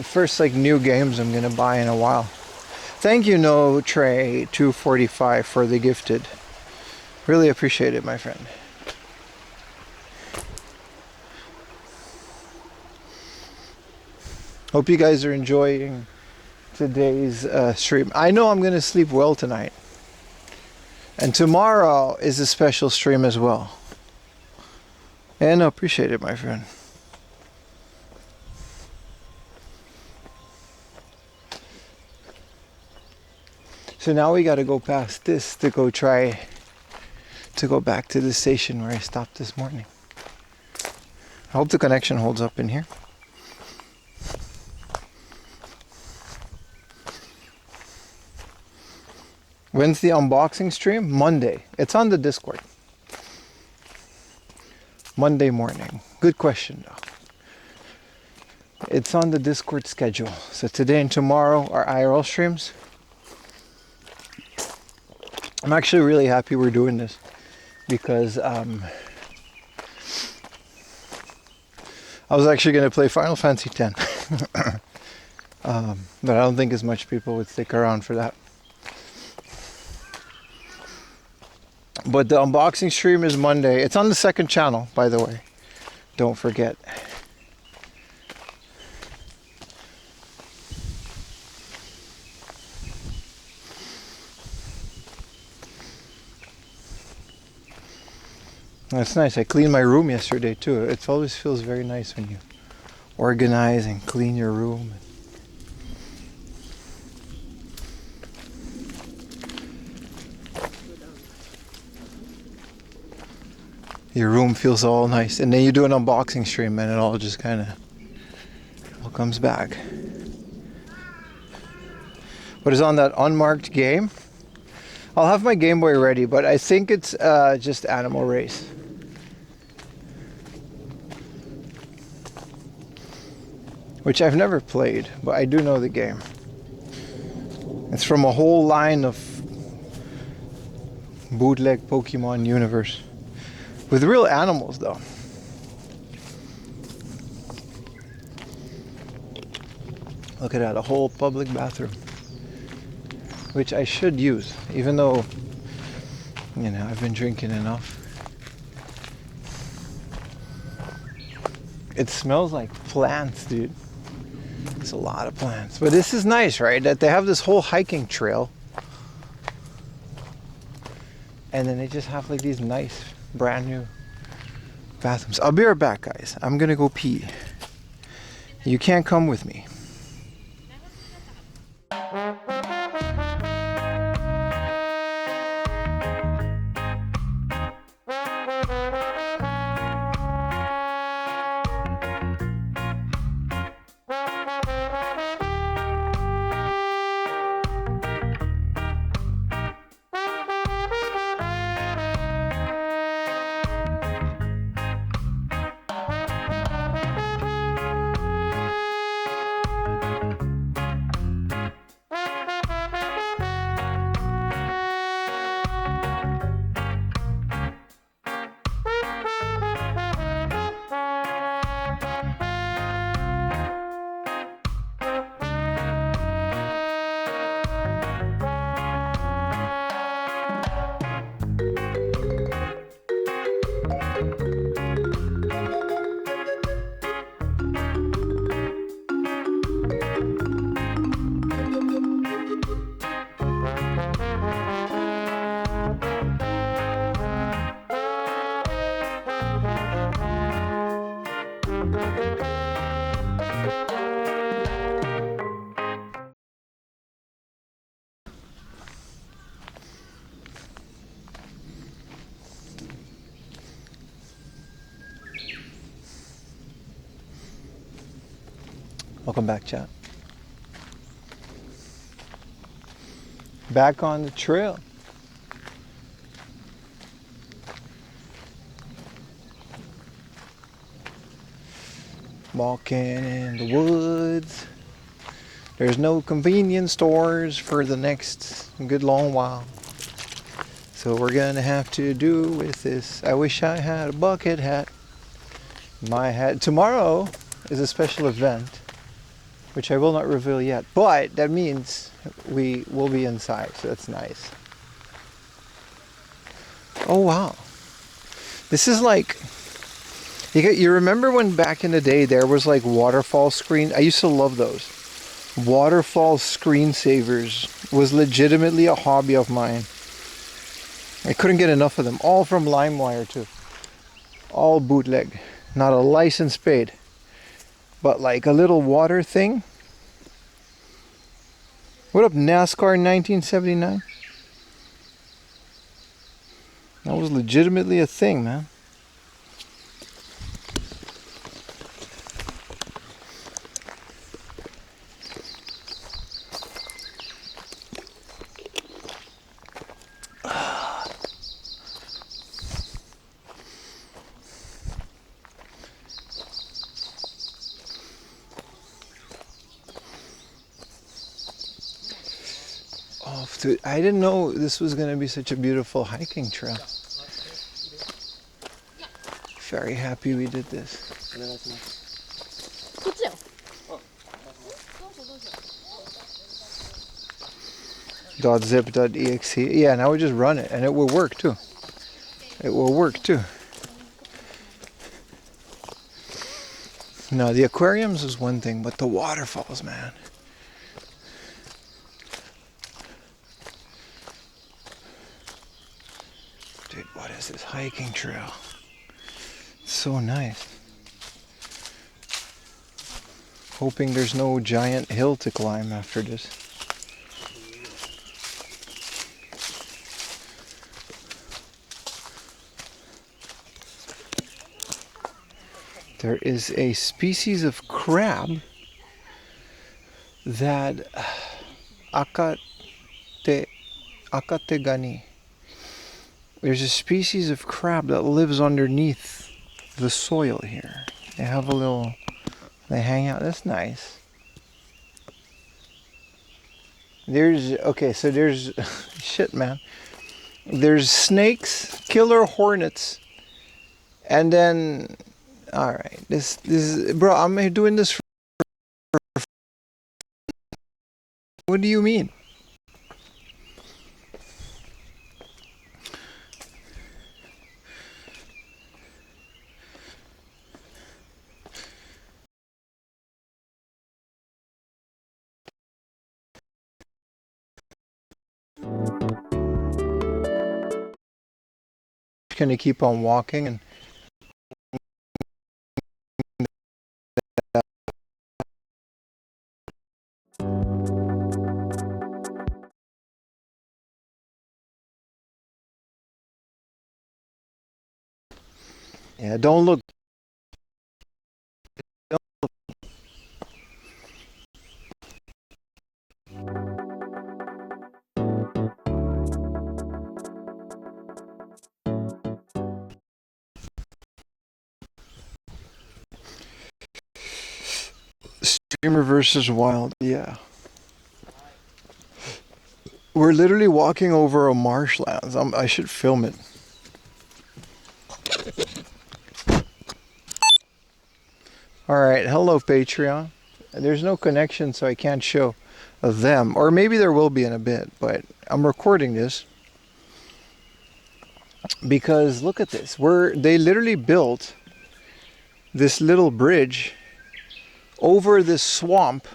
first like new games I'm gonna buy in a while. Thank you, No Trey 245 for the gifted. Really appreciate it, my friend. Hope you guys are enjoying today's stream. I know I'm gonna sleep well tonight. And tomorrow is a special stream as well. And I appreciate it, my friend. So now we gotta go past this to go try to go back to the station where I stopped this morning. I hope the connection holds up in here. When's the unboxing stream? Monday. It's on the Discord. Monday morning. Good question though. It's on the Discord schedule. So today and tomorrow are IRL streams. I'm actually really happy we're doing this because I was actually going to play Final Fantasy X. But I don't think as much people would stick around for that. But the unboxing stream is Monday. It's on the second channel, by the way. Don't forget. That's nice. I cleaned my room yesterday too. It always feels very nice when you organize and clean your room. Your room feels all nice. And then you do an unboxing stream and it all just kind of all comes back. What is on that unmarked game? I'll have my Game Boy ready, but I think it's just Animal Race. Which I've never played, but I do know the game. It's from a whole line of bootleg Pokemon universe. With real animals though. Look at that, a whole public bathroom. Which I should use, even though, you know, I've been drinking enough. It smells like plants, dude. It's a lot of plants. But this is nice, right? That they have this whole hiking trail. And then they just have like these nice, brand new bathrooms. I'll be right back, guys. I'm gonna go pee. You can't come with me. Welcome back, chat. Back on the trail. Walking in the woods. There's no convenience stores for the next good long while. So we're gonna have to do with this. I wish I had a bucket hat. My hat. Tomorrow is a special event, which I will not reveal yet. But that means we will be inside, so that's nice. Oh wow. This is like, you remember when back in the day there was like waterfall screen? I used to love those. Waterfall screensavers was legitimately a hobby of mine. I couldn't get enough of them. All from LimeWire too. All bootleg. Not a license paid. But like a little water thing. What up, NASCAR 1979? That was legitimately a thing, man. Dude, I didn't know this was going to be such a beautiful hiking trail. Very happy we did this. .zip.exe. Yeah, now we just run it and it will work too. It will work too. No, the aquariums is one thing, but the waterfalls, man. Dude, what is this hiking trail? It's so nice. Hoping there's no giant hill to climb after this. There is a species of crab that akategani. There's a species of crab that lives underneath the soil here. They have a little, they hang out. That's nice. There's, okay, so there's, shit, man. There's snakes, killer hornets, and then, all right, this is, bro, I'm doing this for, what do you mean? Gonna keep on walking and Yeah, don't look. Streamer versus wild, yeah. We're literally walking over a marshlands. I should film it. Alright, hello Patreon. There's no connection, so I can't show them. Or maybe there will be in a bit, but I'm recording this because look at this. They literally built this little bridge over this swamp,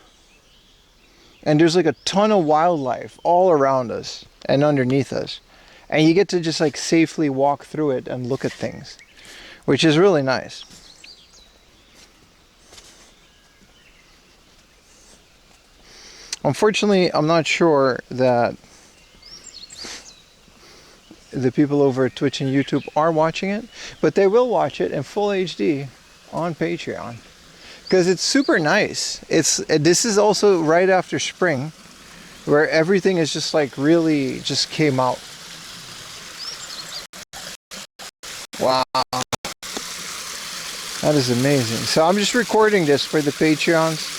and there's like a ton of wildlife all around us and underneath us, and you get to just like safely walk through it and look at things, which is really nice. Unfortunately, I'm not sure that the people over at Twitch and YouTube are watching it, but they will watch it in full HD on Patreon. Because it's super nice. This is also right after spring, where everything is just like really just came out. Wow. That is amazing. So I'm just recording this for the Patreons,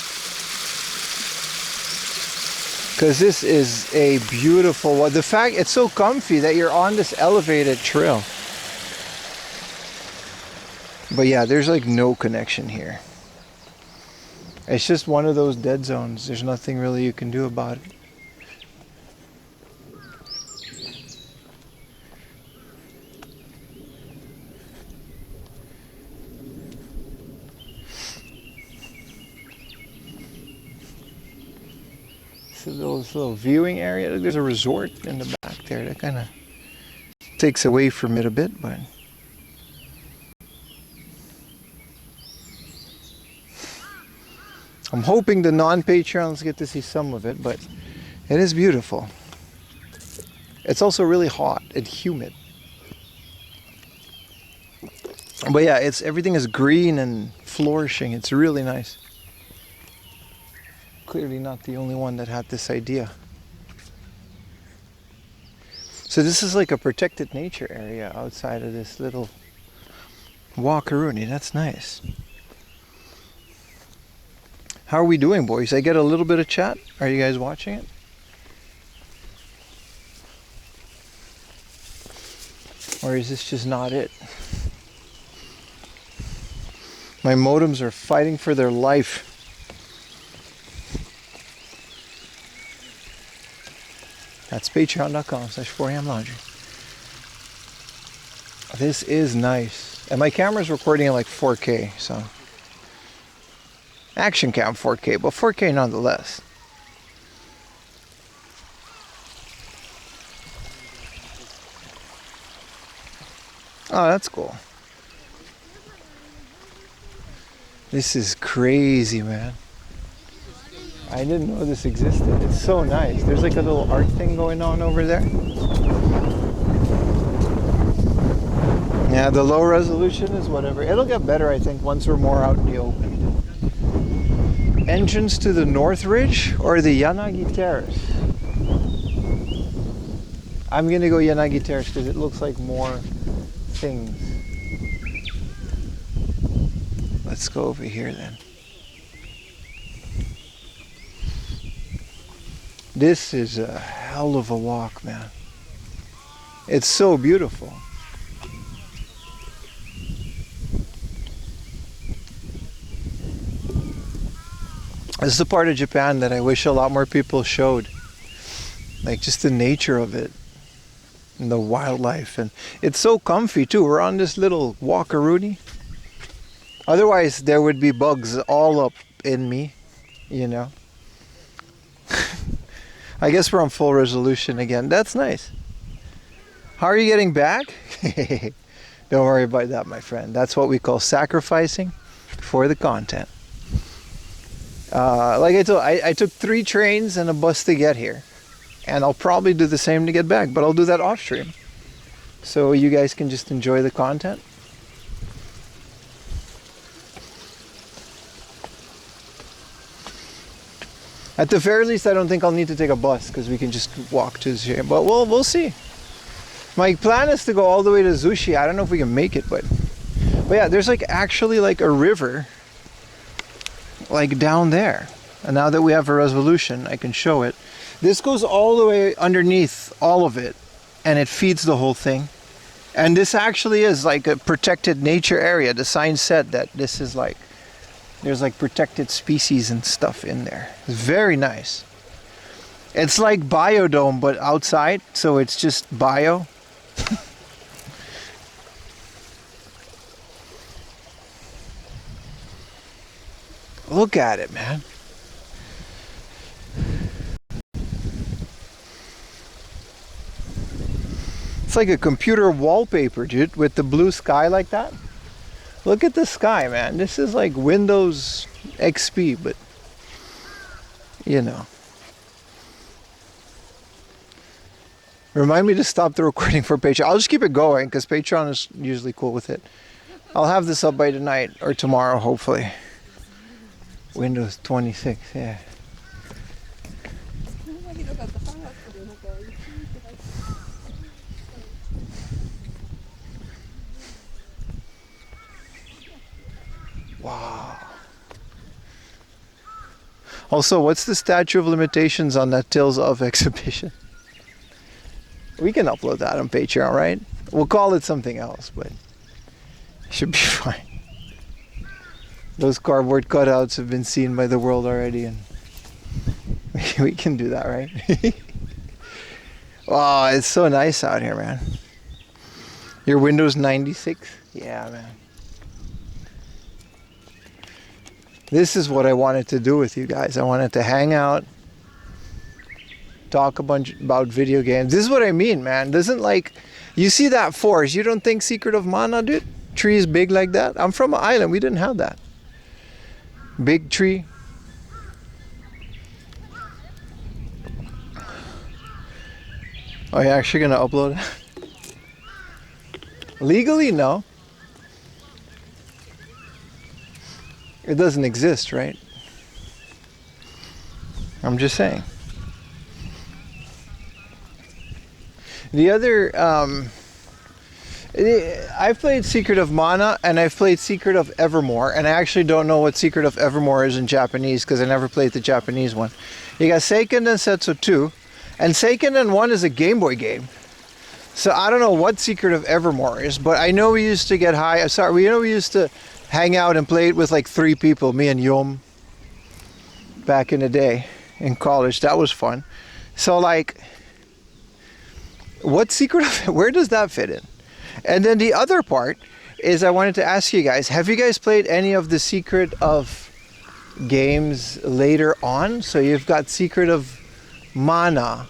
because this is a beautiful one. The fact it's so comfy that you're on this elevated trail. But yeah, there's like no connection here. It's just one of those dead zones. There's nothing really you can do about it. So this little viewing area. There's a resort in the back there that kind of takes away from it a bit, but I'm hoping the non-Patreons get to see some of it, but it is beautiful. It's also really hot and humid. But yeah, everything is green and flourishing. It's really nice. Clearly not the only one that had this idea. So this is like a protected nature area outside of this little walkaroony. That's nice. How are we doing, boys? I get a little bit of chat. Are you guys watching it? Or is this just not it? My modems are fighting for their life. That's patreon.com/4amlaundry. This is nice. And my camera's recording in like 4K, so. Action cam 4K, but 4K nonetheless. Oh, that's cool. This is crazy, man. I didn't know this existed. It's so nice. There's like a little art thing going on over there. Yeah, the low resolution is whatever. It'll get better, I think, once we're more out in the open. Entrance to the North Ridge or the Yanagi Terrace? I'm gonna go Yanagi Terrace because it looks like more things. Let's go over here then. This is a hell of a walk, man. It's so beautiful. This is a part of Japan that I wish a lot more people showed. Like just the nature of it and the wildlife, and it's so comfy too. We're on this little walkaroony. Otherwise there would be bugs all up in me, you know. I guess we're on full resolution again. That's nice. How are you getting back? Don't worry about that, my friend. That's what we call sacrificing for the content. Like I took 3 trains and a bus to get here, and I'll probably do the same to get back, but I'll do that off stream so you guys can just enjoy the content. At the very least, I don't think I'll need to take a bus because we can just walk to Zushi. But we'll see. My plan is to go all the way to Zushi. I don't know if we can make it, but yeah, there's like actually like a river like down there. And now that we have a resolution, I can show it. This goes all the way underneath all of it, and it feeds the whole thing. And this actually is like a protected nature area. The sign said that this is like, there's like protected species and stuff in there. It's very nice. It's like Biodome, but outside, so it's just bio. Look at it, man. It's like a computer wallpaper, dude, with the blue sky like that. Look at the sky, man. This is like Windows XP, but you know. Remind me to stop the recording for Patreon. I'll just keep it going because Patreon is usually cool with it. I'll have this up by tonight or tomorrow, hopefully. Windows 26, yeah. Wow. Also, what's the statute of limitations on that Tales of exhibition? We can upload that on Patreon, right? We'll call it something else, but it should be fine. Those cardboard cutouts have been seen by the world already, and we can do that, right? Oh, it's so nice out here, man. Your Windows 96? Yeah, man. This is what I wanted to do with you guys. I wanted to hang out, talk a bunch about video games. This is what I mean, man. Doesn't like, you see that forest, you don't think Secret of Mana, dude? Trees big like that? I'm from an island, we didn't have that. Big tree. Are you actually gonna upload it? Legally, no. It doesn't exist, right? I'm just saying. The other, I've played Secret of Mana and I've played Secret of Evermore, and I actually don't know what Secret of Evermore is in Japanese because I never played the Japanese one. You got Seiken Densetsu 2, and Seiken 1 is a Game Boy game. So I don't know what Secret of Evermore is, but I know we used to get high. Sorry, we used to hang out and play it with like 3 people, me and Yom, back in the day in college. That was fun. So like, what Secret of, where does that fit in? And then the other part is I wanted to ask you guys, have you guys played any of the Secret of games later on? So you've got Secret of Mana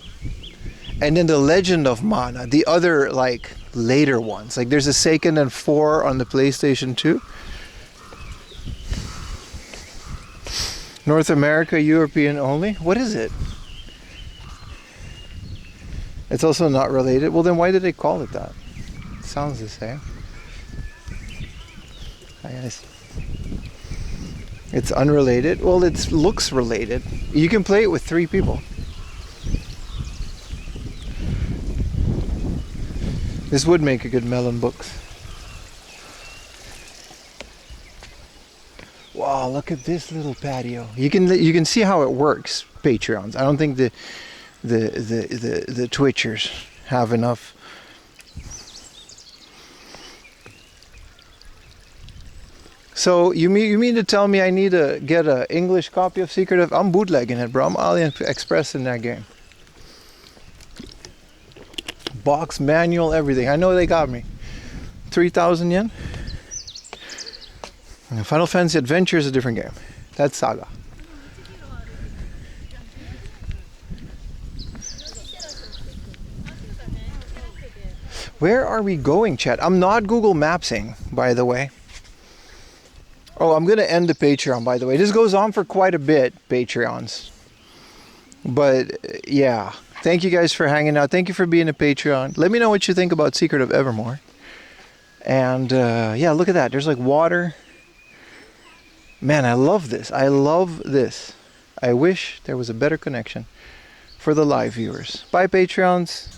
and then the Legend of Mana, the other like later ones. Like there's a Seiken 4 on the PlayStation 2. North America, European only? What is it? It's also not related. Well, then why did they call it that? It sounds the same. I guess. It's unrelated. Well, it looks related. You can play it with 3 people. This would make a good melon books. Wow, look at this little patio. You can see how it works, Patreons. I don't think the Twitchers have enough. So you mean to tell me I need to get an English copy of Secret of? I'm bootlegging it, bro. I'm AliExpress in that game. Box, manual, everything. I know they got me. 3,000 yen. And Final Fantasy Adventure is a different game. That's Saga. Where are we going, chat? I'm not Google Mapsing, by the way. Oh, I'm going to end the Patreon, by the way. This goes on for quite a bit, Patreons. But, yeah. Thank you guys for hanging out. Thank you for being a Patreon. Let me know what you think about Secret of Evermore. And, yeah, look at that. There's, like, water. Man, I love this. I love this. I wish there was a better connection for the live viewers. Bye, Patreons.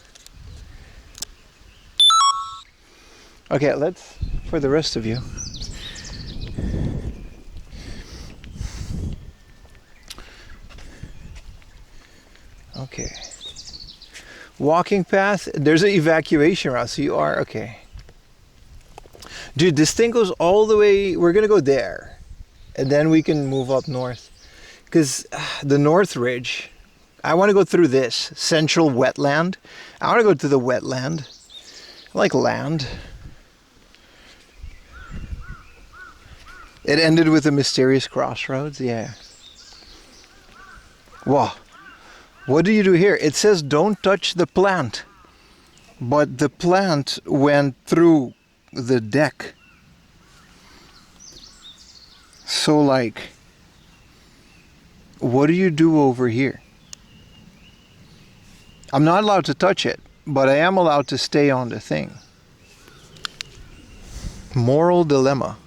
Okay, let's, for the rest of you. Okay. Walking path, there's an evacuation route, so you are, okay. Dude, this thing goes all the way, we're gonna go there. And then we can move up north. Because the North Ridge, I want to go through this central wetland. I want to go to the wetland. I like land. It ended with a mysterious crossroads, yeah. Whoa. What do you do here? It says don't touch the plant. But the plant went through the deck. So like, what do you do over here? I'm not allowed to touch it, but I am allowed to stay on the thing. Moral dilemma.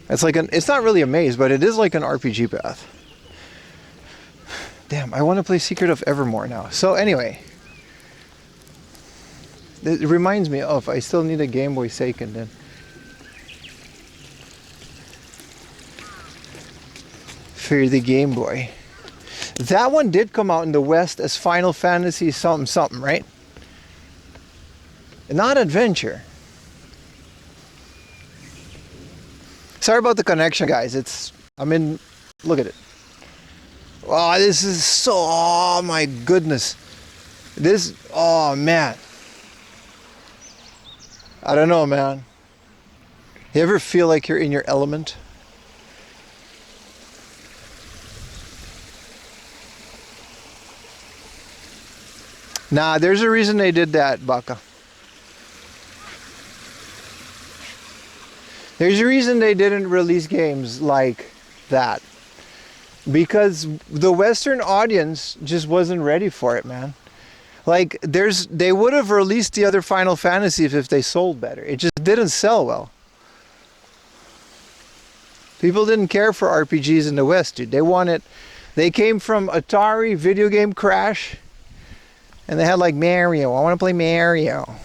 It's like it's not really a maze, but it is like an RPG path. Damn, I want to play Secret of Evermore now. So anyway, it reminds me of, I still need a Game Boy Seiken then. For the Game Boy. That one did come out in the West as Final Fantasy something something, right? Not Adventure. Sorry about the connection, guys. Look at it. Oh, this is so, oh my goodness. Oh man. I don't know, man. You ever feel like you're in your element? Nah, there's a reason they did that, Baka. There's a reason they didn't release games like that. Because the Western audience just wasn't ready for it, man. Like, they would have released the other Final Fantasies if they sold better. It just didn't sell well. People didn't care for RPGs in the West, dude. They came from Atari, video game crash. And they had like Mario. I want to play Mario.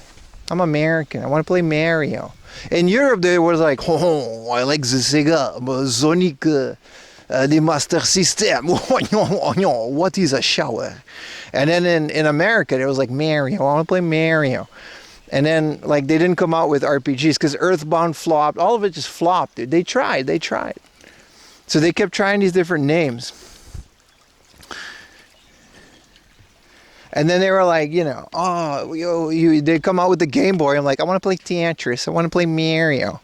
I'm American. I want to play Mario. In Europe, they was like, oh, I like the Sega, Sonic, the Master System. What is a shower? And then in America, it was like Mario. I want to play Mario. And then like they didn't come out with RPGs because Earthbound flopped. All of it just flopped, dude. They tried. So they kept trying these different names. And then they were like, they come out with the Game Boy. I'm like, I want to play Tetris. I want to play Mario.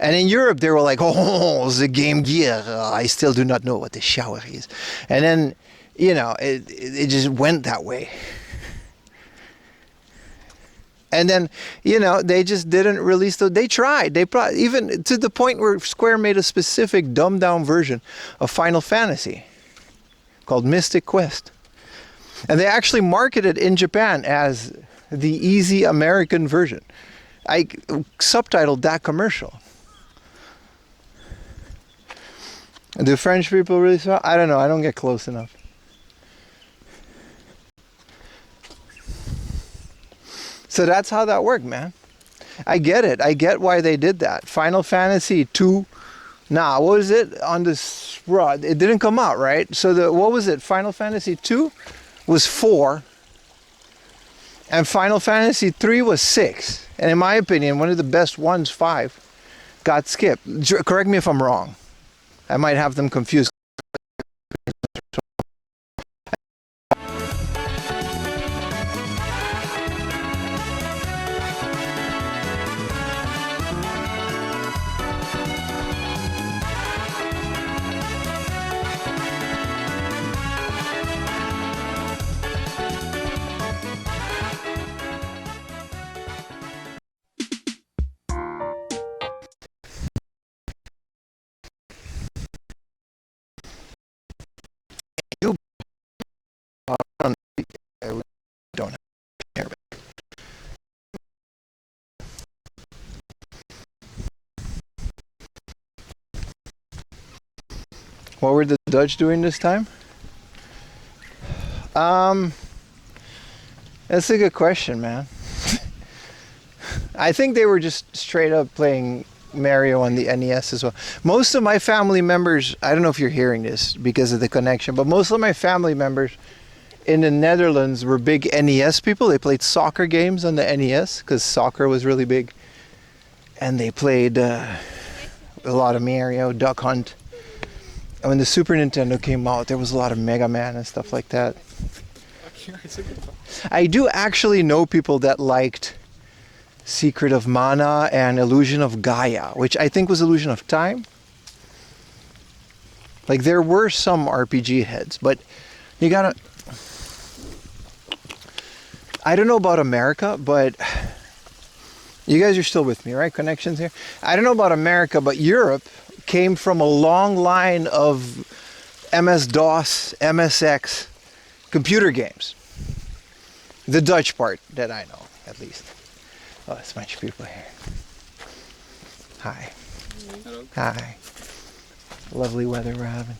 And in Europe, they were like, oh, the Game Gear. I still do not know what the shower is. And then, it just went that way. And then, they just didn't release those. They tried. They probably, even to the point where Square made a specific dumbed down version of Final Fantasy called Mystic Quest. And they actually marketed in Japan as the easy American version. I subtitled that commercial. Do French people really smell? I don't know. I don't get close enough. So that's how that worked, man. I get it. I get why they did that. Final Fantasy 2. Nah, what was it? On this rod. It didn't come out, right? So what was it? Final Fantasy 2? Was 4, and Final Fantasy 3 was 6. And in my opinion, one of the best ones, 5, got skipped. Correct me if I'm wrong. I might have them confused. Don't care. What were the Dutch doing this time? That's a good question, man. I think they were just straight up playing Mario on the NES as well. Most of my family members, I don't know if you're hearing this because of the connection, but most of my family members in the Netherlands were big NES people. They played soccer games on the NES because soccer was really big. And they played a lot of Mario, Duck Hunt. And when the Super Nintendo came out, there was a lot of Mega Man and stuff like that. I do actually know people that liked Secret of Mana and Illusion of Gaia, which I think was Illusion of Time. Like, there were some RPG heads, but you gotta... I don't know about America, but... You guys are still with me, right? Connections here? I don't know about America, but Europe came from a long line of MS-DOS, MSX computer games. The Dutch part that I know, at least. Oh, there's a bunch of people here. Hi. Hello. Hi. Lovely weather we're having.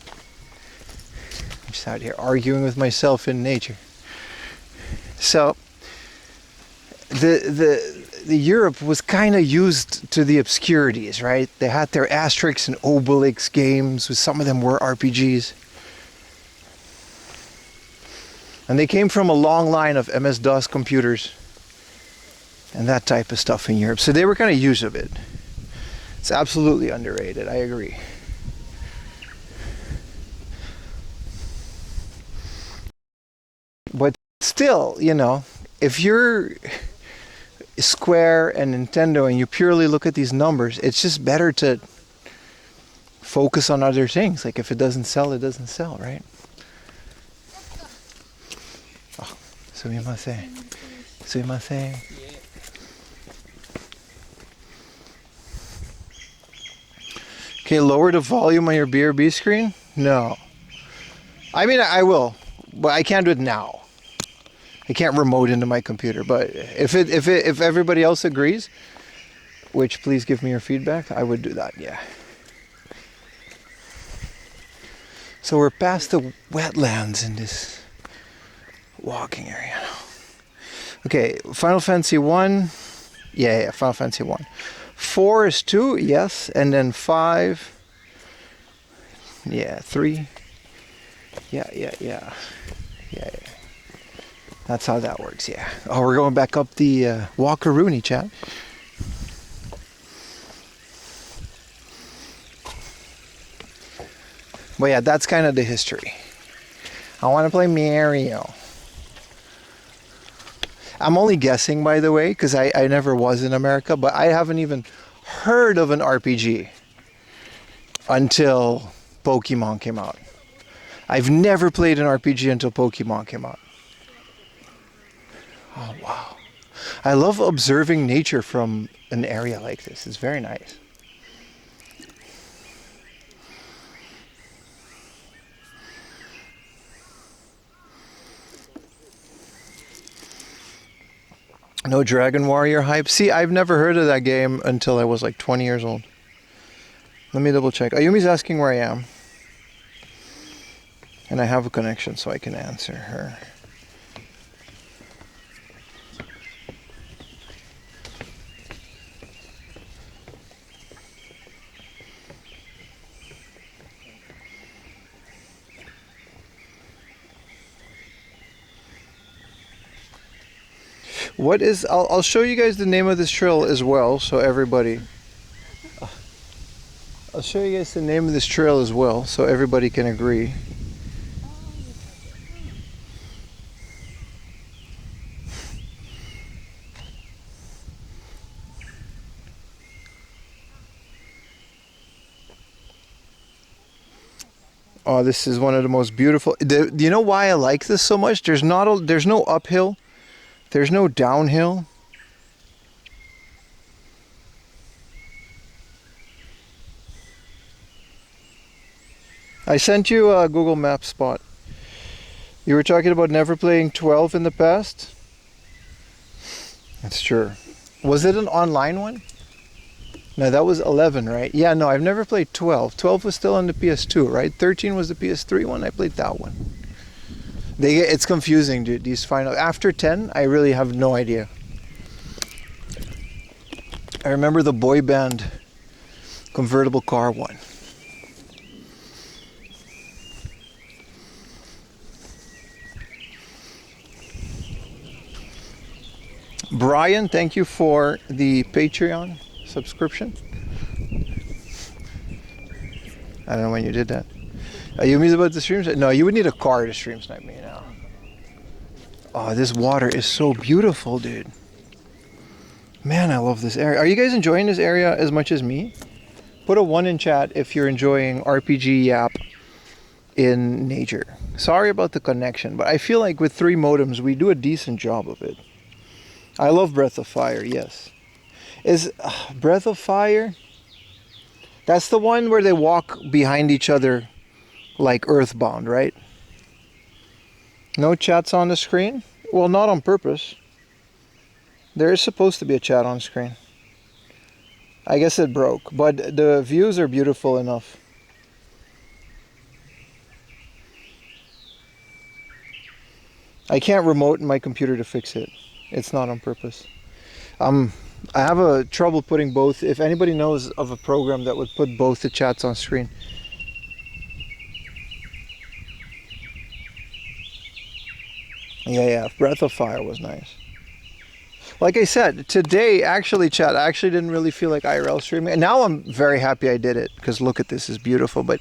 I'm just out here arguing with myself in nature. So, the Europe was kind of used to the obscurities, right? They had their Asterix and Obelix games, with some of them were RPGs. And they came from a long line of MS-DOS computers and that type of stuff in Europe. So they were kind of used of it. It's absolutely underrated, I agree. But still, you know, if you're Square and Nintendo and you purely look at these numbers, it's just better to focus on other things. Like, if it doesn't sell, it doesn't sell, right? Oh, sumimasen. Sumimasen. Okay, lower the volume on your BRB screen? No. I mean, I will, but I can't do it now. I can't remote into my computer, but if everybody else agrees, which please give me your feedback, I would do that, yeah. So we're past the wetlands in this walking area now. Okay, Final Fantasy 1. Yeah, Final Fantasy 1. 4 is 2, yes, and then 5. Yeah, 3. Yeah. That's how that works, yeah. Oh, we're going back up the Walker-Rooney, chat. But yeah, that's kind of the history. I want to play Mario. I'm only guessing, by the way, because I never was in America, but I haven't even heard of an RPG until Pokemon came out. I've never played an RPG until Pokemon came out. Oh, wow. I love observing nature from an area like this. It's very nice. No Dragon Warrior hype? See, I've never heard of that game until I was like 20 years old. Let me double check. Ayumi's asking where I am. And I have a connection so I can answer her. What is, I'll show you guys the name of this trail as well, so everybody, I'll show you guys the name of this trail as well, so everybody can agree. Oh, this is one of the most beautiful. Do you know why I like this so much? There's no uphill. There's no downhill. I sent you a Google Maps spot. You were talking about never playing 12 in the past? That's true. Was it an online one? No, that was 11, right? Yeah, no, I've never played 12. 12 was still on the PS2, right? 13 was the PS3 one. I played that one. It's confusing, dude. These final after 10, I really have no idea. I remember the boy band convertible car one. Brian, thank you for the Patreon subscription. I don't know when you did that. Ayumi's about to stream? No, you would need a car to stream snipe me now. Oh, this water is so beautiful, dude. Man, I love this area. Are you guys enjoying this area as much as me? Put a 1 in chat if you're enjoying RPG Yap in nature. Sorry about the connection, but I feel like with 3 modems, we do a decent job of it. I love Breath of Fire, yes. Is Breath of Fire? That's the one where they walk behind each other like Earthbound, right? No chats on the screen? Well, not on purpose. There is supposed to be a chat on screen. I guess it broke, but the views are beautiful enough. I can't remote my computer to fix it. It's not on purpose. I have a trouble putting both. If anybody knows of a program that would put both the chats on screen. Yeah, Breath of Fire was nice. Like I said, today, actually, chat, I actually didn't really feel like IRL streaming. And now I'm very happy I did it, because look at this, it's beautiful. But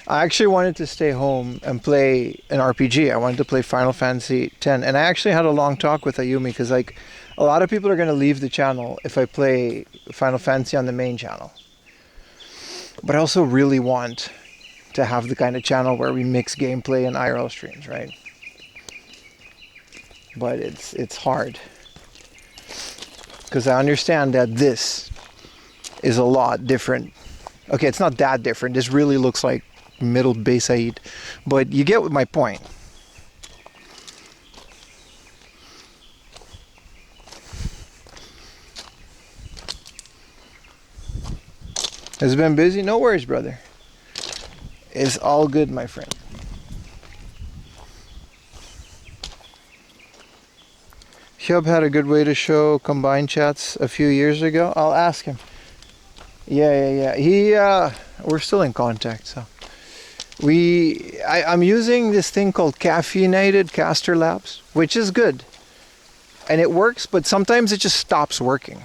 I actually wanted to stay home and play an RPG. I wanted to play Final Fantasy X. And I actually had a long talk with Ayumi, because like, a lot of people are going to leave the channel if I play Final Fantasy on the main channel. But I also really want to have the kind of channel where we mix gameplay and IRL streams, right? But it's hard, because I understand that this is a lot different. Okay, it's not that different. This really looks like Middle Bayside, but you get my point. Has it been busy? No worries, brother. It's all good, my friend. Hub had a good way to show combined chats a few years ago. I'll ask him. Yeah. We're still in contact, so. I'm using this thing called Caffeinated Caster Labs, which is good. And it works, but sometimes it just stops working.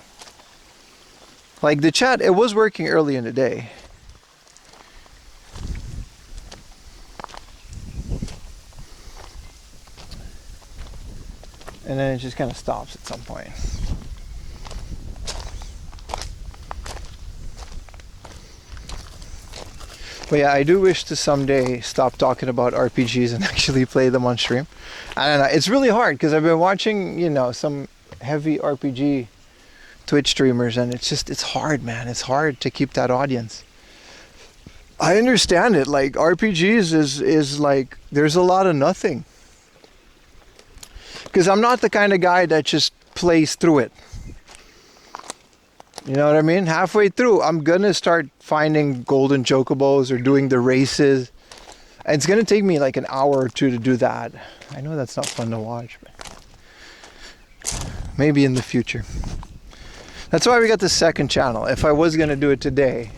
Like the chat, it was working early in the day. And then it just kind of stops at some point. But yeah, I do wish to someday stop talking about RPGs and actually play them on stream. I don't know, it's really hard because I've been watching, you know, some heavy RPG Twitch streamers, and it's hard, man. It's hard to keep that audience. I understand it, like RPGs is like, there's a lot of nothing. Because I'm not the kind of guy that just plays through it. You know what I mean? Halfway through, I'm gonna start finding golden chocobos or doing the races. And it's gonna take me like an hour or two to do that. I know that's not fun to watch, but maybe in the future. That's why we got the second channel. If I was gonna do it today,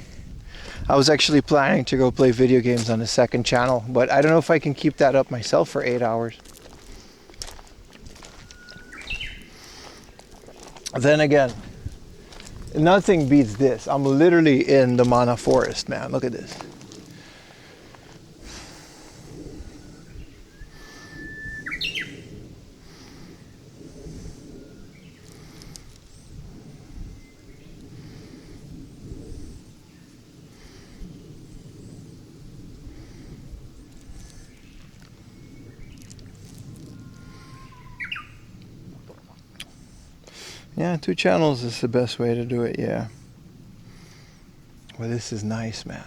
I was actually planning to go play video games on the second channel, but I don't know if I can keep that up myself for 8 hours. Then again, nothing beats this. I'm literally in the Mana Forest, man. Look at this. Yeah, 2 channels is the best way to do it, yeah. Well, this is nice, man.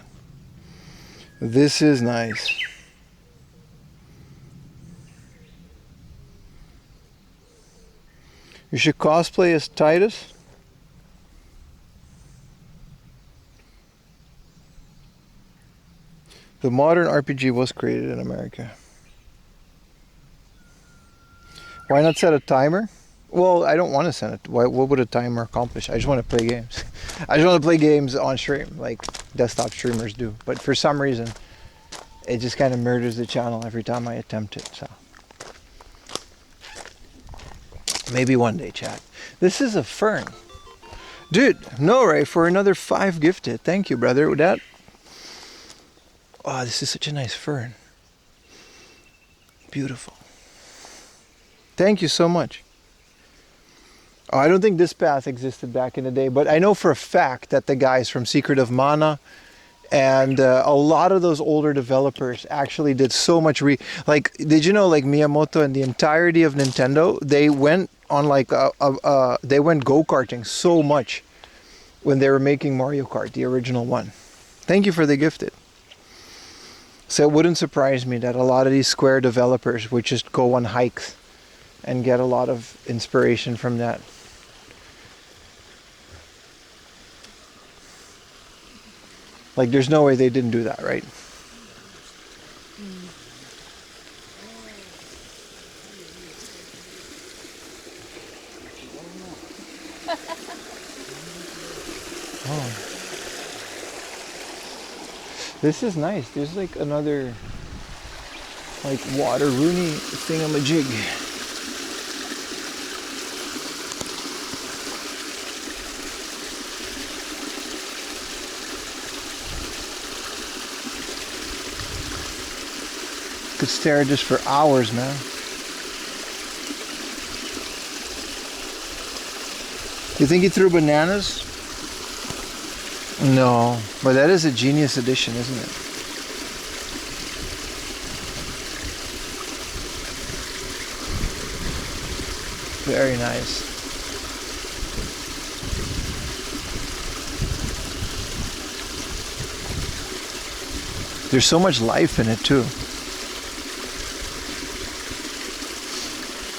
This is nice. You should cosplay as Titus. The modern RPG was created in America. Why not set a timer? Well, I don't want to set it. What would a timer accomplish? I just want to play games. I just want to play games on stream, like desktop streamers do. But for some reason, it just kind of murders the channel every time I attempt it. So maybe one day, chat. This is a fern. Dude, no, Ray, for another 5 gifted. Thank you, brother. Oh, this is such a nice fern. Beautiful. Thank you so much. Oh, I don't think this path existed back in the day, but I know for a fact that the guys from Secret of Mana and a lot of those older developers actually did so much like, did you know, like Miyamoto and the entirety of Nintendo, they went on like they went go-karting so much when they were making Mario Kart, the original one. Thank you for the gifted. So it wouldn't surprise me that a lot of these Square developers would just go on hikes and get a lot of inspiration from that. Like, there's no way they didn't do that, right? Oh. This is nice. There's like another like water Rooney thingamajig. Could stare at this for hours, man. You think he threw bananas? No, but that is a genius addition, isn't it? Very nice. There's so much life in it too.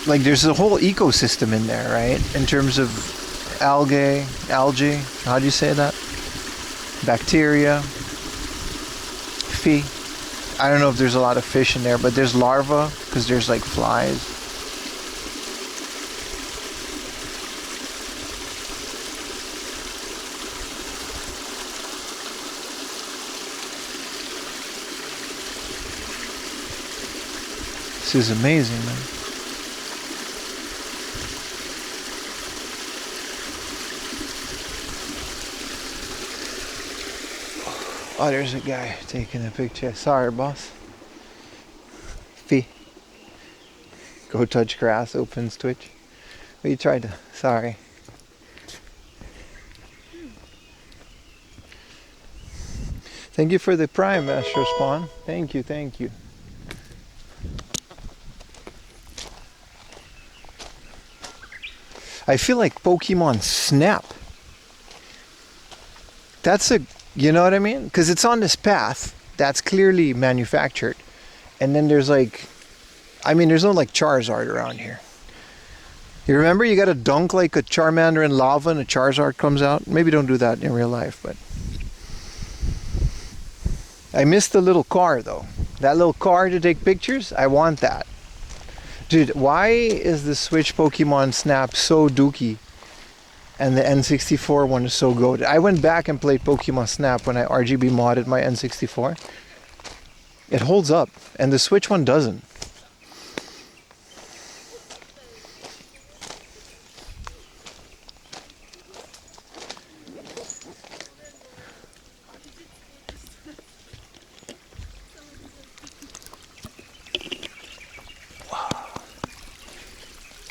Like there's a whole ecosystem in there, right? In terms of algae, how do you say that? Bacteria, I don't know if there's a lot of fish in there, but there's larvae because there's like flies. This is amazing, man. Oh, there's a guy taking a picture. Sorry, boss. Fee. Go touch grass, opens Twitch. Well, you tried to. Sorry. Thank you for the Prime, Astro Spawn. Thank you, thank you. I feel like Pokemon Snap. That's a, you know what I mean? Because it's on this path that's clearly manufactured. And then there's like, I mean, there's no like Charizard around here. You remember you gotta dunk like a Charmander in lava and a Charizard comes out? Maybe don't do that in real life, but. I missed the little car though. That little car to take pictures, I want that. Dude, why is the Switch Pokemon Snap so dookie and the N64 one is so goated? I went back and played Pokemon Snap when I RGB modded my N64. It holds up, and the Switch one doesn't.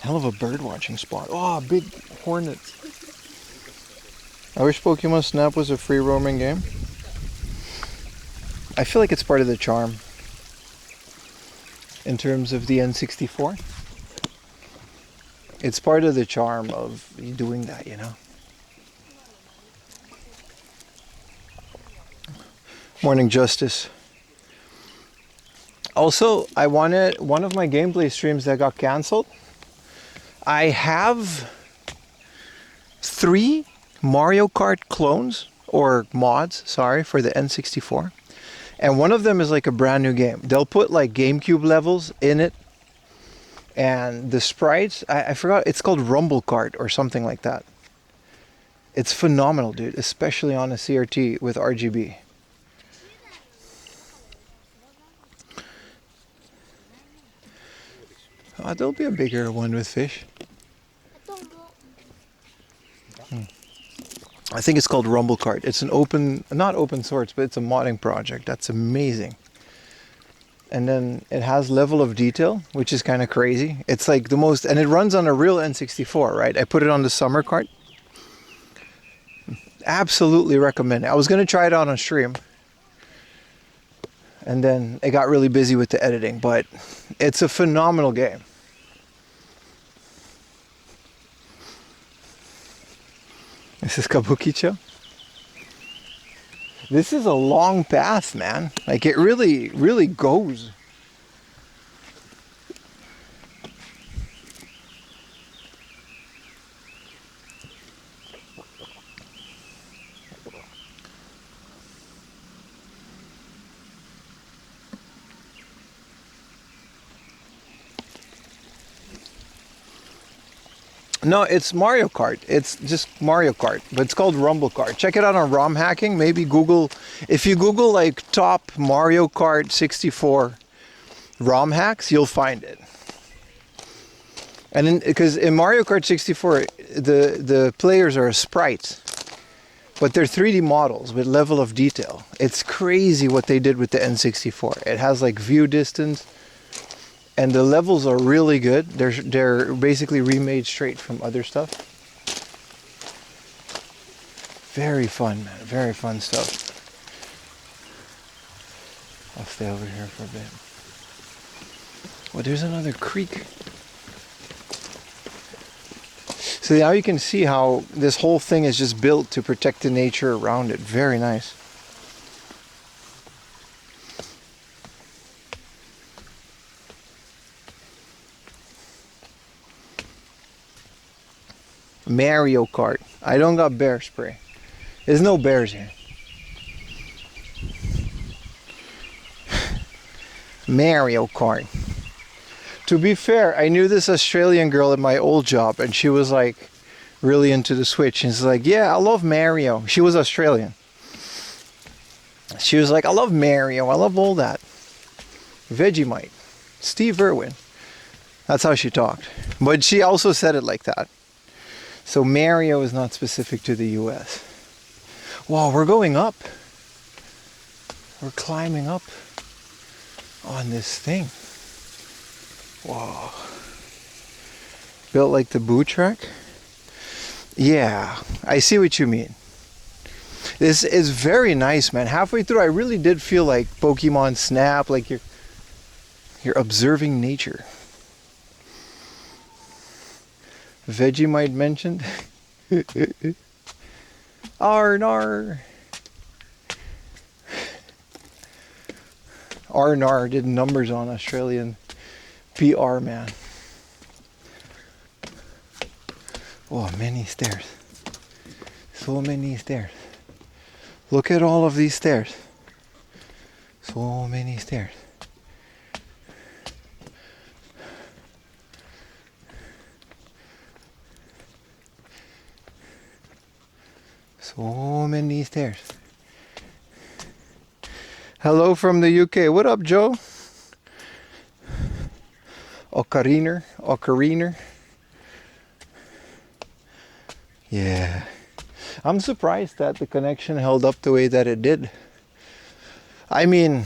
Hell of a bird watching spot. Oh, big hornet. I wish Pokemon Snap was a free roaming game. I feel like it's part of the charm in terms of the N64. It's part of the charm of doing that, you know. Morning Justice. Also, I wanted one of my gameplay streams that got cancelled. I have 3 Mario Kart clones, or mods, sorry, for the N64. And one of them is like a brand new game. They'll put like GameCube levels in it. And the sprites, I forgot, it's called Rumble Kart or something like that. It's phenomenal, dude, especially on a CRT with RGB. There'll be a bigger one with fish. I think it's called Rumble Kart. It's an open, not open source, but it's a modding project. That's amazing. And then it has level of detail, which is kind of crazy. It's like the most, and it runs on a real N64, right? I put it on the summer cart. Absolutely recommend it. I was going to try it out on stream. And then it got really busy with the editing, but it's a phenomenal game. This is Kabukicho. This is a long path, man. Like it really, really goes. No, it's Mario Kart. It's just Mario Kart, but it's called Rumble Kart. Check it out on ROM hacking. Maybe Google, if you Google like top Mario Kart 64 ROM hacks, you'll find it. And then, because in Mario Kart 64, the players are sprites, but they're 3D models with level of detail. It's crazy what they did with the N64. It has like view distance. And the levels are really good. They're basically remade straight from other stuff. Very fun, man. Very fun stuff. I'll stay over here for a bit. Well, there's another creek. So now you can see how this whole thing is just built to protect the nature around it. Very nice. Mario Kart. I don't got bear spray. There's no bears here. Mario Kart. To be fair, I knew this Australian girl at my old job, and she was like really into the Switch. And she's like, yeah, I love Mario. She was Australian. She was like, I love Mario. I love all that. Vegemite. Steve Irwin. That's how she talked. But she also said it like that. So Mario is not specific to the US. Wow, we're going up. We're climbing up on this thing. Wow. Built like the boot track? Yeah, I see what you mean. This is very nice, man. Halfway through, I really did feel like Pokemon Snap, like you're observing nature. Vegemite mentioned. Arnar. Arnar did numbers on Australian PR, man. Oh, many stairs. So many stairs. Look at all of these stairs. So many stairs. So many stairs. Hello from the UK. What up, Joe? Ocariner. Yeah. I'm surprised that the connection held up the way that it did. I mean,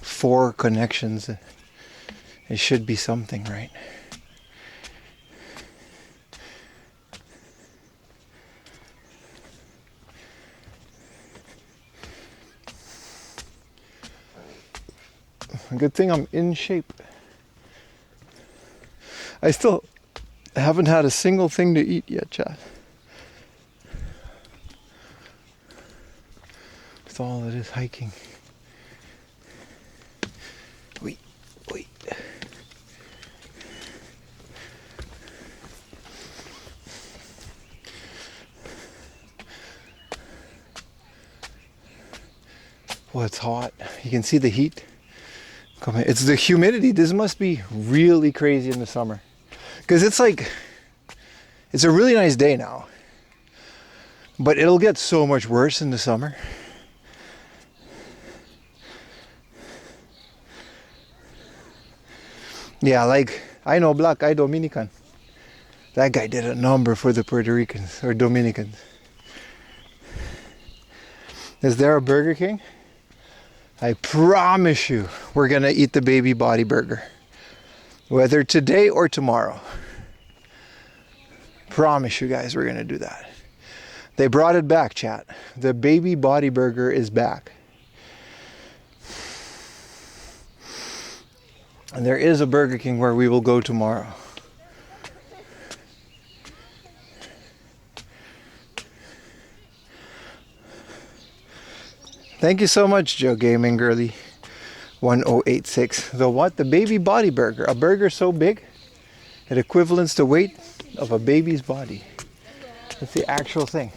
4 connections. It should be something, right? Good thing I'm in shape. I still haven't had a single thing to eat yet, chat. With all of this hiking. Wait. Well, it's hot. You can see the heat coming. It's the humidity. This must be really crazy in the summer. Because it's like, it's a really nice day now. But it'll get so much worse in the summer. Yeah, like, I know Black Eye Dominican. That guy did a number for the Puerto Ricans, or Dominicans. Is there a Burger King? I promise you, we're gonna eat the baby body burger. Whether today or tomorrow. Promise you guys we're gonna do that. They brought it back, chat. The baby body burger is back. And there is a Burger King where we will go tomorrow. Thank you so much, Joe Gaming Girly 1086. The what? The baby body burger. A burger so big it equivalents the weight of a baby's body. That's the actual thing.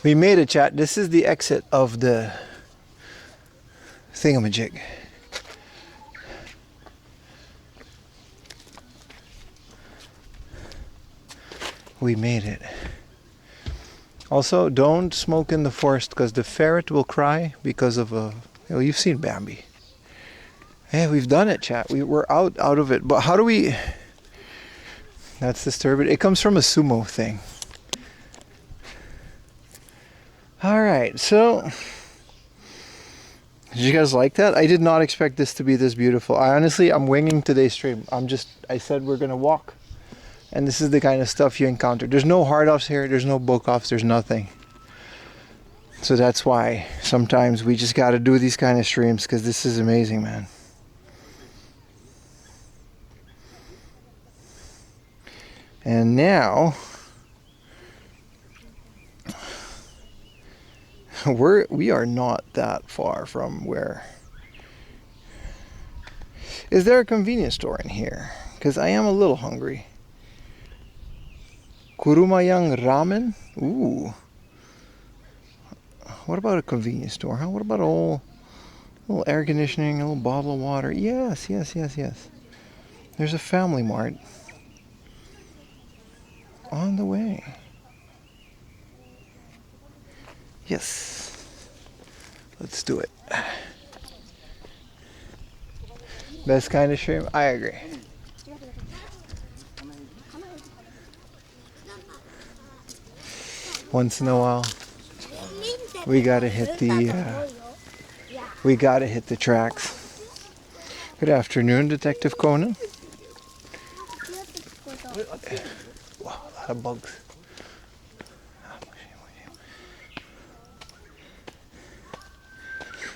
We made a chat. This is the exit of the thingamajig. We made it. Also, don't smoke in the forest because the ferret will cry because of a... Well, you've seen Bambi. Yeah, we've done it, chat. We're out of it. But how do we... That's disturbing. It comes from a sumo thing. Alright, so... Did you guys like that? I did not expect this to be this beautiful. I'm winging today's stream. I said we're gonna walk. And this is the kind of stuff you encounter. There's no hard offs here, there's no book offs, there's nothing. So that's why sometimes we just gotta do these kind of streams, because this is amazing, man. And now we are not that far from where... Is there a convenience store in here? Because I am a little hungry. Kurumayang ramen? Ooh. What about a convenience store, huh? What about a little air conditioning, a little bottle of water? Yes. There's a FamilyMart on the way. Yes. Let's do it. Best kind of stream? I agree. Once in a while, we gotta hit the tracks. Good afternoon, Detective Conan. Wow, a lot of bugs.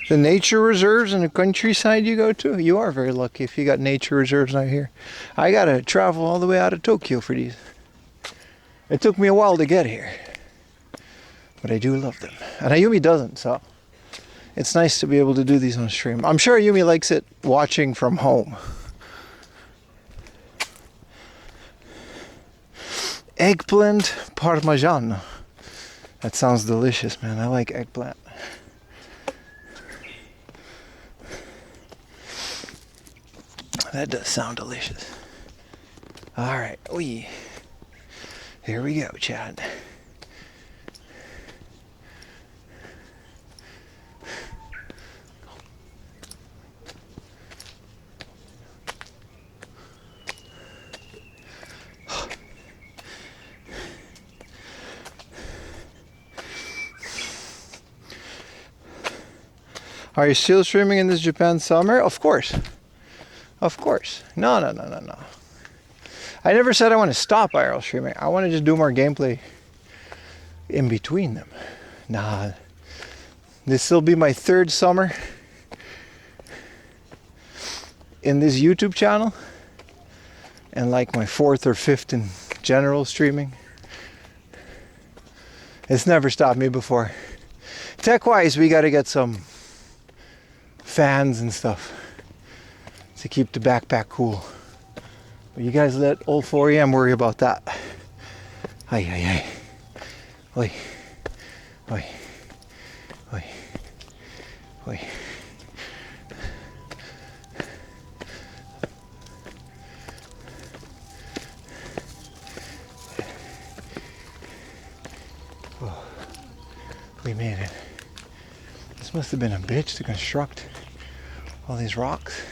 The nature reserves in the countryside you go to, you are very lucky if you got nature reserves out here. I gotta travel all the way out of Tokyo for these. It took me a while to get here, but I do love them. And Ayumi doesn't, so it's nice to be able to do these on stream. I'm sure Ayumi likes it watching from home. Eggplant parmesan. That sounds delicious, man. I like eggplant. That does sound delicious. Alright, here we go, Chad. Are you still streaming in this Japan summer? Of course. Of course. No. I never said I want to stop IRL streaming. I want to just do more gameplay in between them. Nah. This will be my third summer in this YouTube channel. And like my fourth or fifth in general streaming. It's never stopped me before. Tech-wise, we got to get some fans and stuff to keep the backpack cool. But you guys let old 4am worry about that. Ay, ay, ay. Oi. Oi. Oi. Oi. Oh, we made it. This must have been a bitch to construct all these rocks.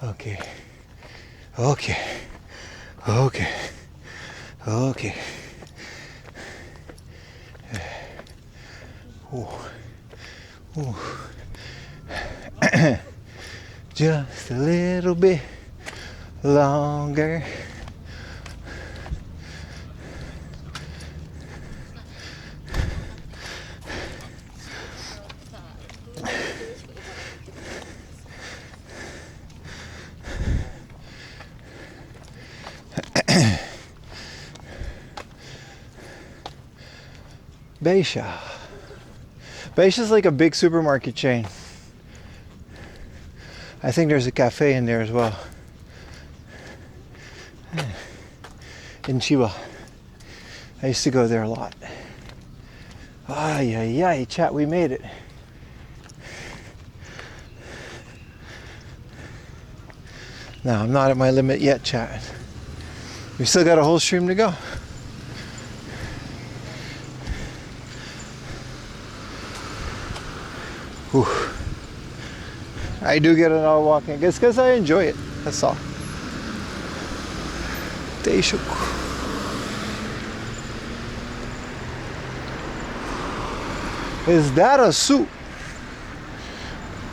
Okay. Okay. Okay. Okay. Ooh. Ooh. Just a little bit longer. Beisha. Beisha's like a big supermarket chain. I think there's a cafe in there as well. In Chiba. I used to go there a lot. Ay, ay, ay, chat, we made it. No, I'm not at my limit yet, chat. We still got a whole stream to go. Whew. I do get it all walking. It's because I enjoy it. That's all. Deishoku. Is that a suit?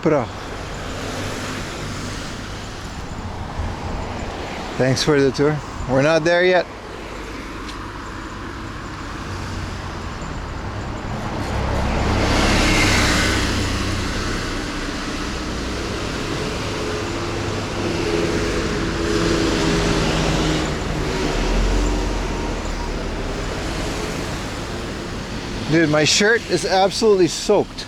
Bro. Thanks for the tour. We're not there yet. Dude, my shirt is absolutely soaked.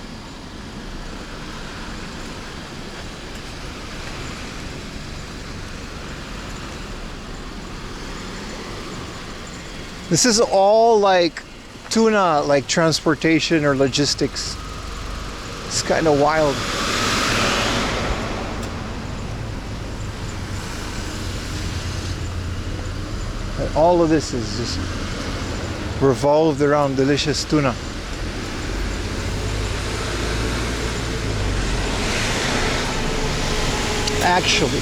This is all like tuna, like transportation or logistics. It's kind of wild. And all of this is just revolved around delicious tuna. Actually,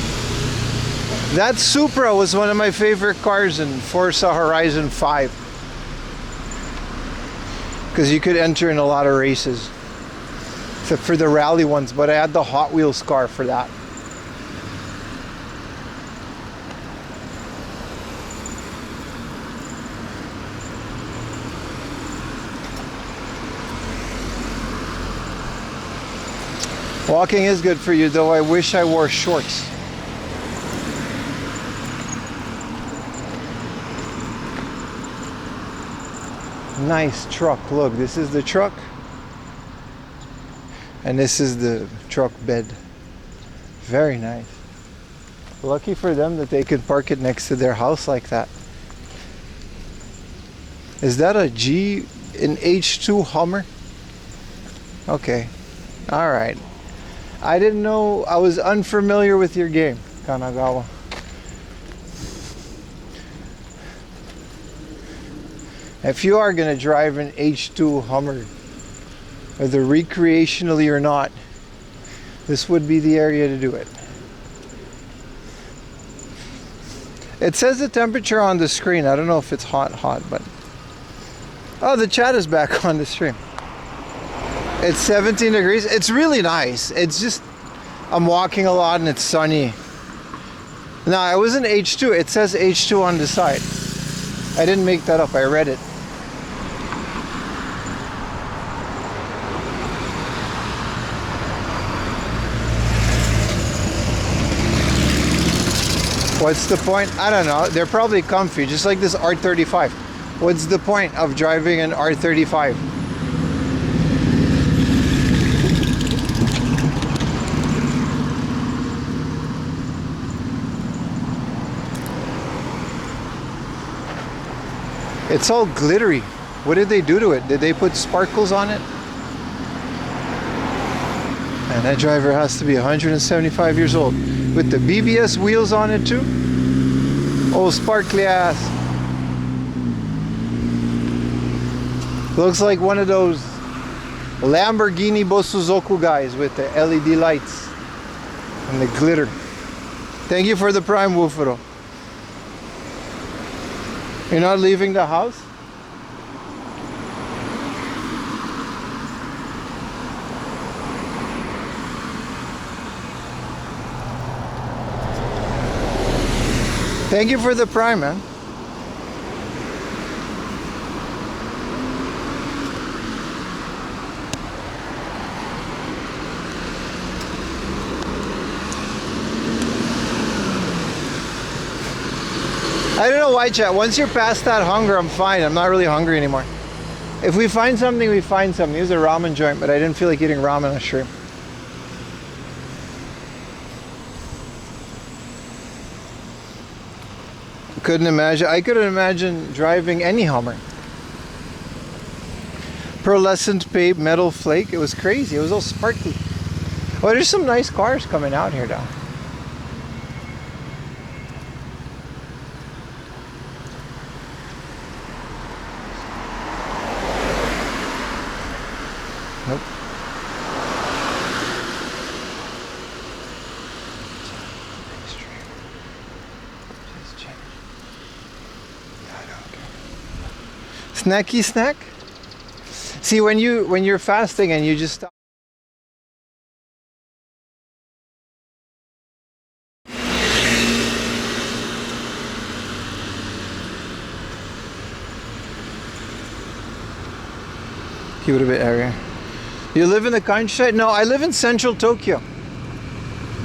that Supra was one of my favorite cars in Forza Horizon 5 because you could enter in a lot of races, except for the rally ones, but I had the Hot Wheels car for that. Walking is good for you, though I wish I wore shorts. Nice truck. Look, this is the truck. And this is the truck bed. Very nice. Lucky for them that they could park it next to their house like that. Is that a G in H2 Hummer? Okay. Alright. I didn't know, I was unfamiliar with your game, Kanagawa. If you are going to drive an H2 Hummer, whether recreationally or not, this would be the area to do it. It says the temperature on the screen. I don't know if it's hot, but... Oh, the chat is back on the stream. It's 17 degrees. It's really nice. It's just, I'm walking a lot and it's sunny. No, it wasn't H2. It says H2 on the side. I didn't make that up. I read it. What's the point? I don't know. They're probably comfy, just like this R35. What's the point of driving an R35? It's all glittery. What did they do to it? Did they put sparkles on it? And that driver has to be 175 years old. With the BBS wheels on it too? Oh, sparkly ass. Looks like one of those Lamborghini Bosuzoku guys with the LED lights and the glitter. Thank you for the Prime Woofero. You're not leaving the house? Thank you for the Prime, man. I don't know why, chat. Once you're past that hunger, I'm fine. I'm not really hungry anymore. If we find something, we find something. Here's a ramen joint, but I didn't feel like eating ramen on shrimp. Couldn't imagine. I couldn't imagine driving any Hummer. Pearlescent paint metal flake. It was crazy. It was all sparkly. Oh, there's some nice cars coming out here now. Nope. Snacky snack? See, when you're fasting and you just stop. Keep it a bit area. You live in the countryside? No, I live in central Tokyo.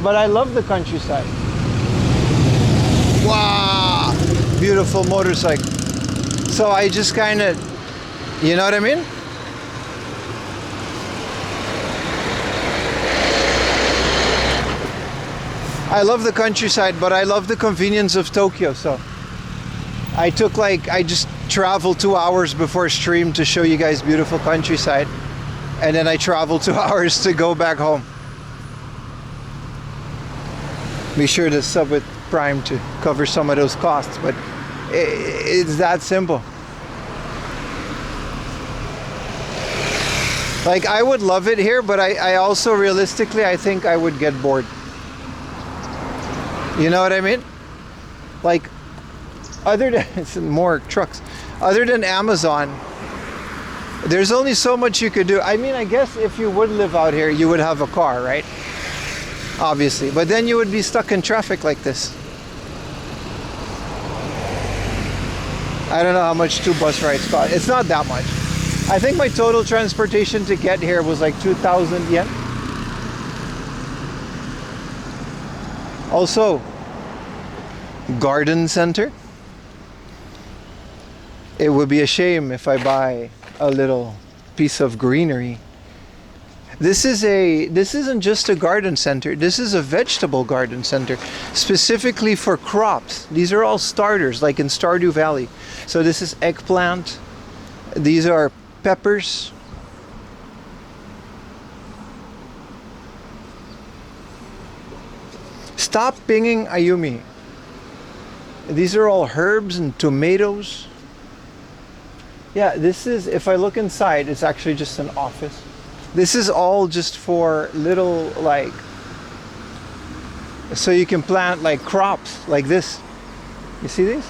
But I love the countryside. Wow! Beautiful motorcycle. So I just kind of, you know what I mean? I love the countryside, but I love the convenience of Tokyo. So I just traveled 2 hours before stream to show you guys beautiful countryside. And then I traveled 2 hours to go back home. Be sure to sub with Prime to cover some of those costs, but it's that simple. Like, I would love it here, but I also realistically, I think I would get bored. You know what I mean? Like, other than more trucks, other than Amazon, there's only so much you could do. I mean, I guess if you would live out here, you would have a car, right? Obviously, but then you would be stuck in traffic like this. I don't know how much 2 bus rides cost. It's not that much. I think my total transportation to get here was like 2,000 yen. Also, garden center. It would be a shame if I buy a little piece of greenery. This isn't just a garden center. This is a vegetable garden center, specifically for crops. These are all starters, like in Stardew Valley. So this is eggplant. These are peppers. Stop pinging Ayumi. These are all herbs and tomatoes. Yeah, this is, if I look inside, it's actually just an office. This is all just for little, like, so you can plant like crops like this. You see these?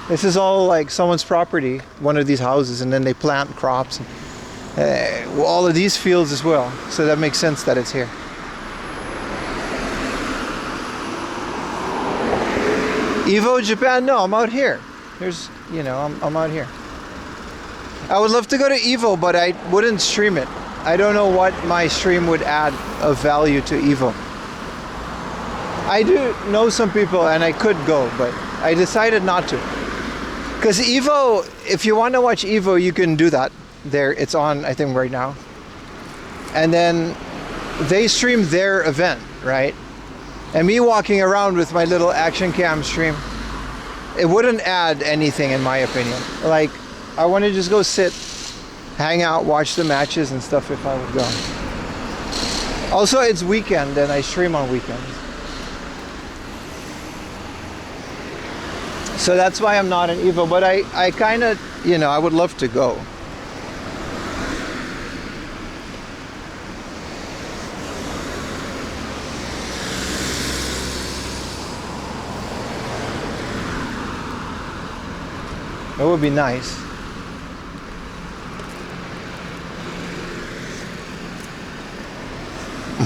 This is all like someone's property, one of these houses, and then they plant crops. All of these fields as well. So that makes sense that it's here. Evo Japan? No, I'm out here. There's, you know, I'm out here. I would love to go to Evo, but I wouldn't stream it. I don't know what my stream would add of value to Evo. I do know some people and I could go, but I decided not to. Because Evo, if you want to watch Evo, you can do that. There, it's on, I think, right now. And then they stream their event, right? And me walking around with my little action cam stream. It wouldn't add anything in my opinion. Like, I want to just go sit, hang out, watch the matches and stuff if I would go. Also, it's weekend and I stream on weekends. So that's why I'm not in Evo, but I kind of, you know, I would love to go. That would be nice.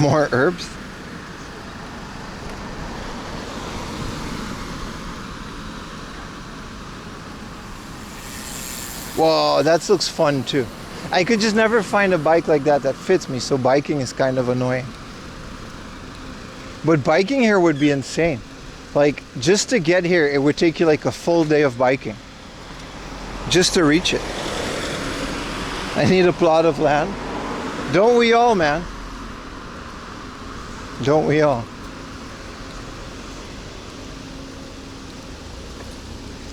More herbs? Whoa, that looks fun too. I could just never find a bike like that fits me, so biking is kind of annoying. But biking here would be insane. Like, just to get here, it would take you like a full day of biking. Just to reach it. I need a plot of land. Don't we all, man? Don't we all?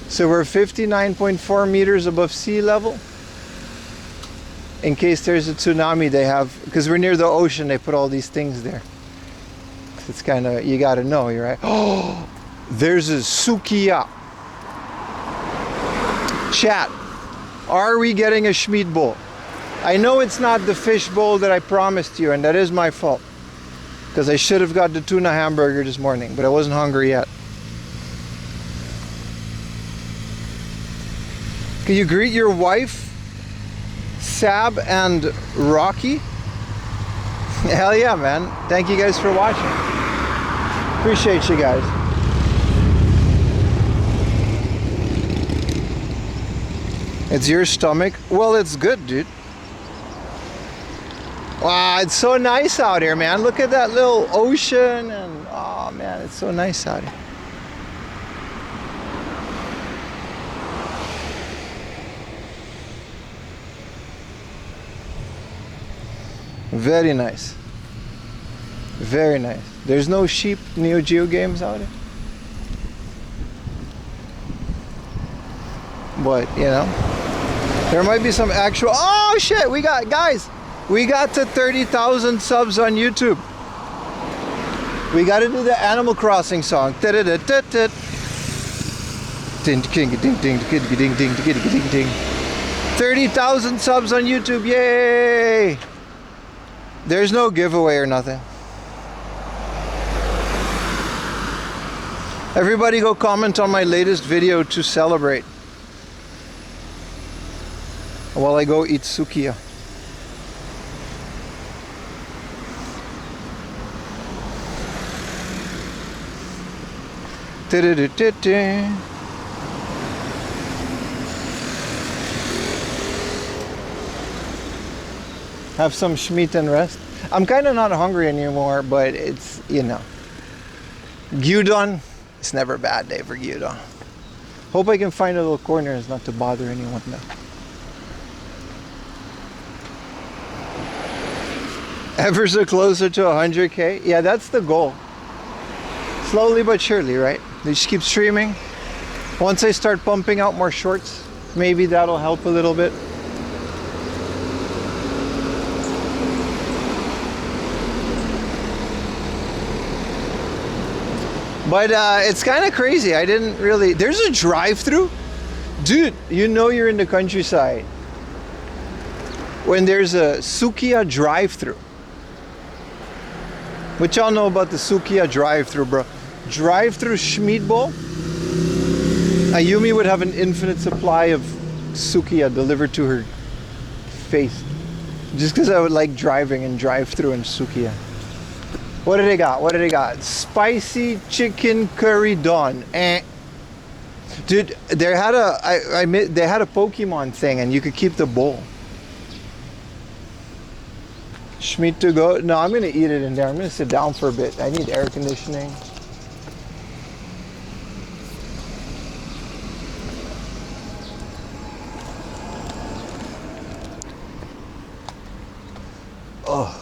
So we're 59.4 meters above sea level. In case there's a tsunami, they have, because we're near the ocean, they put all these things there. It's kind of, you gotta know, you're right. Oh, there's a Sukiya. Chat, are we getting a Schmied bowl? I know it's not the fish bowl that I promised you, and that is my fault. Because I should have got the tuna hamburger this morning, but I wasn't hungry yet. Can you greet your wife, Sab and Rocky? Hell yeah, man. Thank you guys for watching. Appreciate you guys. It's your stomach? Well, it's good, dude. Wow, it's so nice out here, man. Look at that little ocean and oh man, it's so nice out here. Very nice. Very nice. There's no sheep Neo Geo games out here. But, you know, there might be some actual... Oh shit, we got, guys, we got to 30,000 subs on YouTube. We got to do the Animal Crossing song. 30,000 subs on YouTube, yay! There's no giveaway or nothing. Everybody go comment on my latest video to celebrate. While I go eat Sukiya. Have some Schmied and rest. I'm kind of not hungry anymore, but it's, you know. Gyudon, it's never a bad day for gyudon. Hope I can find a little corners not to bother anyone though. Ever so closer to 100K? Yeah, that's the goal. Slowly but surely, right? They just keep streaming. Once I start pumping out more shorts, maybe that'll help a little bit. But it's kind of crazy. I didn't really... There's a drive-through? Dude, you know you're in the countryside when there's a Sukiya drive-through. What y'all know about the Sukiya drive-through, bro? Drive-through Schmied bowl? Ayumi would have an infinite supply of Sukiya delivered to her face. Just because I would like driving and drive-through in Sukiya. What do they got? What do they got? Spicy chicken curry don. Dude, they had they had a Pokemon thing and you could keep the bowl. Schmied to go. No, I'm gonna eat it in there. I'm gonna sit down for a bit. I need air conditioning. Oh.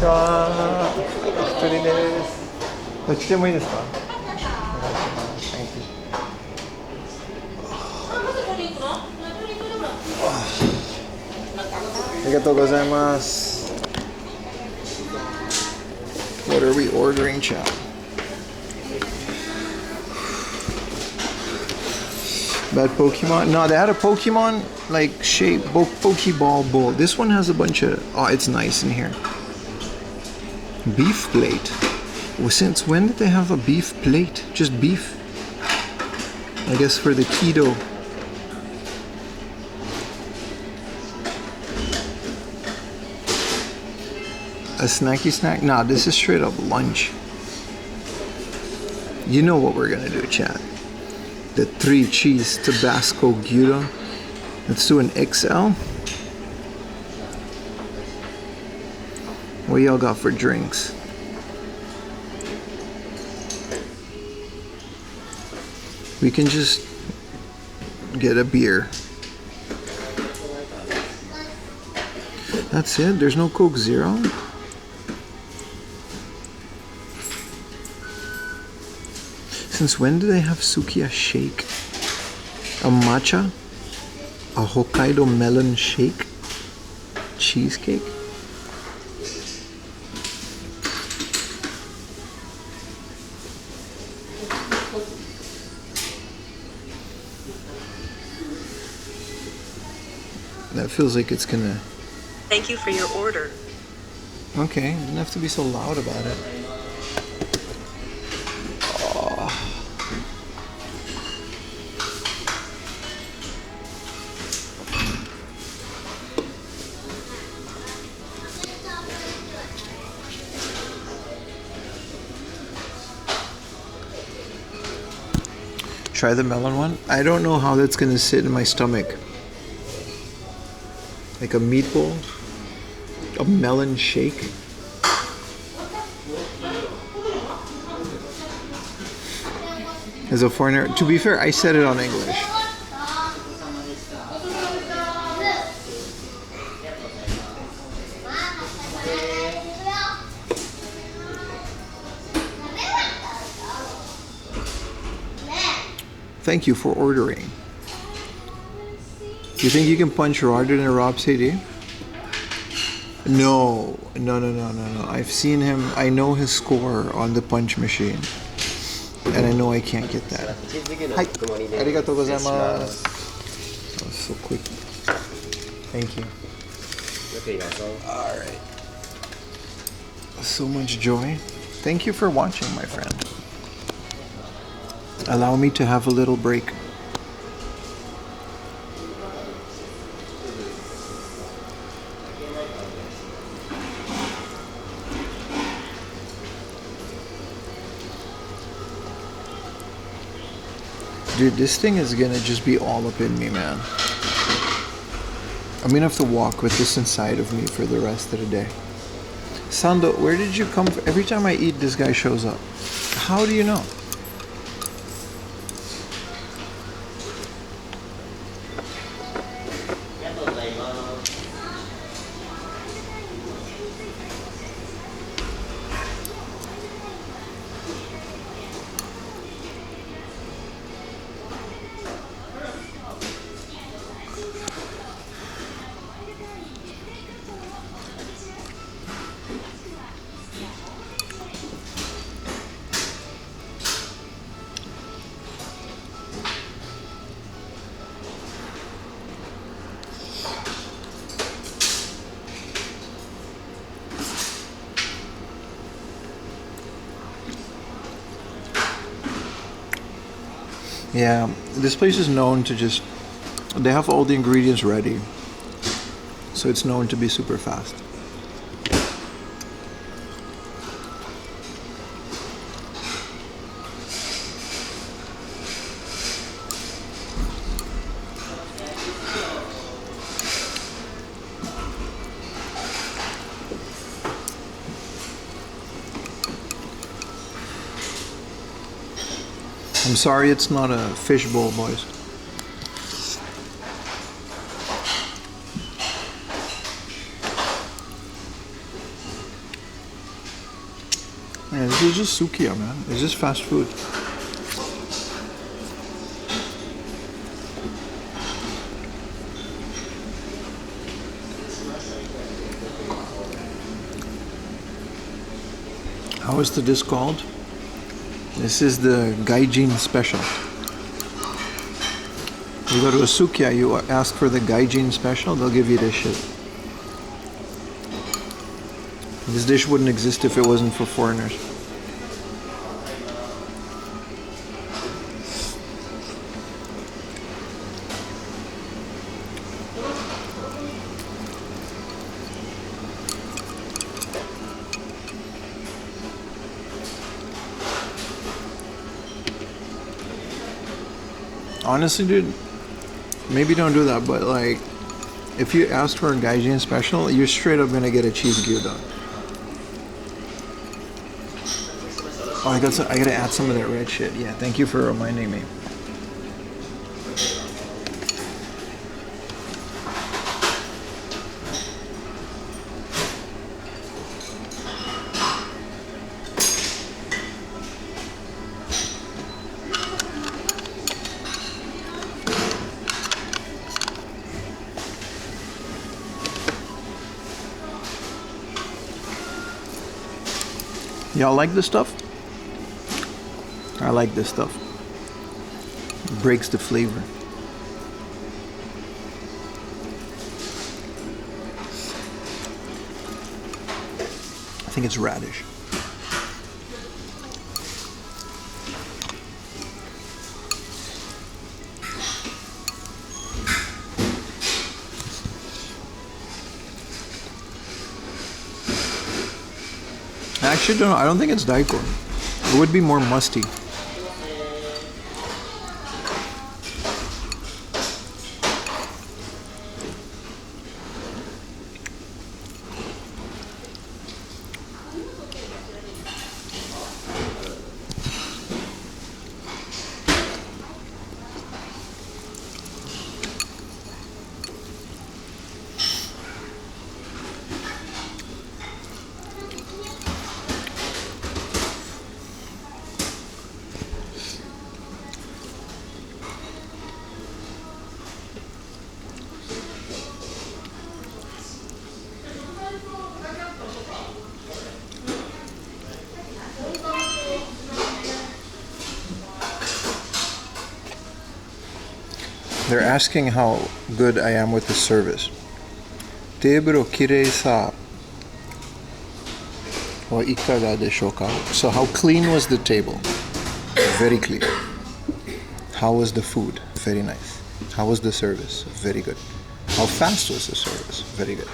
ちは。一人です。どっちでもいいですか？ありがとうございます。What are we ordering, chat? Bad Pokemon? No, they had a Pokemon like shape, Pokeball bowl. This one has a bunch of. Oh, it's nice in here. Beef plate. Well, since when did they have a beef plate? Just beef. I guess for the keto. A snacky snack? Nah, this is straight up lunch. You know what we're gonna do, chat. The 3 cheese Tabasco Gouda. Let's do an XL. What y'all got for drinks? We can just get a beer. That's it? There's no Coke Zero? Since when do they have Sukiya shake? A matcha? A Hokkaido melon shake? Cheesecake? That feels like it's gonna... Thank you for your order. Okay, you don't have to be so loud about it. Try the melon one. I don't know how that's gonna sit in my stomach. Like a meatball, a melon shake. As a foreigner, to be fair, I said it on English. Thank you for ordering. You think you can punch harder than Rob CD? No. I've seen him. I know his score on the punch machine. And I know I can't get that. Hi. Arigatou gozaimasu. That was so quick. Thank you. Alright. So much joy. Thank you for watching, my friend. Allow me to have a little break. Dude, this thing is gonna just be all up in me, man. I'm gonna have to walk with this inside of me for the rest of the day. Sando, where did you come from? Every time I eat, this guy shows up. How do you know? Yeah, this place is known to just, they have all the ingredients ready. So it's known to be super fast. I'm sorry it's not a fishbowl, boys. Yeah, this is just Sukiya, man. It's just fast food. How is the dish called? This is the Gaijin special. You go to a Sukiya, you ask for the Gaijin special, they'll give you this shit. This dish wouldn't exist if it wasn't for foreigners. Honestly, dude, maybe don't do that, but like, if you ask for a Gaijin special, you're straight up gonna get a cheese gyudon. Oh, I gotta add some of that red shit. Yeah, thank you for reminding me. Y'all like this stuff? I like this stuff. It breaks the flavor. I think it's radish. I actually don't know. I don't think it's daikon. It would be more musty. They're asking how good I am with the service. Teburo kirei sa wa ikaga desho ka? So how clean was the table? Very clean. How was the food? Very nice. How was the service? Very good. How fast was the service? Very good.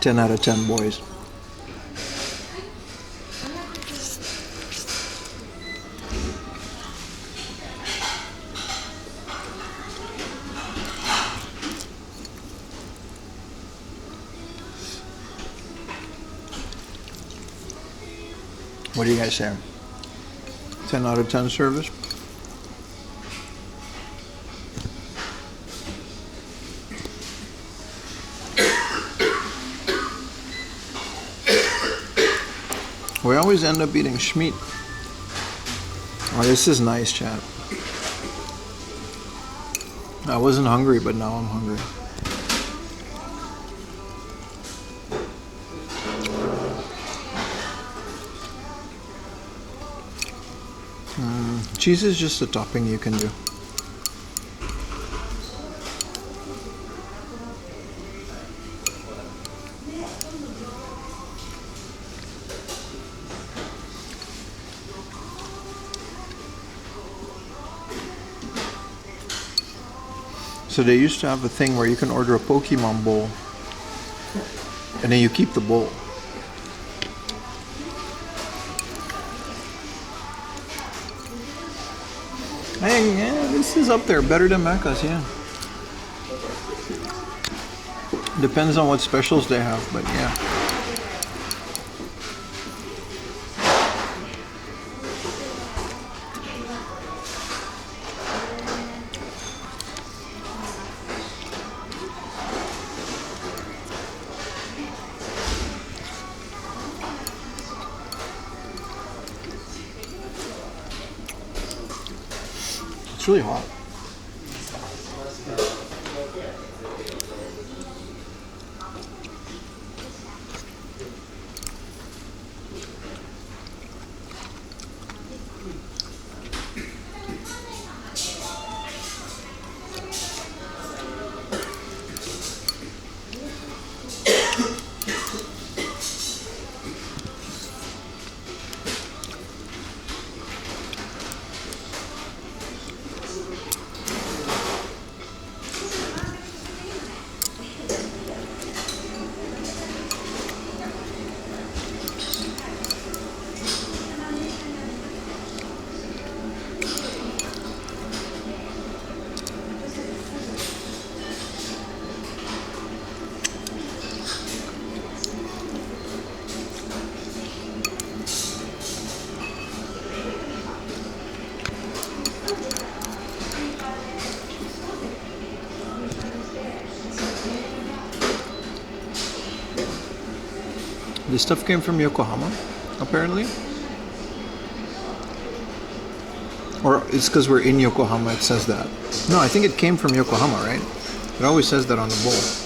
10 out of 10, boys. What do you guys say? 10 out of 10 service? We always end up eating schmeat. Oh, this is nice, chat. I wasn't hungry, but now I'm hungry. Cheese is just a topping you can do. So they used to have a thing where you can order a Pokemon bowl and then you keep the bowl. Hey, yeah, this is up there, better than Macca's, yeah. Depends on what specials they have, but yeah. It's really hot. This stuff came from Yokohama, apparently. Or it's because we're in Yokohama, it says that. No, I think it came from Yokohama, right? It always says that on the bowl.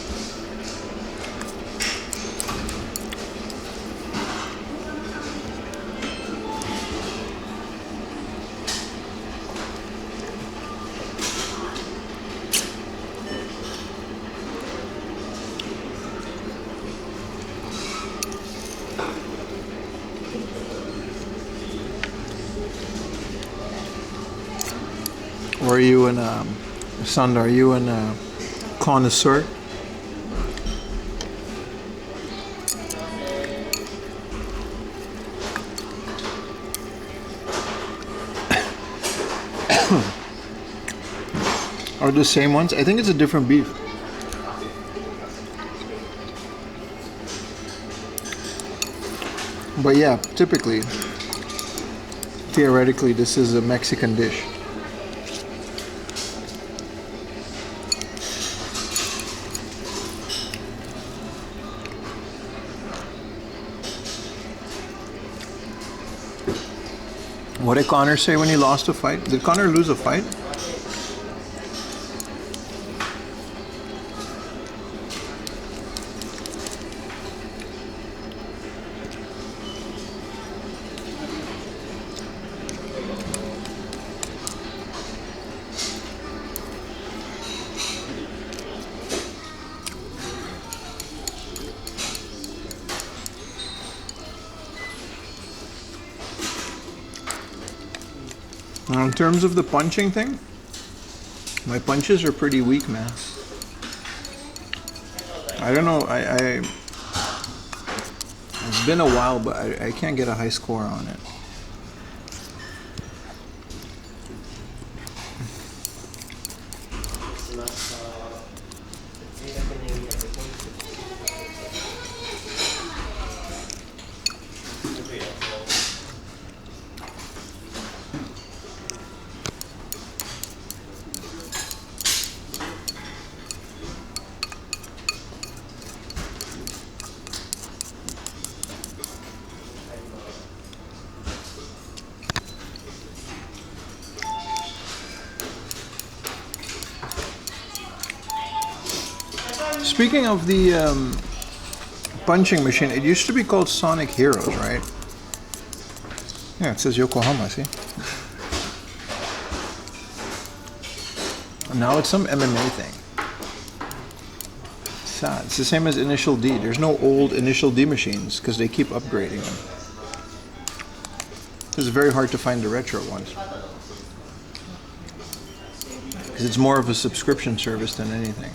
Or are you Sand, are you a connoisseur? Are the same ones? I think it's a different beef. But yeah, typically, theoretically, this is a Mexican dish. What did Connor say when he lost a fight? Did Connor lose a fight? In terms of the punching thing, my punches are pretty weak, man. I don't know, it's been a while, but I can't get a high score on it. Speaking of the punching machine, it used to be called Sonic Heroes, right? Yeah, it says Yokohama, see? And now it's some MMA thing. Sad. It's the same as Initial D. There's no old Initial D machines because they keep upgrading them. It's very hard to find the retro ones. Because it's more of a subscription service than anything.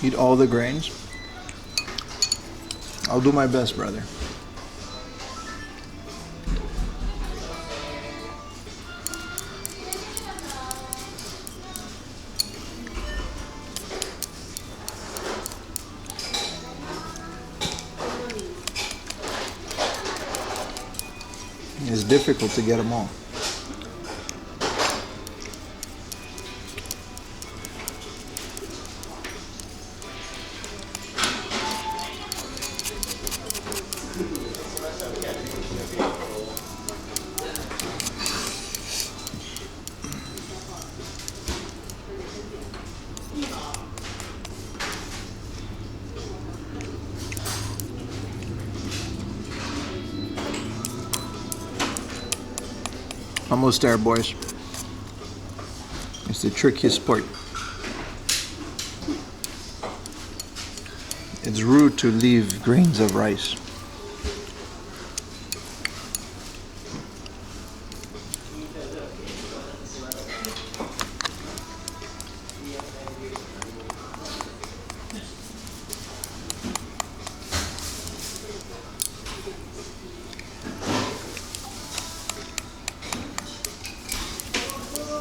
Eat all the grains. I'll do my best, brother. It's difficult to get them all. Almost there, boys. It's the trickiest part. It's rude to leave grains of rice.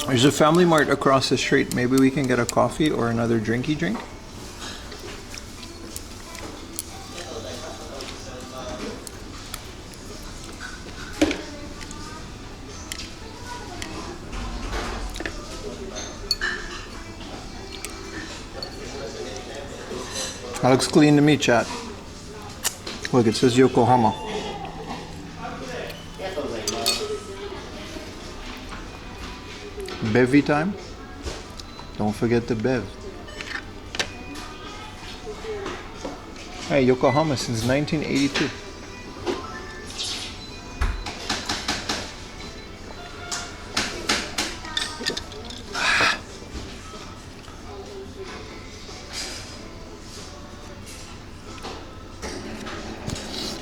There's a FamilyMart across the street. Maybe we can get a coffee or another drinky drink. That looks clean to me, chat. Look, it says Yokohama. Bevy time? Don't forget the bev. Hey, Yokohama since 1982.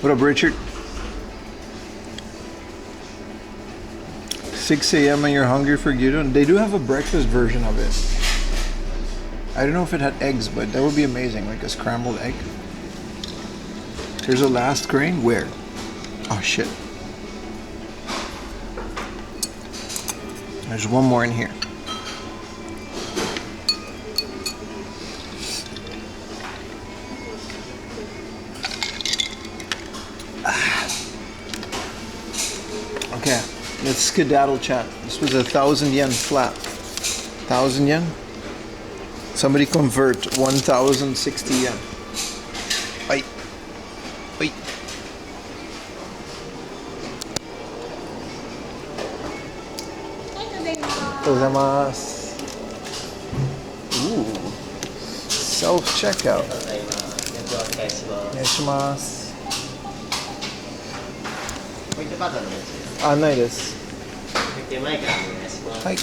What up, Richard? 6 a.m. and you're hungry for gyudon? They do have a breakfast version of it. I don't know if it had eggs, but that would be amazing, like a scrambled egg. There's a last grain? Where? Oh shit. There's one more in here. Okay. Let's skedaddle, chat. This was 1,000 yen flat. 1,000 yen? Somebody convert 1,060 yen. Wait. Wait. Gozaimasu. Ooh. Self-checkout. Onegaishimasu. あ、ないです。はい。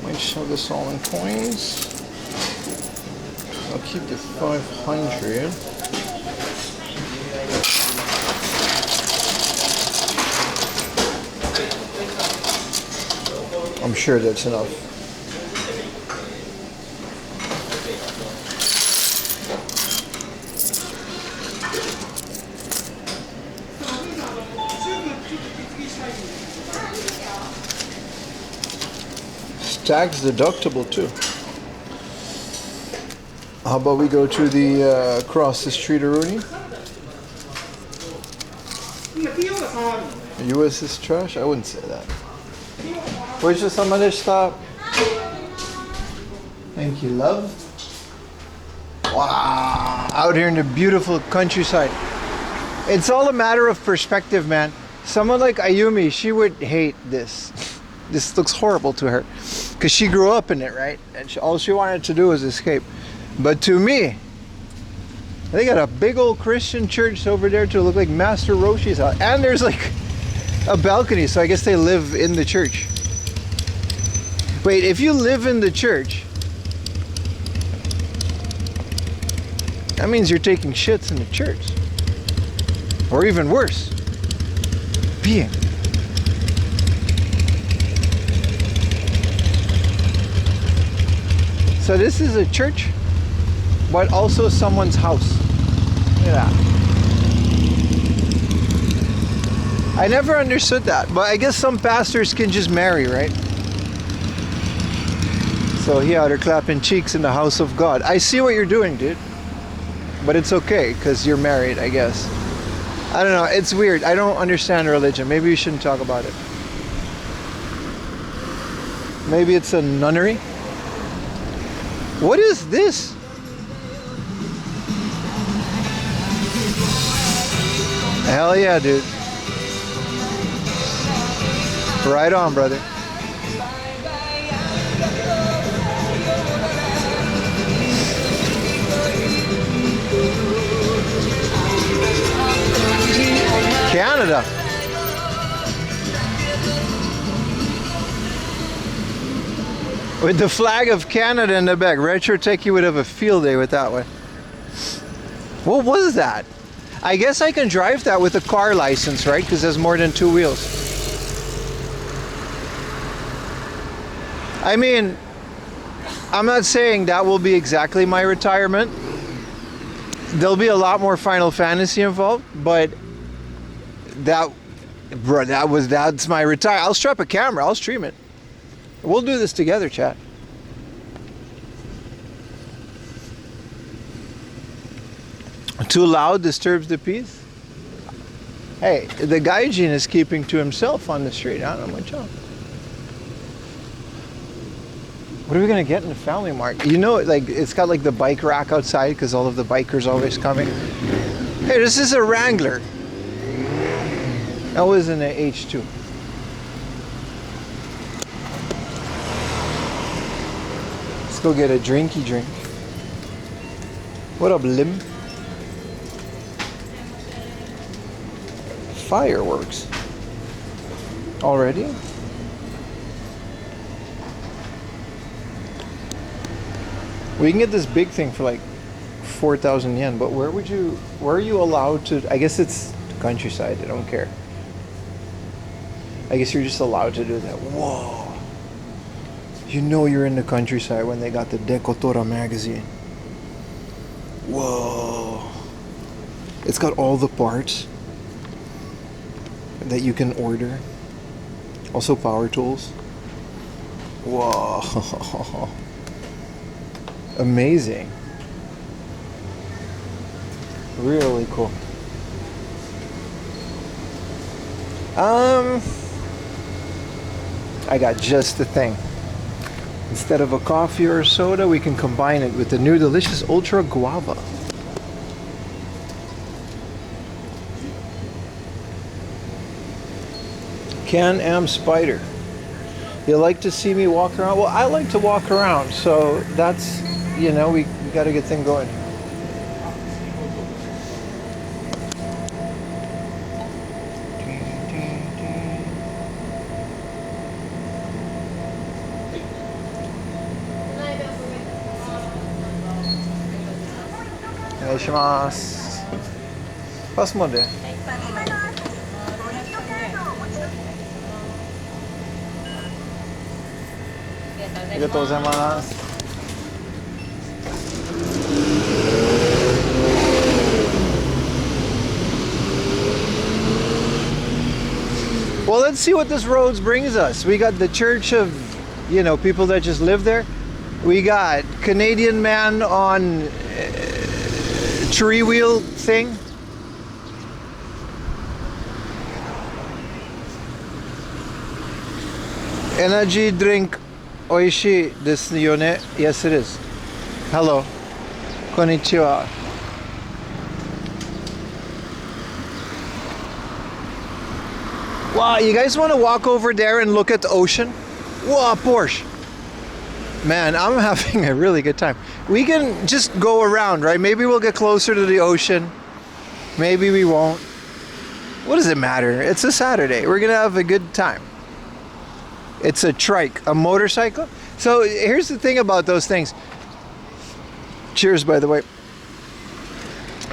Might show this all in coins. I'll keep the 500. I'm sure that's enough. Tax deductible too. How about we go to the across the street, Aruni? US is trash? I wouldn't say that. Where's the somebody stop? Thank you, love. Wow, out here in the beautiful countryside. It's all a matter of perspective, man. Someone like Ayumi, she would hate this. This looks horrible to her because she grew up in it, right? And all she wanted to do was escape. But to me, they got a big old Christian church over there to look like Master Roshi's house. And there's like a balcony, so I guess they live in the church. Wait, if you live in the church, that means you're taking shits in the church. Or even worse, peeing. So this is a church, but also someone's house. Look at that. I never understood that, but I guess some pastors can just marry, right? So here they're clapping cheeks in the house of God. I see what you're doing, dude. But it's okay, because you're married, I guess. I don't know, it's weird. I don't understand religion. Maybe we shouldn't talk about it. Maybe it's a nunnery? What is this? Hell yeah, dude. Right on, brother. Canada. With the flag of Canada in the back. Retro Techie would have a field day with that one. What was that? I guess I can drive that with a car license, right? Because there's more than 2 wheels. I mean, I'm not saying that will be exactly my retirement. There'll be a lot more Final Fantasy involved, but that's my retire. I'll strap a camera, I'll stream it. We'll do this together, chat. Too loud disturbs the peace. Hey, the gaijin is keeping to himself on the street. I don't know my job. What are we gonna get in the FamilyMart? You know, like it's got like the bike rack outside because all of the bikers always coming. Hey, this is a Wrangler. That was in the H2. Let's go get a drinky drink. What up, Lim? Fireworks. Already? We can get this big thing for like 4,000 yen, but where are you allowed to? I guess it's countryside, I don't care. I guess you're just allowed to do that. Whoa. You know you're in the countryside when they got the Dekotora magazine. Whoa. It's got all the parts that you can order. Also power tools. Whoa. Amazing. Really cool. I got just the thing. Instead of a coffee or a soda, we can combine it with the new delicious Ultra Guava. Can-Am Spider. You like to see me walk around? Well, I like to walk around, so that's, you know, we got a good thing going. Pass mo de. Arigatou gozaimasu. Well, let's see what this road brings us. We got the church of, you know, people that just live there. We got Canadian man on tree wheel thing. Energy drink oishi desu yo ne? Yes, it is. Hello. Konnichiwa. Wow, you guys want to walk over there and look at the ocean? Wow, Porsche. Man, I'm having a really good time. We can just go around, right? Maybe we'll get closer to the ocean. Maybe we won't. What does it matter? It's a Saturday. We're gonna have a good time. It's a trike, a motorcycle. So here's the thing about those things. Cheers, by the way.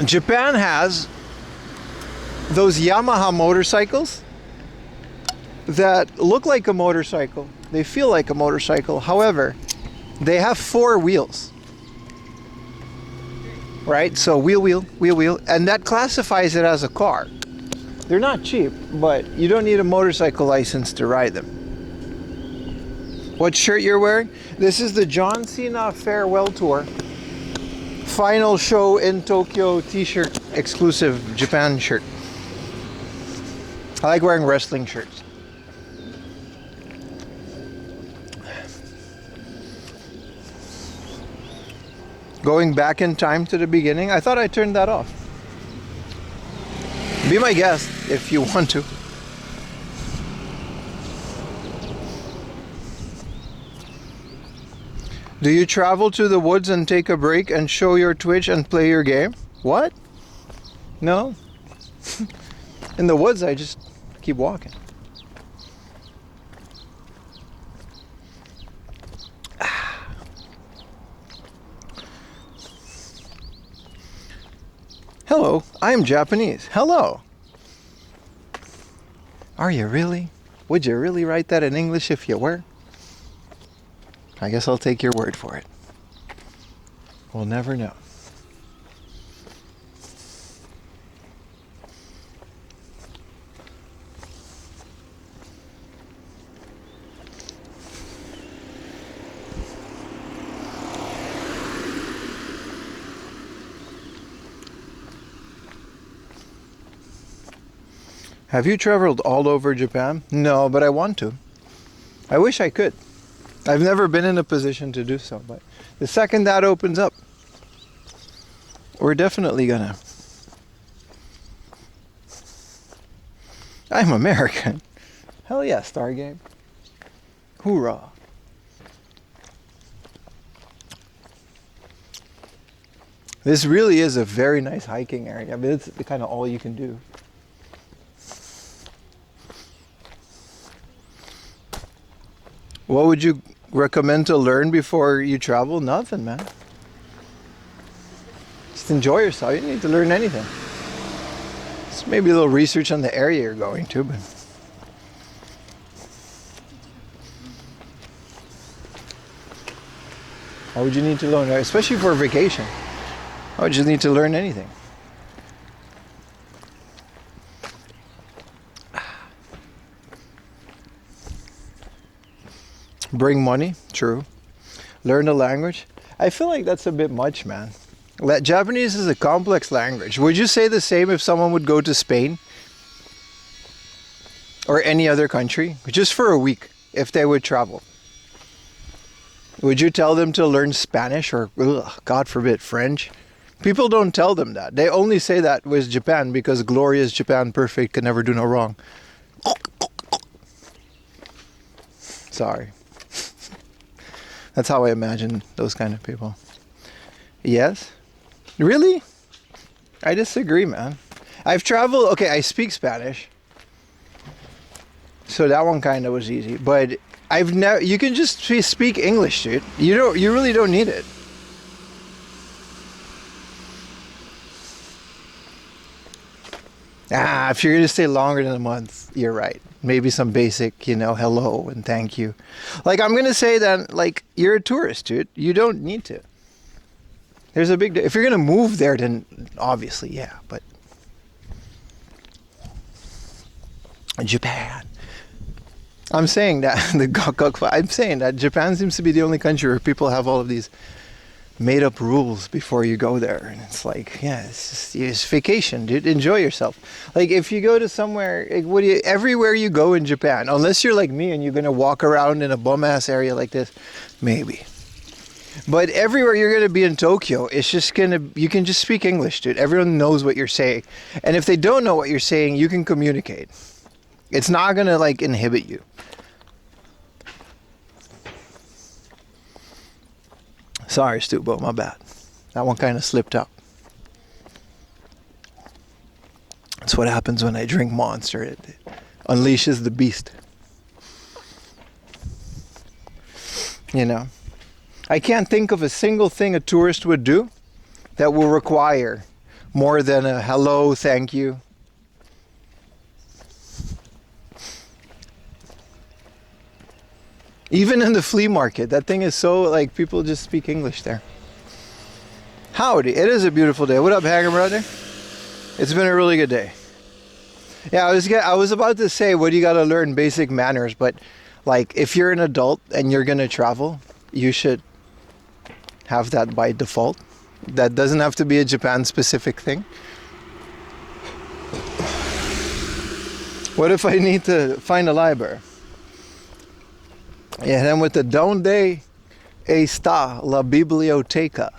Japan has those Yamaha motorcycles that look like a motorcycle. They feel like a motorcycle. However, they have 4 wheels. Right? So wheel, and that classifies it as a car. They're not cheap, but you don't need a motorcycle license to ride them. What shirt you're wearing? This is the John Cena Farewell Tour final show in Tokyo t-shirt, exclusive Japan shirt. I like wearing wrestling shirts. Going back in time to the beginning. I thought I turned that off. Be my guest if you want to. Do you travel to the woods and take a break and show your Twitch and play your game? What? No? In the woods, I just keep walking. Hello, I am Japanese. Hello. Are you really? Would you really write that in English if you were? I guess I'll take your word for it. We'll never know. Have you traveled all over Japan? No, but I want to. I wish I could. I've never been in a position to do so, but the second that opens up, we're definitely gonna. I'm American. Hell yeah, Stargame. Hoorah. This really is a very nice hiking area. I mean, it's kind of all you can do. What would you recommend to learn before you travel? Nothing, man. Just enjoy yourself. You don't need to learn anything. Just maybe a little research on the area you're going to, but why would you need to learn, especially for a vacation? Why would you need to learn anything? Bring money, true. Learn the language. I feel like that's a bit much, man. Japanese is a complex language. Would you say the same if someone would go to Spain? Or any other country? Just for a week, if they would travel. Would you tell them to learn Spanish or, God forbid, French? People don't tell them that. They only say that with Japan because glorious Japan, perfect, can never do no wrong. Sorry. That's how I imagine those kind of people. Yes? Really? I disagree, man. I've traveled, okay, I speak Spanish. So that one kind of was easy. But I've never, you can just speak English, dude. You really don't need it. If you're going to stay longer than a month, you're right. Maybe some basic, hello and thank you. Like, I'm going to say that, like, you're a tourist, dude. You don't need to. There's a big, if you're going to move there, then obviously, yeah, but Japan. I'm saying that, I'm saying that Japan seems to be the only country where people have all of these made up rules before you go there, and it's like, yeah, it's vacation, dude. Enjoy yourself. Like, if you go to somewhere, like, everywhere you go in Japan, unless you're like me and you're gonna walk around in a bum ass area like this, maybe. But everywhere you're gonna be in Tokyo, it's just you can just speak English, dude. Everyone knows what you're saying, and if they don't know what you're saying, you can communicate. It's not gonna like inhibit you. Sorry, Stubo, my bad. That one kind of slipped out. That's what happens when I drink Monster. It unleashes the beast. I can't think of a single thing a tourist would do that will require more than a hello, thank you. Even in the flea market, that thing is so, like, people just speak English there. Howdy, it is a beautiful day. What up, Hager brother? It's been a really good day. Yeah, I was about to say, what do you got to learn? Basic manners, but, like, if you're an adult and you're going to travel, you should have that by default. That doesn't have to be a Japan-specific thing. What if I need to find a library? Yeah, then with the Donde está la biblioteca?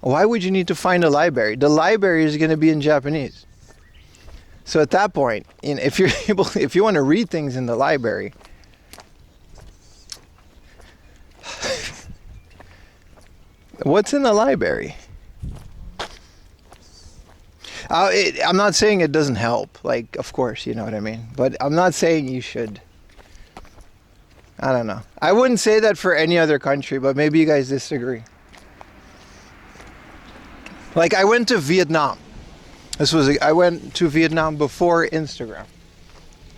Why would you need to find a library? The library is going to be in Japanese. So at that point, if you want to read things in the library, what's in the library? I'm not saying it doesn't help. Like, of course, you know what I mean. But I'm not saying you should. I don't know. I wouldn't say that for any other country, but maybe you guys disagree. Like, I went to Vietnam. I went to Vietnam before Instagram.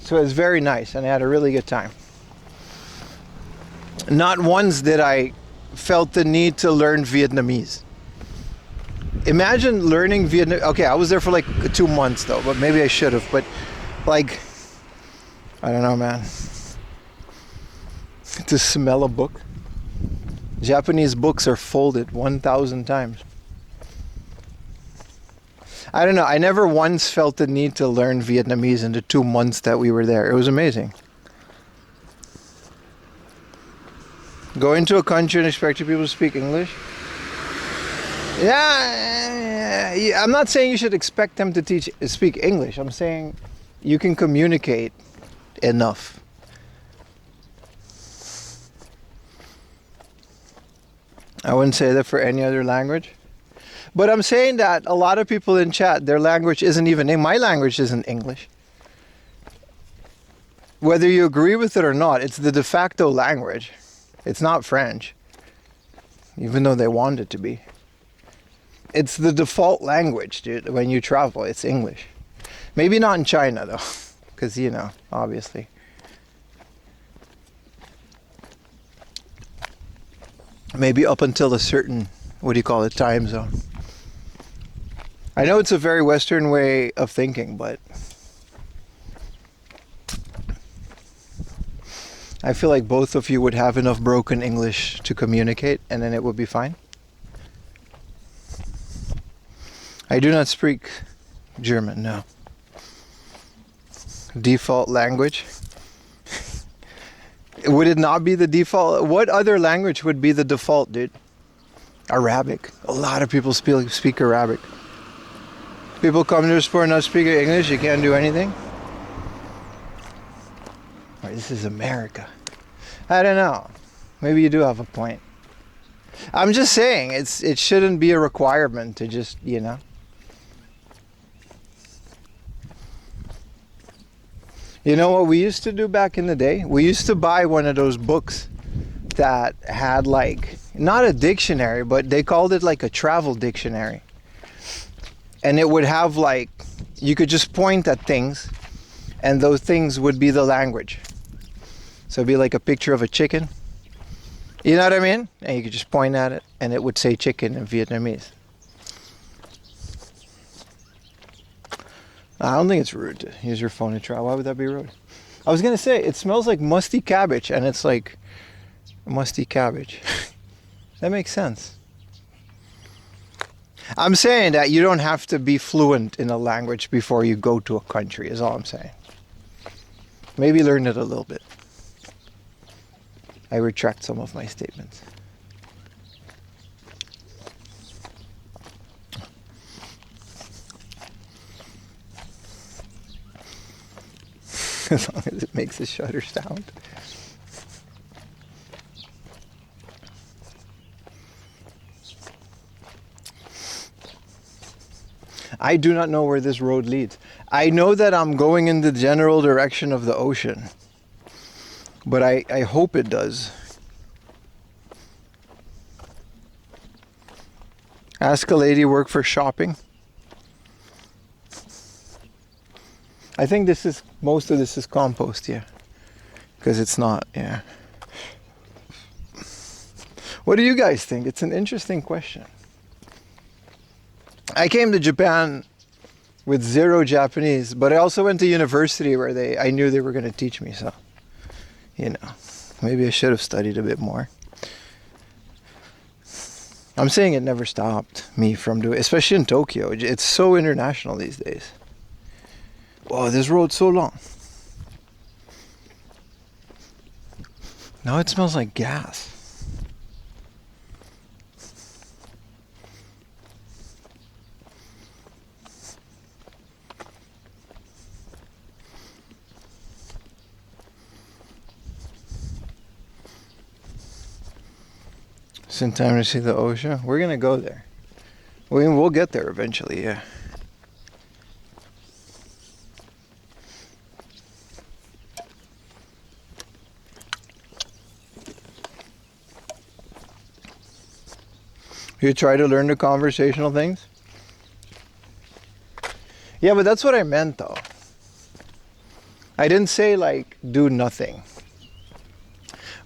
So it was very nice, and I had a really good time. Not once did I felt the need to learn Vietnamese. Imagine learning Vietnamese. Okay, I was there for like 2 months though, but maybe I should have. But like, I don't know, man. To smell a book. Japanese books are folded 1,000 times. I don't know. I never once felt the need to learn Vietnamese in the 2 months that we were there. It was amazing. Going to a country and expecting people to speak English. Yeah, I'm not saying you should expect them to speak English. I'm saying you can communicate enough. I wouldn't say that for any other language. But I'm saying that a lot of people in chat, their language isn't even, my language isn't English. Whether you agree with it or not, it's the de facto language. It's not French, even though they want it to be. It's the default language, dude. When you travel, it's English. Maybe not in China, though, because, you know, obviously. Maybe up until a certain, time zone. I know it's a very Western way of thinking, but I feel like both of you would have enough broken English to communicate, and then it would be fine. I do not speak German, no. Default language. Would it not be the default? What other language would be the default, dude? Arabic. A lot of people speak Arabic. People come to the store not speaking English, you can't do anything. Right, this is America. I don't know. Maybe you do have a point. I'm just saying, it shouldn't be a requirement to just, you know. You know what we used to do back in the day? We used to buy one of those books that had like, not a dictionary, but they called it like a travel dictionary. And it would have like, you could just point at things and those things would be the language. So it'd be like a picture of a chicken. You know what I mean? And you could just point at it and it would say chicken in Vietnamese. I don't think it's rude to use your phone to travel. Why would that be rude? I was going to say, it smells like musty cabbage, and it's like musty cabbage. That makes sense. I'm saying that you don't have to be fluent in a language before you go to a country, is all I'm saying. Maybe learn it a little bit. I retract some of my statements. As long as it makes a shutter sound. I do not know where this road leads. I know that I'm going in the general direction of the ocean. But I hope it does. Ask a lady work for shopping. I think most of this is compost, yeah. Because it's not, yeah. What do you guys think? It's an interesting question. I came to Japan with 0 Japanese, but I also went to university where I knew they were going to teach me, so, you know, maybe I should have studied a bit more. I'm saying it never stopped me from doing, especially in Tokyo. It's so international these days. Wow, this road's so long. Now it smells like gas. It's in time to see the ocean. We're gonna go there. We'll get there eventually, yeah. You try to learn the conversational things? Yeah, but that's what I meant though. I didn't say like do nothing.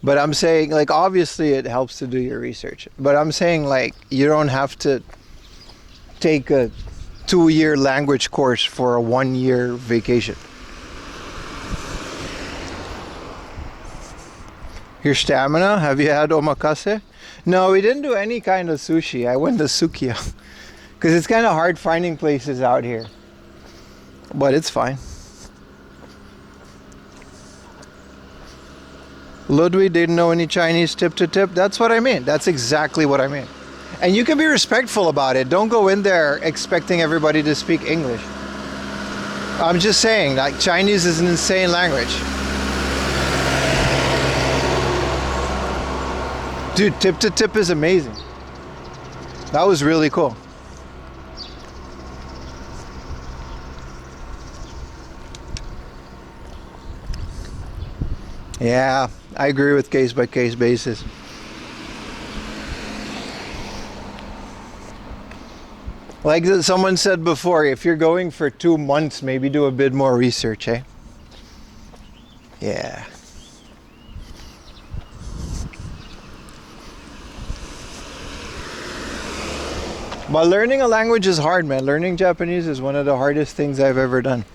But I'm saying like obviously it helps to do your research. But I'm saying like you don't have to take a 2-year language course for a 1-year vacation. Your stamina? Have you had omakase? No, we didn't do any kind of sushi. I went to Sukiya. Because it's kind of hard finding places out here. But it's fine. Ludwig didn't know any Chinese tip to tip. That's what I mean. That's exactly what I mean. And you can be respectful about it. Don't go in there expecting everybody to speak English. I'm just saying, like, Chinese is an insane language. Dude, tip to tip is amazing. That was really cool. Yeah, I agree with case by case basis. Like someone said before, if you're going for 2 months, maybe do a bit more research, eh? Yeah. But learning a language is hard, man. Learning Japanese is one of the hardest things I've ever done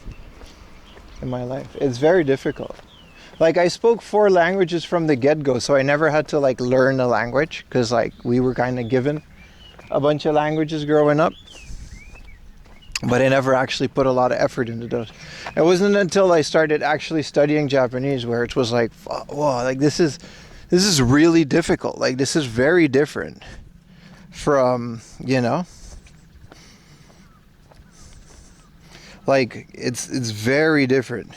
in my life. It's very difficult. Like I spoke 4 languages from the get-go, so I never had to like learn a language because like we were kind of given a bunch of languages growing up. But I never actually put a lot of effort into those. It wasn't until I started actually studying Japanese where it was like, whoa, like this is really difficult. Like this is very different from, you know, like it's very different.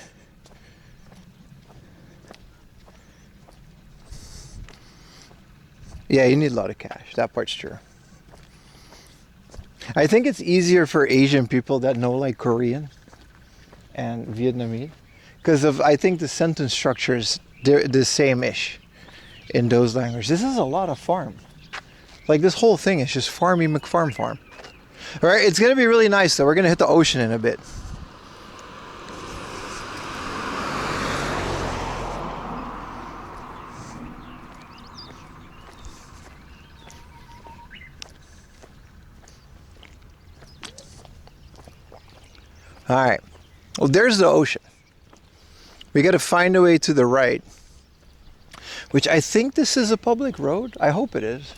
Yeah, you need a lot of cash. That part's true. I think it's easier for Asian people that know like Korean and Vietnamese because of I think the sentence structure is the same-ish in those languages. This is a lot of farm. Like this whole thing is just farmy McFarm farm. All right, it's gonna be really nice though. We're gonna hit the ocean in a bit. All right, well, there's the ocean. We got to find a way to the right, which I think this is a public road. I hope it is.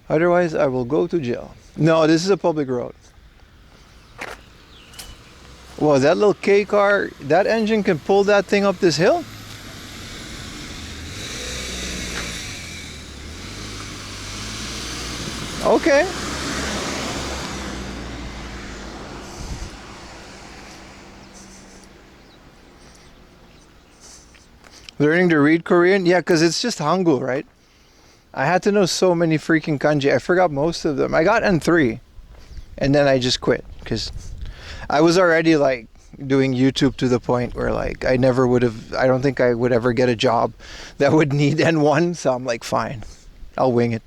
Otherwise, I will go to jail. No, this is a public road. Well, that little K car, that engine can pull that thing up this hill? Okay. Learning to read Korean? Yeah, because it's just Hangul, right? I had to know so many freaking kanji. I forgot most of them. I got N3, and then I just quit because I was already like doing YouTube to the point where like I don't think I would ever get a job that would need N1, so I'm like, fine, I'll wing it.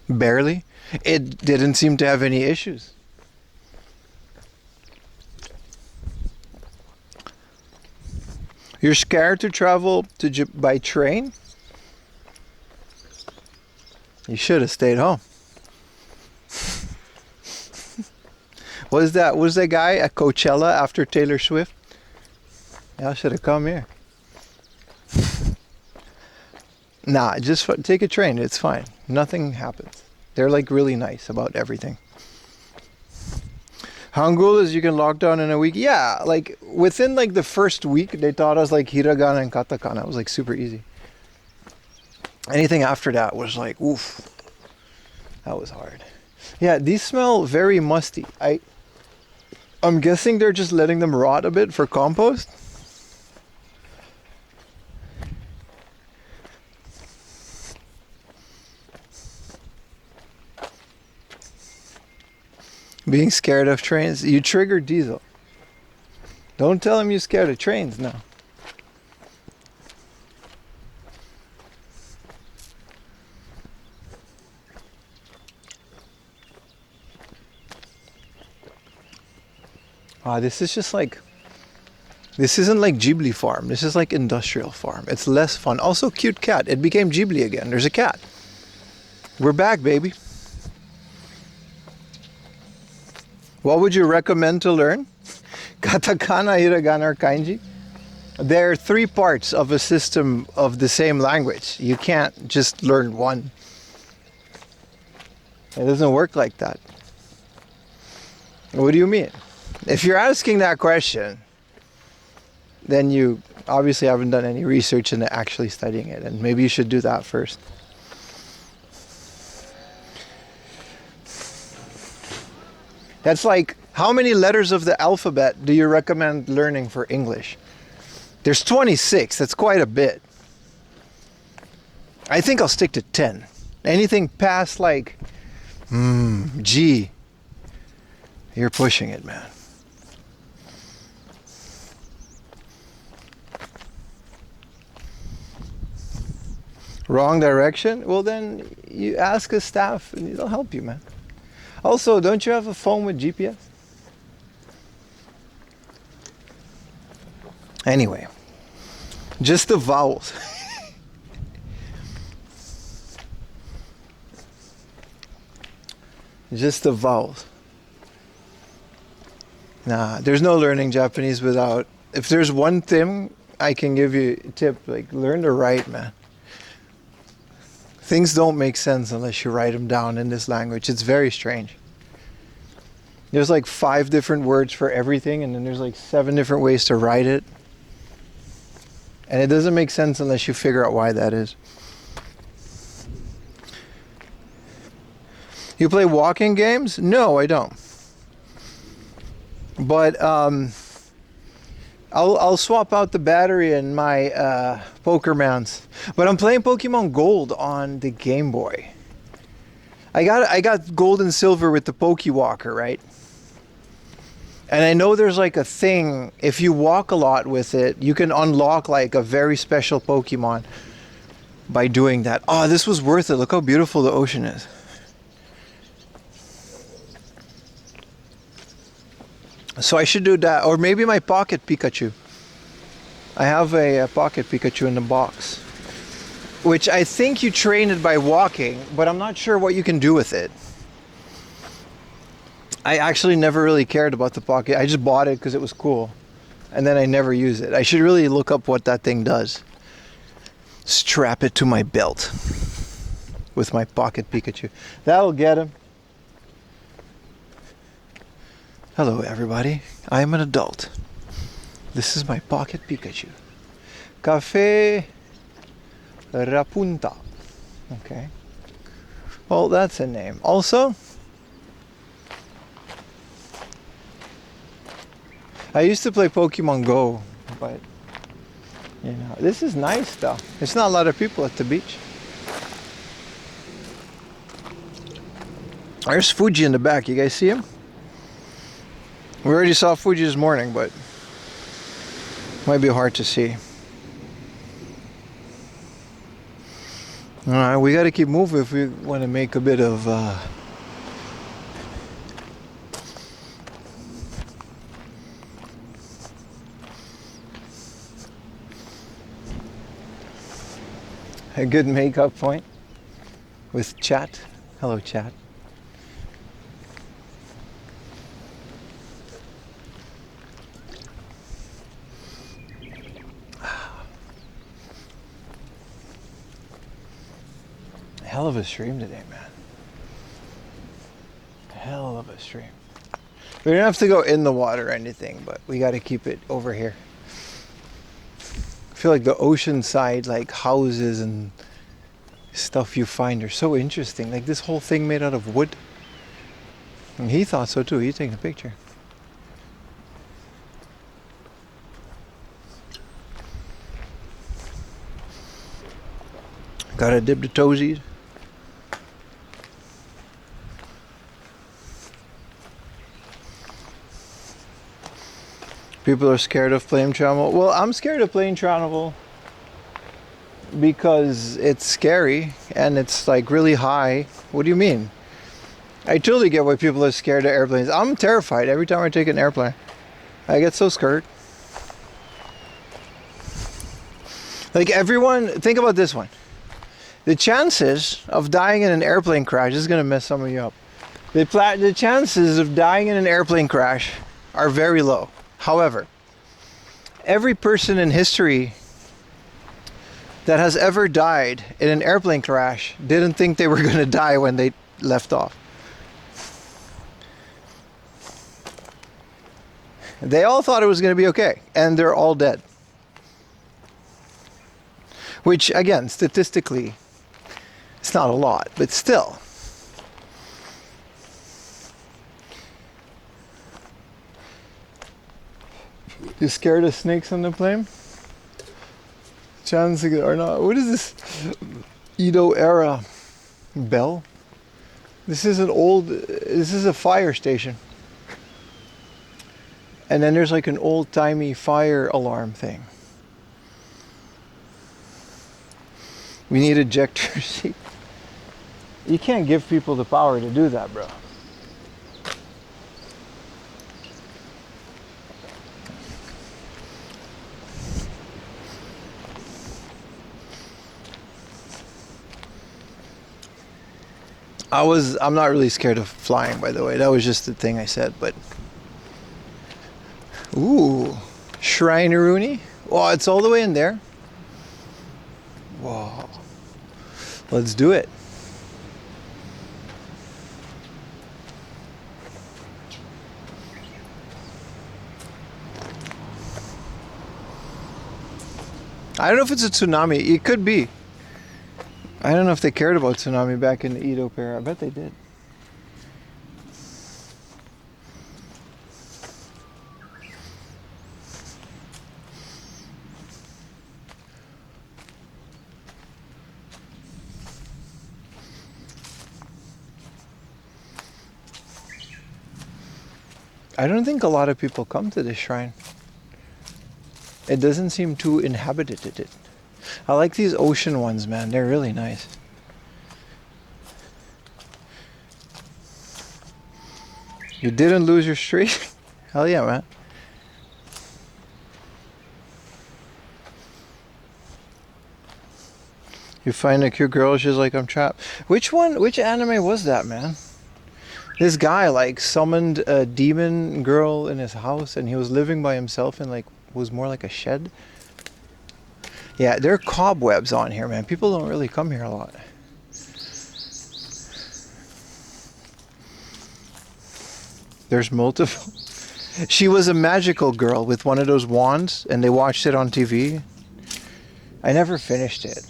Barely. It didn't seem to have any issues. You're scared to travel by train? You should have stayed home. Was that guy at Coachella after Taylor Swift? Y'all should have come here. Nah, just take a train. It's fine. Nothing happens. They're like really nice about everything. Hangul is you can lock down in a week. Yeah, like within like the first week, they taught us like hiragana and katakana. It was like super easy. Anything after that was like, oof, that was hard. Yeah, these smell very musty. I'm guessing they're just letting them rot a bit for compost. Being scared of trains. You triggered Diesel. Don't tell him you're scared of trains now. This is just like, this isn't like Ghibli farm. This is like industrial farm. It's less fun. Also, cute cat. It became Ghibli again. There's a cat. We're back, baby. What would you recommend to learn? Katakana, hiragana, or kanji? There are 3 parts of a system of the same language. You can't just learn one. It doesn't work like that. What do you mean? If you're asking that question, then you obviously haven't done any research into actually studying it, and maybe you should do that first. That's like, how many letters of the alphabet do you recommend learning for English? There's 26, that's quite a bit. I think I'll stick to 10. Anything past like, G, you're pushing it, man. Wrong direction? Well, then you ask a staff and they'll help you, man. Also, don't you have a phone with GPS? Anyway, just the vowels. Just the vowels. Nah, there's no learning Japanese without, if there's one thing I can give you a tip, like learn to write, man. Things don't make sense unless you write them down in this language. It's very strange. There's like 5 different words for everything, and then there's like 7 different ways to write it. And it doesn't make sense unless you figure out why that is. You play walking games? No, I don't. But I'll swap out the battery in my Pokermans. But I'm playing Pokemon Gold on the Game Boy. I got gold and silver with the Pokewalker, right? And I know there's like a thing, if you walk a lot with it, you can unlock like a very special Pokemon by doing that. Oh, this was worth it. Look how beautiful the ocean is. So I should do that. Or maybe my pocket Pikachu. I have a pocket Pikachu in the box, which I think you train it by walking, but I'm not sure what you can do with it. I actually never really cared about the pocket. I just bought it because it was cool, and then I never use it. I should really look up what that thing does. Strap it to my belt with my pocket Pikachu. That'll get him. Hello everybody, I am an adult. This is my pocket Pikachu. Café Rapunta. Okay. Well, that's a name. Also, I used to play Pokemon Go, but you know, this is nice though. There's not a lot of people at the beach. There's Fuji in the back. You guys see him? We already saw Fuji this morning, but might be hard to see. Alright, we got to keep moving if we want to make a bit of a good makeup point with chat. Hello, chat. Hell of a stream today, man. Hell of a stream. We don't have to go in the water or anything, but we got to keep it over here. I feel like the ocean side, like houses and stuff you find are so interesting. Like this whole thing made out of wood. And he thought so too. He's taking a picture. Gotta dip the toesies. People are scared of plane travel. Well, I'm scared of plane travel because it's scary and it's like really high. What do you mean? I totally get why people are scared of airplanes. I'm terrified every time I take an airplane. I get so scared. Like everyone, think about this one. The chances of dying in an airplane crash, this is gonna mess some of you up. The chances of dying in an airplane crash are very low. However, every person in history that has ever died in an airplane crash didn't think they were gonna die when they left off. They all thought it was gonna be okay, and they're all dead. Which, again, statistically, it's not a lot, but still. You scared of snakes on the plane? Chance or not? What is this Edo era bell? This is a fire station. And then there's like an old-timey fire alarm thing. We need ejector seat. You can't give people the power to do that, bro. I'm not really scared of flying, by the way. That was just the thing I said, but ooh, Shrineroonie. Oh, it's all the way in there. Whoa. Let's do it. I don't know if it's a tsunami. It could be. I don't know if they cared about tsunami back in the Edo era. I bet they did. I don't think a lot of people come to this shrine. It doesn't seem too inhabited. I like these ocean ones, man. They're really nice. You didn't lose your streak? Hell yeah, man. You find a cute girl, she's like, I'm trapped. Which anime was that, man? This guy like summoned a demon girl in his house and he was living by himself in like, was more like a shed. Yeah, there are cobwebs on here, man. People don't really come here a lot. There's multiple. She was a magical girl with one of those wands and they watched it on TV. I never finished it.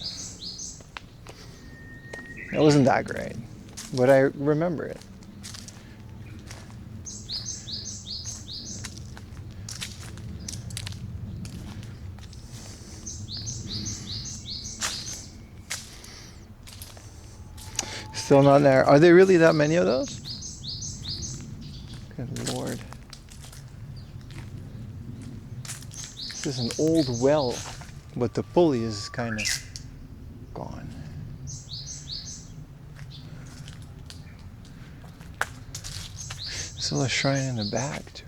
It wasn't that great, but I remember it. Still not there. Are there really that many of those? Good lord. This is an old well, but the pulley is kind of gone. Still a shrine in the back too.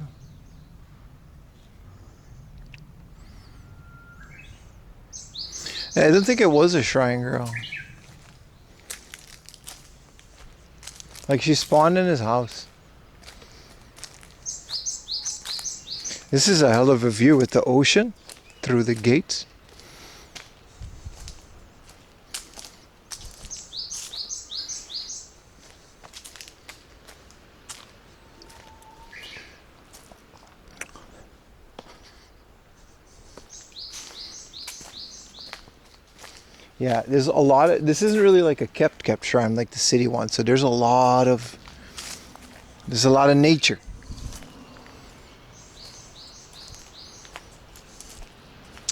I don't think it was a shrine girl. Like she spawned in his house. This is a hell of a view with the ocean through the gates. Yeah, there's a lot of, this isn't really like a kept shrine like the city one, so there's a lot of nature.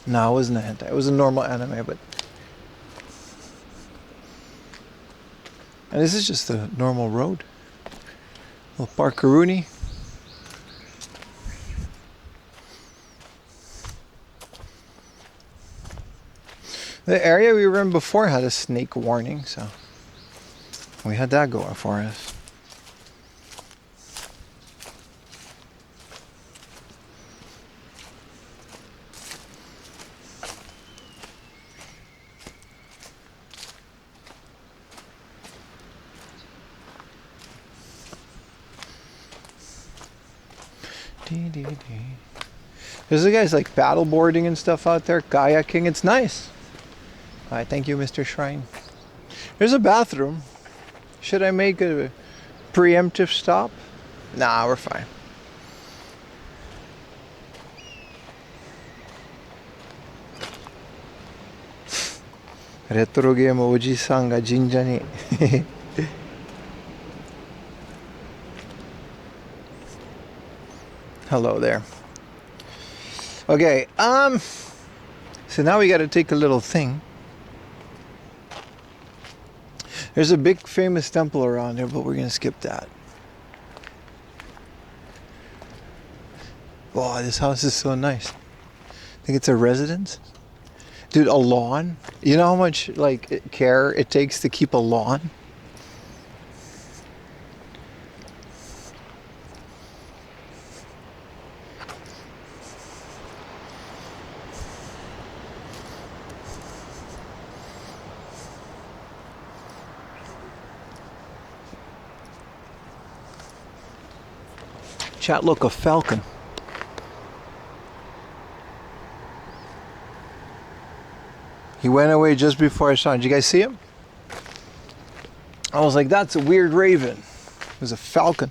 No, it wasn't a hentai. It was a normal anime, but and this is just a normal road. Little Parkaroonie. The area we were in before had a snake warning, so we had that going for us. There's the guys like paddleboarding and stuff out there, kayaking. It's nice. Alright, thank you, Mr. Shrine. There's a bathroom. Should I make a preemptive stop? Nah, we're fine. Retro game Oji-san ga jinja ni. Hello there. Okay, so now we got to take a little thing. There's a big famous temple around here, but we're going to skip that. Wow, this house is so nice. I think it's a residence. Dude, a lawn? You know how much like care it takes to keep a lawn? Chat, look, a falcon. He went away just before I saw him. Did you guys see him? I was like, that's a weird raven. It was a falcon.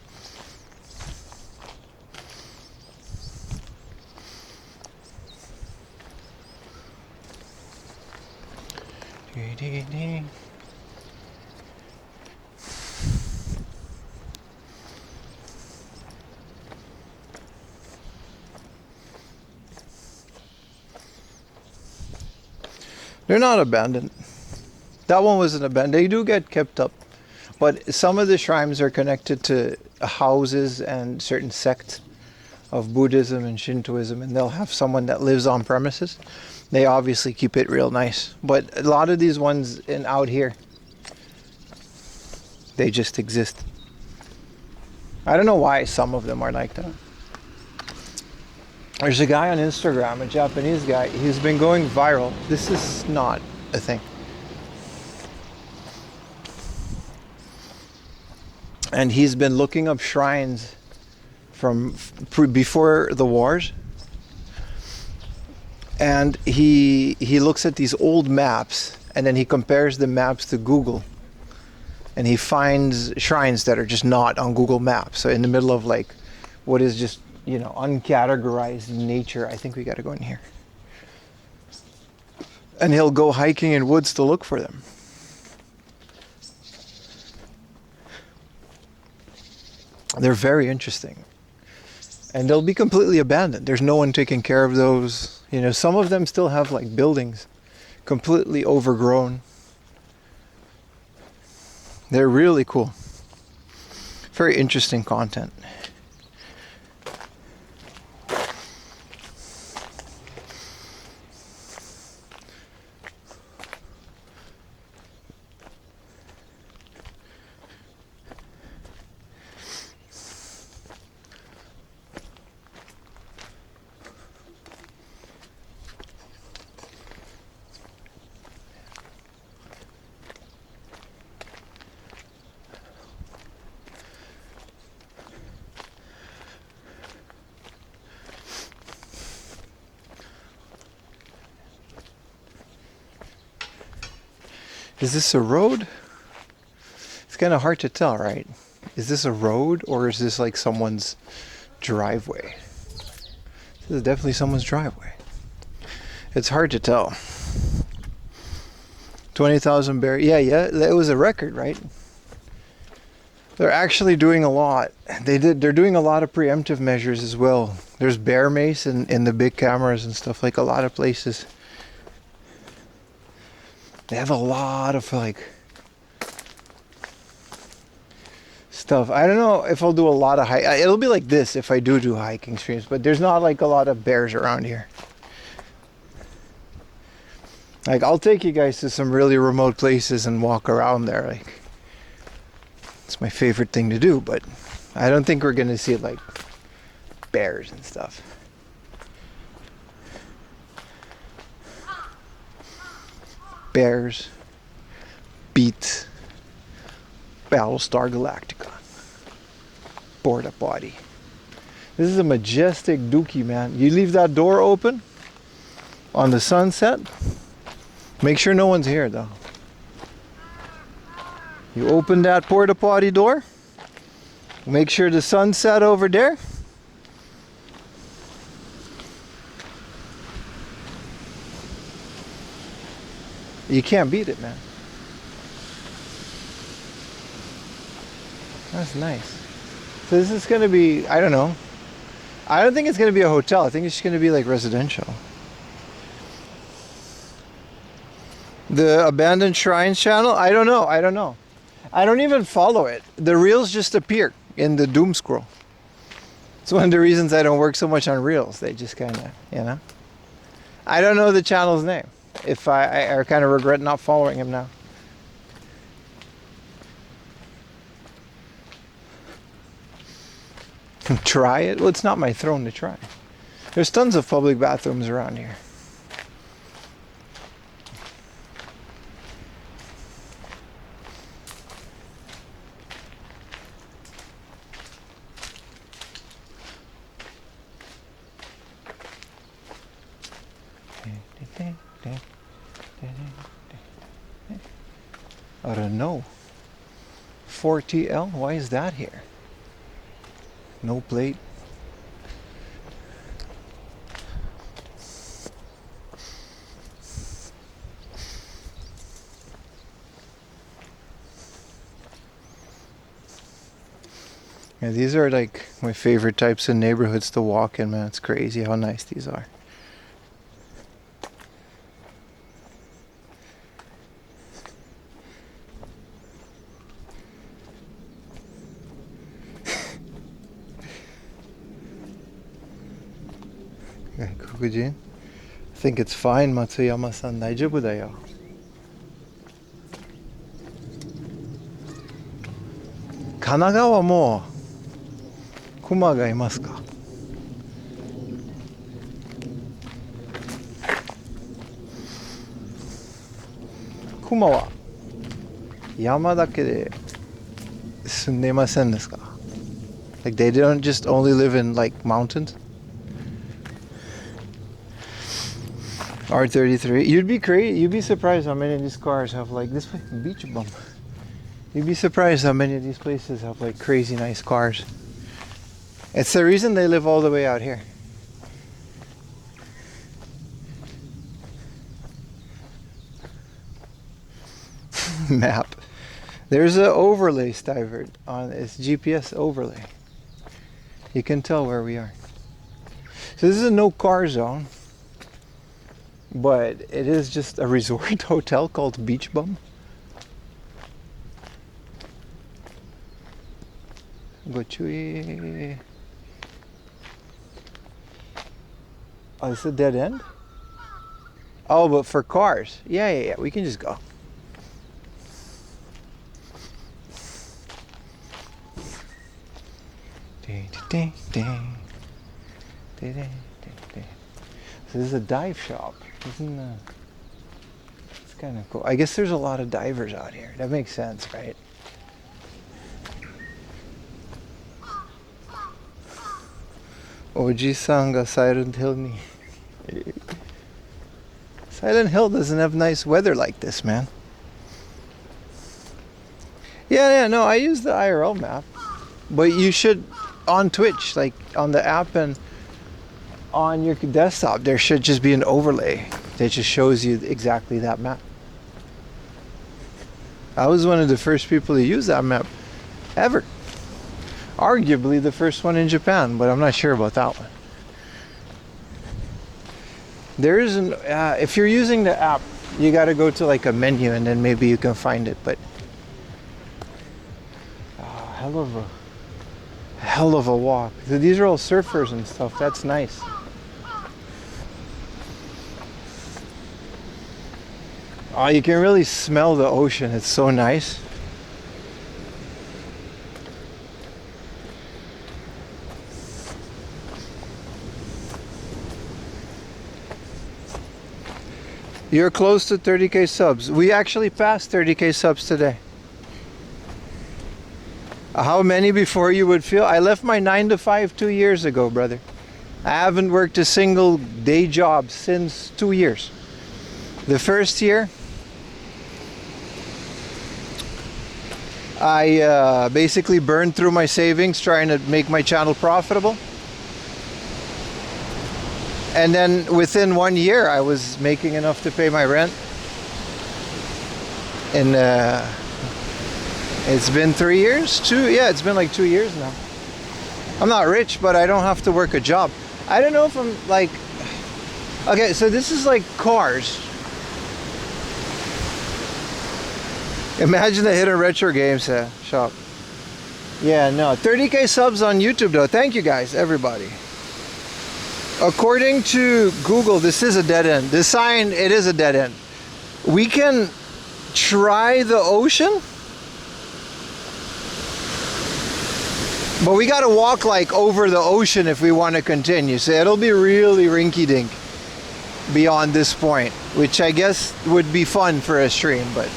They're not abandoned. That one wasn't abandoned. They do get kept up. But some of the shrines are connected to houses and certain sects of Buddhism and Shintoism, and they'll have someone that lives on premises. They obviously keep it real nice. But a lot of these ones out here, they just exist. I don't know why some of them are like that. There's a guy on Instagram, a Japanese guy, he's been going viral. This is not a thing. And he's been looking up shrines from before the wars. And he looks at these old maps, and then he compares the maps to Google. And he finds shrines that are just not on Google Maps. So in the middle of like what is just, you know, uncategorized nature. I think we got to go in here. And he'll go hiking in woods to look for them. They're very interesting. And they'll be completely abandoned. There's no one taking care of those. You know, some of them still have like buildings completely overgrown. They're really cool. Very interesting content. Is this a road? It's kind of hard to tell, right? Is this a road or is this like someone's driveway? This is definitely someone's driveway. It's hard to tell. 20,000 berries. Yeah, that was a record, right? They're actually doing a lot. They're doing a lot of preemptive measures as well. There's bear mace in the big cameras and stuff, like a lot of places. They have a lot of like stuff. I don't know if I'll do a lot of it'll be like this if I do hiking streams, but there's not like a lot of bears around here. Like I'll take you guys to some really remote places and walk around there. Like it's my favorite thing to do, but I don't think we're gonna see like bears and stuff. Bears, Beats, Battlestar Galactica, Porta Potty. This is a majestic dookie, man. You leave that door open on the sunset. Make sure no one's here, though. You open that porta potty door. Make sure the sun's set over there. You can't beat it, man. That's nice. So this is going to be, I don't know. I don't think it's going to be a hotel. I think it's going to be like residential. The Abandoned Shrines channel? I don't know. I don't even follow it. The reels just appear in the doom scroll. It's one of the reasons I don't work so much on reels. They just kind of, you know. I don't know the channel's name. If I kind of regret not following him now. Try it? Well, it's not my throne to try. There's tons of public bathrooms around here. I don't know. 4TL? Why is that here? No plate. Yeah, these are like my favorite types of neighborhoods to walk in, man. It's crazy how nice these are. I think it's fine, Matsuyama-san. 大丈夫だよ。神奈川もクマがいますか？クマは山だけで住んでいませんですか？ Like they don't just only live in like mountains? R33. You'd be surprised how many of these cars have like this beach bum. You'd be surprised how many of these places have like crazy nice cars. It's the reason they live all the way out here. Map. There's an overlay stiver on its GPS overlay. You can tell where we are. So this is a no car zone. But it is just a resort hotel called Beach Bum. Gochui. Oh, it's a dead end? Oh, but for cars. Yeah. We can just go. So this is a dive shop. It's kind of cool. I guess there's a lot of divers out here. That makes sense, right? Oji-san ga Silent Hill ni. Silent Hill doesn't have nice weather like this, man. Yeah, no, I use the IRL map. But you should, on Twitch, like on the app and on your desktop, there should just be an overlay that just shows you exactly that map. I was one of the first people to use that map ever. Arguably the first one in Japan, but I'm not sure about that one. There is an, if you're using the app, you got to go to like a menu and then maybe you can find it, but hell of a walk. These are all surfers and stuff. That's nice. Oh, you can really smell the ocean. It's so nice. You're close to 30k subs. We actually passed 30k subs today. How many before you would feel? I left my 9 to 5 2 years ago, brother. I haven't worked a single day job since 2 years. The first year, I basically burned through my savings trying to make my channel profitable. And then within 1 year, I was making enough to pay my rent. And it's been 3 years? Yeah, it's been like 2 years now. I'm not rich, but I don't have to work a job. I don't know if I'm like... Okay, so this is like cars. Imagine the hidden retro games shop. Yeah, no. 30K subs on YouTube though. Thank you guys, everybody. According to Google, this is a dead end. This sign, it is a dead end. We can try the ocean, but we gotta walk like over the ocean if we want to continue. So it'll be really rinky-dink beyond this point, which I guess would be fun for a stream, but...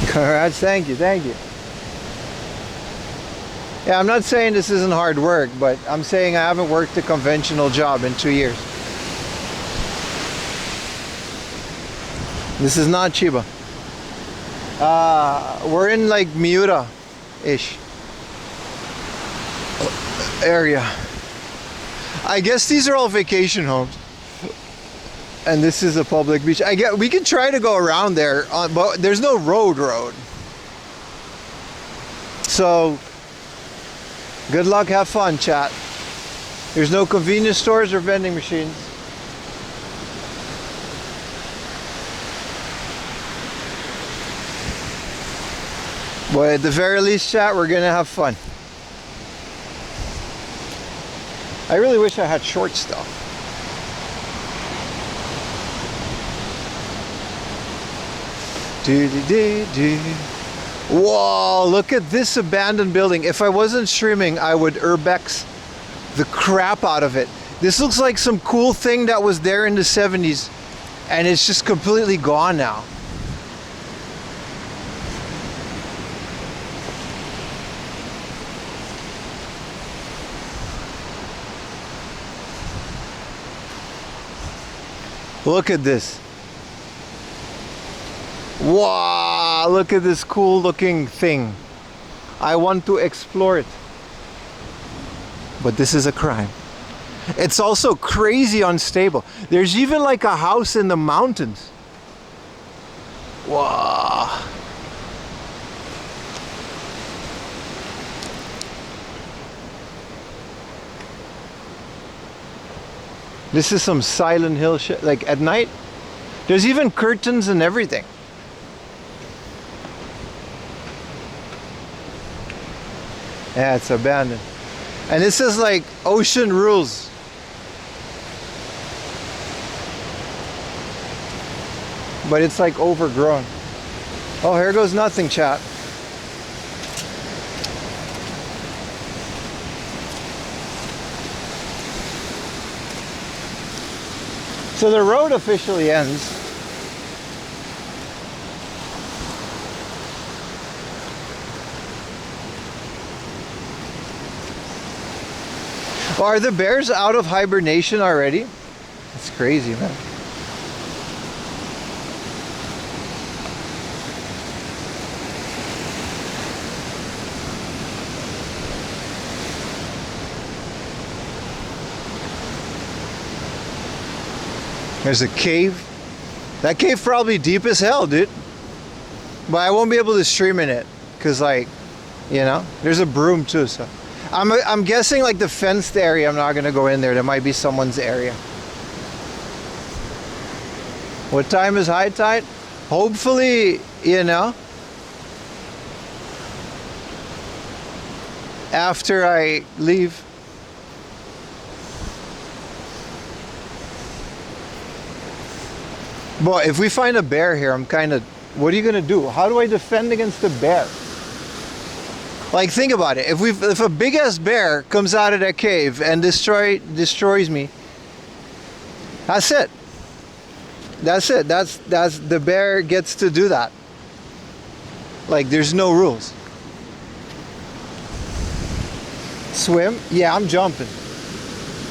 Congrats, thank you, thank you. Yeah, I'm not saying this isn't hard work, but I'm saying I haven't worked a conventional job in 2 years. This is not Chiba. We're in like Miura-ish area. I guess these are all vacation homes. And this is a public beach. We can try to go around there, but there's no road. So, good luck, have fun, chat. There's no convenience stores or vending machines. But at the very least, chat, we're gonna have fun. I really wish I had short stuff. Whoa, look at this abandoned building. If I wasn't streaming, I would urbex the crap out of it. This looks like some cool thing that was there in the 70s and it's just completely gone now. Look at this. Wow, look at this cool looking thing. I want to explore it. But this is a crime. It's also crazy unstable. There's even like a house in the mountains. Wow. This is some Silent Hill shit. Like at night, there's even curtains and everything. Yeah, it's abandoned. And this is like ocean rules. But it's like overgrown. Oh, here goes nothing, chat. So the road officially ends. Are the bears out of hibernation already? That's crazy, man. There's a cave. That cave probably deep as hell, dude. But I won't be able to stream in it. Cause like, you know, there's a broom too, so. I'm guessing like the fenced area, I'm not gonna go in there. There might be someone's area. What time is high tide? Hopefully, you know, after I leave. But if we find a bear here, I'm kind of, what are you gonna do? How do I defend against a bear? Like, think about it. If a big ass bear comes out of that cave and destroys me, that's it. That's it. That's the bear gets to do that. Like there's no rules. Swim? Yeah, I'm jumping.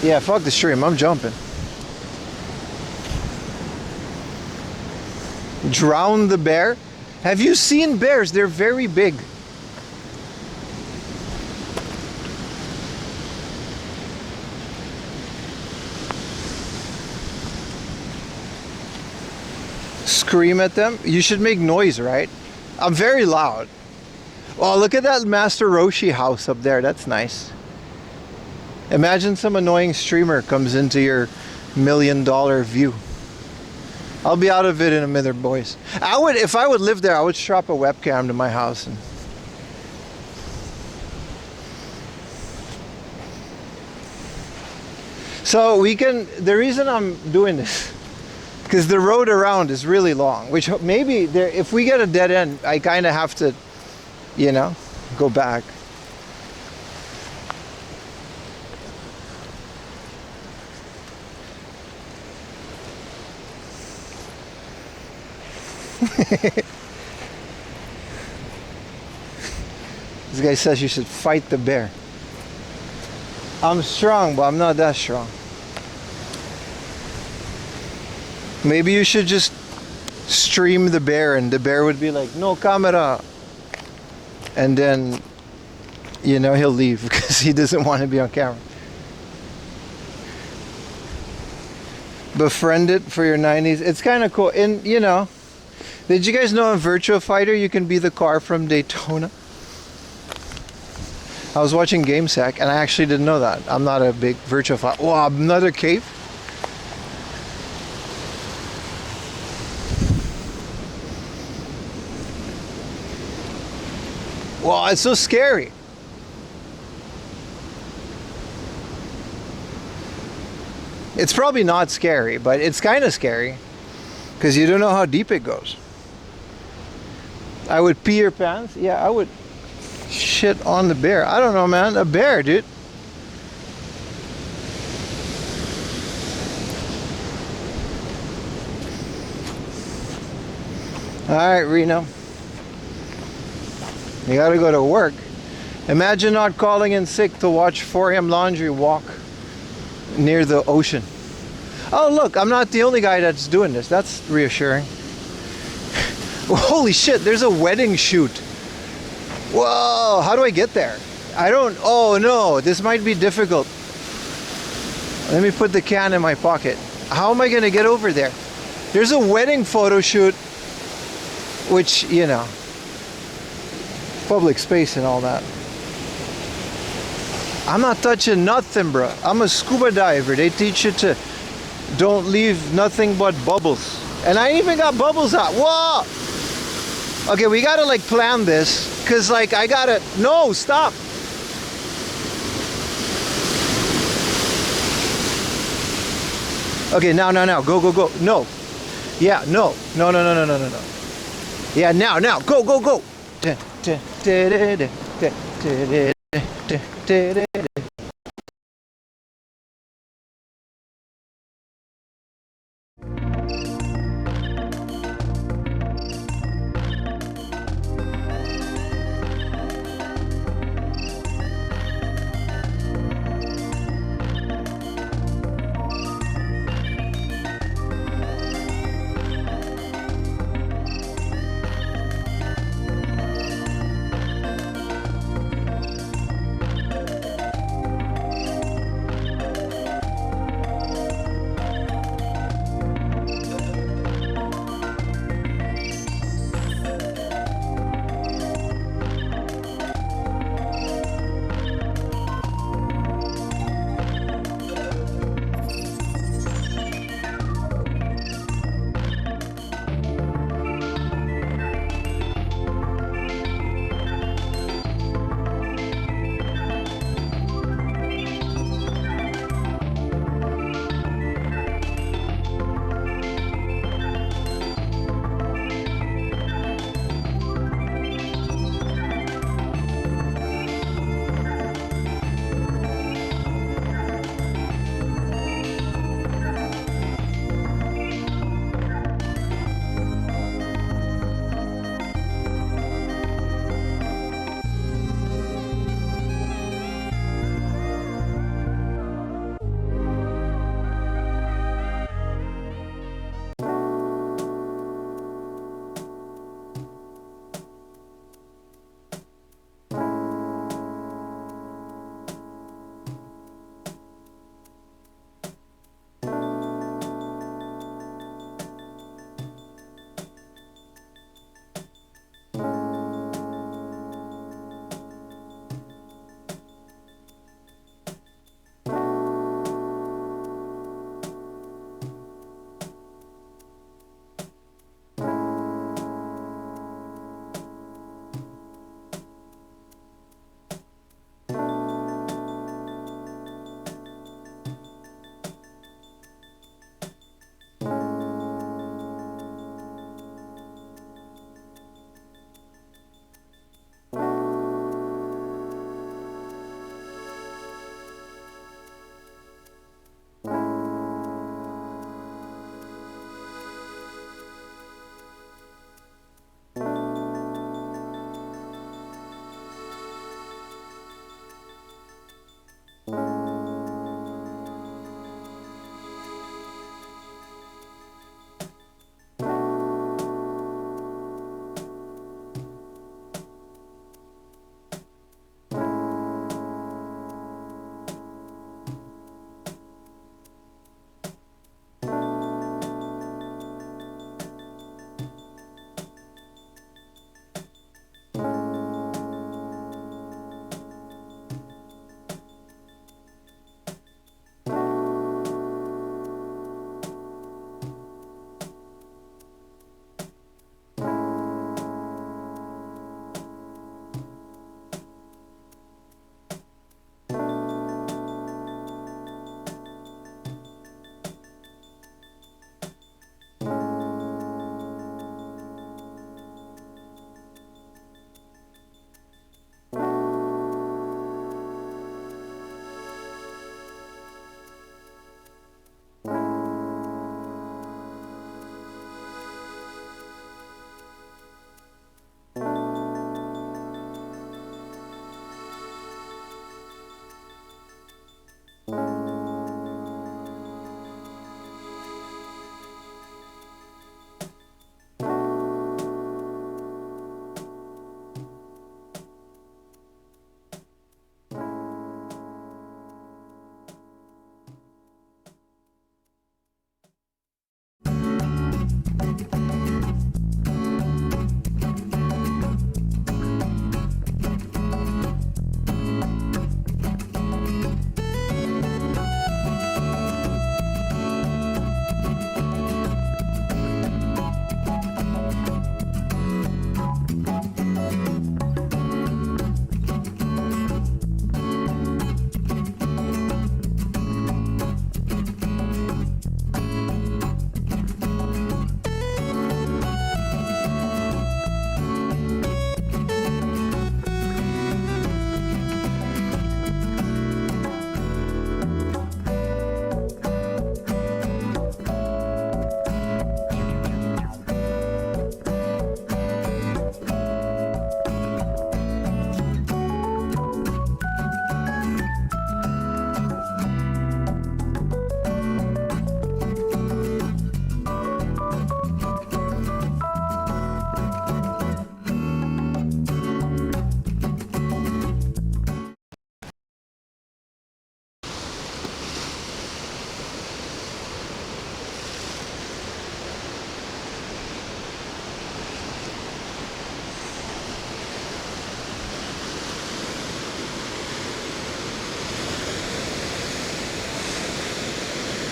Yeah, fuck the stream. I'm jumping. Drown the bear? Have you seen bears? They're very big. Scream at them? You should make noise, right? I'm very loud. Oh, look at that Master Roshi house up there. That's nice. Imagine some annoying streamer comes into your $1 million view. I'll be out of it in a minute, boys. If I would live there, I would strap a webcam to my house. So the reason I'm doing this, because the road around is really long, which maybe if we get a dead end, I kind of have to, go back. This guy says you should fight the bear. I'm strong, but I'm not that strong. Maybe you should just stream the bear and the bear would be like, no camera. And then, he'll leave because he doesn't want to be on camera. Befriend it for your 90s. It's kind of cool. And, did you guys know in Virtua Fighter you can be the car from Daytona? I was watching GameSack and I actually didn't know that. I'm not a big Virtua Fighter. Wow, another cave? Wow, it's so scary. It's probably not scary, but it's kind of scary because you don't know how deep it goes. I would pee your pants? Yeah, I would shit on the bear. I don't know, man. A bear, dude. Alright, Reno. You gotta go to work. Imagine not calling in sick to watch 4am laundry walk near the ocean. Oh look, I'm not the only guy that's doing this. That's reassuring. Holy shit, there's a wedding shoot. Whoa, how do I get there? Oh no, this might be difficult. Let me put the can in my pocket. How am I gonna get over there? There's a wedding photo shoot, which, public space and all that. I'm not touching nothing, bro. I'm a scuba diver. They teach you to don't leave nothing but bubbles. And I even got bubbles out. Whoa! Okay, we gotta plan this. Cause I gotta, no, stop. Okay, now, go. No. Yeah, no. Yeah, now, go.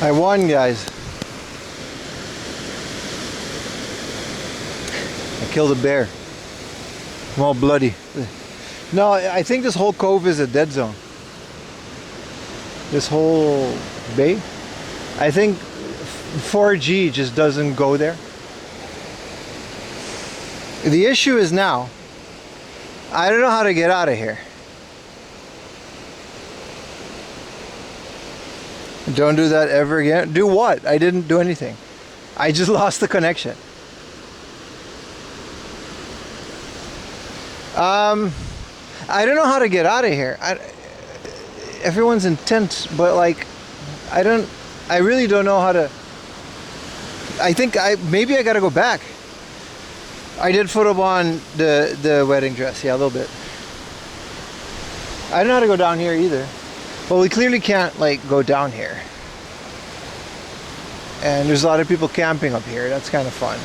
I won, guys. I killed a bear. I'm all bloody. No, I think this whole cove is a dead zone. This whole bay. I think 4G just doesn't go there. The issue is now, I don't know how to get out of here. Don't do that ever again. Do what? I didn't do anything. I just lost the connection. I don't know how to get out of here. Everyone's intent, but like, I really don't know how to. I think maybe I gotta go back. I did put up on the wedding dress, yeah, a little bit. I don't know how to go down here either. Well, we clearly can't like go down here. And there's a lot of people camping up here. That's kind of fun.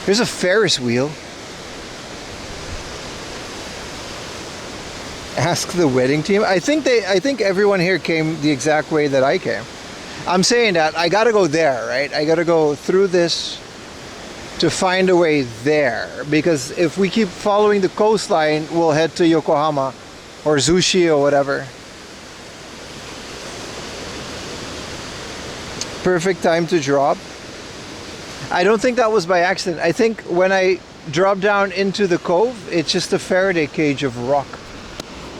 There's a Ferris wheel. Ask the wedding team. I think everyone here came the exact way that I came. I'm saying that I gotta go there, right? I gotta go through this to find a way there, because if we keep following the coastline, we'll head to Yokohama or Zushi or whatever. Perfect time to drop. I don't think that was by accident. I think when I dropped down into the cove, it's just a Faraday cage of rock.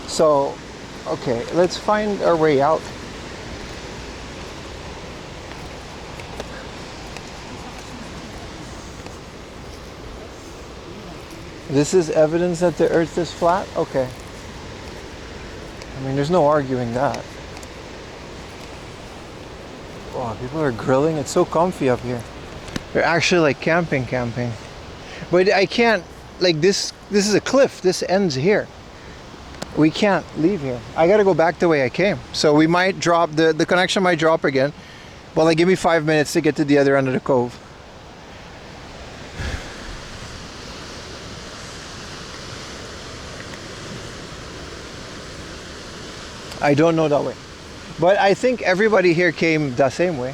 So, okay, let's find our way out. This is evidence that the earth is flat? Okay. I mean, there's no arguing that. Wow, people are grilling. It's so comfy up here. They're actually like camping. But I can't, like this is a cliff. This ends here. We can't leave here. I gotta go back the way I came. So we might drop, the connection might drop again. But like give me 5 minutes to get to the other end of the cove. I don't know that way. But I think everybody here came the same way.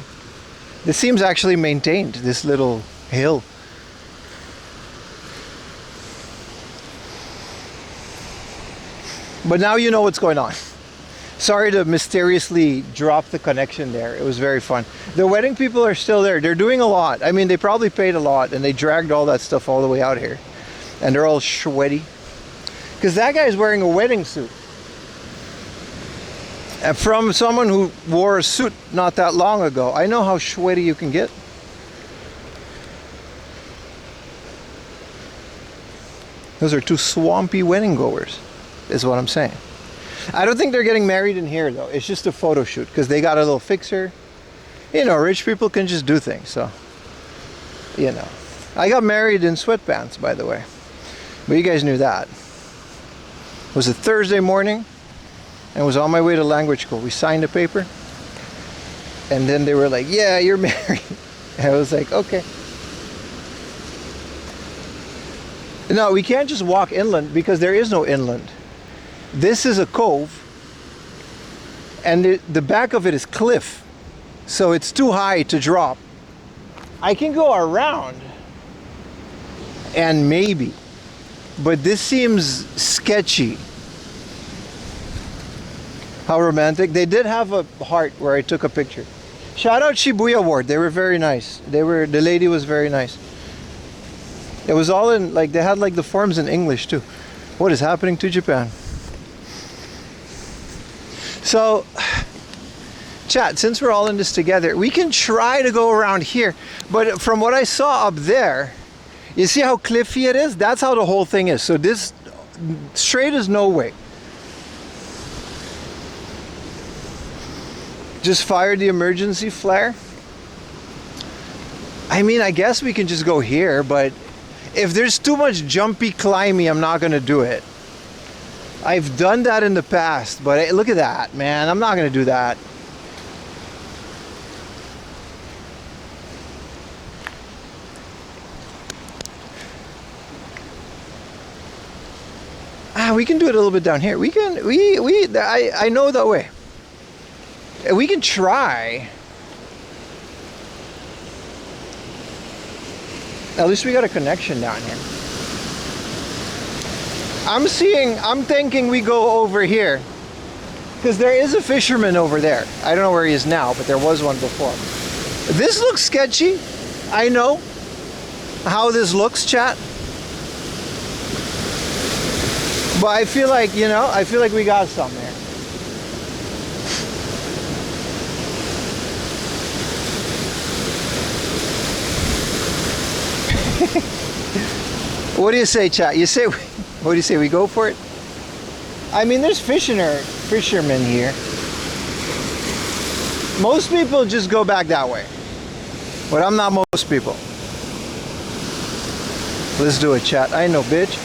This seems actually maintained, this little hill. But now you know what's going on. Sorry to mysteriously drop the connection there. It was very fun. The wedding people are still there. They're doing a lot. I mean, they probably paid a lot and they dragged all that stuff all the way out here. And they're all sweaty. Because that guy's wearing a wedding suit. And from someone who wore a suit not that long ago, I know how sweaty you can get. Those are two swampy wedding goers, is what I'm saying. I don't think they're getting married in here though. It's just a photo shoot because they got a little fixer. You know, rich people can just do things, so you know. I got married in sweatpants, by the way. But you guys knew that. It was a Thursday morning. And was on my way to language school. We signed a paper. And then they were like, yeah, you're married. And I was like, okay. No, we can't just walk inland because there is no inland. This is a cove. And the back of it is cliff. So it's too high to drop. I can go around. And maybe. But this seems sketchy. How romantic. They did have a heart where I took a picture. Shout out Shibuya Ward. They were very nice. The lady was very nice. It was all in, like, they had like the forms in English too. What is happening to Japan? So, chat, since we're all in this together, we can try to go around here. But from what I saw up there, you see how cliffy it is? That's how the whole thing is. So this straight is no way. Just fire the emergency flare. I mean, I guess we can just go here, but if there's too much jumpy climby, I'm not gonna do it. I've done that in the past, but look at that, man. I'm not gonna do that. We can do it a little bit down here. I know that way. We can try. At least we got a connection down here. I'm thinking we go over here. Because there is a fisherman over there. I don't know where he is now, but there was one before. This looks sketchy. I know how this looks, chat. But I feel like, you know, I feel like we got some there. What do you say, chat? You say, what do you say? We go for it? I mean, there's fishermen here. Most people just go back that way. But I'm not most people. Let's do it, chat. I know, bitch.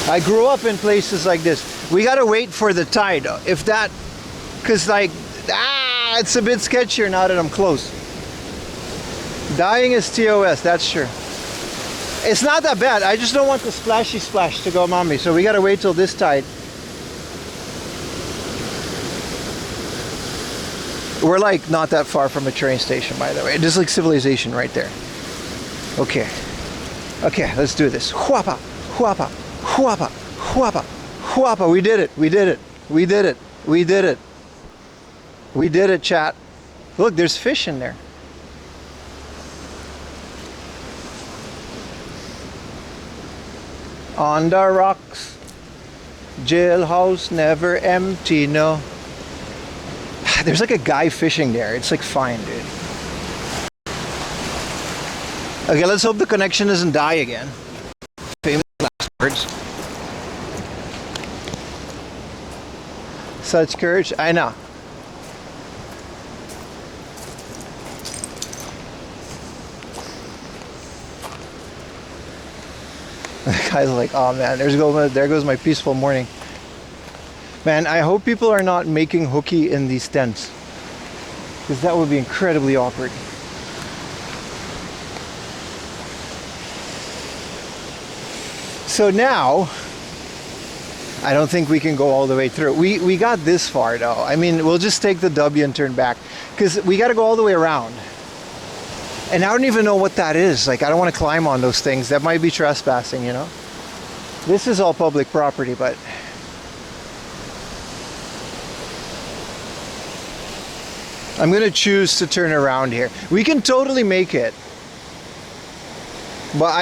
I grew up in places like this. We gotta wait for the tide. If that, cause like, it's a bit sketchier now that I'm close. Dying is TOS, that's sure. It's not that bad. I just don't want the splashy splash to go on me. So we gotta wait till this tide. We're like not that far from a train station, by the way. Just like civilization right there. Okay. Okay, let's do this. Huapa, huapa, huapa, huapa, huapa. We did it. We did it. We did it. We did it. We did it, chat. Look, there's fish in there. On the rocks, jailhouse never empty, no. There's like a guy fishing there. It's like fine, dude. Okay, let's hope the connection doesn't die again. Famous last words. Such courage, I know. The guy's like, oh man, there goes my peaceful morning. Man, I hope people are not making hooky in these tents, because that would be incredibly awkward. So now, I don't think we can go all the way through. We got this far though. I mean, we'll just take the W and turn back, because we got to go all the way around. And I don't even know what that is. Like, I don't want to climb on those things. That might be trespassing, you know? This is all public property, but... I'm going to choose to turn around here. We can totally make it. But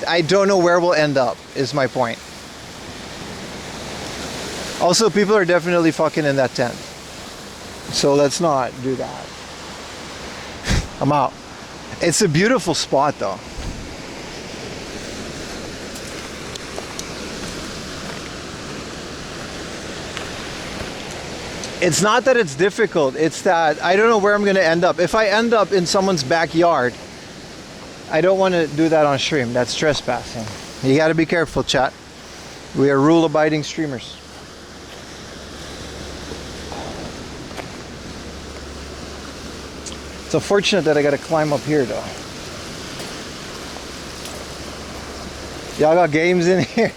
I don't know where we'll end up, is my point. Also, people are definitely fucking in that tent. So let's not do that. I'm out. It's a beautiful spot though. It's not that it's difficult, it's that I don't know where I'm going to end up. If I end up in someone's backyard, I don't want to do that on stream. That's trespassing. You got to be careful, chat. We are rule-abiding streamers. It's unfortunate that I got to climb up here though. Y'all got games in here?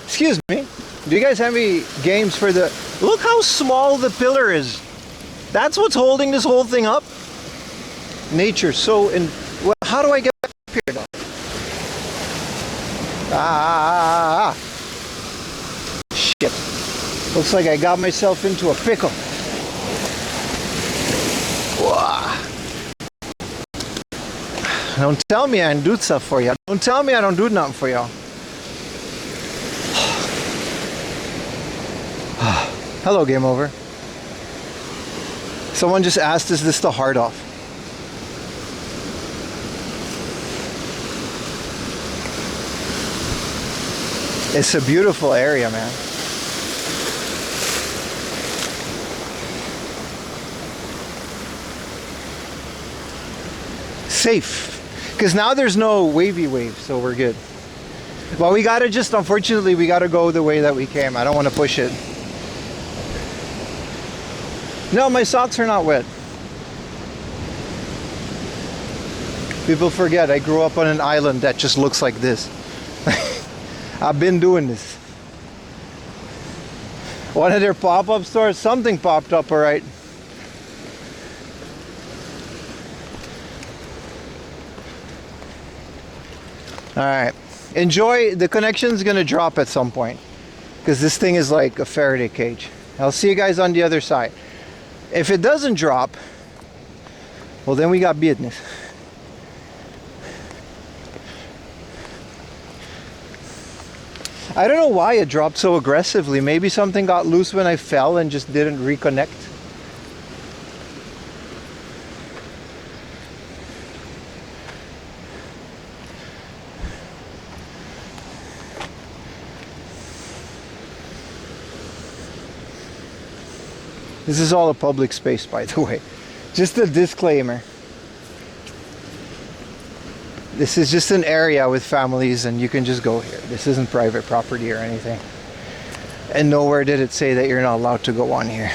Excuse me. Do you guys have any games for the... Look how small the pillar is. That's what's holding this whole thing up. Nature so in... Well, how do I get up here though? Shit. Looks like I got myself into a pickle. Don't tell me I don't do stuff for you. Don't tell me I don't do nothing for y'all. Hello, game over. Someone just asked, is this the hard off? It's a beautiful area, man. Safe. Because now there's no wavy wave, so we're good. Well, we gotta just, unfortunately, we gotta go the way that we came. I don't want to push it. No, my socks are not wet. People forget I grew up on an island that just looks like this. I've been doing this. One of their pop-up stores, something popped up, all right. Alright. Enjoy. The connection's gonna drop at some point. Because this thing is like a Faraday cage. I'll see you guys on the other side. If it doesn't drop, well then we got business. I don't know why it dropped so aggressively. Maybe something got loose when I fell and just didn't reconnect. This is all a public space, by the way. Just a disclaimer. This is just an area with families and you can just go here. This isn't private property or anything. And nowhere did it say that you're not allowed to go on here.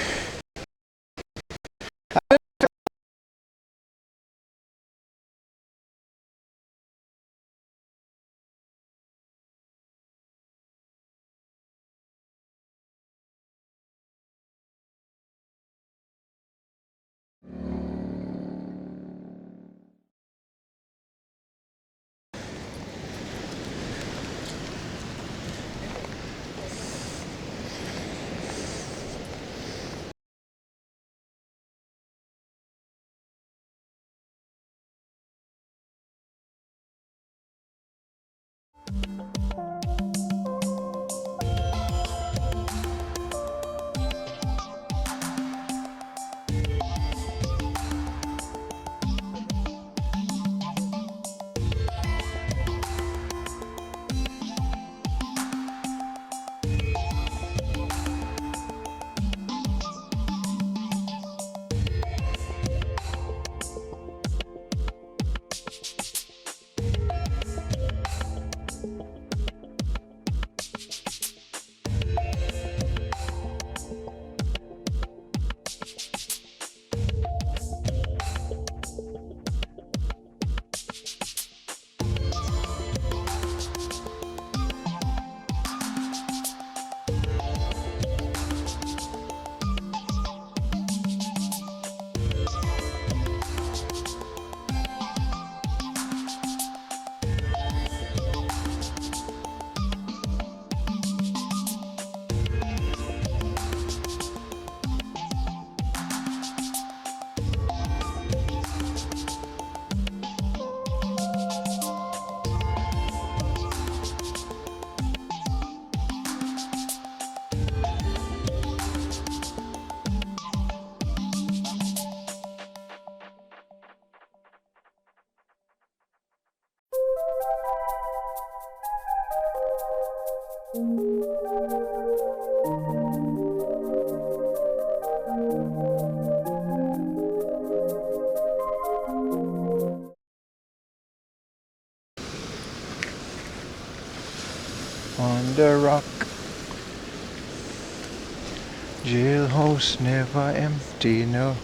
On the rock, jailhouse never empty, no.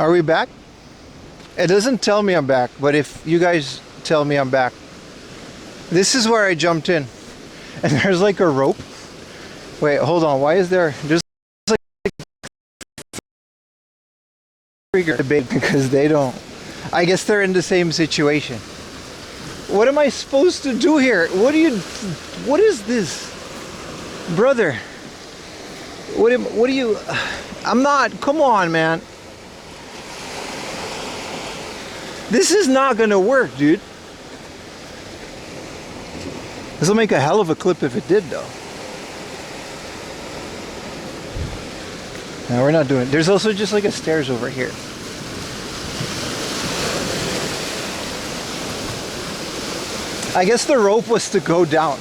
Are we back? It doesn't tell me I'm back, but if you guys tell me I'm back. This is where I jumped in. And there's like a rope. Wait, hold on. Why is there's like debate because they don't. I guess they're in the same situation. What am I supposed to do here? What is this? Brother. What do you I'm not, come on, man. This is not gonna work, dude. This will make a hell of a clip if it did, though. No, we're not doing it. There's also just like a stairs over here. I guess the rope was to go down.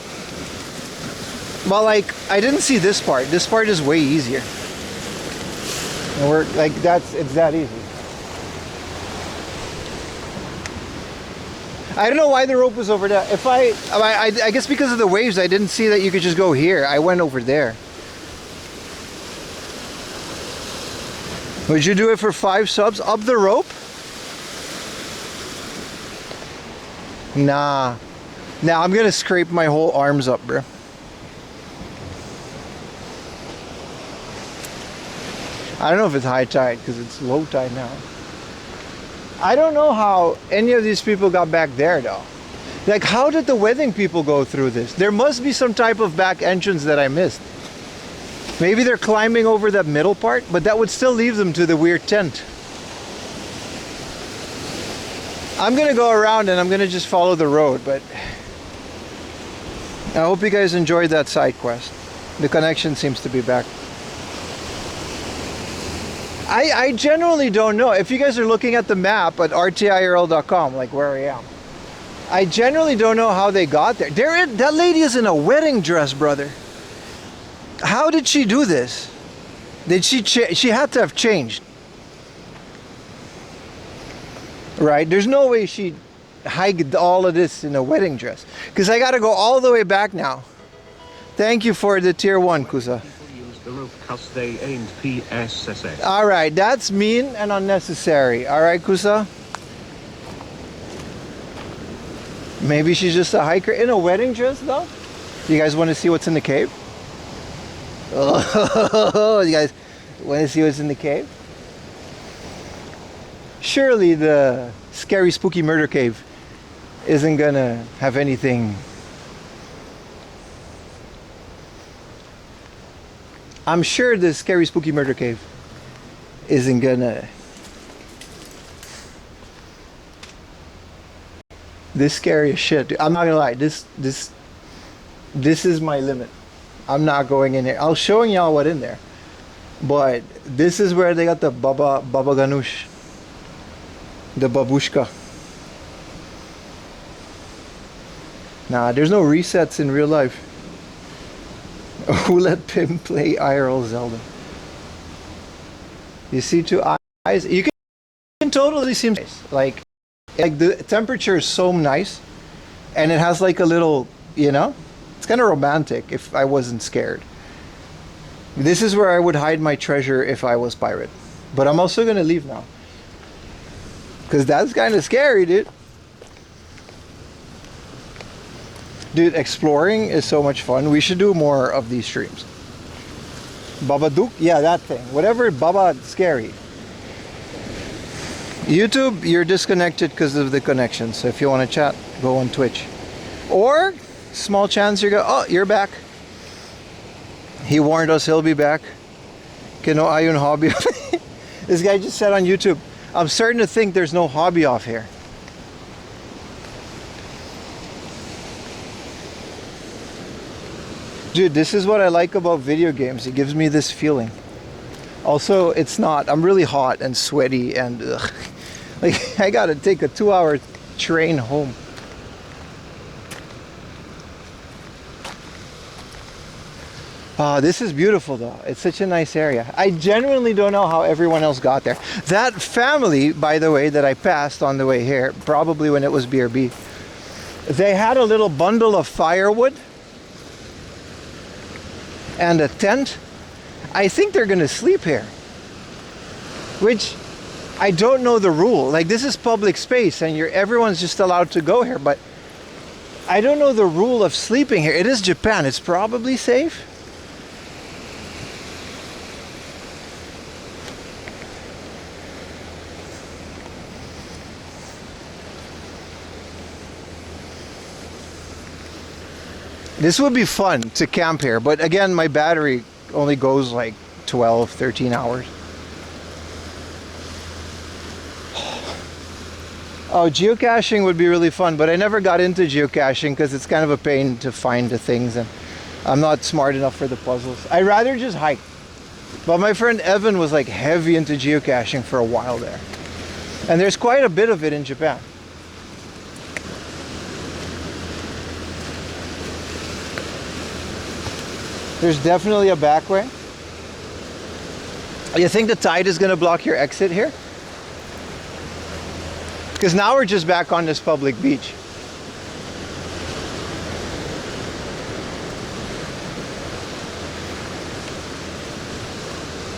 But like, I didn't see this part. This part is way easier. And we're like, it's that easy. I don't know why the rope was over there. If I guess because of the waves, I didn't see that you could just go here. I went over there. Would you do it for 5 subs? Up the rope? Nah. Nah, I'm gonna scrape my whole arms up, bro. I don't know if it's high tide because it's low tide now. I don't know how any of these people got back there though. Like, how did the wedding people go through this? There must be some type of back entrance that I missed. Maybe they're climbing over that middle part, but that would still leave them to the weird tent. I'm gonna go around and I'm gonna just follow the road, but I hope you guys enjoyed that side quest. The connection seems to be back. I genuinely don't know. If you guys are looking at the map at rtirl.com, like where I am, I generally don't know how they got there. That lady is in a wedding dress, brother. How did she do this? Did she had to have changed. Right? There's no way she hiked all of this in a wedding dress. Because I got to go all the way back now. Thank you for the tier 1, Kusa. The rope 'cause they ain't PSSS. Alright, that's mean and unnecessary. Alright, Kusa? Maybe she's just a hiker in a wedding dress, though? You guys want to see what's in the cave? Oh, you guys want to see what's in the cave? Surely the scary, spooky murder cave isn't gonna have anything. I'm sure the scary, spooky murder cave isn't gonna. This scary as shit, dude. I'm not gonna lie. This is my limit. I'm not going in there. I'll showing y'all what in there, but this is where they got the baba ganoush, the babushka. Nah, there's no resets in real life. Who let Pim play IRL Zelda? You see 2 eyes? You can totally see like the temperature is so nice, and it has like a little, you know, it's kind of romantic. If I wasn't scared, this is where I would hide my treasure if I was pirate. But I'm also gonna leave now because that's kind of scary, dude. Dude, exploring is so much fun. We should do more of these streams. Babadook? Yeah, that thing. Whatever, Baba scary. YouTube, you're disconnected because of the connection. So if you want to chat, go on Twitch. Or, small chance you go, oh, you're back. He warned us he'll be back. Kino ayun hobby. This guy just said on YouTube, I'm starting to think there's no hobby off here. Dude, this is what I like about video games. It gives me this feeling. Also, it's not. I'm really hot and sweaty and ugh. Like I gotta take a 2-hour train home. This is beautiful though. It's such a nice area. I genuinely don't know how everyone else got there. That family, by the way, that I passed on the way here, probably when it was BRB, they had a little bundle of firewood and a tent. I think they're gonna sleep here, which I don't know the rule. Like, this is public space and everyone's just allowed to go here, but I don't know the rule of sleeping here. It is Japan. It's probably safe. This would be fun to camp here, but again, my battery only goes like 12, 13 hours. Oh, geocaching would be really fun, but I never got into geocaching because it's kind of a pain to find the things and I'm not smart enough for the puzzles. I'd rather just hike. But my friend Evan was like heavy into geocaching for a while there. And there's quite a bit of it in Japan. There's definitely a back way. You think the tide is going to block your exit here? Because now we're just back on this public beach.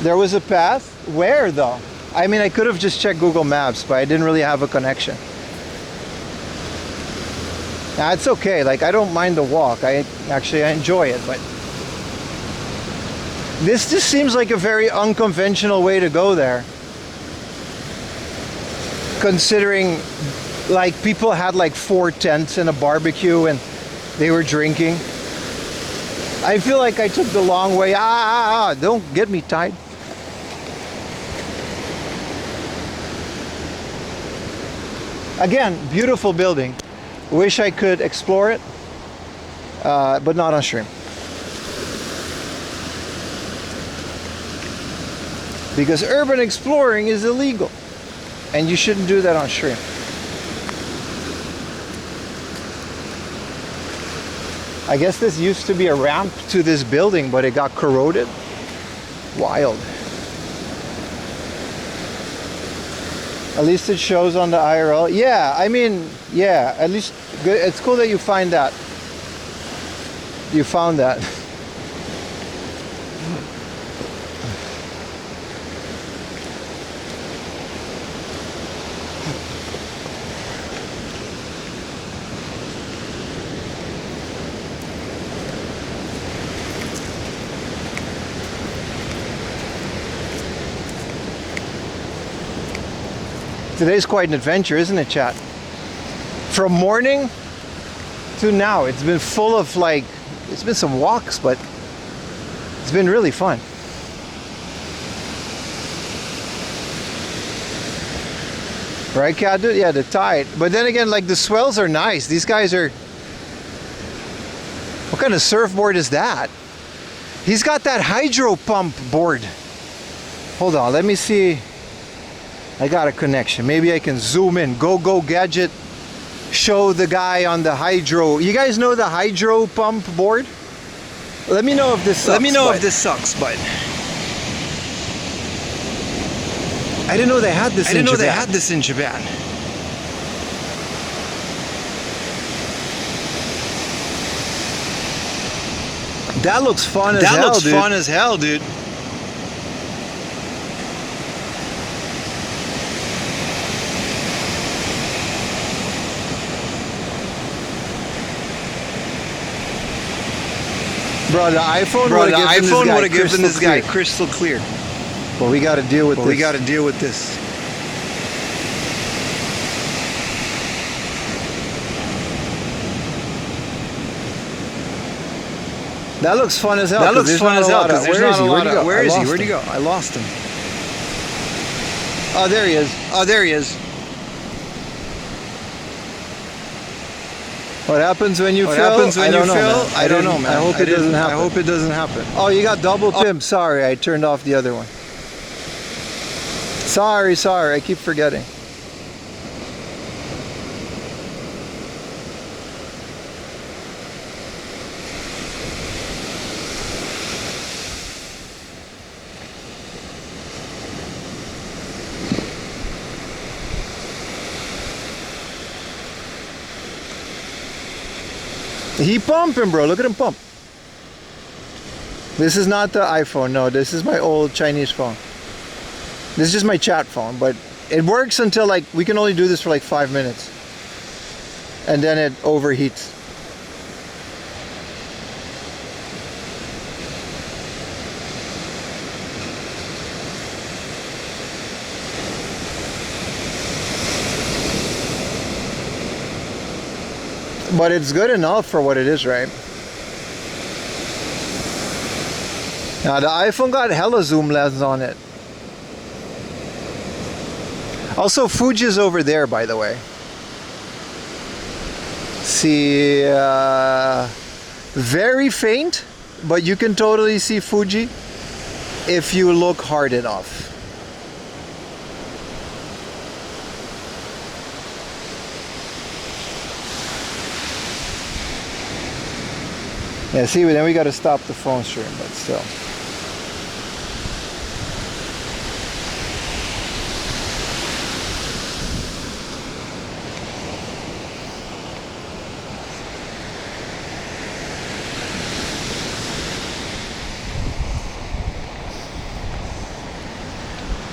There was a path where though? I mean, I could have just checked Google Maps, but I didn't really have a connection. Now, it's okay. Like, I don't mind the walk. I enjoy it, but this just seems like a very unconventional way to go there. Considering, like, people had like 4 tents and a barbecue and they were drinking. I feel like I took the long way. Don't get me tied. Again, beautiful building. Wish I could explore it, but not on stream. Because urban exploring is illegal. And you shouldn't do that on stream. I guess this used to be a ramp to this building, but it got corroded. Wild. At least it shows on the IRL. Yeah, I mean, yeah, at least good. It's cool that you find that. You found that. Today's quite an adventure, isn't it, chat? From morning to now, it's been full of like, it's been some walks, but it's been really fun. Right, cat dude? Yeah, the tide. But then again, like the swells are nice. These guys are, what kind of surfboard is that? He's got that hydro pump board. Hold on, let me see. I got a connection. Maybe I can zoom in. Go gadget. Show the guy on the hydro. You guys know the hydro pump board? Let me know if this sucks. But I didn't know they had this. In Japan. That looks fun as hell, dude. Bro, the iPhone would have given this guy crystal clear. But we got to deal with this. That looks fun as hell. Where is he? Where'd he go? I lost him. Oh, there he is. What happens when you fail? I don't know, man. I hope it doesn't happen. Oh, you got double pimp. Sorry, I turned off the other one. Sorry, I keep forgetting. He pumping, bro. Look at him pump. This is not the iPhone. No, this is my old Chinese phone. This is just my chat phone, but it works until like, we can only do this for like 5 minutes. And then it overheats. But it's good enough for what it is, right? Now the iPhone got hella zoom lens on it. Also, Fuji's over there, by the way. See, very faint, but you can totally see Fuji if you look hard enough. Yeah, see, then we got to stop the phone stream, but still.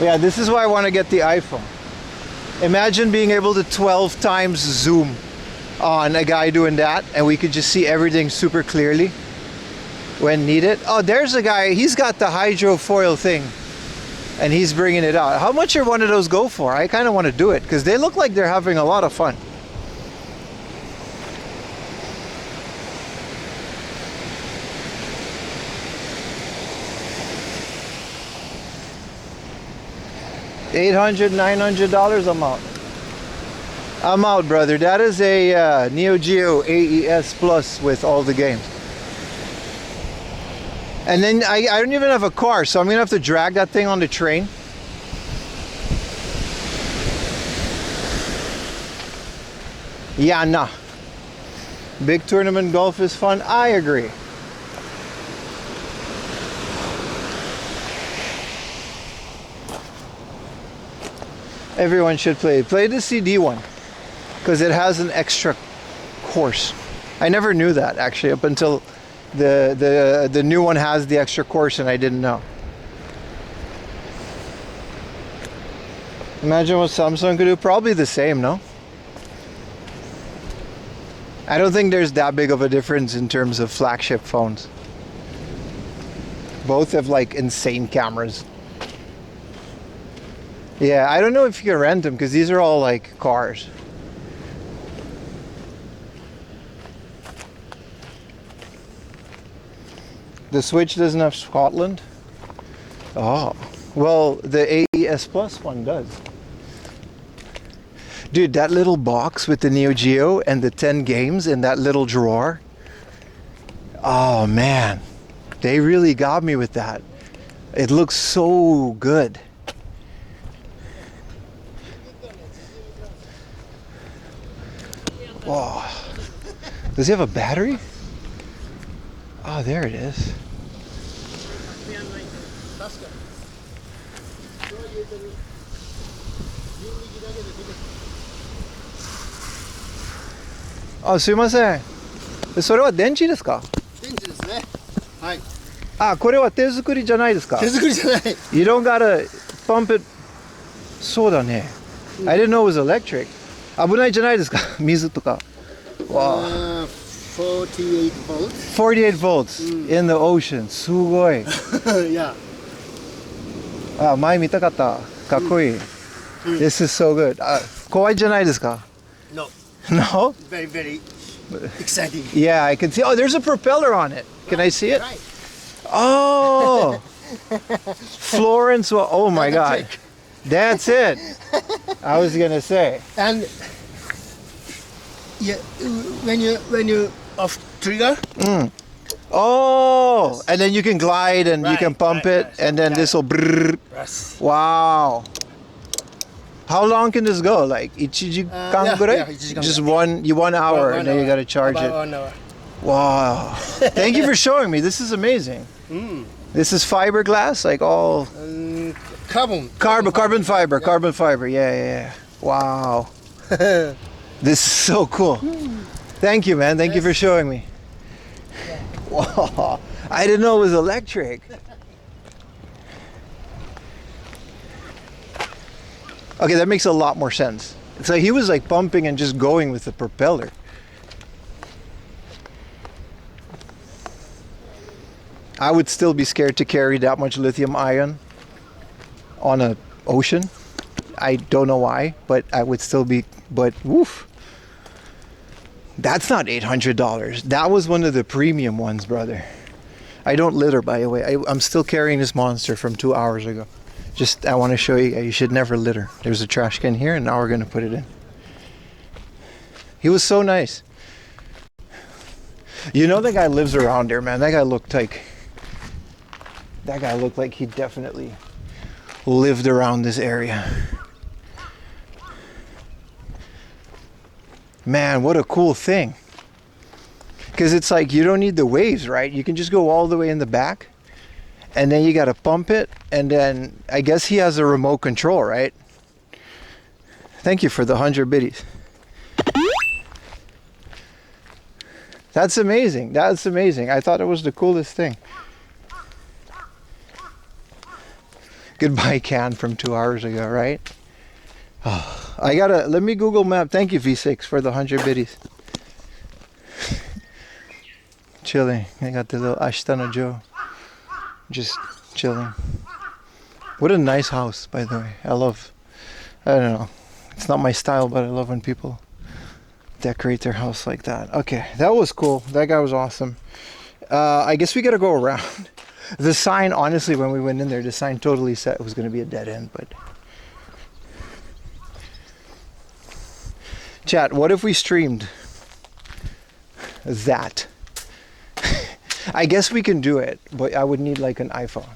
Yeah, this is why I want to get the iPhone. Imagine being able to 12 times zoom on a guy doing that, and we could just see everything super clearly when needed. Oh, there's a guy, he's got the hydrofoil thing, and he's bringing it out. How much are one of those go for? I kind of want to do it, because they look like they're having a lot of fun. $800, $900, I'm out. I'm out, brother. That is a Neo Geo AES Plus with all the games. And then I don't even have a car, so I'm gonna have to drag that thing on the train. Yeah, nah. Big tournament golf is fun. I agree. Everyone should play. Play the CD one, because it has an extra course. I never knew that, actually, up until the new one has the extra course, and I didn't know. Imagine what Samsung could do. Probably the same, no? I don't think there's that big of a difference in terms of flagship phones. Both have like insane cameras. Yeah, I don't know if you can rent them, because these are all like cars. The Switch doesn't have Scotland? Oh, well, the AES Plus one does. Dude, that little box with the Neo Geo and the 10 games in that little drawer. Oh man, they really got me with that. It looks so good. Whoa. Does he have a battery? Oh, there it is. Oh, すいません。それは電池ですか？電池ですね。はい。あ、これは手作りじゃないですか？手作りじゃない。You don't gotta pump it. そうだね。I didn't know it was electric. 危ないじゃないですか？水とか。Wow. 48 volts. 48 volts in the ocean. すごい。Yeah. あ、前見たかった。かっこいい。This is so good. あ、怖いじゃないですか？ No. No? Very, very exciting. Yeah, I can see. Oh, there's a propeller on it. Can I see it? Right. Oh. Florence. Oh my God. That's it. I was gonna say. And yeah, when you off trigger. Oh, and then you can glide and you can pump it, and then this will. Yes. Wow. How long can this go? Like 1時間ぐらい? Yeah, 1時間ぐらい. Just one hour, and then you gotta charge it. 1 hour. Wow. Thank you for showing me. This is amazing. This is fiberglass, like all Carbon fiber. Yeah. Wow. This is so cool. Thank you, man. Thank you for showing me. Wow. I didn't know it was electric. Okay, that makes a lot more sense. It's like he was like pumping and just going with the propeller. I would still be scared to carry that much lithium ion on an ocean. I don't know why, but I would still be, but woof. That's not $800. That was one of the premium ones, brother. I don't litter, by the way. I'm still carrying this monster from 2 hours ago. Just, I want to show you, you should never litter. There's a trash can here, and now we're going to put it in. He was so nice. You know that guy lives around there, man. That guy looked like he definitely lived around this area. Man, what a cool thing. Because it's like, you don't need the waves, right? You can just go all the way in the back. And then you got to pump it, and then I guess he has a remote control, right? Thank you for the 100 biddies. That's amazing. That's amazing. I thought it was the coolest thing. Goodbye can from 2 hours ago, right? Oh, let me Google map. Thank you, V6, for the 100 biddies. Chilling. I got the little Ashita no Joe. Just chilling. What a nice house, by the way. I don't know. It's not my style, but I love when people decorate their house like that. Okay, that was cool. That guy was awesome. I guess we gotta go around. The sign, honestly, when we went in there, the sign totally said it was gonna be a dead end, but... Chat, what if we streamed that? I guess we can do it, but I would need like an iPhone.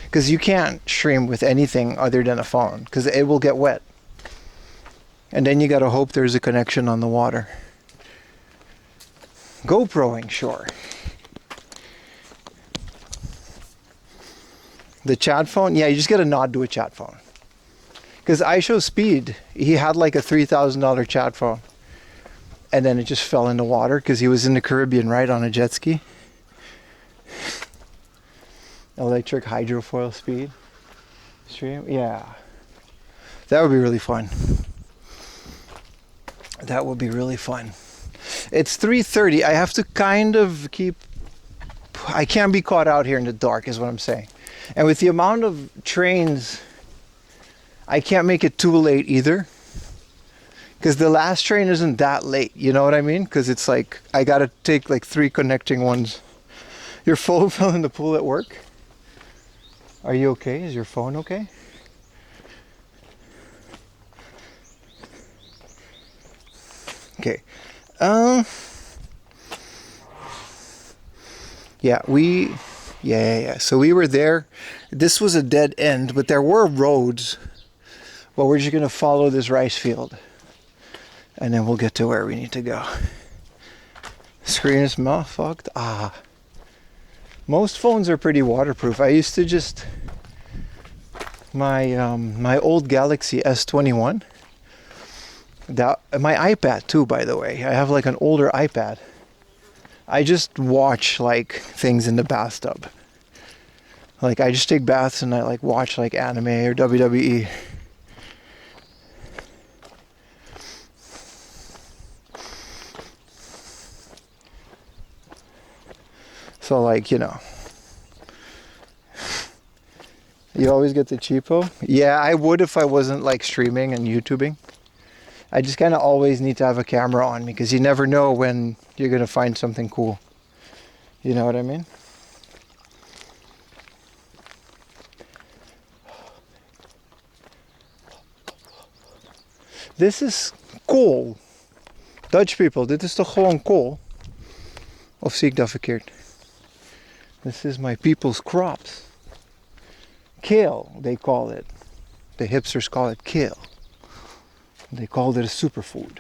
Because you can't stream with anything other than a phone, because it will get wet. And then you gotta hope there's a connection on the water. GoProing, sure. The chat phone? Yeah, you just gotta nod to a chat phone. Because I show Speed, he had like a $3,000 chat phone. And then it just fell in the water because he was in the Caribbean, right, on a jet ski. Electric hydrofoil Speed stream? Yeah. That would be really fun. That would be really fun. It's 3:30. I have to kind of keep... I can't be caught out here in the dark is what I'm saying. And with the amount of trains, I can't make it too late either. Because the last train isn't that late, you know what I mean? Because it's like, I gotta take like 3 connecting ones. Your phone fell in the pool at work? Are you okay? Is your phone okay? Okay. Yeah. So we were there. This was a dead end, but there were roads. But we're just gonna follow this rice field. And then we'll get to where we need to go. Screen is fucked. Most phones are pretty waterproof. I used to just... My old Galaxy S21. My iPad too, by the way. I have like an older iPad. I just watch like things in the bathtub. Like I just take baths and I like watch like anime or WWE. So like, you know, you always get the cheapo. Yeah, I would if I wasn't like streaming and YouTubing. I just kind of always need to have a camera on me because you never know when you're going to find something cool. You know what I mean? This is kool. Dutch people, dit is toch gewoon kool? Of zie ik dat verkeerd? This is my people's crops. Kale, they call it. The hipsters call it kale. They called it a superfood.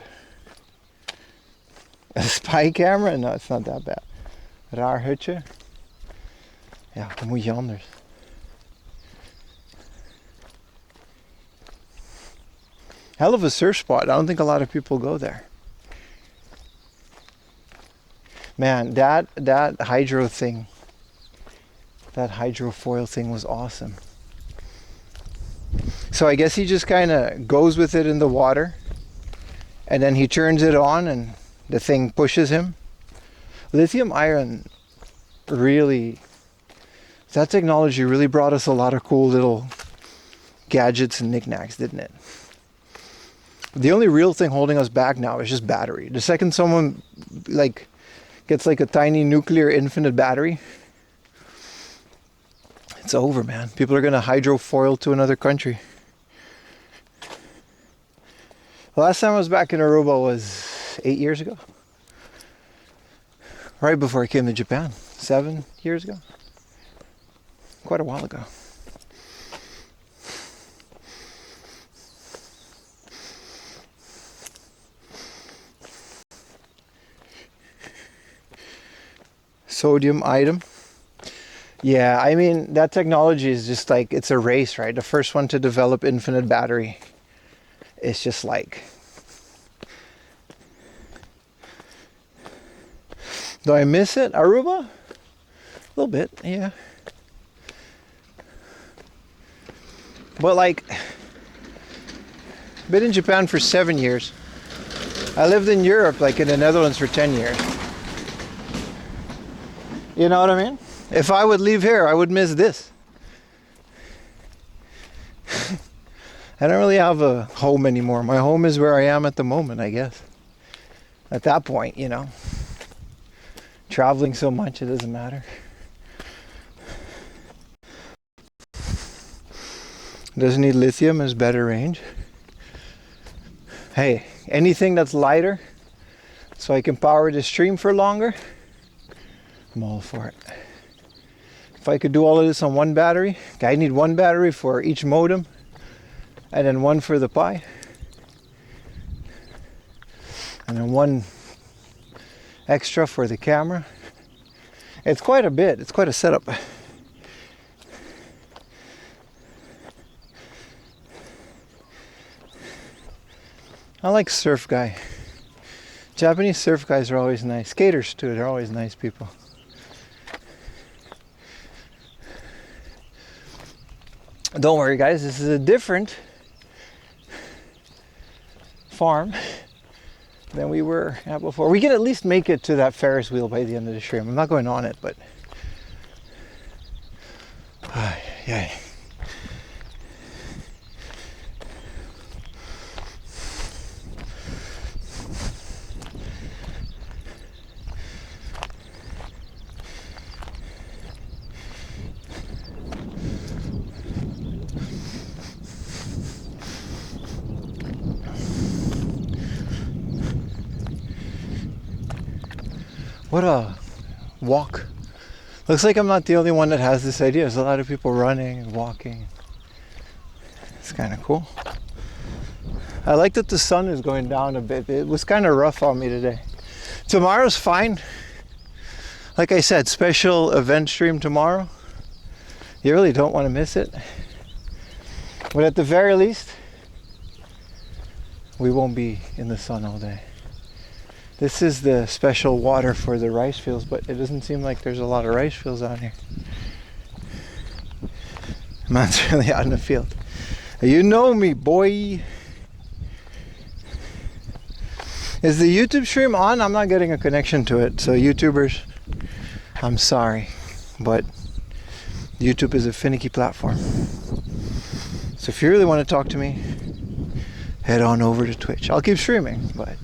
A spy camera? No, it's not that bad. Raar hutje. Ja, dan moet je anders. Hell of a surf spot. I don't think a lot of people go there. Man, that hydro thing, that hydrofoil thing was awesome. So I guess he just kind of goes with it in the water and then he turns it on and the thing pushes him. Lithium ion really, that technology really brought us a lot of cool little gadgets and knickknacks, didn't it? The only real thing holding us back now is just battery. The second someone like gets like a tiny nuclear infinite battery, it's over, man. People are gonna hydrofoil to another country. The last time I was back in Aruba was 8 years ago. Right before I came to Japan. 7 years ago. Quite a while ago. Sodium item. Yeah, I mean, that technology is just like, it's a race, right? The first one to develop infinite battery. It's just like... Do I miss it? Aruba? A little bit, yeah. But like, been in Japan for 7 years. I lived in Europe, like in the Netherlands, for 10 years. You know what I mean? If I would leave here, I would miss this. I don't really have a home anymore. My home is where I am at the moment, I guess. At that point, you know. Traveling so much, it doesn't matter. Doesn't need lithium, has better range. Hey, anything that's lighter, so I can power the stream for longer, I'm all for it. If I could do all of this on one battery, I need one battery for each modem, and then one for the Pi, and then one extra for the camera. It's quite a bit, it's quite a setup. I like surf guy. Japanese surf guys are always nice. Skaters too, they're always nice people. Don't worry guys, this is a different farm than we were at before. We can at least make it to that Ferris wheel by the end of the stream. I'm not going on it, but yeah. What a walk. Looks like I'm not the only one that has this idea. There's a lot of people running and walking. It's kind of cool. I like that the sun is going down a bit. It was kind of rough on me today. Tomorrow's fine. Like I said, special event stream tomorrow. You really don't want to miss it. But at the very least, we won't be in the sun all day. This is the special water for the rice fields, but it doesn't seem like there's a lot of rice fields out here. Man's really out in the field. You know me, boy. Is the YouTube stream on? I'm not getting a connection to it, so YouTubers, I'm sorry, but YouTube is a finicky platform. So if you really want to talk to me, head on over to Twitch. I'll keep streaming, but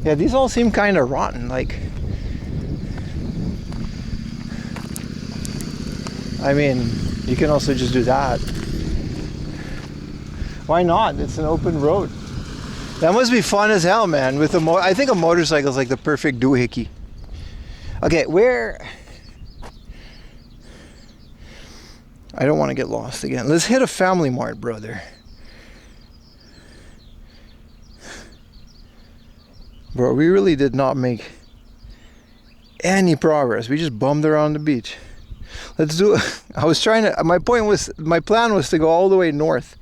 yeah, these all seem kind of rotten. Like, I mean, you can also just do that. Why not? It's an open road. That must be fun as hell, man. With a I think a motorcycle is like the perfect doohickey. Okay, where? I don't want to get lost again. Let's hit a FamilyMart, brother. Bro, we really did not make any progress. We just bummed around the beach. Let's do it. I was trying to, my plan was to go all the way north.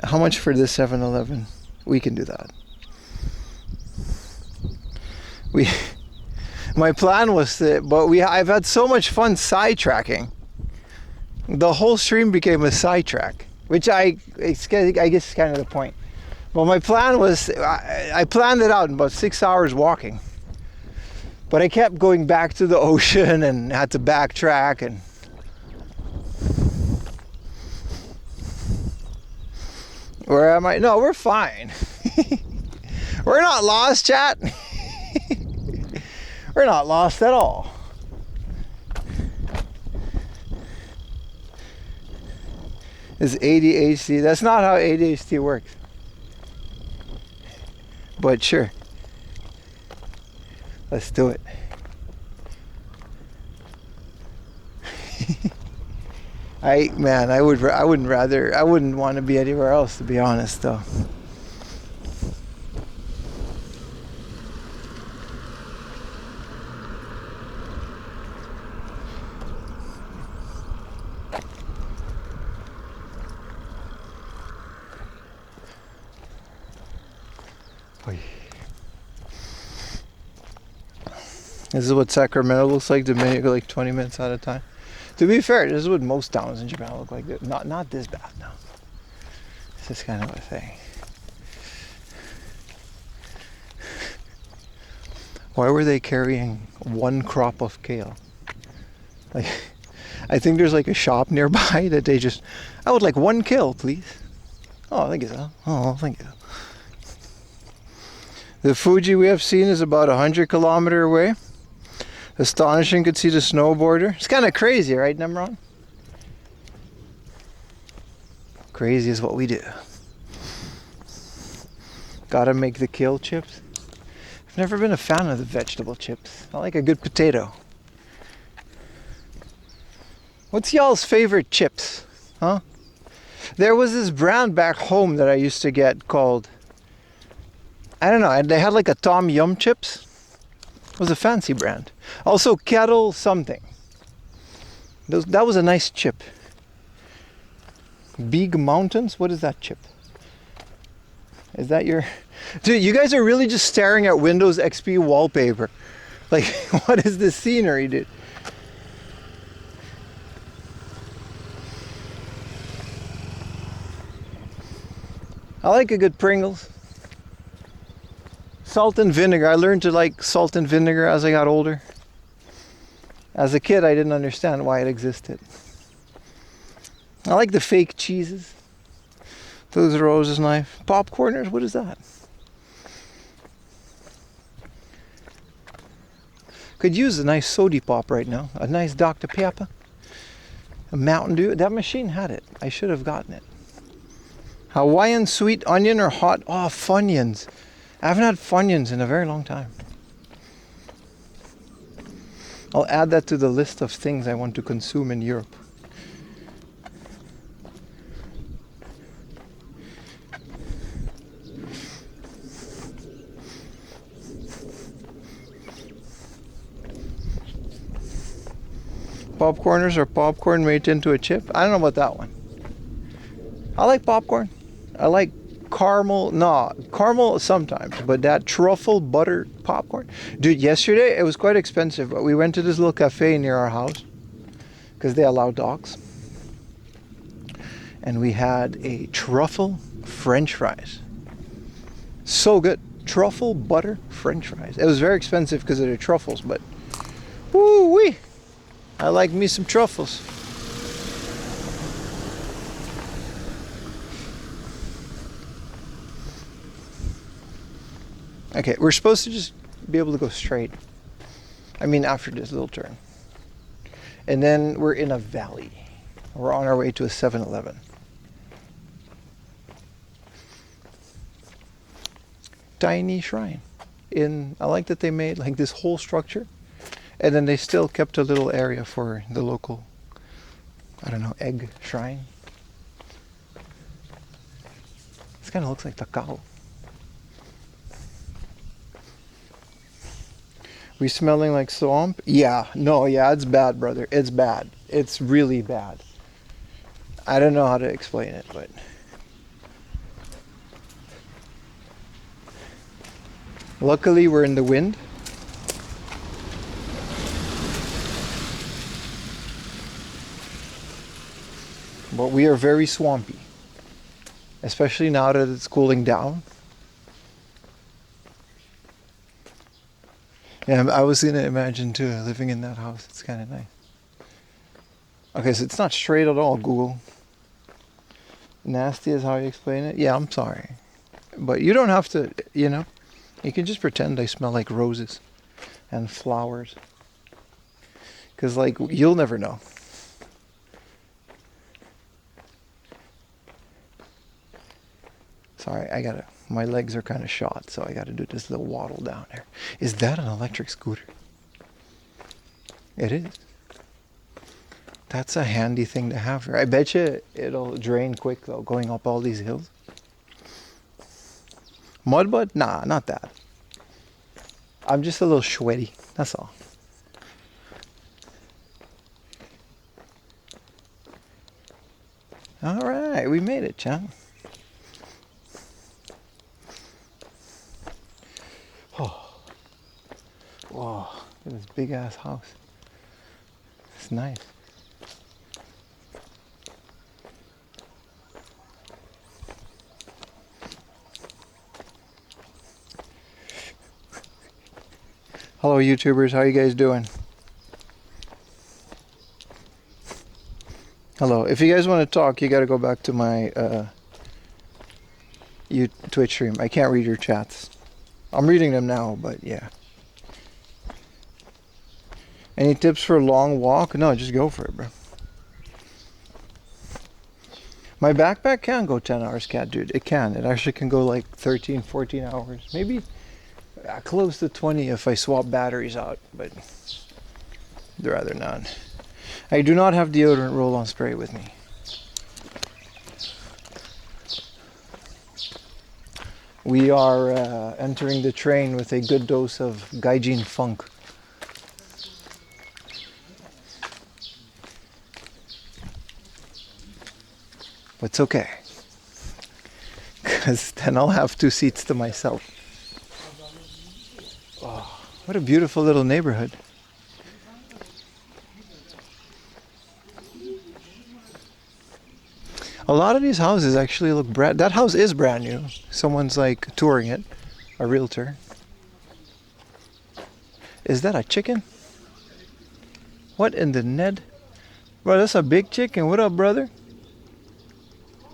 How much for this 7-Eleven? We can do that. My plan was to, but I've had so much fun sidetracking. The whole stream became a sidetrack, which I guess is kind of the point. Well, my plan was, I planned it out in about 6 hours walking. But I kept going back to the ocean and had to backtrack and... Where am I? No, we're fine. We're not lost, chat. We're not lost at all. Is ADHD? That's not how ADHD works. But sure, let's do it. I wouldn't want to be anywhere else, to be honest, though. This is what Sacramento looks like, the minute, like 20 minutes at a time. To be fair, this is what most towns in Japan look like. Not this bad, no. This is kind of a thing. Why were they carrying one crop of kale? Like, I think there's like a shop nearby that they just, I would like 1 kale, please. Oh, thank you, sir. Oh, thank you. The Fuji we have seen is about 100 kilometers away. Astonishing, could see the snow border. It's kind of crazy, right, Nemron? Crazy is what we do. Gotta make the kale chips. I've never been a fan of the vegetable chips. I like a good potato. What's y'all's favorite chips? Huh? There was this brand back home that I used to get called, I don't know, they had like a Tom Yum chips. It was a fancy brand. Also Kettle something. That was a nice chip. Big Mountains? What is that chip? Is that your... Dude, you guys are really just staring at Windows XP wallpaper. Like, what is this scenery, dude? I like a good Pringles. Salt and vinegar. I learned to like salt and vinegar as I got older. As a kid, I didn't understand why it existed. I like the fake cheeses. Those Rose's knife. Popcorners, what is that? Could use a nice sody pop right now. A nice Dr. Pepper. A Mountain Dew. That machine had it. I should have gotten it. Hawaiian sweet onion or hot? Oh, Funyuns. I haven't had Funyuns in a very long time. I'll add that to the list of things I want to consume in Europe. Popcorners or popcorn made into a chip? I don't know about that one. I like popcorn. I like caramel, caramel sometimes, but that truffle butter popcorn. Dude, yesterday it was quite expensive, but we went to this little cafe near our house because they allow dogs. And we had a truffle French fries. So good. Truffle butter French fries. It was very expensive because of the truffles, but woo-wee. I like me some truffles. Okay, we're supposed to just be able to go straight. I mean, after this little turn. And then we're in a valley. We're on our way to a 7-Eleven. Tiny shrine. I like that they made like this whole structure. And then they still kept a little area for the local, I don't know, egg shrine. This kind of looks like Takao. We smelling like swamp? Yeah, no, yeah, it's bad, brother. It's bad. It's really bad. I don't know how to explain it, but... Luckily, we're in the wind. But we are very swampy. Especially now that it's cooling down. Yeah, I was gonna imagine too, living in that house. It's kind of nice. Okay, so it's not straight at all, Google. Nasty is how you explain it? Yeah, I'm sorry. But you don't have to, you know. You can just pretend they smell like roses and flowers. Because, like, you'll never know. Sorry, my legs are kind of shot, so I gotta do this little waddle down there. Is that an electric scooter? It is. That's a handy thing to have here. I bet you it'll drain quick though, going up all these hills. Mudbud? Nah, not that. I'm just a little sweaty, that's all. Alright, we made it, Chan. Oh. Whoa, look at this big ass house. It's nice. Hello YouTubers, how you guys doing? Hello. If you guys want to talk, you got to go back to my Twitch stream. I can't read your chats. I'm reading them now, but yeah. Any tips for a long walk? No, just go for it, bro. My backpack can go 10 hours, cat dude. It can. It actually can go like 13, 14 hours. Maybe close to 20 if I swap batteries out, but I'd rather not. I do not have deodorant roll-on spray with me. We are entering the train with a good dose of Gaijin funk. But it's okay, because then I'll have 2 seats to myself. Oh, what a beautiful little neighborhood. A lot of these houses actually look brand. That house is brand new. Someone's like touring it, a realtor. Is that a chicken? What in the Ned? Bro, that's a big chicken. What up, brother?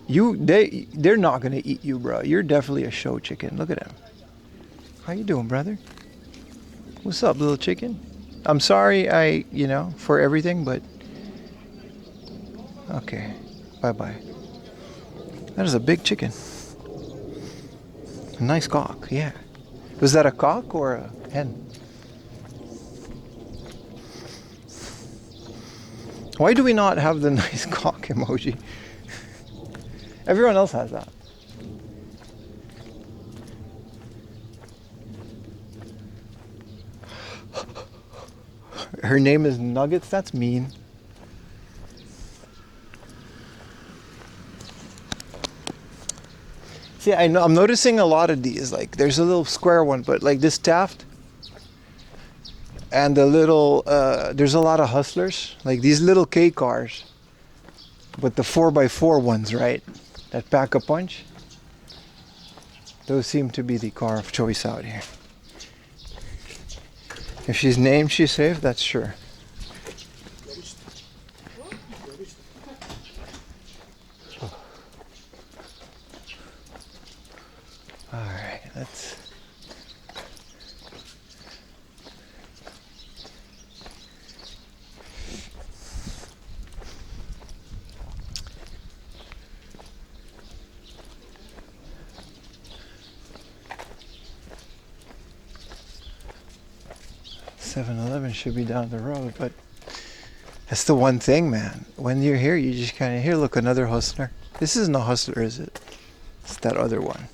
They're not gonna eat you, bro. You're definitely a show chicken. Look at him. How you doing, brother? What's up, little chicken? I'm sorry, for everything, but okay. Bye-bye. That is a big chicken. A nice cock, yeah. Was that a cock or a hen? Why do we not have the nice cock emoji? Everyone else has that. Her name is Nuggets? That's mean. See, I'm noticing a lot of these. Like, there's a little square one, but like this Taft. And the little, there's a lot of hustlers. Like these little K cars. But the 4x4 ones, right? That pack a punch. Those seem to be the car of choice out here. If she's named, she's safe, that's sure. Alright, let's... .7-Eleven should be down the road, but that's the one thing, man. When you're here, you just kind of hear, look, another hustler. This isn't a hustler, is it? It's that other one.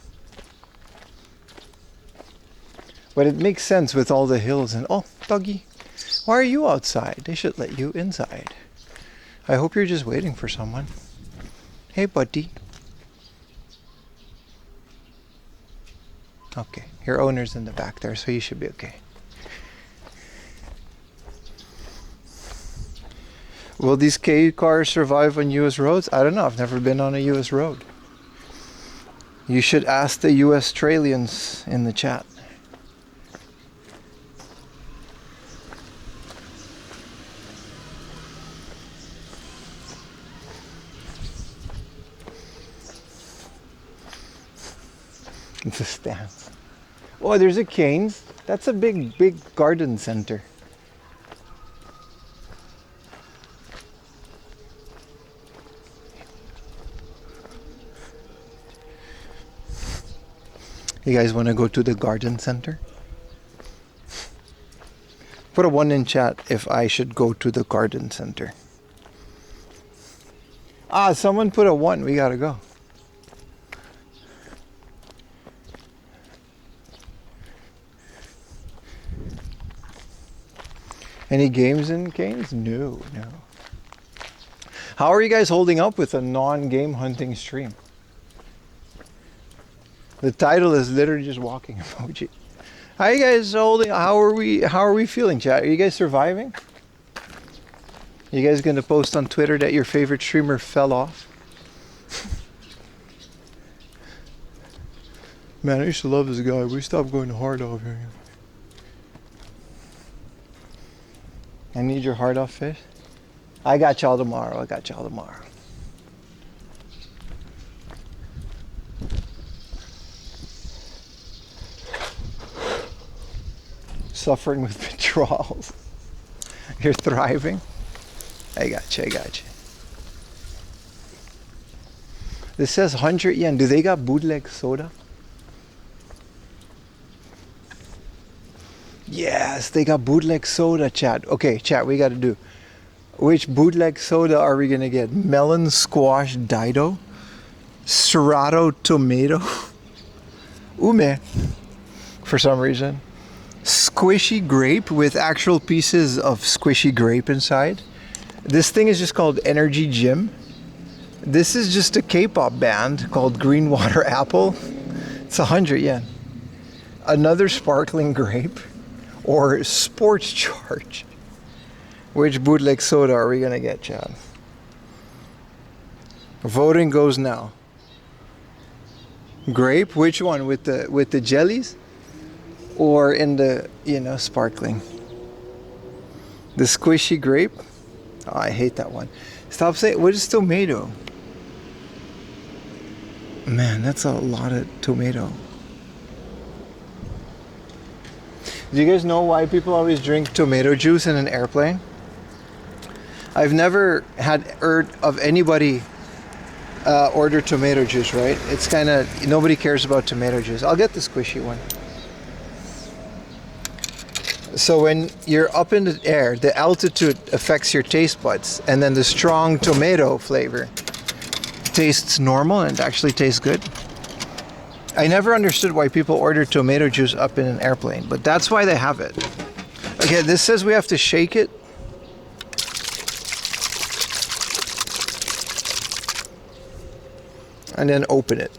But it makes sense with all the hills and, oh, doggy, why are you outside? They should let you inside. I hope you're just waiting for someone. Hey, buddy. Okay, your owner's in the back there, so you should be okay. Will these K cars survive on US roads? I don't know. I've never been on a US road. You should ask the US Australians in the chat. It's a stance. Oh, there's a Cainz. That's a big garden center. You guys want to go to the garden center? Put a 1 in chat if I should go to the garden center. Ah, someone put a 1. We gotta go. Any games in Cainz? No. How are you guys holding up with a non-game hunting stream? The title is literally just walking emoji. How you guys holding? How are we feeling, chat? Are you guys surviving? You guys gonna post on Twitter that your favorite streamer fell off? Man, I used to love this guy. We stopped going hard over here. I need your heart off fish. I got y'all tomorrow. I got y'all tomorrow. Suffering with withdrawals. You're thriving. I got you. I got you. This says 100 yen. Do they got bootleg soda? Yes, they got bootleg soda, chat. Okay, chat, we got to do. Which bootleg soda are we going to get? Melon squash Dido? Serrato tomato? Ume, for some reason. Squishy grape with actual pieces of squishy grape inside. This thing is just called Energy Gym. This is just a K-pop band called Green Water Apple. It's 100 yen. Another sparkling grape or sports charge. Which bootleg soda are we gonna get, Chad? Voting goes now. Grape, which one? With the jellies? Or in the, sparkling? The squishy grape? Oh, I hate that one. Stop saying, what is tomato? Man, that's a lot of tomato. Do you guys know why people always drink tomato juice in an airplane? I've never heard of anybody order tomato juice, right? It's kind of, nobody cares about tomato juice. I'll get the squishy one. So when you're up in the air, the altitude affects your taste buds, and then the strong tomato flavor tastes normal and actually tastes good. I never understood why people order tomato juice up in an airplane, but that's why they have it. Okay, this says we have to shake it. And then open it.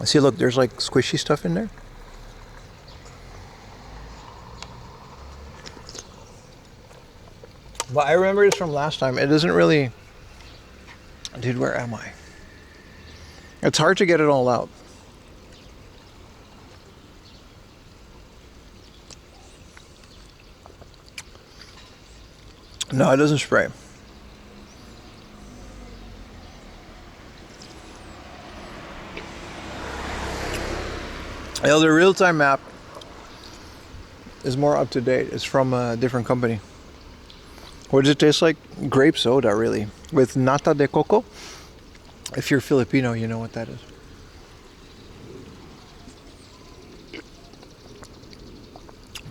See, look, there's like squishy stuff in there. But I remember this from last time. It doesn't really... Dude, where am I? It's hard to get it all out. No, it doesn't spray. The real-time map is more up to date. It's from a different company. What does it taste like? Grape soda, really, with nata de coco. If you're Filipino, you know what that is.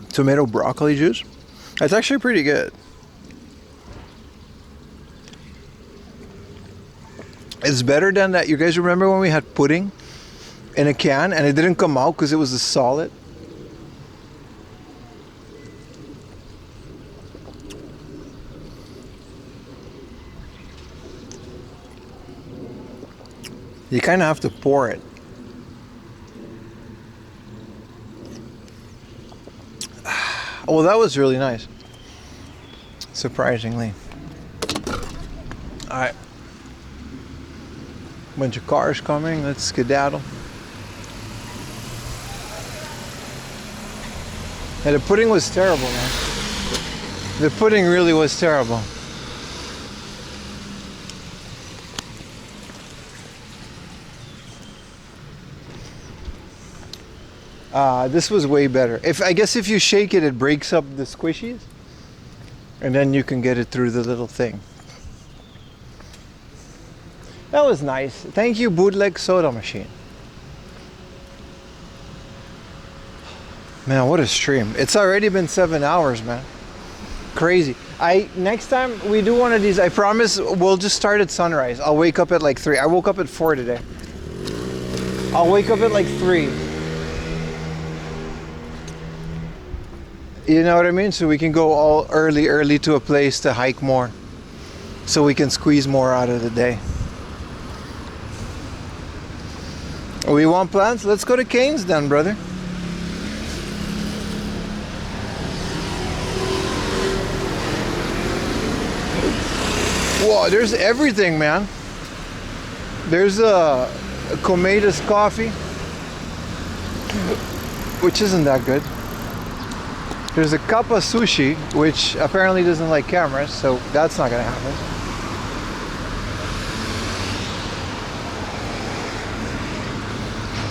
Tomato broccoli juice. That's actually pretty good. It's better than that. You guys remember when we had pudding in a can and it didn't come out because it was a solid? You kind of have to pour it. Well, that was really nice. Surprisingly. Alright. Bunch of cars coming. Let's skedaddle. And the pudding was terrible, man. The pudding really was terrible. This was way better. I guess if you shake it, it breaks up the squishies. And then you can get it through the little thing. That was nice. Thank you, bootleg soda machine. Man, what a stream. It's already been 7 hours, man. Crazy. Next time we do one of these, I promise we'll just start at sunrise. I'll wake up at like 3. I woke up at 4 today. I'll wake up at like 3. You know what I mean? So we can go all early to a place to hike more. So we can squeeze more out of the day. We want plans? Let's go to Cainz then, brother. Whoa, there's everything, man. There's Komeda's coffee, which isn't that good. There's a cup of sushi, which apparently doesn't like cameras, so that's not gonna happen.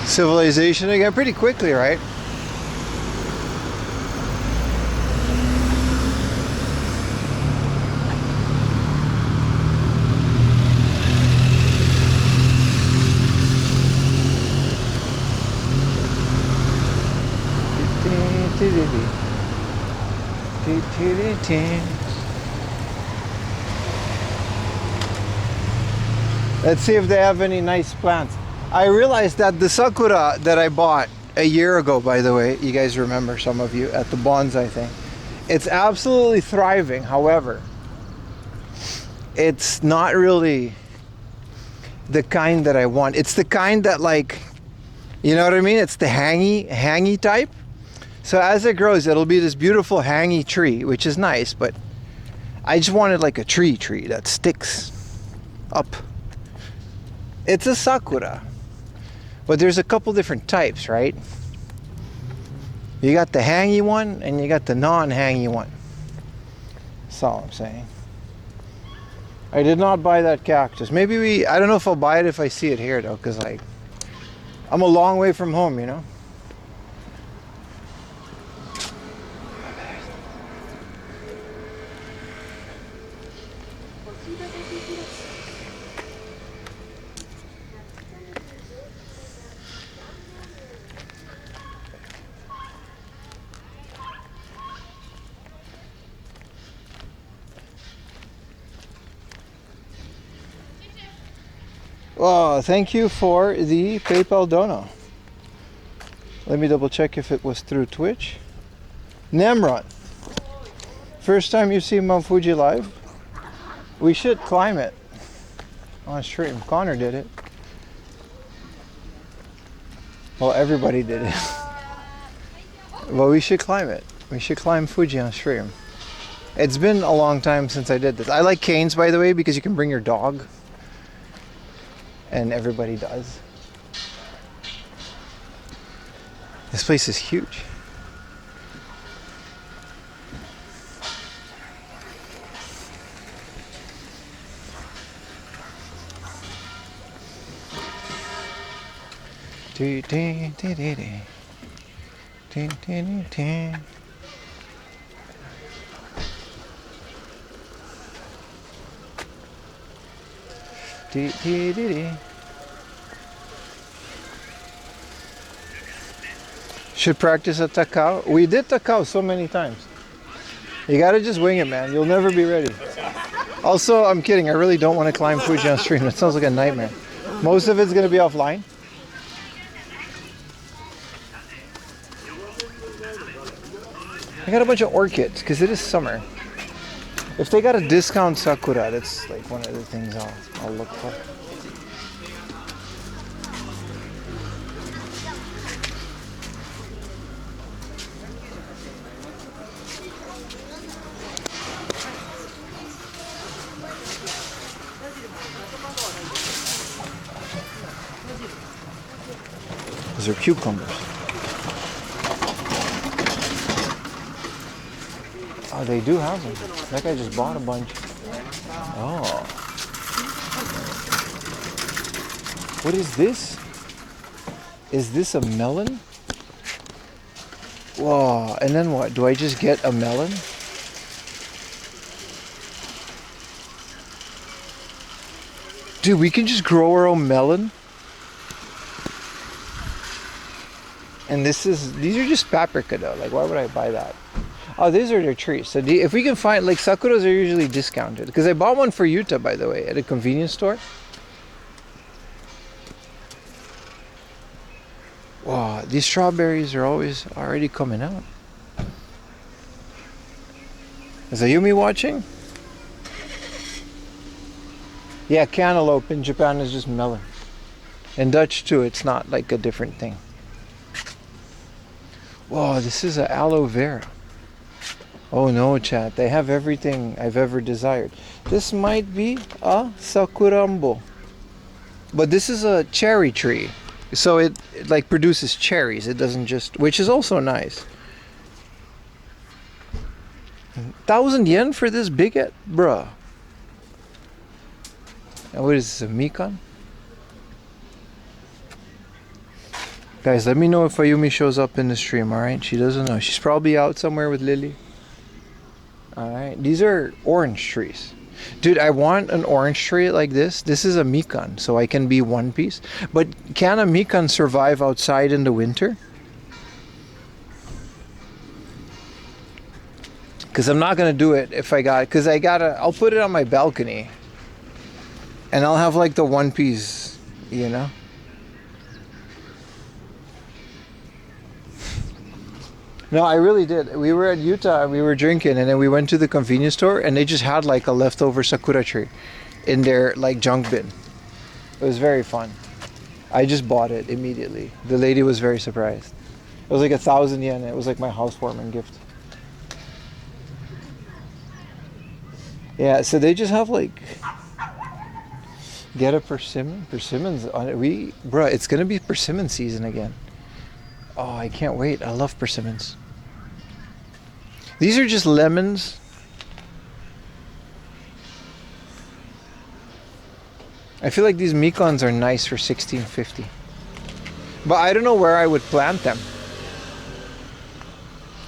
Civilization again, pretty quickly, right? Let's see if they have any nice plants. I realized that the sakura that I bought a year ago, by the way, you guys remember, some of you, at the bonsai thing, it's absolutely thriving. However, it's not really the kind that I want. It's the kind that, like, you know what I mean? It's the hangy type. So as it grows, it'll be this beautiful hangy tree, which is nice, but I just wanted like a tree that sticks up. It's a sakura, but there's a couple different types, right? You got the hangy one and you got the non-hangy one. That's all I'm saying. I did not buy that cactus. Maybe I don't know if I'll buy it if I see it here though, because like, I'm a long way from home, you know? Oh, thank you for the PayPal dono. Let me double check if it was through Twitch. Nemron, first time you see Mount Fuji live? We should climb it on stream. Connor did it. Well, everybody did it. Well, we should climb it. We should climb Fuji on stream. It's been a long time since I did this. I like Cainz, by the way, because you can bring your dog. And everybody does. This place is huge. Should practice a takao. We did takao so many times. You gotta just wing it, man. You'll never be ready. Also, I'm kidding. I really don't want to climb Fuji on stream. That sounds like a nightmare. Most of it's gonna be offline. I got a bunch of orchids because it is summer. If they got a discount sakura, that's like one of the things I'll look for. Those are cucumbers. Oh, they do have them. That guy just bought a bunch. Oh. What is this? Is this a melon? Whoa, and then what? Do I just get a melon? Dude, we can just grow our own melon? And these are just paprika though. Like, why would I buy that? Oh, these are their trees. So if we can find, like, sakuras are usually discounted. Because I bought one for Yuta, by the way, at a convenience store. Wow, these strawberries are always already coming out. Is Ayumi watching? Yeah, cantaloupe in Japan is just melon. In Dutch too, it's not like a different thing. Whoa, this is an aloe vera. Oh no, chat, they have everything I've ever desired. This might be a sakurambo. But this is a cherry tree. So it like produces cherries. It doesn't just, which is also nice. 1,000 yen for this bigot? Bruh. And what is this, a Mikan? Guys, let me know if Ayumi shows up in the stream, alright? She doesn't know. She's probably out somewhere with Lily. Alright, these are orange trees. Dude, I want an orange tree like this. This is a Mikan, so I can be one piece. But can a Mikan survive outside in the winter? Because I'm not going to do it if I got... Because I'll put it on my balcony. And I'll have like the one piece, you know? No, I really did. We were at Utah, we were drinking, and then we went to the convenience store, and they just had like a leftover sakura tree in their like junk bin. It was very fun. I just bought it immediately. The lady was very surprised. It was like 1,000 yen. It was like my housewarming gift. Yeah, so they just have like... Get a persimmon? Persimmons on it. Bruh, it's gonna be persimmon season again. Oh, I can't wait. I love persimmons. These are just lemons. I feel like these Mikons are nice for 1650. But I don't know where I would plant them.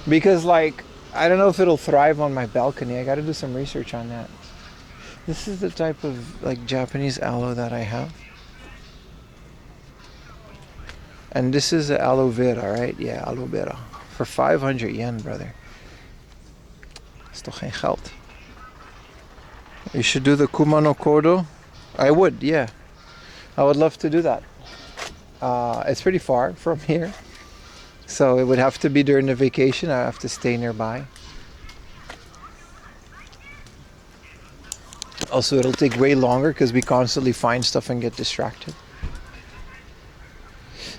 Because like, I don't know if it'll thrive on my balcony. I gotta do some research on that. This is the type of like Japanese aloe that I have. And this is the aloe vera, right? Yeah, aloe vera. For 500 yen, brother. Is toch geen geld. You should do the Kuma no Kodo. I would, yeah. I would love to do that. It's pretty far from here. So it would have to be during the vacation. I have to stay nearby. Also, it'll take way longer because we constantly find stuff and get distracted.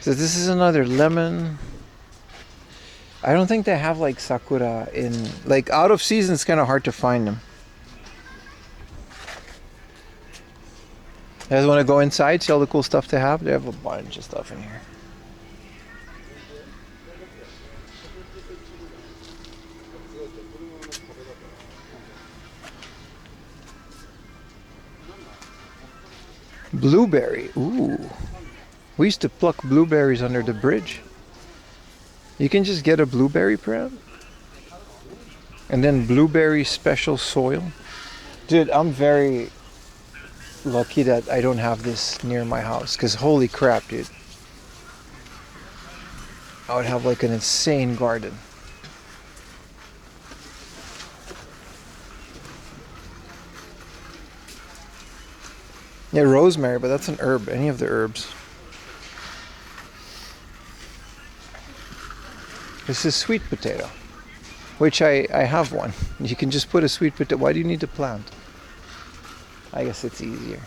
So this is another lemon. I don't think they have like sakura in, like out of season, it's kind of hard to find them. You guys want to go inside, see all the cool stuff they have? They have a bunch of stuff in here. Blueberry, ooh. We used to pluck blueberries under the bridge. You can just get a blueberry plant. And then blueberry special soil. Dude, I'm very lucky that I don't have this near my house. Because holy crap, dude. I would have like an insane garden. Yeah, rosemary, but that's an herb. Any of the herbs. This is sweet potato, which I have one. You can just put a sweet potato. Why do you need to plant? I guess it's easier.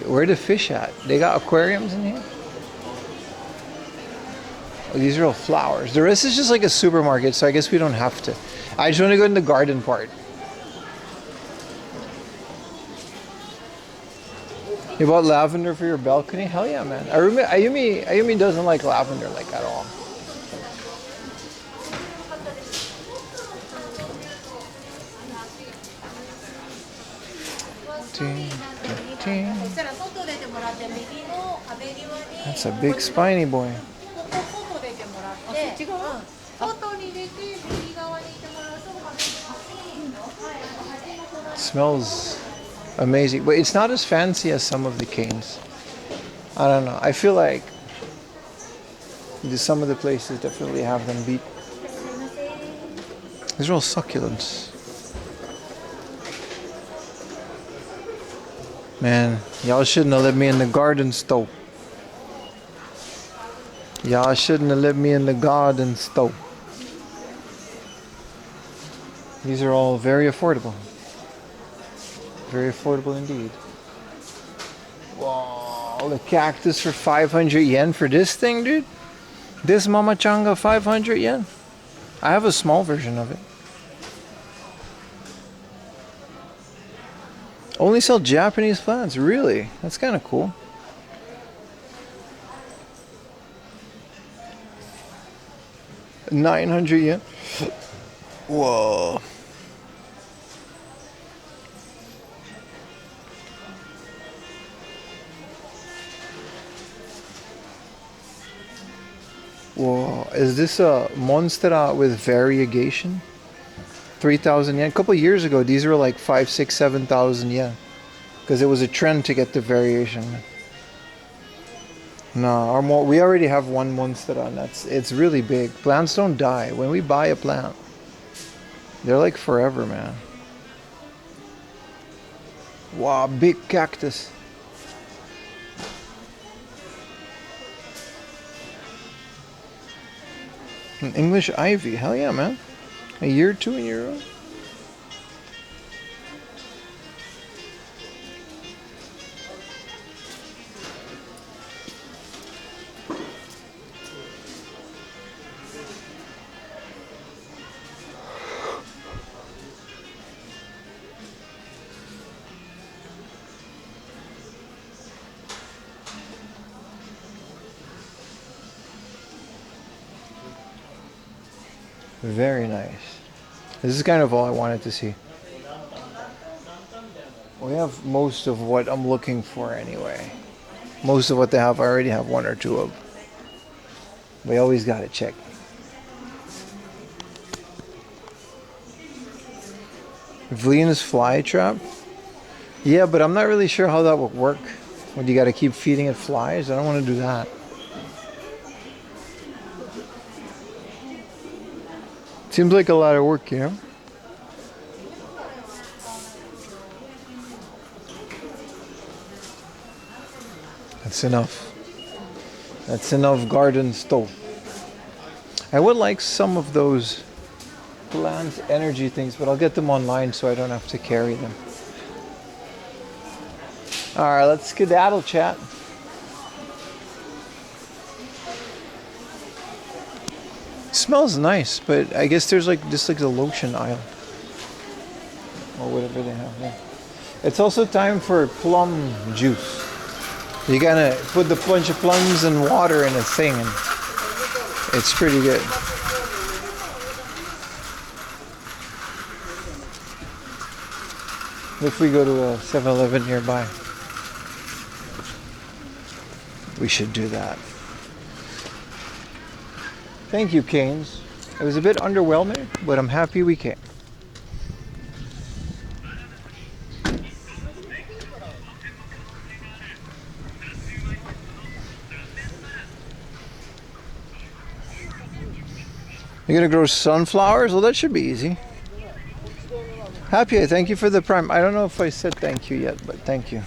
Where are the fish at? They got aquariums in here? Oh, these are all flowers. The rest is just like a supermarket, so I guess we don't have to. I just want to go in the garden part. You bought lavender for your balcony? Hell yeah, man. Ayumi doesn't like lavender like at all. That's a big spiny boy. It smells amazing, but it's not as fancy as some of the canes. I don't know. I feel like some of the places definitely have them beat. These are all succulents. Man, y'all shouldn't have let me in the garden stove. Y'all shouldn't have let me in the garden stove. These are all very affordable. Very affordable indeed. Wow, the cactus for 500 yen for this thing, dude? This mamachanga 500 yen? I have a small version of it. Only sell Japanese plants, really? That's kind of cool. $900 yen. Whoa. Whoa, is this a Monstera with variegation? 3,000 yen. A couple years ago, these were like 5, 6, 7,000 yen. Because it was a trend to get the variation. No, we already have one Monstera, and it's really big. Plants don't die. When we buy a plant, they're like forever, man. Wow, big cactus. An English ivy, hell yeah, man. A year or two in your room. Very nice. This is kind of all I wanted to see. We have most of what I'm looking for anyway. Most of what they have, I already have one or two of. We always gotta check. Venus flytrap? Yeah, but I'm not really sure how that would work. When you gotta keep feeding it flies? I don't want to do that. Seems like a lot of work, you know? That's enough. That's enough garden stove. I would like some of those plant energy things, but I'll get them online so I don't have to carry them. Alright, let's skedaddle, chat. Smells nice, but I guess there's like just like a lotion aisle or whatever they have there. It's also time for plum juice. You gotta put the bunch of plums and water in a thing, and it's pretty good. If we go to a 7-Eleven nearby, we should do that. Thank you, Cainz. It was a bit underwhelming, but I'm happy we came. You're gonna grow sunflowers? Well, that should be easy. Happy, thank you for the prime. I don't know if I said thank you yet, but thank you.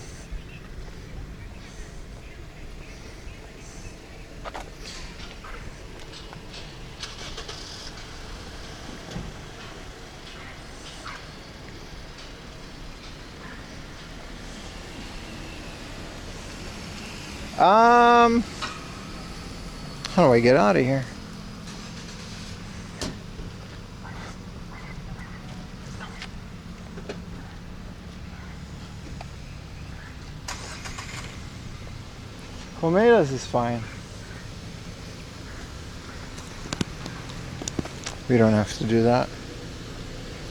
How do I get out of here? Komeda's is fine. We don't have to do that.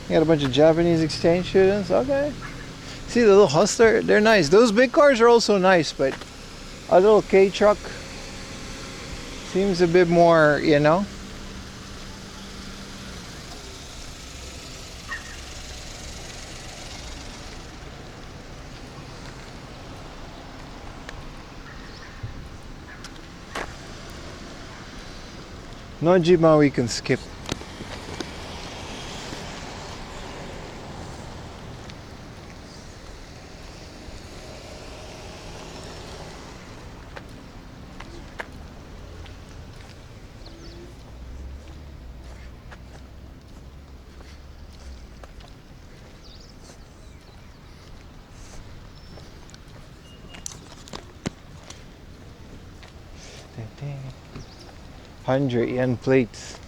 You got a bunch of Japanese exchange students? Okay. See the little Hustler? They're nice. Those big cars are also nice, but a little K truck seems a bit more, you know? Nojima we can skip. 100 yen plates.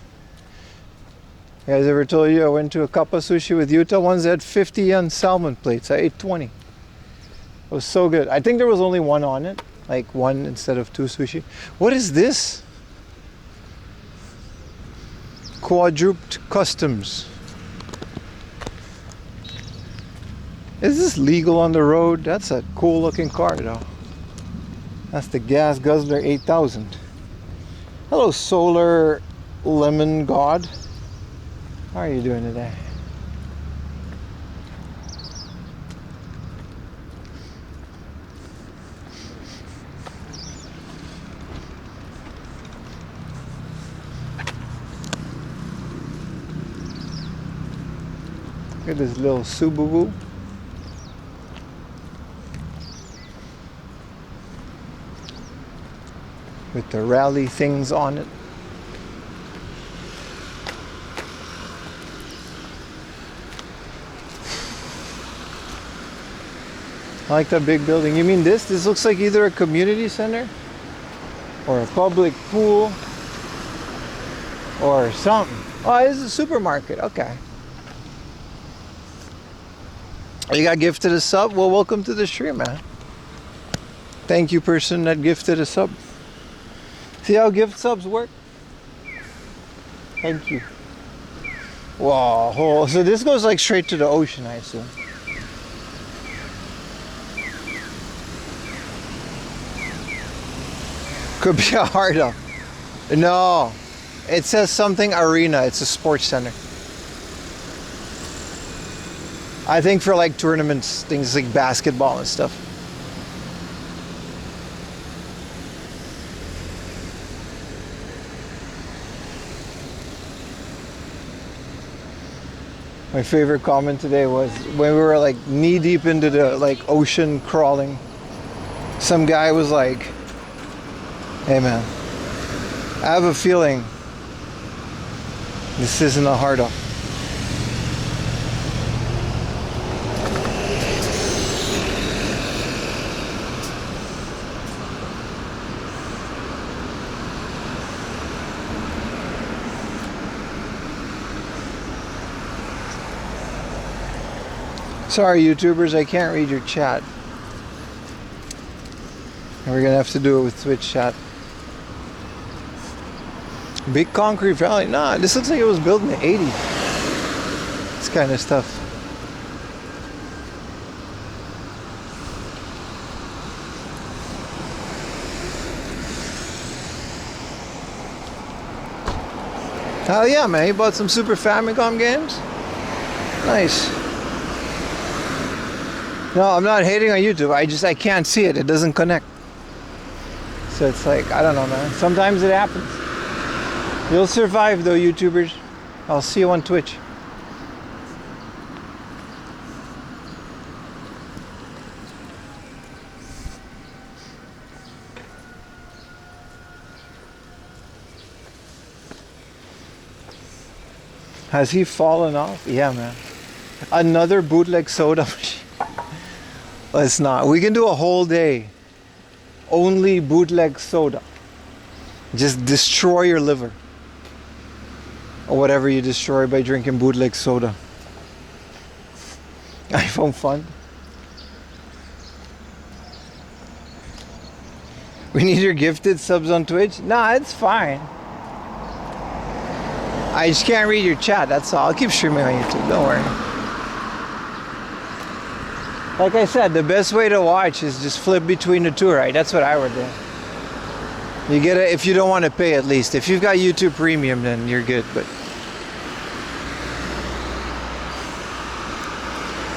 You guys ever told you I went to a kappa sushi with Utah? Ones that had 50 yen salmon plates. I ate 20. It was so good. I think there was only one on it. Like one instead of two sushi. What is this? Quadruped customs. Is this legal on the road? That's a cool looking car though. That's the Gas Guzzler 8000. Hello, Solar Lemon God. How are you doing today? Look at this little Subaru. With the rally things on it. I like that big building. You mean this? This looks like either a community center or a public pool or something. Oh, this is a supermarket. Okay. You got gifted a sub? Well, welcome to the stream, man. Thank you, person that gifted a sub. See how gift subs work? Thank you. Wow. So this goes like straight to the ocean, I assume. Could be a hard up. No. It says something arena. It's a sports center. I think for like tournaments, things like basketball and stuff. My favorite comment today was when we were like knee deep into the like ocean crawling. Some guy was like, "Hey man, I have a feeling this isn't a hard up." Sorry, YouTubers, I can't read your chat. And we're gonna have to do it with Twitch chat. Big concrete valley? Nah, this looks like it was built in the 80s. This kind of stuff. Hell yeah, man. You bought some Super Famicom games? Nice. No, I'm not hating on YouTube. I can't see it. It doesn't connect. So it's like, I don't know, man. Sometimes it happens. You'll survive though, YouTubers. I'll see you on Twitch. Has he fallen off? Yeah, man. Another bootleg soda machine. Let's not. We can do a whole day. Only bootleg soda. Just destroy your liver. Or whatever you destroy by drinking bootleg soda. iPhone fun. We need your gifted subs on Twitch? Nah, it's fine. I just can't read your chat, that's all. I'll keep streaming on YouTube, don't worry. Like I said, the best way to watch is just flip between the two, right? That's what I would do. You get it if you don't want to pay, at least. If you've got YouTube Premium, then you're good, but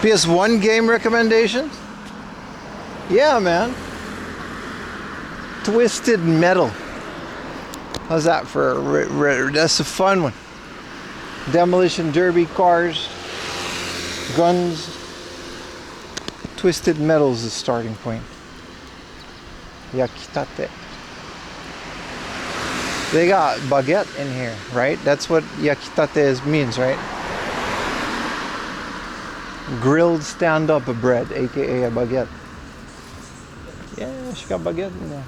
PS1 game recommendations? Yeah, man. Twisted Metal. How's that for that's a fun one. Demolition Derby cars, guns. Twisted Metal is the starting point. Yakitate. They got baguette in here, right? That's what yakitate means, right? Grilled stand-up bread, aka a baguette. Yeah, she got baguette in there.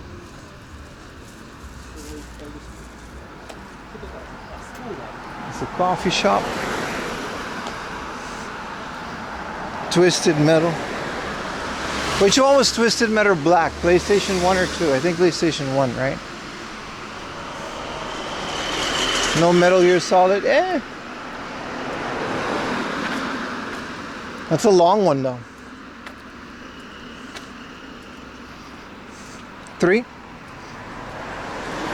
It's a coffee shop. Twisted Metal. Which one was Twisted Metal Black? PlayStation 1 or 2? I think PlayStation 1, right? No Metal Gear Solid? Eh. That's a long one though. 3?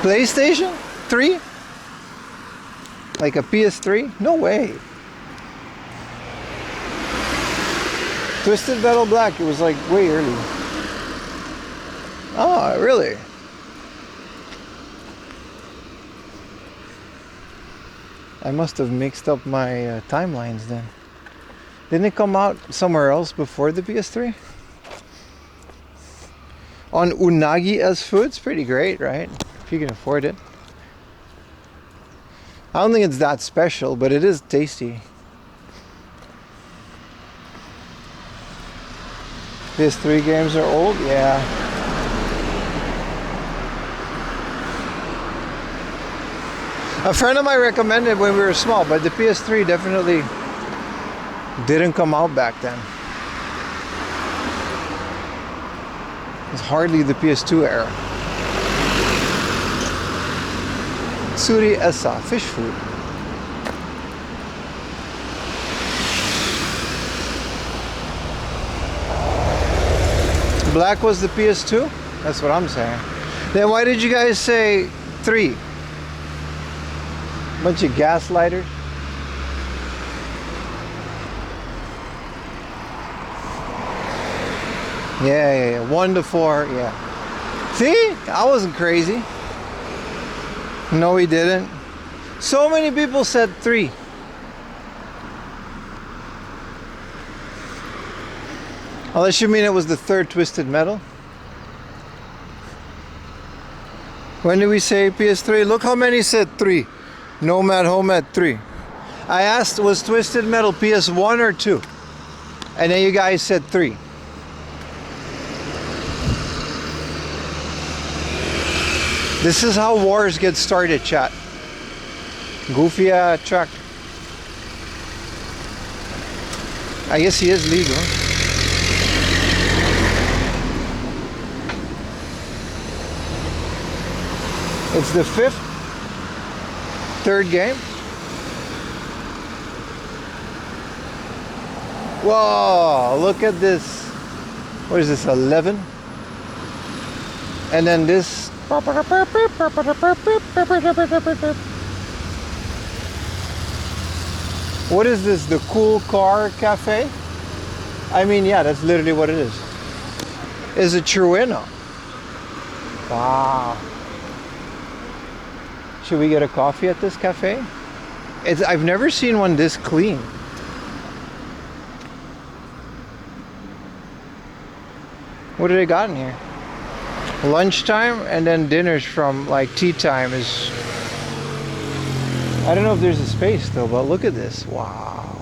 PlayStation 3? Like a PS3? No way. Twisted Metal Black, it was like way early. Oh, really? I must have mixed up my timelines then. Didn't it come out somewhere else before the PS3? On unagi as food, it's pretty great, right? If you can afford it. I don't think it's that special, but it is tasty. PS3 games are old? Yeah. A friend of mine recommended when we were small, but the PS3 definitely didn't come out back then. It's hardly the PS2 era. Suri esa, fish food. Black was the PS2? That's what I'm saying. Then why did you guys say 3? Bunch of gaslighters. Yeah. 1 to 4, yeah. See? I wasn't crazy. No, he didn't. So many people said 3. Unless you mean it was the 3rd Twisted Metal. When did we say PS3? Look how many said 3. Nomad Home at 3. I asked, was Twisted Metal PS1 or 2? And then you guys said 3. This is how wars get started, chat. Goofy truck. I guess he is legal. It's the 3rd game. Whoa, look at this. What is this, 11? And then this. What is this, the Cool Car Cafe? I mean, yeah, that's literally what it is. It's a Trueno. Wow. Should we get a coffee at this cafe? I've never seen one this clean. What do they got in here? Lunchtime and then dinners from like tea time is... I don't know if there's a space though, but look at this. Wow.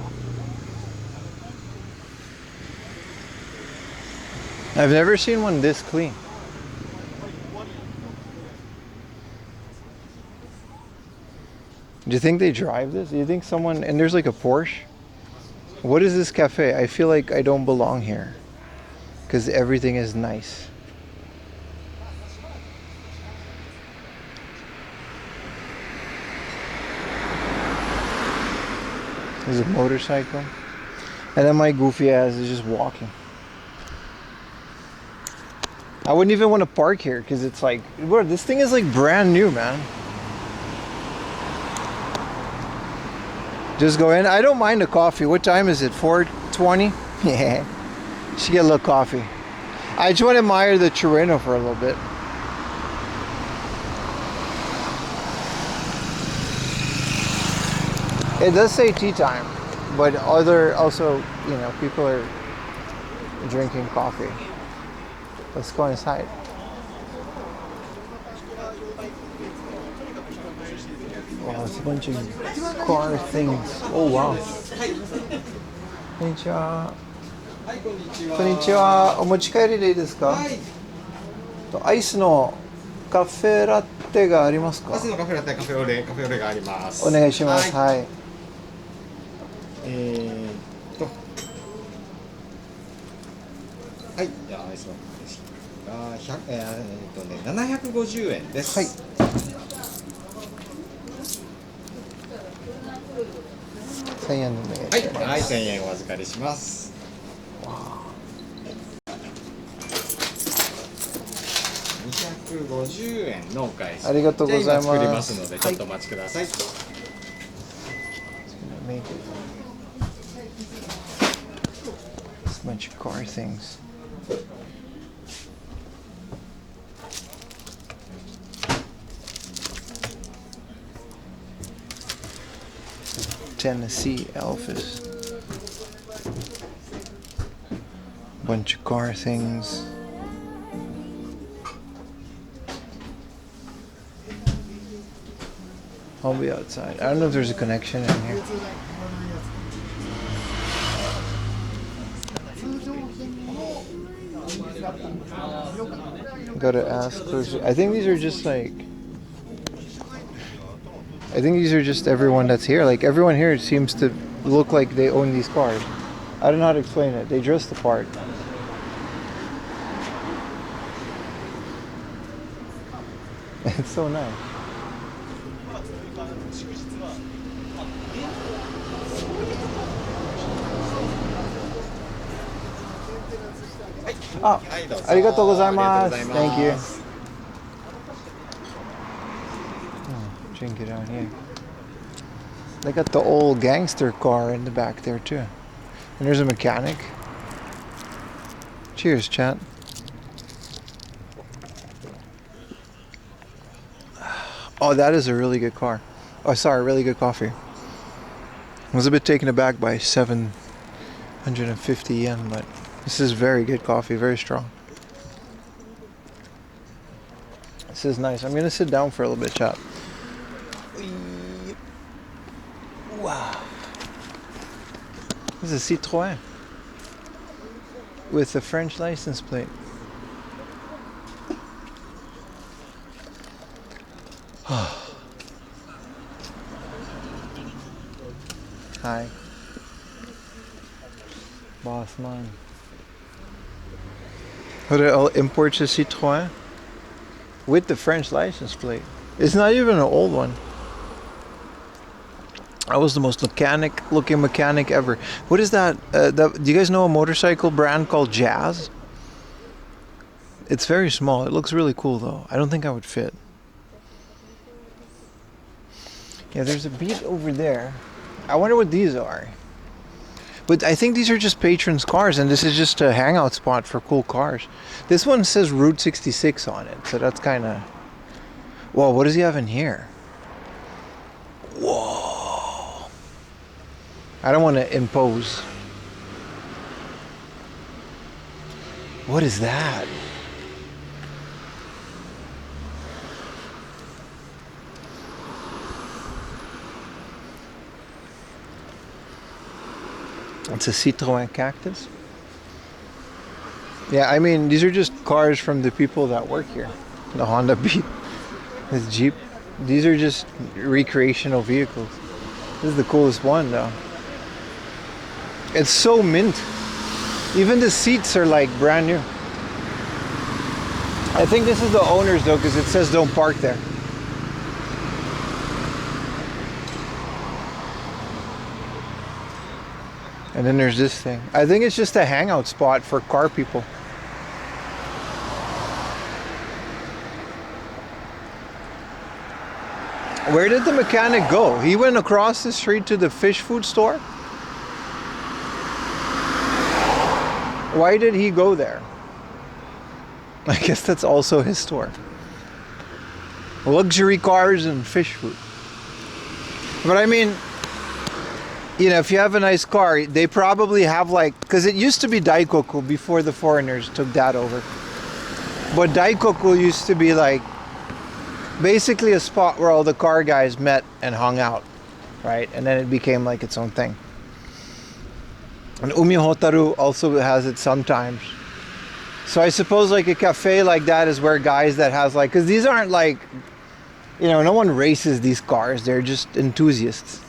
I've never seen one this clean. Do you think they drive this? Do you think someone... And there's like a Porsche? What is this cafe? I feel like I don't belong here. Because everything is nice. There's a motorcycle. And then my goofy ass is just walking. I wouldn't even want to park here because it's like... Bro, this thing is like brand new, man. Just go in. I don't mind the coffee. What time is it? 4:20? Yeah. Should get a little coffee. I just want to admire the Trueno for a little bit. It does say tea time, but also, you know, people are drinking coffee. Let's go inside. Wow, it's a bunch of car things. Oh wow. Konnichiwa. Konnichiwa. お持ち帰りでいいですか？アイスのカフェラテがありますか？朝のカフェラテカフェオレがあります。お願いします。はい。はい。はい、じゃあアイスのですが750円です。はい。1000円でお願いします。はい、はい、1000円お預かりします。250円のお返し。ありがとうございます。じゃあ今作りますのでちょっとお待ちください。It's a bunch of car things. Tennessee Elvis. Bunch of car things. I'll be outside. I don't know if there's a connection in here. Gotta ask. I think these are just like. I think these are just everyone that's here. Like everyone here seems to look like they own these cars. I don't know how to explain it. They dress the part. It's so nice. Oh, ありがとうございます。Thank you. Drink it out here. They got the old gangster car in the back there too. And there's a mechanic. Cheers, chat. Oh, that is a really good car. Oh, sorry, really good coffee. I was a bit taken aback by 750 yen, but this is very good coffee, very strong. This is nice. I'm gonna sit down for a little bit, chat. Wow. This is a Citroën with a French license plate. Hi. Boss man. What imports a Citroën with the French license plate. It's not even an old one. I was the most looking mechanic ever. What is that? Do you guys know a motorcycle brand called Jazz? It's very small. It looks really cool though. I don't think I would fit. Yeah, there's a beat over there. I wonder what these are. But I think these are just patrons' cars, and this is just a hangout spot for cool cars. This one says Route 66 on it, so that's kind of... Whoa, what does he have in here? Whoa. I don't want to impose. What is that? It's a Citroën Cactus. Yeah, I mean, these are just cars from the people that work here. The Honda Beat, this Jeep. These are just recreational vehicles. This is the coolest one though. It's so mint. Even the seats are like brand new. I think this is the owner's though, because it says don't park there. And then there's this thing. I think it's just a hangout spot for car people. Where did the mechanic go? He went across the street to the fish food store? Why did he go there? I guess that's also his store. Luxury cars and fish food. But I mean, you know, if you have a nice car, they probably have like, because it used to be Daikoku before the foreigners took that over. But Daikoku used to be like basically a spot where all the car guys met and hung out, right? And then it became like its own thing. And Umihotaru also has it sometimes. So I suppose like a cafe like that is where guys that has like, because these aren't like, you know, no one races these cars. They're just enthusiasts.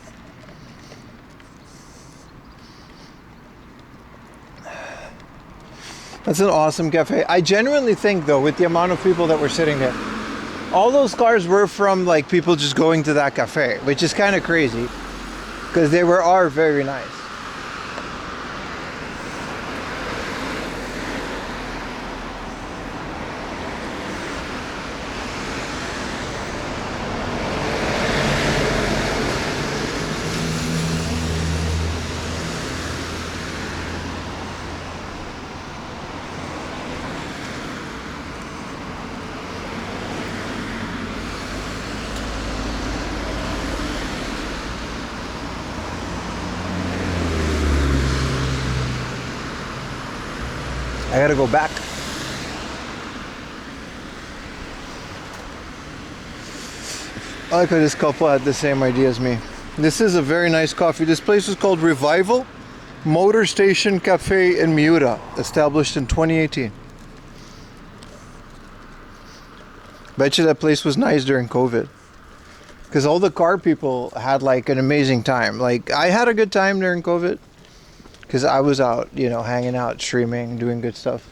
That's an awesome cafe. I genuinely think though, with the amount of people that were sitting there, all those cars were from like people just going to that cafe, which is kind of crazy because they are very nice. I gotta go back. I like how this couple had the same idea as me. This is a very nice coffee. This place is called Revival Motor Station Cafe in Miura, established in 2018. Bet you that place was nice during COVID. Because all the car people had like an amazing time. Like I had a good time during COVID. Because I was out, you know, hanging out, streaming, doing good stuff.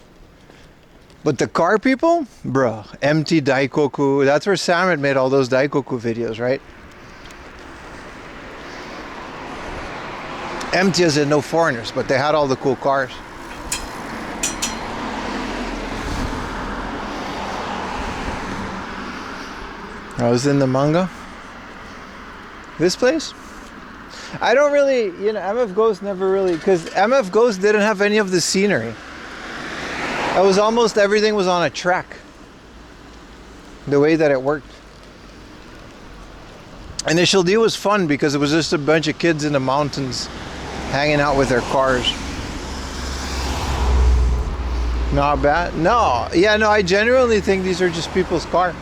But the car people, bro, empty Daikoku. That's where Sam had made all those Daikoku videos, right? Empty as in no foreigners, but they had all the cool cars. I was in the manga. This place? I don't really, you know, MF Ghost never really, because MF Ghost didn't have any of the scenery. It was almost everything was on a track. The way that it worked. Initial D was fun because it was just a bunch of kids in the mountains hanging out with their cars. Not bad. No, yeah, no, I genuinely think these are just people's cars.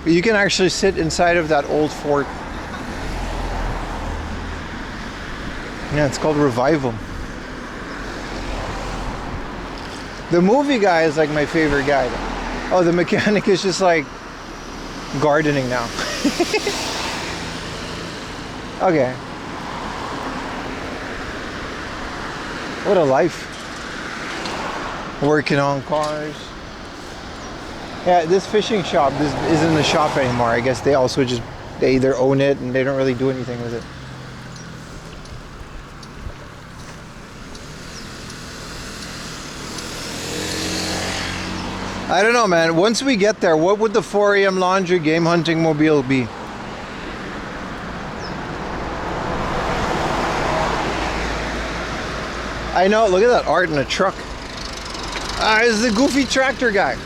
You can actually sit inside of that old fort. Yeah, it's called Revival. The movie guy is like my favorite guy. Oh, the mechanic is just like gardening now. Okay. What a life. Working on cars. Yeah, this fishing shop isn't a shop anymore. I guess they also just, they either own it and they don't really do anything with it. I don't know, man. Once we get there, what would the 4 a.m. laundry game hunting mobile be? I know, look at that art in a truck. Ah, it's the goofy tractor guy.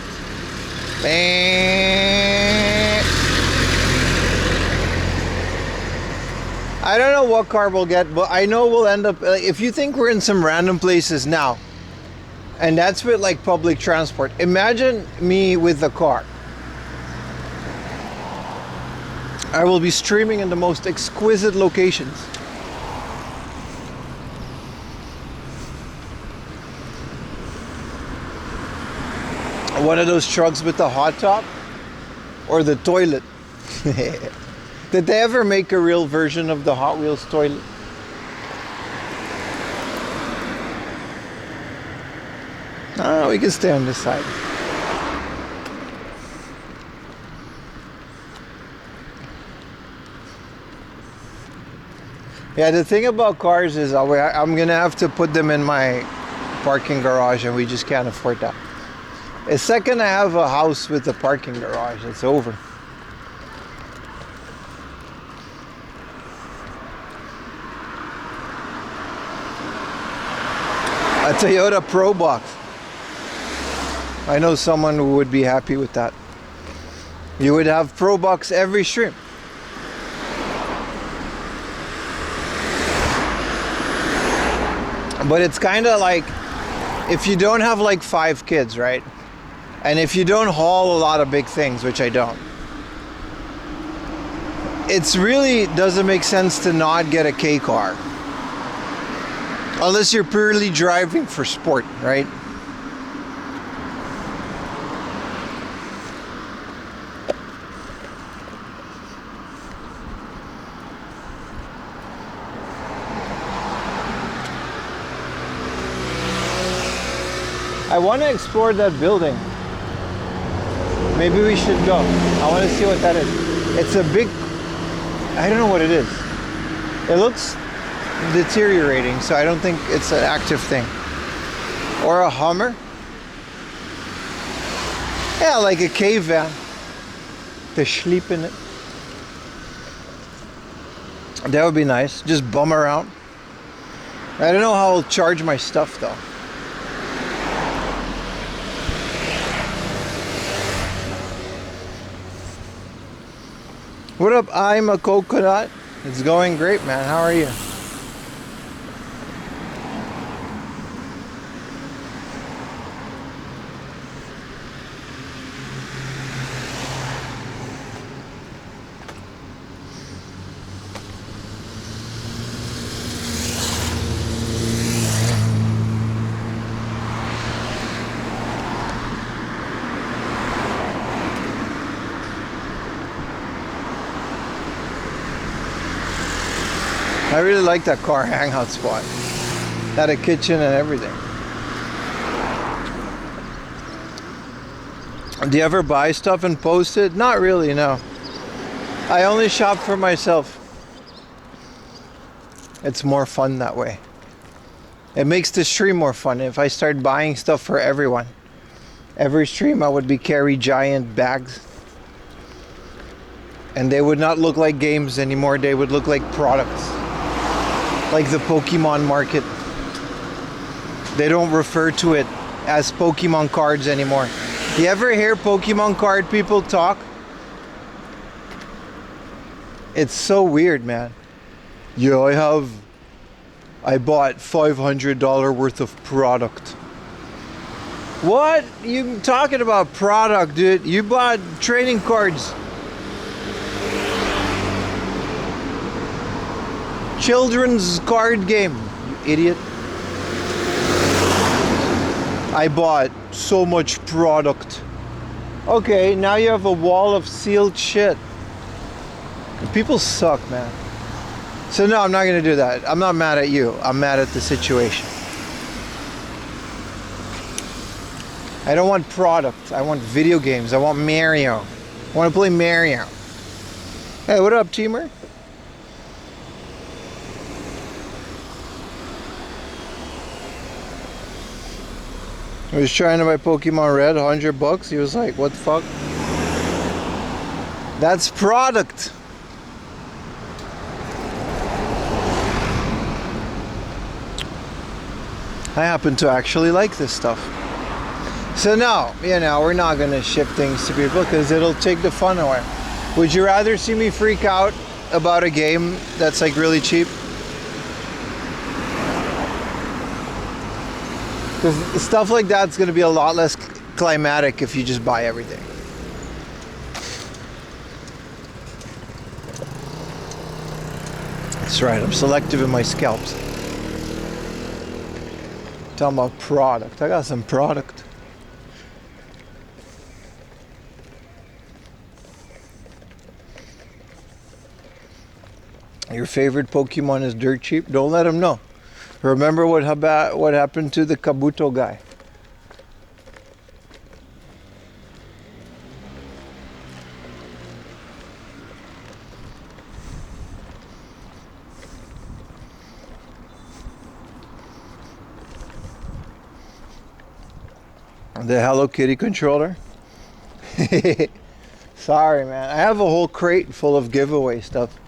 I don't know what car we'll get, but I know we'll end up, if you think we're in some random places now, and that's with like public transport, imagine me with the car. I will be streaming in the most exquisite locations. One of those trucks with the hot top or the toilet. Did they ever make a real version of the Hot Wheels toilet? Oh, we can stay on this side. Yeah, the thing about cars is I'm gonna have to put them in my parking garage, and we just can't afford that. The second I have a house with a parking garage, it's over. A Toyota Pro Box. I know someone who would be happy with that. You would have Pro Box every stream. But it's kind of like, if you don't have like 5 kids, right? And if you don't haul a lot of big things, which I don't, it's really doesn't make sense to not get a K car. Unless you're purely driving for sport, right? I want to explore that building. Maybe we should go. I want to see what that is. It's a big, I don't know what it is. It looks deteriorating, so I don't think it's an active thing. Or a Hummer. Yeah, like a cave van. To sleep in it. That would be nice. Just bum around. I don't know how I'll charge my stuff though. What up? I'm a coconut. It's going great, man. How are you? I really like that car hangout spot. Had a kitchen and everything. Do you ever buy stuff and post it? Not really, no. I only shop for myself. It's more fun that way. It makes the stream more fun. If I start buying stuff for everyone, every stream I would be carry giant bags. And they would not look like games anymore. They would look like products. Like the Pokemon market. They don't refer to it as Pokemon cards anymore. You ever hear Pokemon card people talk? It's so weird, man. Yeah, I bought $500 worth of product. What? You talking about product, dude? You bought trading cards. Children's card game, you idiot. I bought so much product. Okay, now you have a wall of sealed shit. People suck, man. So no, I'm not gonna do that. I'm not mad at you. I'm mad at the situation. I don't want product. I want video games. I want Mario. I want to play Mario. Hey, what up, teamer? I was trying to buy Pokemon Red, $100. He was like, what the fuck? That's product. I happen to actually like this stuff. So no, you know, we're not gonna ship things to people because it'll take the fun away. Would you rather see me freak out about a game that's like really cheap? Because stuff like that's going to be a lot less climatic if you just buy everything. That's right, I'm selective in my scalps. Talking about product. I got some product. Your favorite Pokemon is dirt cheap? Don't let him know. Remember what happened to the Kabuto guy? The Hello Kitty controller? Sorry, man. I have a whole crate full of giveaway stuff.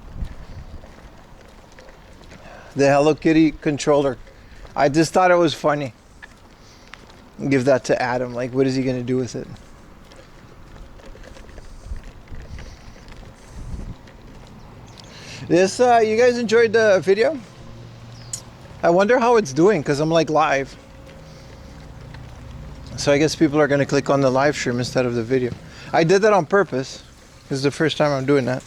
The Hello Kitty controller. I just thought it was funny. Give that to Adam. Like, what is he going to do with it? This, you guys enjoyed the video? I wonder how it's doing because I'm like live. So I guess people are going to click on the live stream instead of the video. I did that on purpose. This is the first time I'm doing that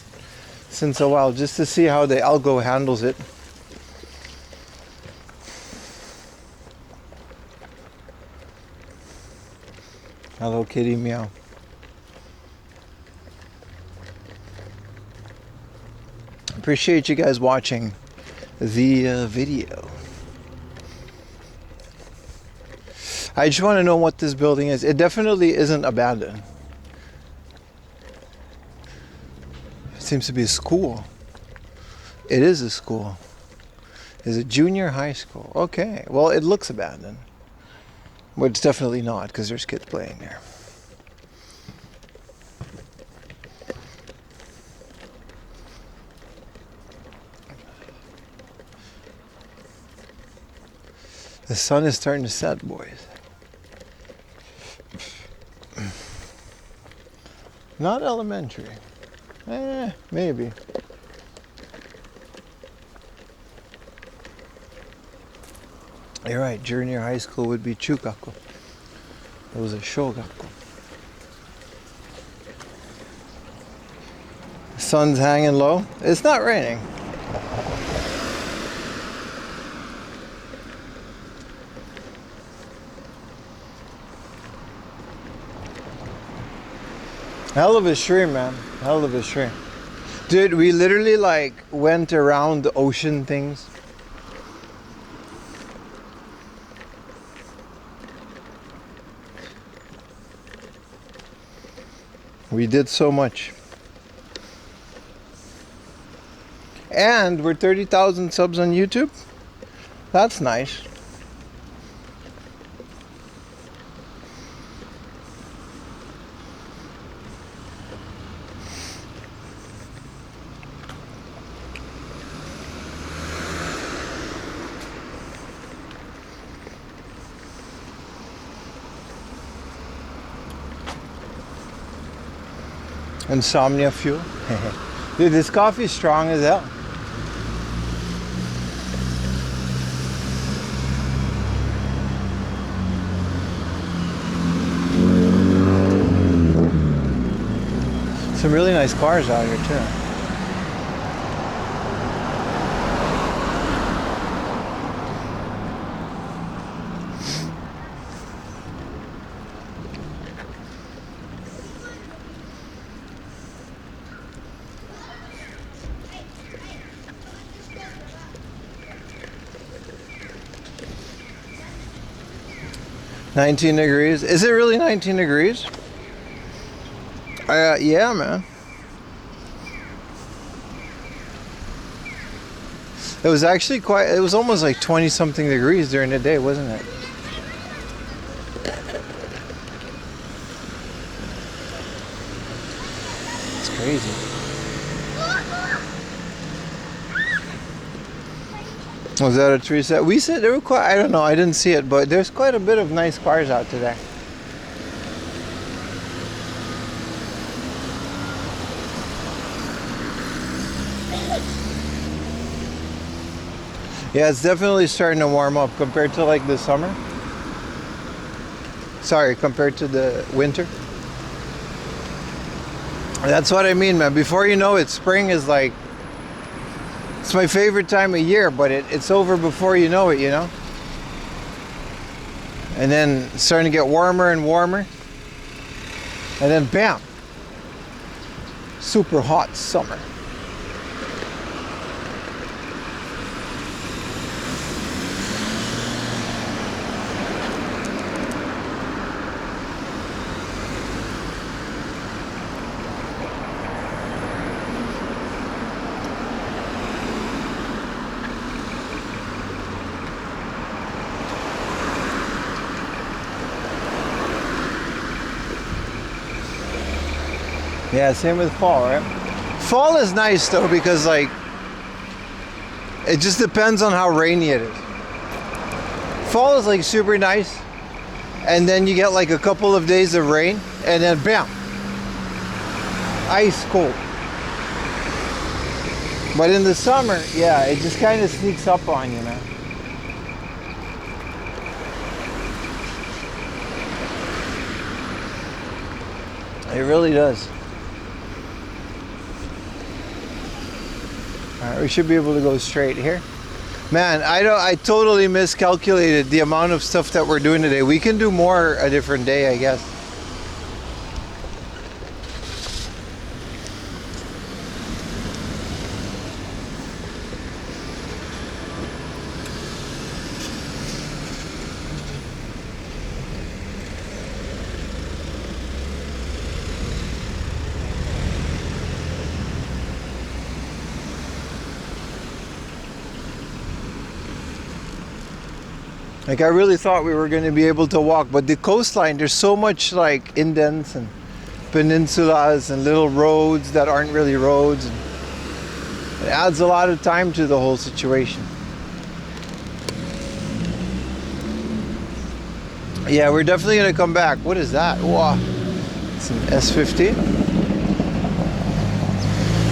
since a while, just to see how the algo handles it. Hello Kitty meow. Appreciate you guys watching the video. I just want to know what this building is. It definitely isn't abandoned. It seems to be a school. It is a school. Is it junior high school? Okay. Well, it looks abandoned. But it's definitely not because there's kids playing there. The sun is starting to set, boys. Not elementary. Maybe. You're right, junior high school would be Chugaku. It was a Shogaku. The sun's hanging low. It's not raining. Hell of a stream, man. Hell of a stream. Dude, we literally like went around the ocean things. We did so much. And we're 30,000 subs on YouTube. That's nice. Insomnia fuel. Dude, this coffee is strong as hell. Some really nice cars out here too. $19 degrees. Is it really 19 degrees? Yeah, man. It was actually quite, it was almost like 20 something degrees during the day, wasn't it? It's crazy. Was that a tree set? We said there were quite, I don't know, I didn't see it, but there's quite a bit of nice cars out today. Yeah, it's definitely starting to warm up compared to like the summer. Sorry, compared to the winter. That's what I mean, man. Before you know it, spring is like, it's my favorite time of year, but it's over before you know it, you know? And then it's starting to get warmer and warmer. And then bam! Super hot summer. Yeah, same with fall, right? Fall is nice though because like it just depends on how rainy it is. Fall is like super nice and then you get like a couple of days of rain and then bam, ice cold. But in the summer, yeah, it just kind of sneaks up on you, man. It really does. Alright, we should be able to go straight here. Man, I totally miscalculated the amount of stuff that we're doing today. We can do more a different day, I guess. Like, I really thought we were going to be able to walk, but the coastline, there's so much like indents and peninsulas and little roads that aren't really roads. And it adds a lot of time to the whole situation. Yeah, we're definitely going to come back. What is that? Wow. It's an S50.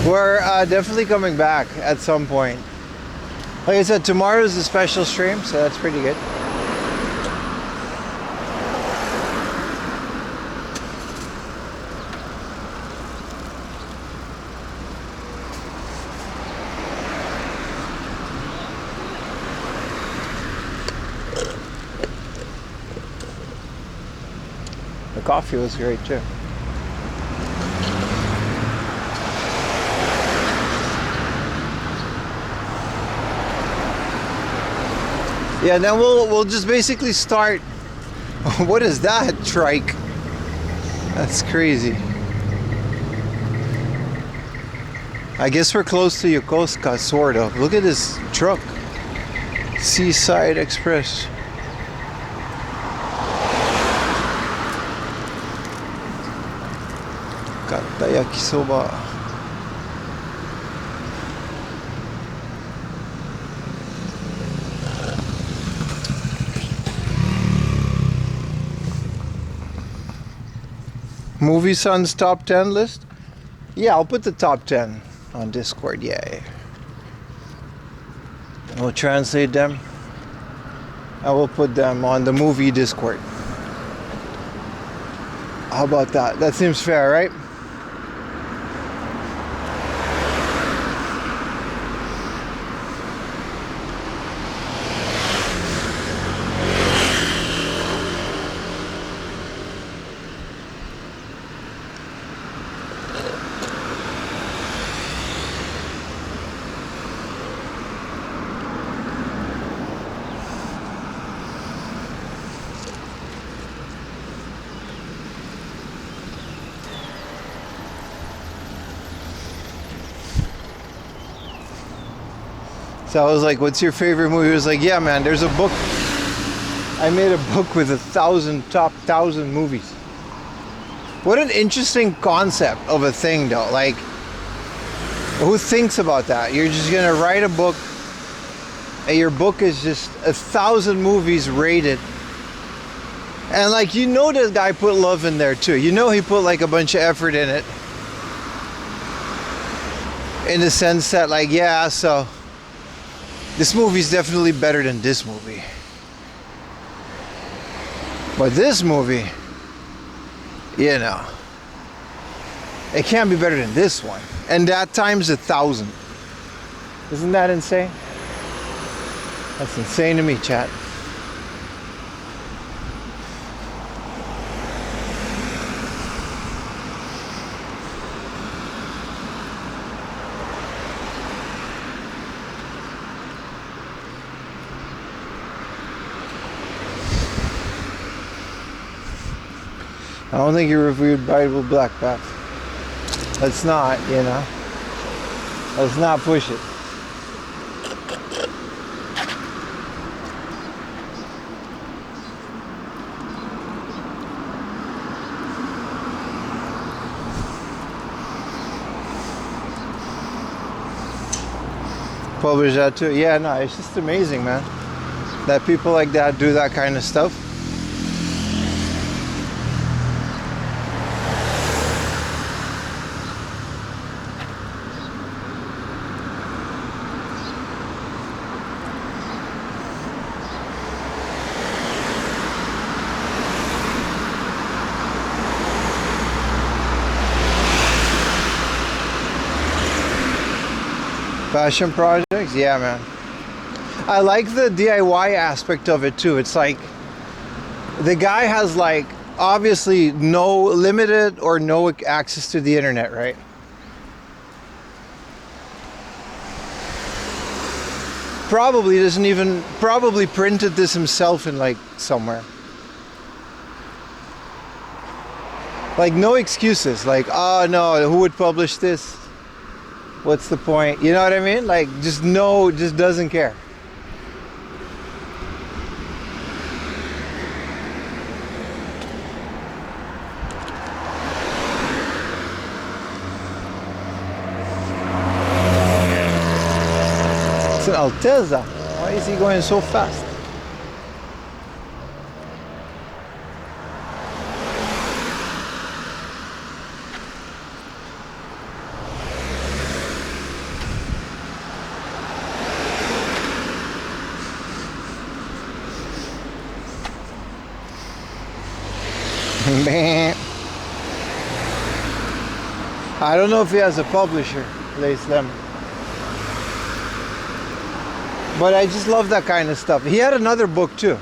We're definitely coming back at some point. Like I said, tomorrow's a special stream, so that's pretty good. The coffee was great too. Yeah, then we'll just basically start. What is that trike? That's crazy. I guess we're close to Yokosuka, sort of. Look at this truck. Seaside Express. Katta yakisoba. Movie Sun's top 10 list? Yeah, I'll put the top 10 on Discord, yay. We'll translate them. I will put them on the movie Discord. How about that? That seems fair, right? So I was like, what's your favorite movie? He was like, yeah, man, there's a book. I made a book with top 1,000 movies. What an interesting concept of a thing, though. Like, who thinks about that? You're just gonna write a book, and your book is just 1,000 movies rated. And like, you know, this guy put love in there too. You know, he put like a bunch of effort in it. In the sense that, like, yeah, so this movie's definitely better than this movie. But this movie, you know, it can't be better than this one. And that times 1,000. Isn't that insane? That's insane to me, chat. I don't think you reviewed Bible Black Path. Let's not, you know. Let's not push it. Publish that too. Yeah, no, it's just amazing, man. That people like that do that kind of stuff. Fashion projects, yeah, man. I like the DIY aspect of it too. It's like the guy has like obviously no limited or no access to the internet, right? Probably doesn't even, probably printed this himself in like somewhere. Like no excuses, like, oh no, who would publish this? What's the point? You know what I mean? Like, just no, just doesn't care. It's an Altezza. Why is he going so fast? I don't know if he has a publisher, Lace Lemon. But I just love that kind of stuff. He had another book too.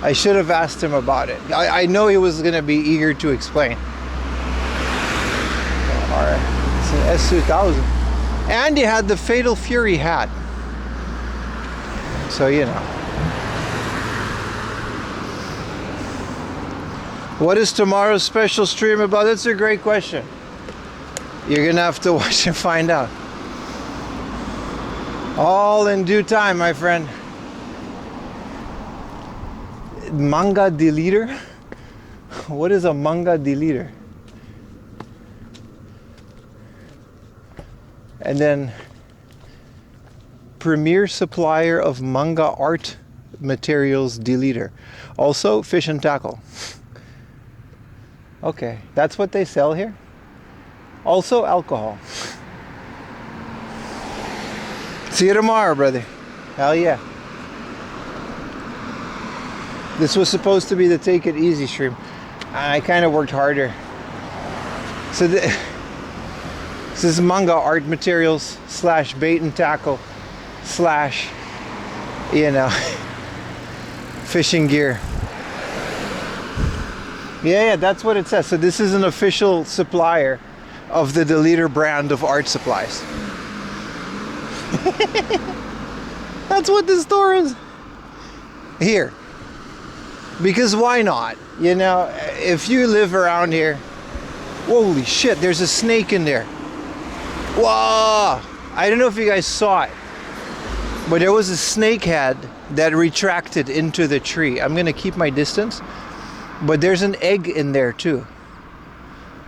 I should have asked him about it. I know he was going to be eager to explain. Alright, it's an S2000. And he had the Fatal Fury hat. So, you know. What is tomorrow's special stream about? That's a great question. You're gonna have to watch and find out. All in due time, my friend. Manga deleter? What is a manga deleter? And then premier supplier of manga art materials deleter. Also fish and tackle. Okay, that's what they sell here. Also alcohol. See you tomorrow, brother. Hell yeah. This was supposed to be the Take It Easy stream. I kind of worked harder. So this is manga art materials / bait and tackle / you know, fishing gear. Yeah, that's what it says. So this is an official supplier of the Deleter brand of art supplies. That's what this store is. Here. Because why not? You know, if you live around here, holy shit, there's a snake in there. Whoa! I don't know if you guys saw it, but there was a snake head that retracted into the tree. I'm gonna keep my distance, but there's an egg in there too.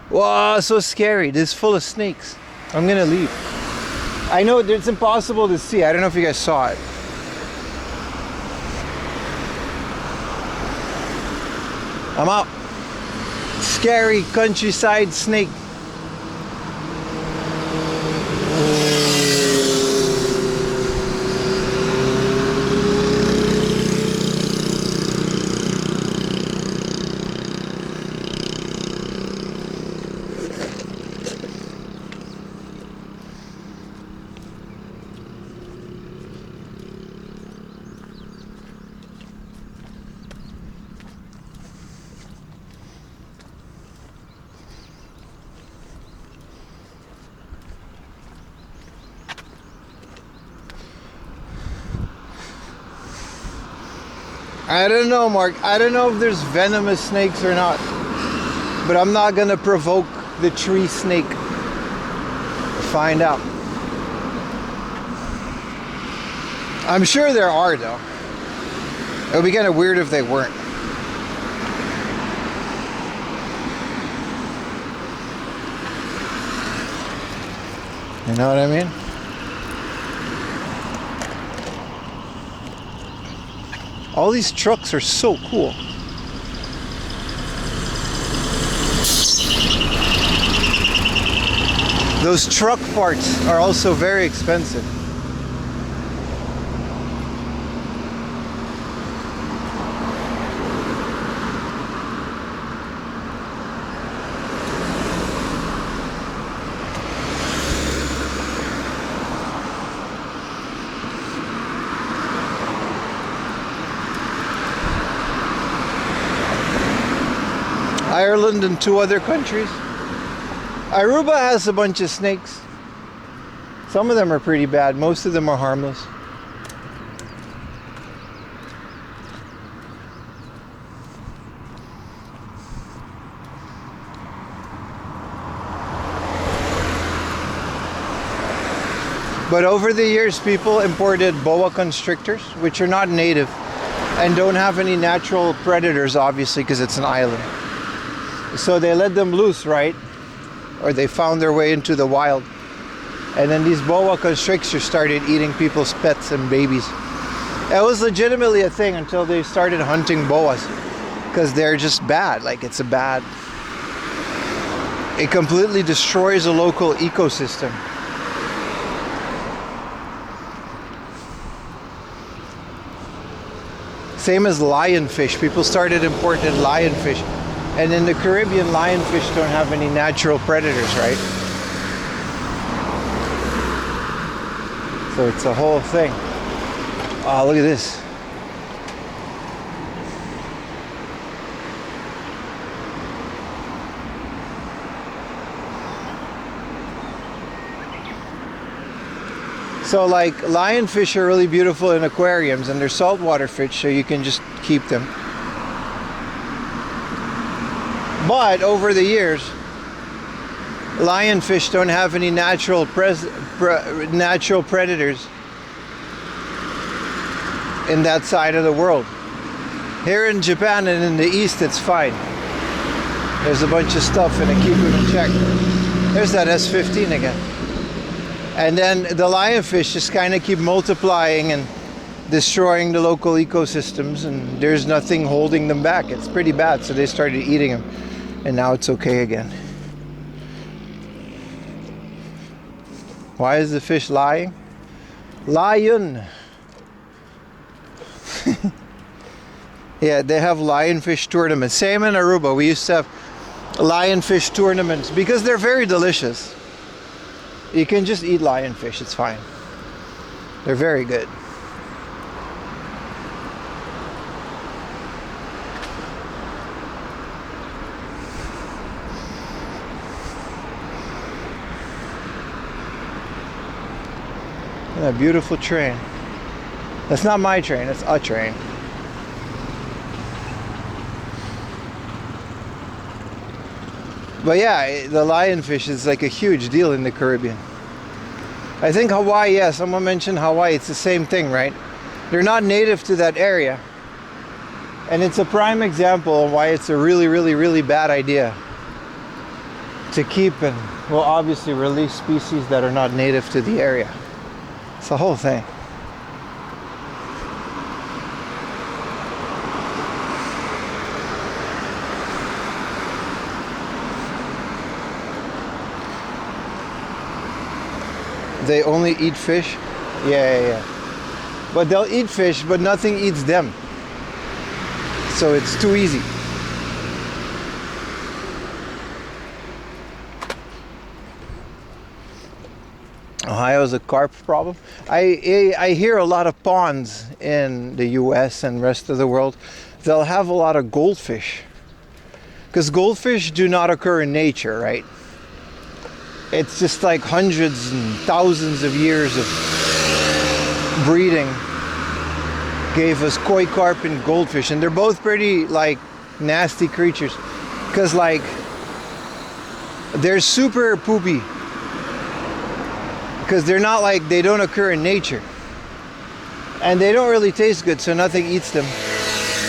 Whoa, so scary. This is full of snakes. I'm gonna leave. I know it's impossible to see. I don't know if you guys saw it. I'm out. Scary countryside snake. I don't know, Mark. I don't know if there's venomous snakes or not. But I'm not gonna provoke the tree snake. Find out. I'm sure there are, though. It would be kind of weird if they weren't. You know what I mean? All these trucks are so cool. Those truck parts are also very expensive. Ireland and 2 other countries. Aruba has a bunch of snakes. Some of them are pretty bad. Most of them are harmless. But over the years, people imported boa constrictors, which are not native and don't have any natural predators, obviously, because it's an island. So they let them loose, right? Or they found their way into the wild. And then these boa constrictors started eating people's pets and babies. It was legitimately a thing until they started hunting boas, because they're just bad. Like, it's a bad... It completely destroys a local ecosystem. Same as lionfish. People started importing lionfish. And in the Caribbean, lionfish don't have any natural predators, right? So it's a whole thing. Oh, look at this. So like lionfish are really beautiful in aquariums, and they're saltwater fish, so you can just keep them. But over the years, lionfish don't have any natural predators in that side of the world. Here in Japan and in the East, it's fine. There's a bunch of stuff and I keep them in check. There's that S15 again. And then the lionfish just kind of keep multiplying and destroying the local ecosystems, and there's nothing holding them back. It's pretty bad, so they started eating them, and now it's okay again. Why is the fish lying? Lion! Yeah, they have lionfish tournaments. Same in Aruba. We used to have lionfish tournaments because they're very delicious. You can just eat lionfish, it's fine. They're very good. And a beautiful train. That's not my train, it's a train. But yeah, the lionfish is like a huge deal in the Caribbean. I think Hawaii, yeah, someone mentioned Hawaii, it's the same thing, right? They're not native to that area. And it's a prime example of why it's a really, really, really bad idea to keep and, well, obviously release species that are not native to the area. It's the whole thing. They only eat fish? Yeah. But they'll eat fish, but nothing eats them. So it's too easy. Ohio's a carp problem. I hear a lot of ponds in the US and rest of the world. They'll have a lot of goldfish. Because goldfish do not occur in nature, right? It's just like hundreds and thousands of years of breeding gave us koi carp and goldfish, and they're both pretty like nasty creatures because like they're super poopy because they're not like, they don't occur in nature and they don't really taste good, so nothing eats them.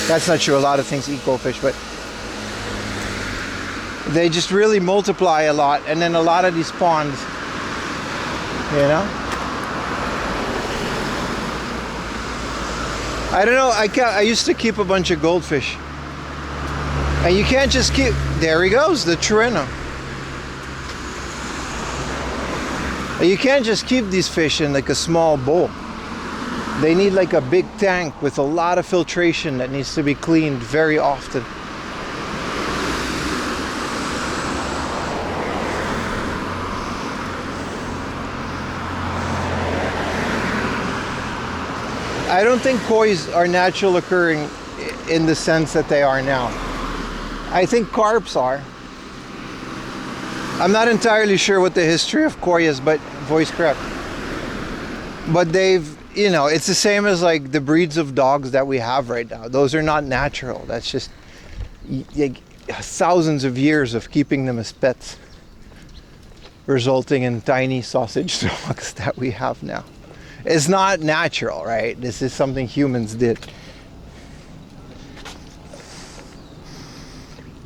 That's not true, a lot of things eat goldfish, but they just really multiply a lot, and then a lot of these ponds, you know, I don't know, I used to keep a bunch of goldfish, and you can't just keep, there he goes, the Trino. You can't just keep these fish in like a small bowl. They need like a big tank with a lot of filtration that needs to be cleaned very often. I don't think kois are natural occurring in the sense that they are now. I think carps are. I'm not entirely sure what the history of koi is, but voice crack. But they've, you know, it's the same as like the breeds of dogs that we have right now. Those are not natural. That's just like thousands of years of keeping them as pets, resulting in tiny sausage dogs that we have now. It's not natural, right? This is something humans did.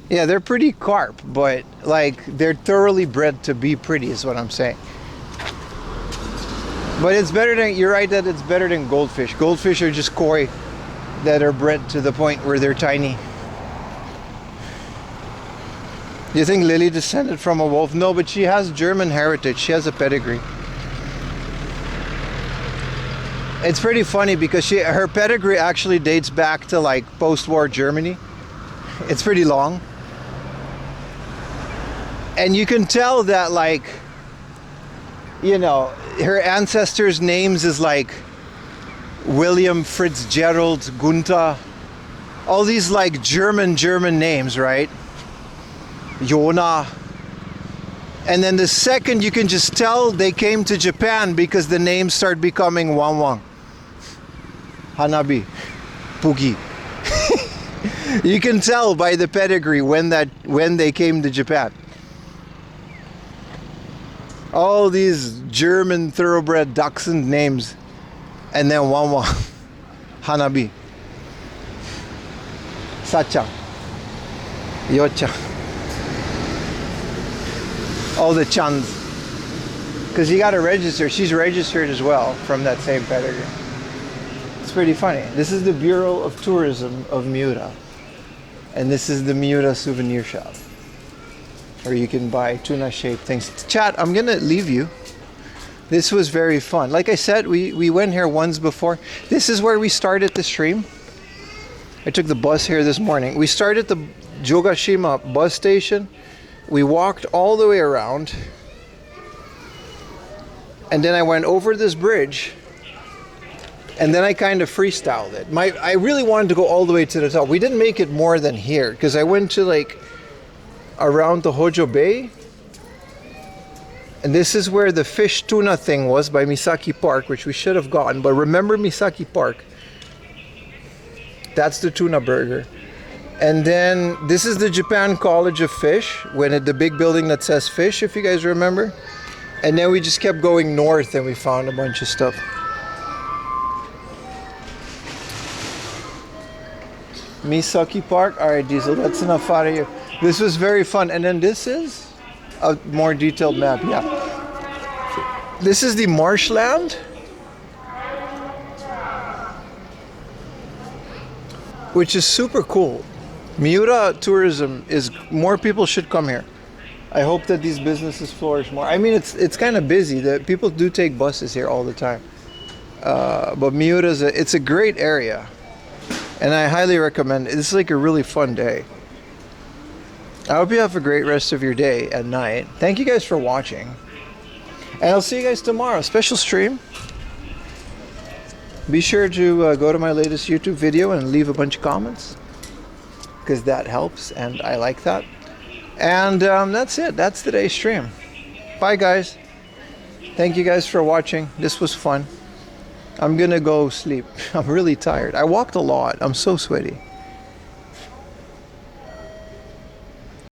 Yeah, they're pretty carp, but like they're thoroughly bred to be pretty is what I'm saying. But it's better than, you're right that it's better than goldfish. Goldfish are just koi that are bred to the point where they're tiny. Do you think Lily descended from a wolf? No, but she has German heritage. She has a pedigree. It's pretty funny because her pedigree actually dates back to like post-war Germany. It's pretty long. And you can tell that, like, you know, her ancestors' names is like William Fitzgerald, Gunther, all these like German names, right? Yona. And then the second, you can just tell they came to Japan because the names start becoming Wang Wang, Hanabi, Pugi. You can tell by the pedigree when they came to Japan. All these German thoroughbred dachshund names, and then Wang Wang, Hanabi, Sacha, Yocha, all the chans. Because you got to register. She's registered as well from that same pedigree. It's pretty funny. This is the Bureau of Tourism of Miura. And this is the Miura souvenir shop, where you can buy tuna-shaped things. Chat, I'm gonna leave you. This was very fun. Like I said, we went here once before. This is where we started the stream. I took the bus here this morning. We started the Jogashima bus station. We walked all the way around. And then I went over this bridge. And then I kind of freestyled it. I really wanted to go all the way to the top. We didn't make it more than here because I went to like around the Houjou Bay. And this is where the fish tuna thing was by Misaki Park, which we should have gotten. But remember Misaki Park? That's the tuna burger. And then this is the Japan College of Fish, the big building that says fish, if you guys remember. And then we just kept going north and we found a bunch of stuff. Misaki Park. All right, Diesel, that's enough out of you. This was very fun. And then this is a more detailed map. Yeah. This is the marshland, which is super cool. Miura tourism is, more people should come here. I hope that these businesses flourish more. I mean, it's kind of busy. People do take buses here all the time. But Miura it's a great area. And I highly recommend it. It's like a really fun day. I hope you have a great rest of your day and night. Thank you guys for watching. And I'll see you guys tomorrow. Special stream. Be sure to go to my latest YouTube video and leave a bunch of comments, because that helps and I like that. And that's it. That's today's stream. Bye guys. Thank you guys for watching. This was fun. I'm gonna go sleep. I'm really tired. I walked a lot. I'm so sweaty.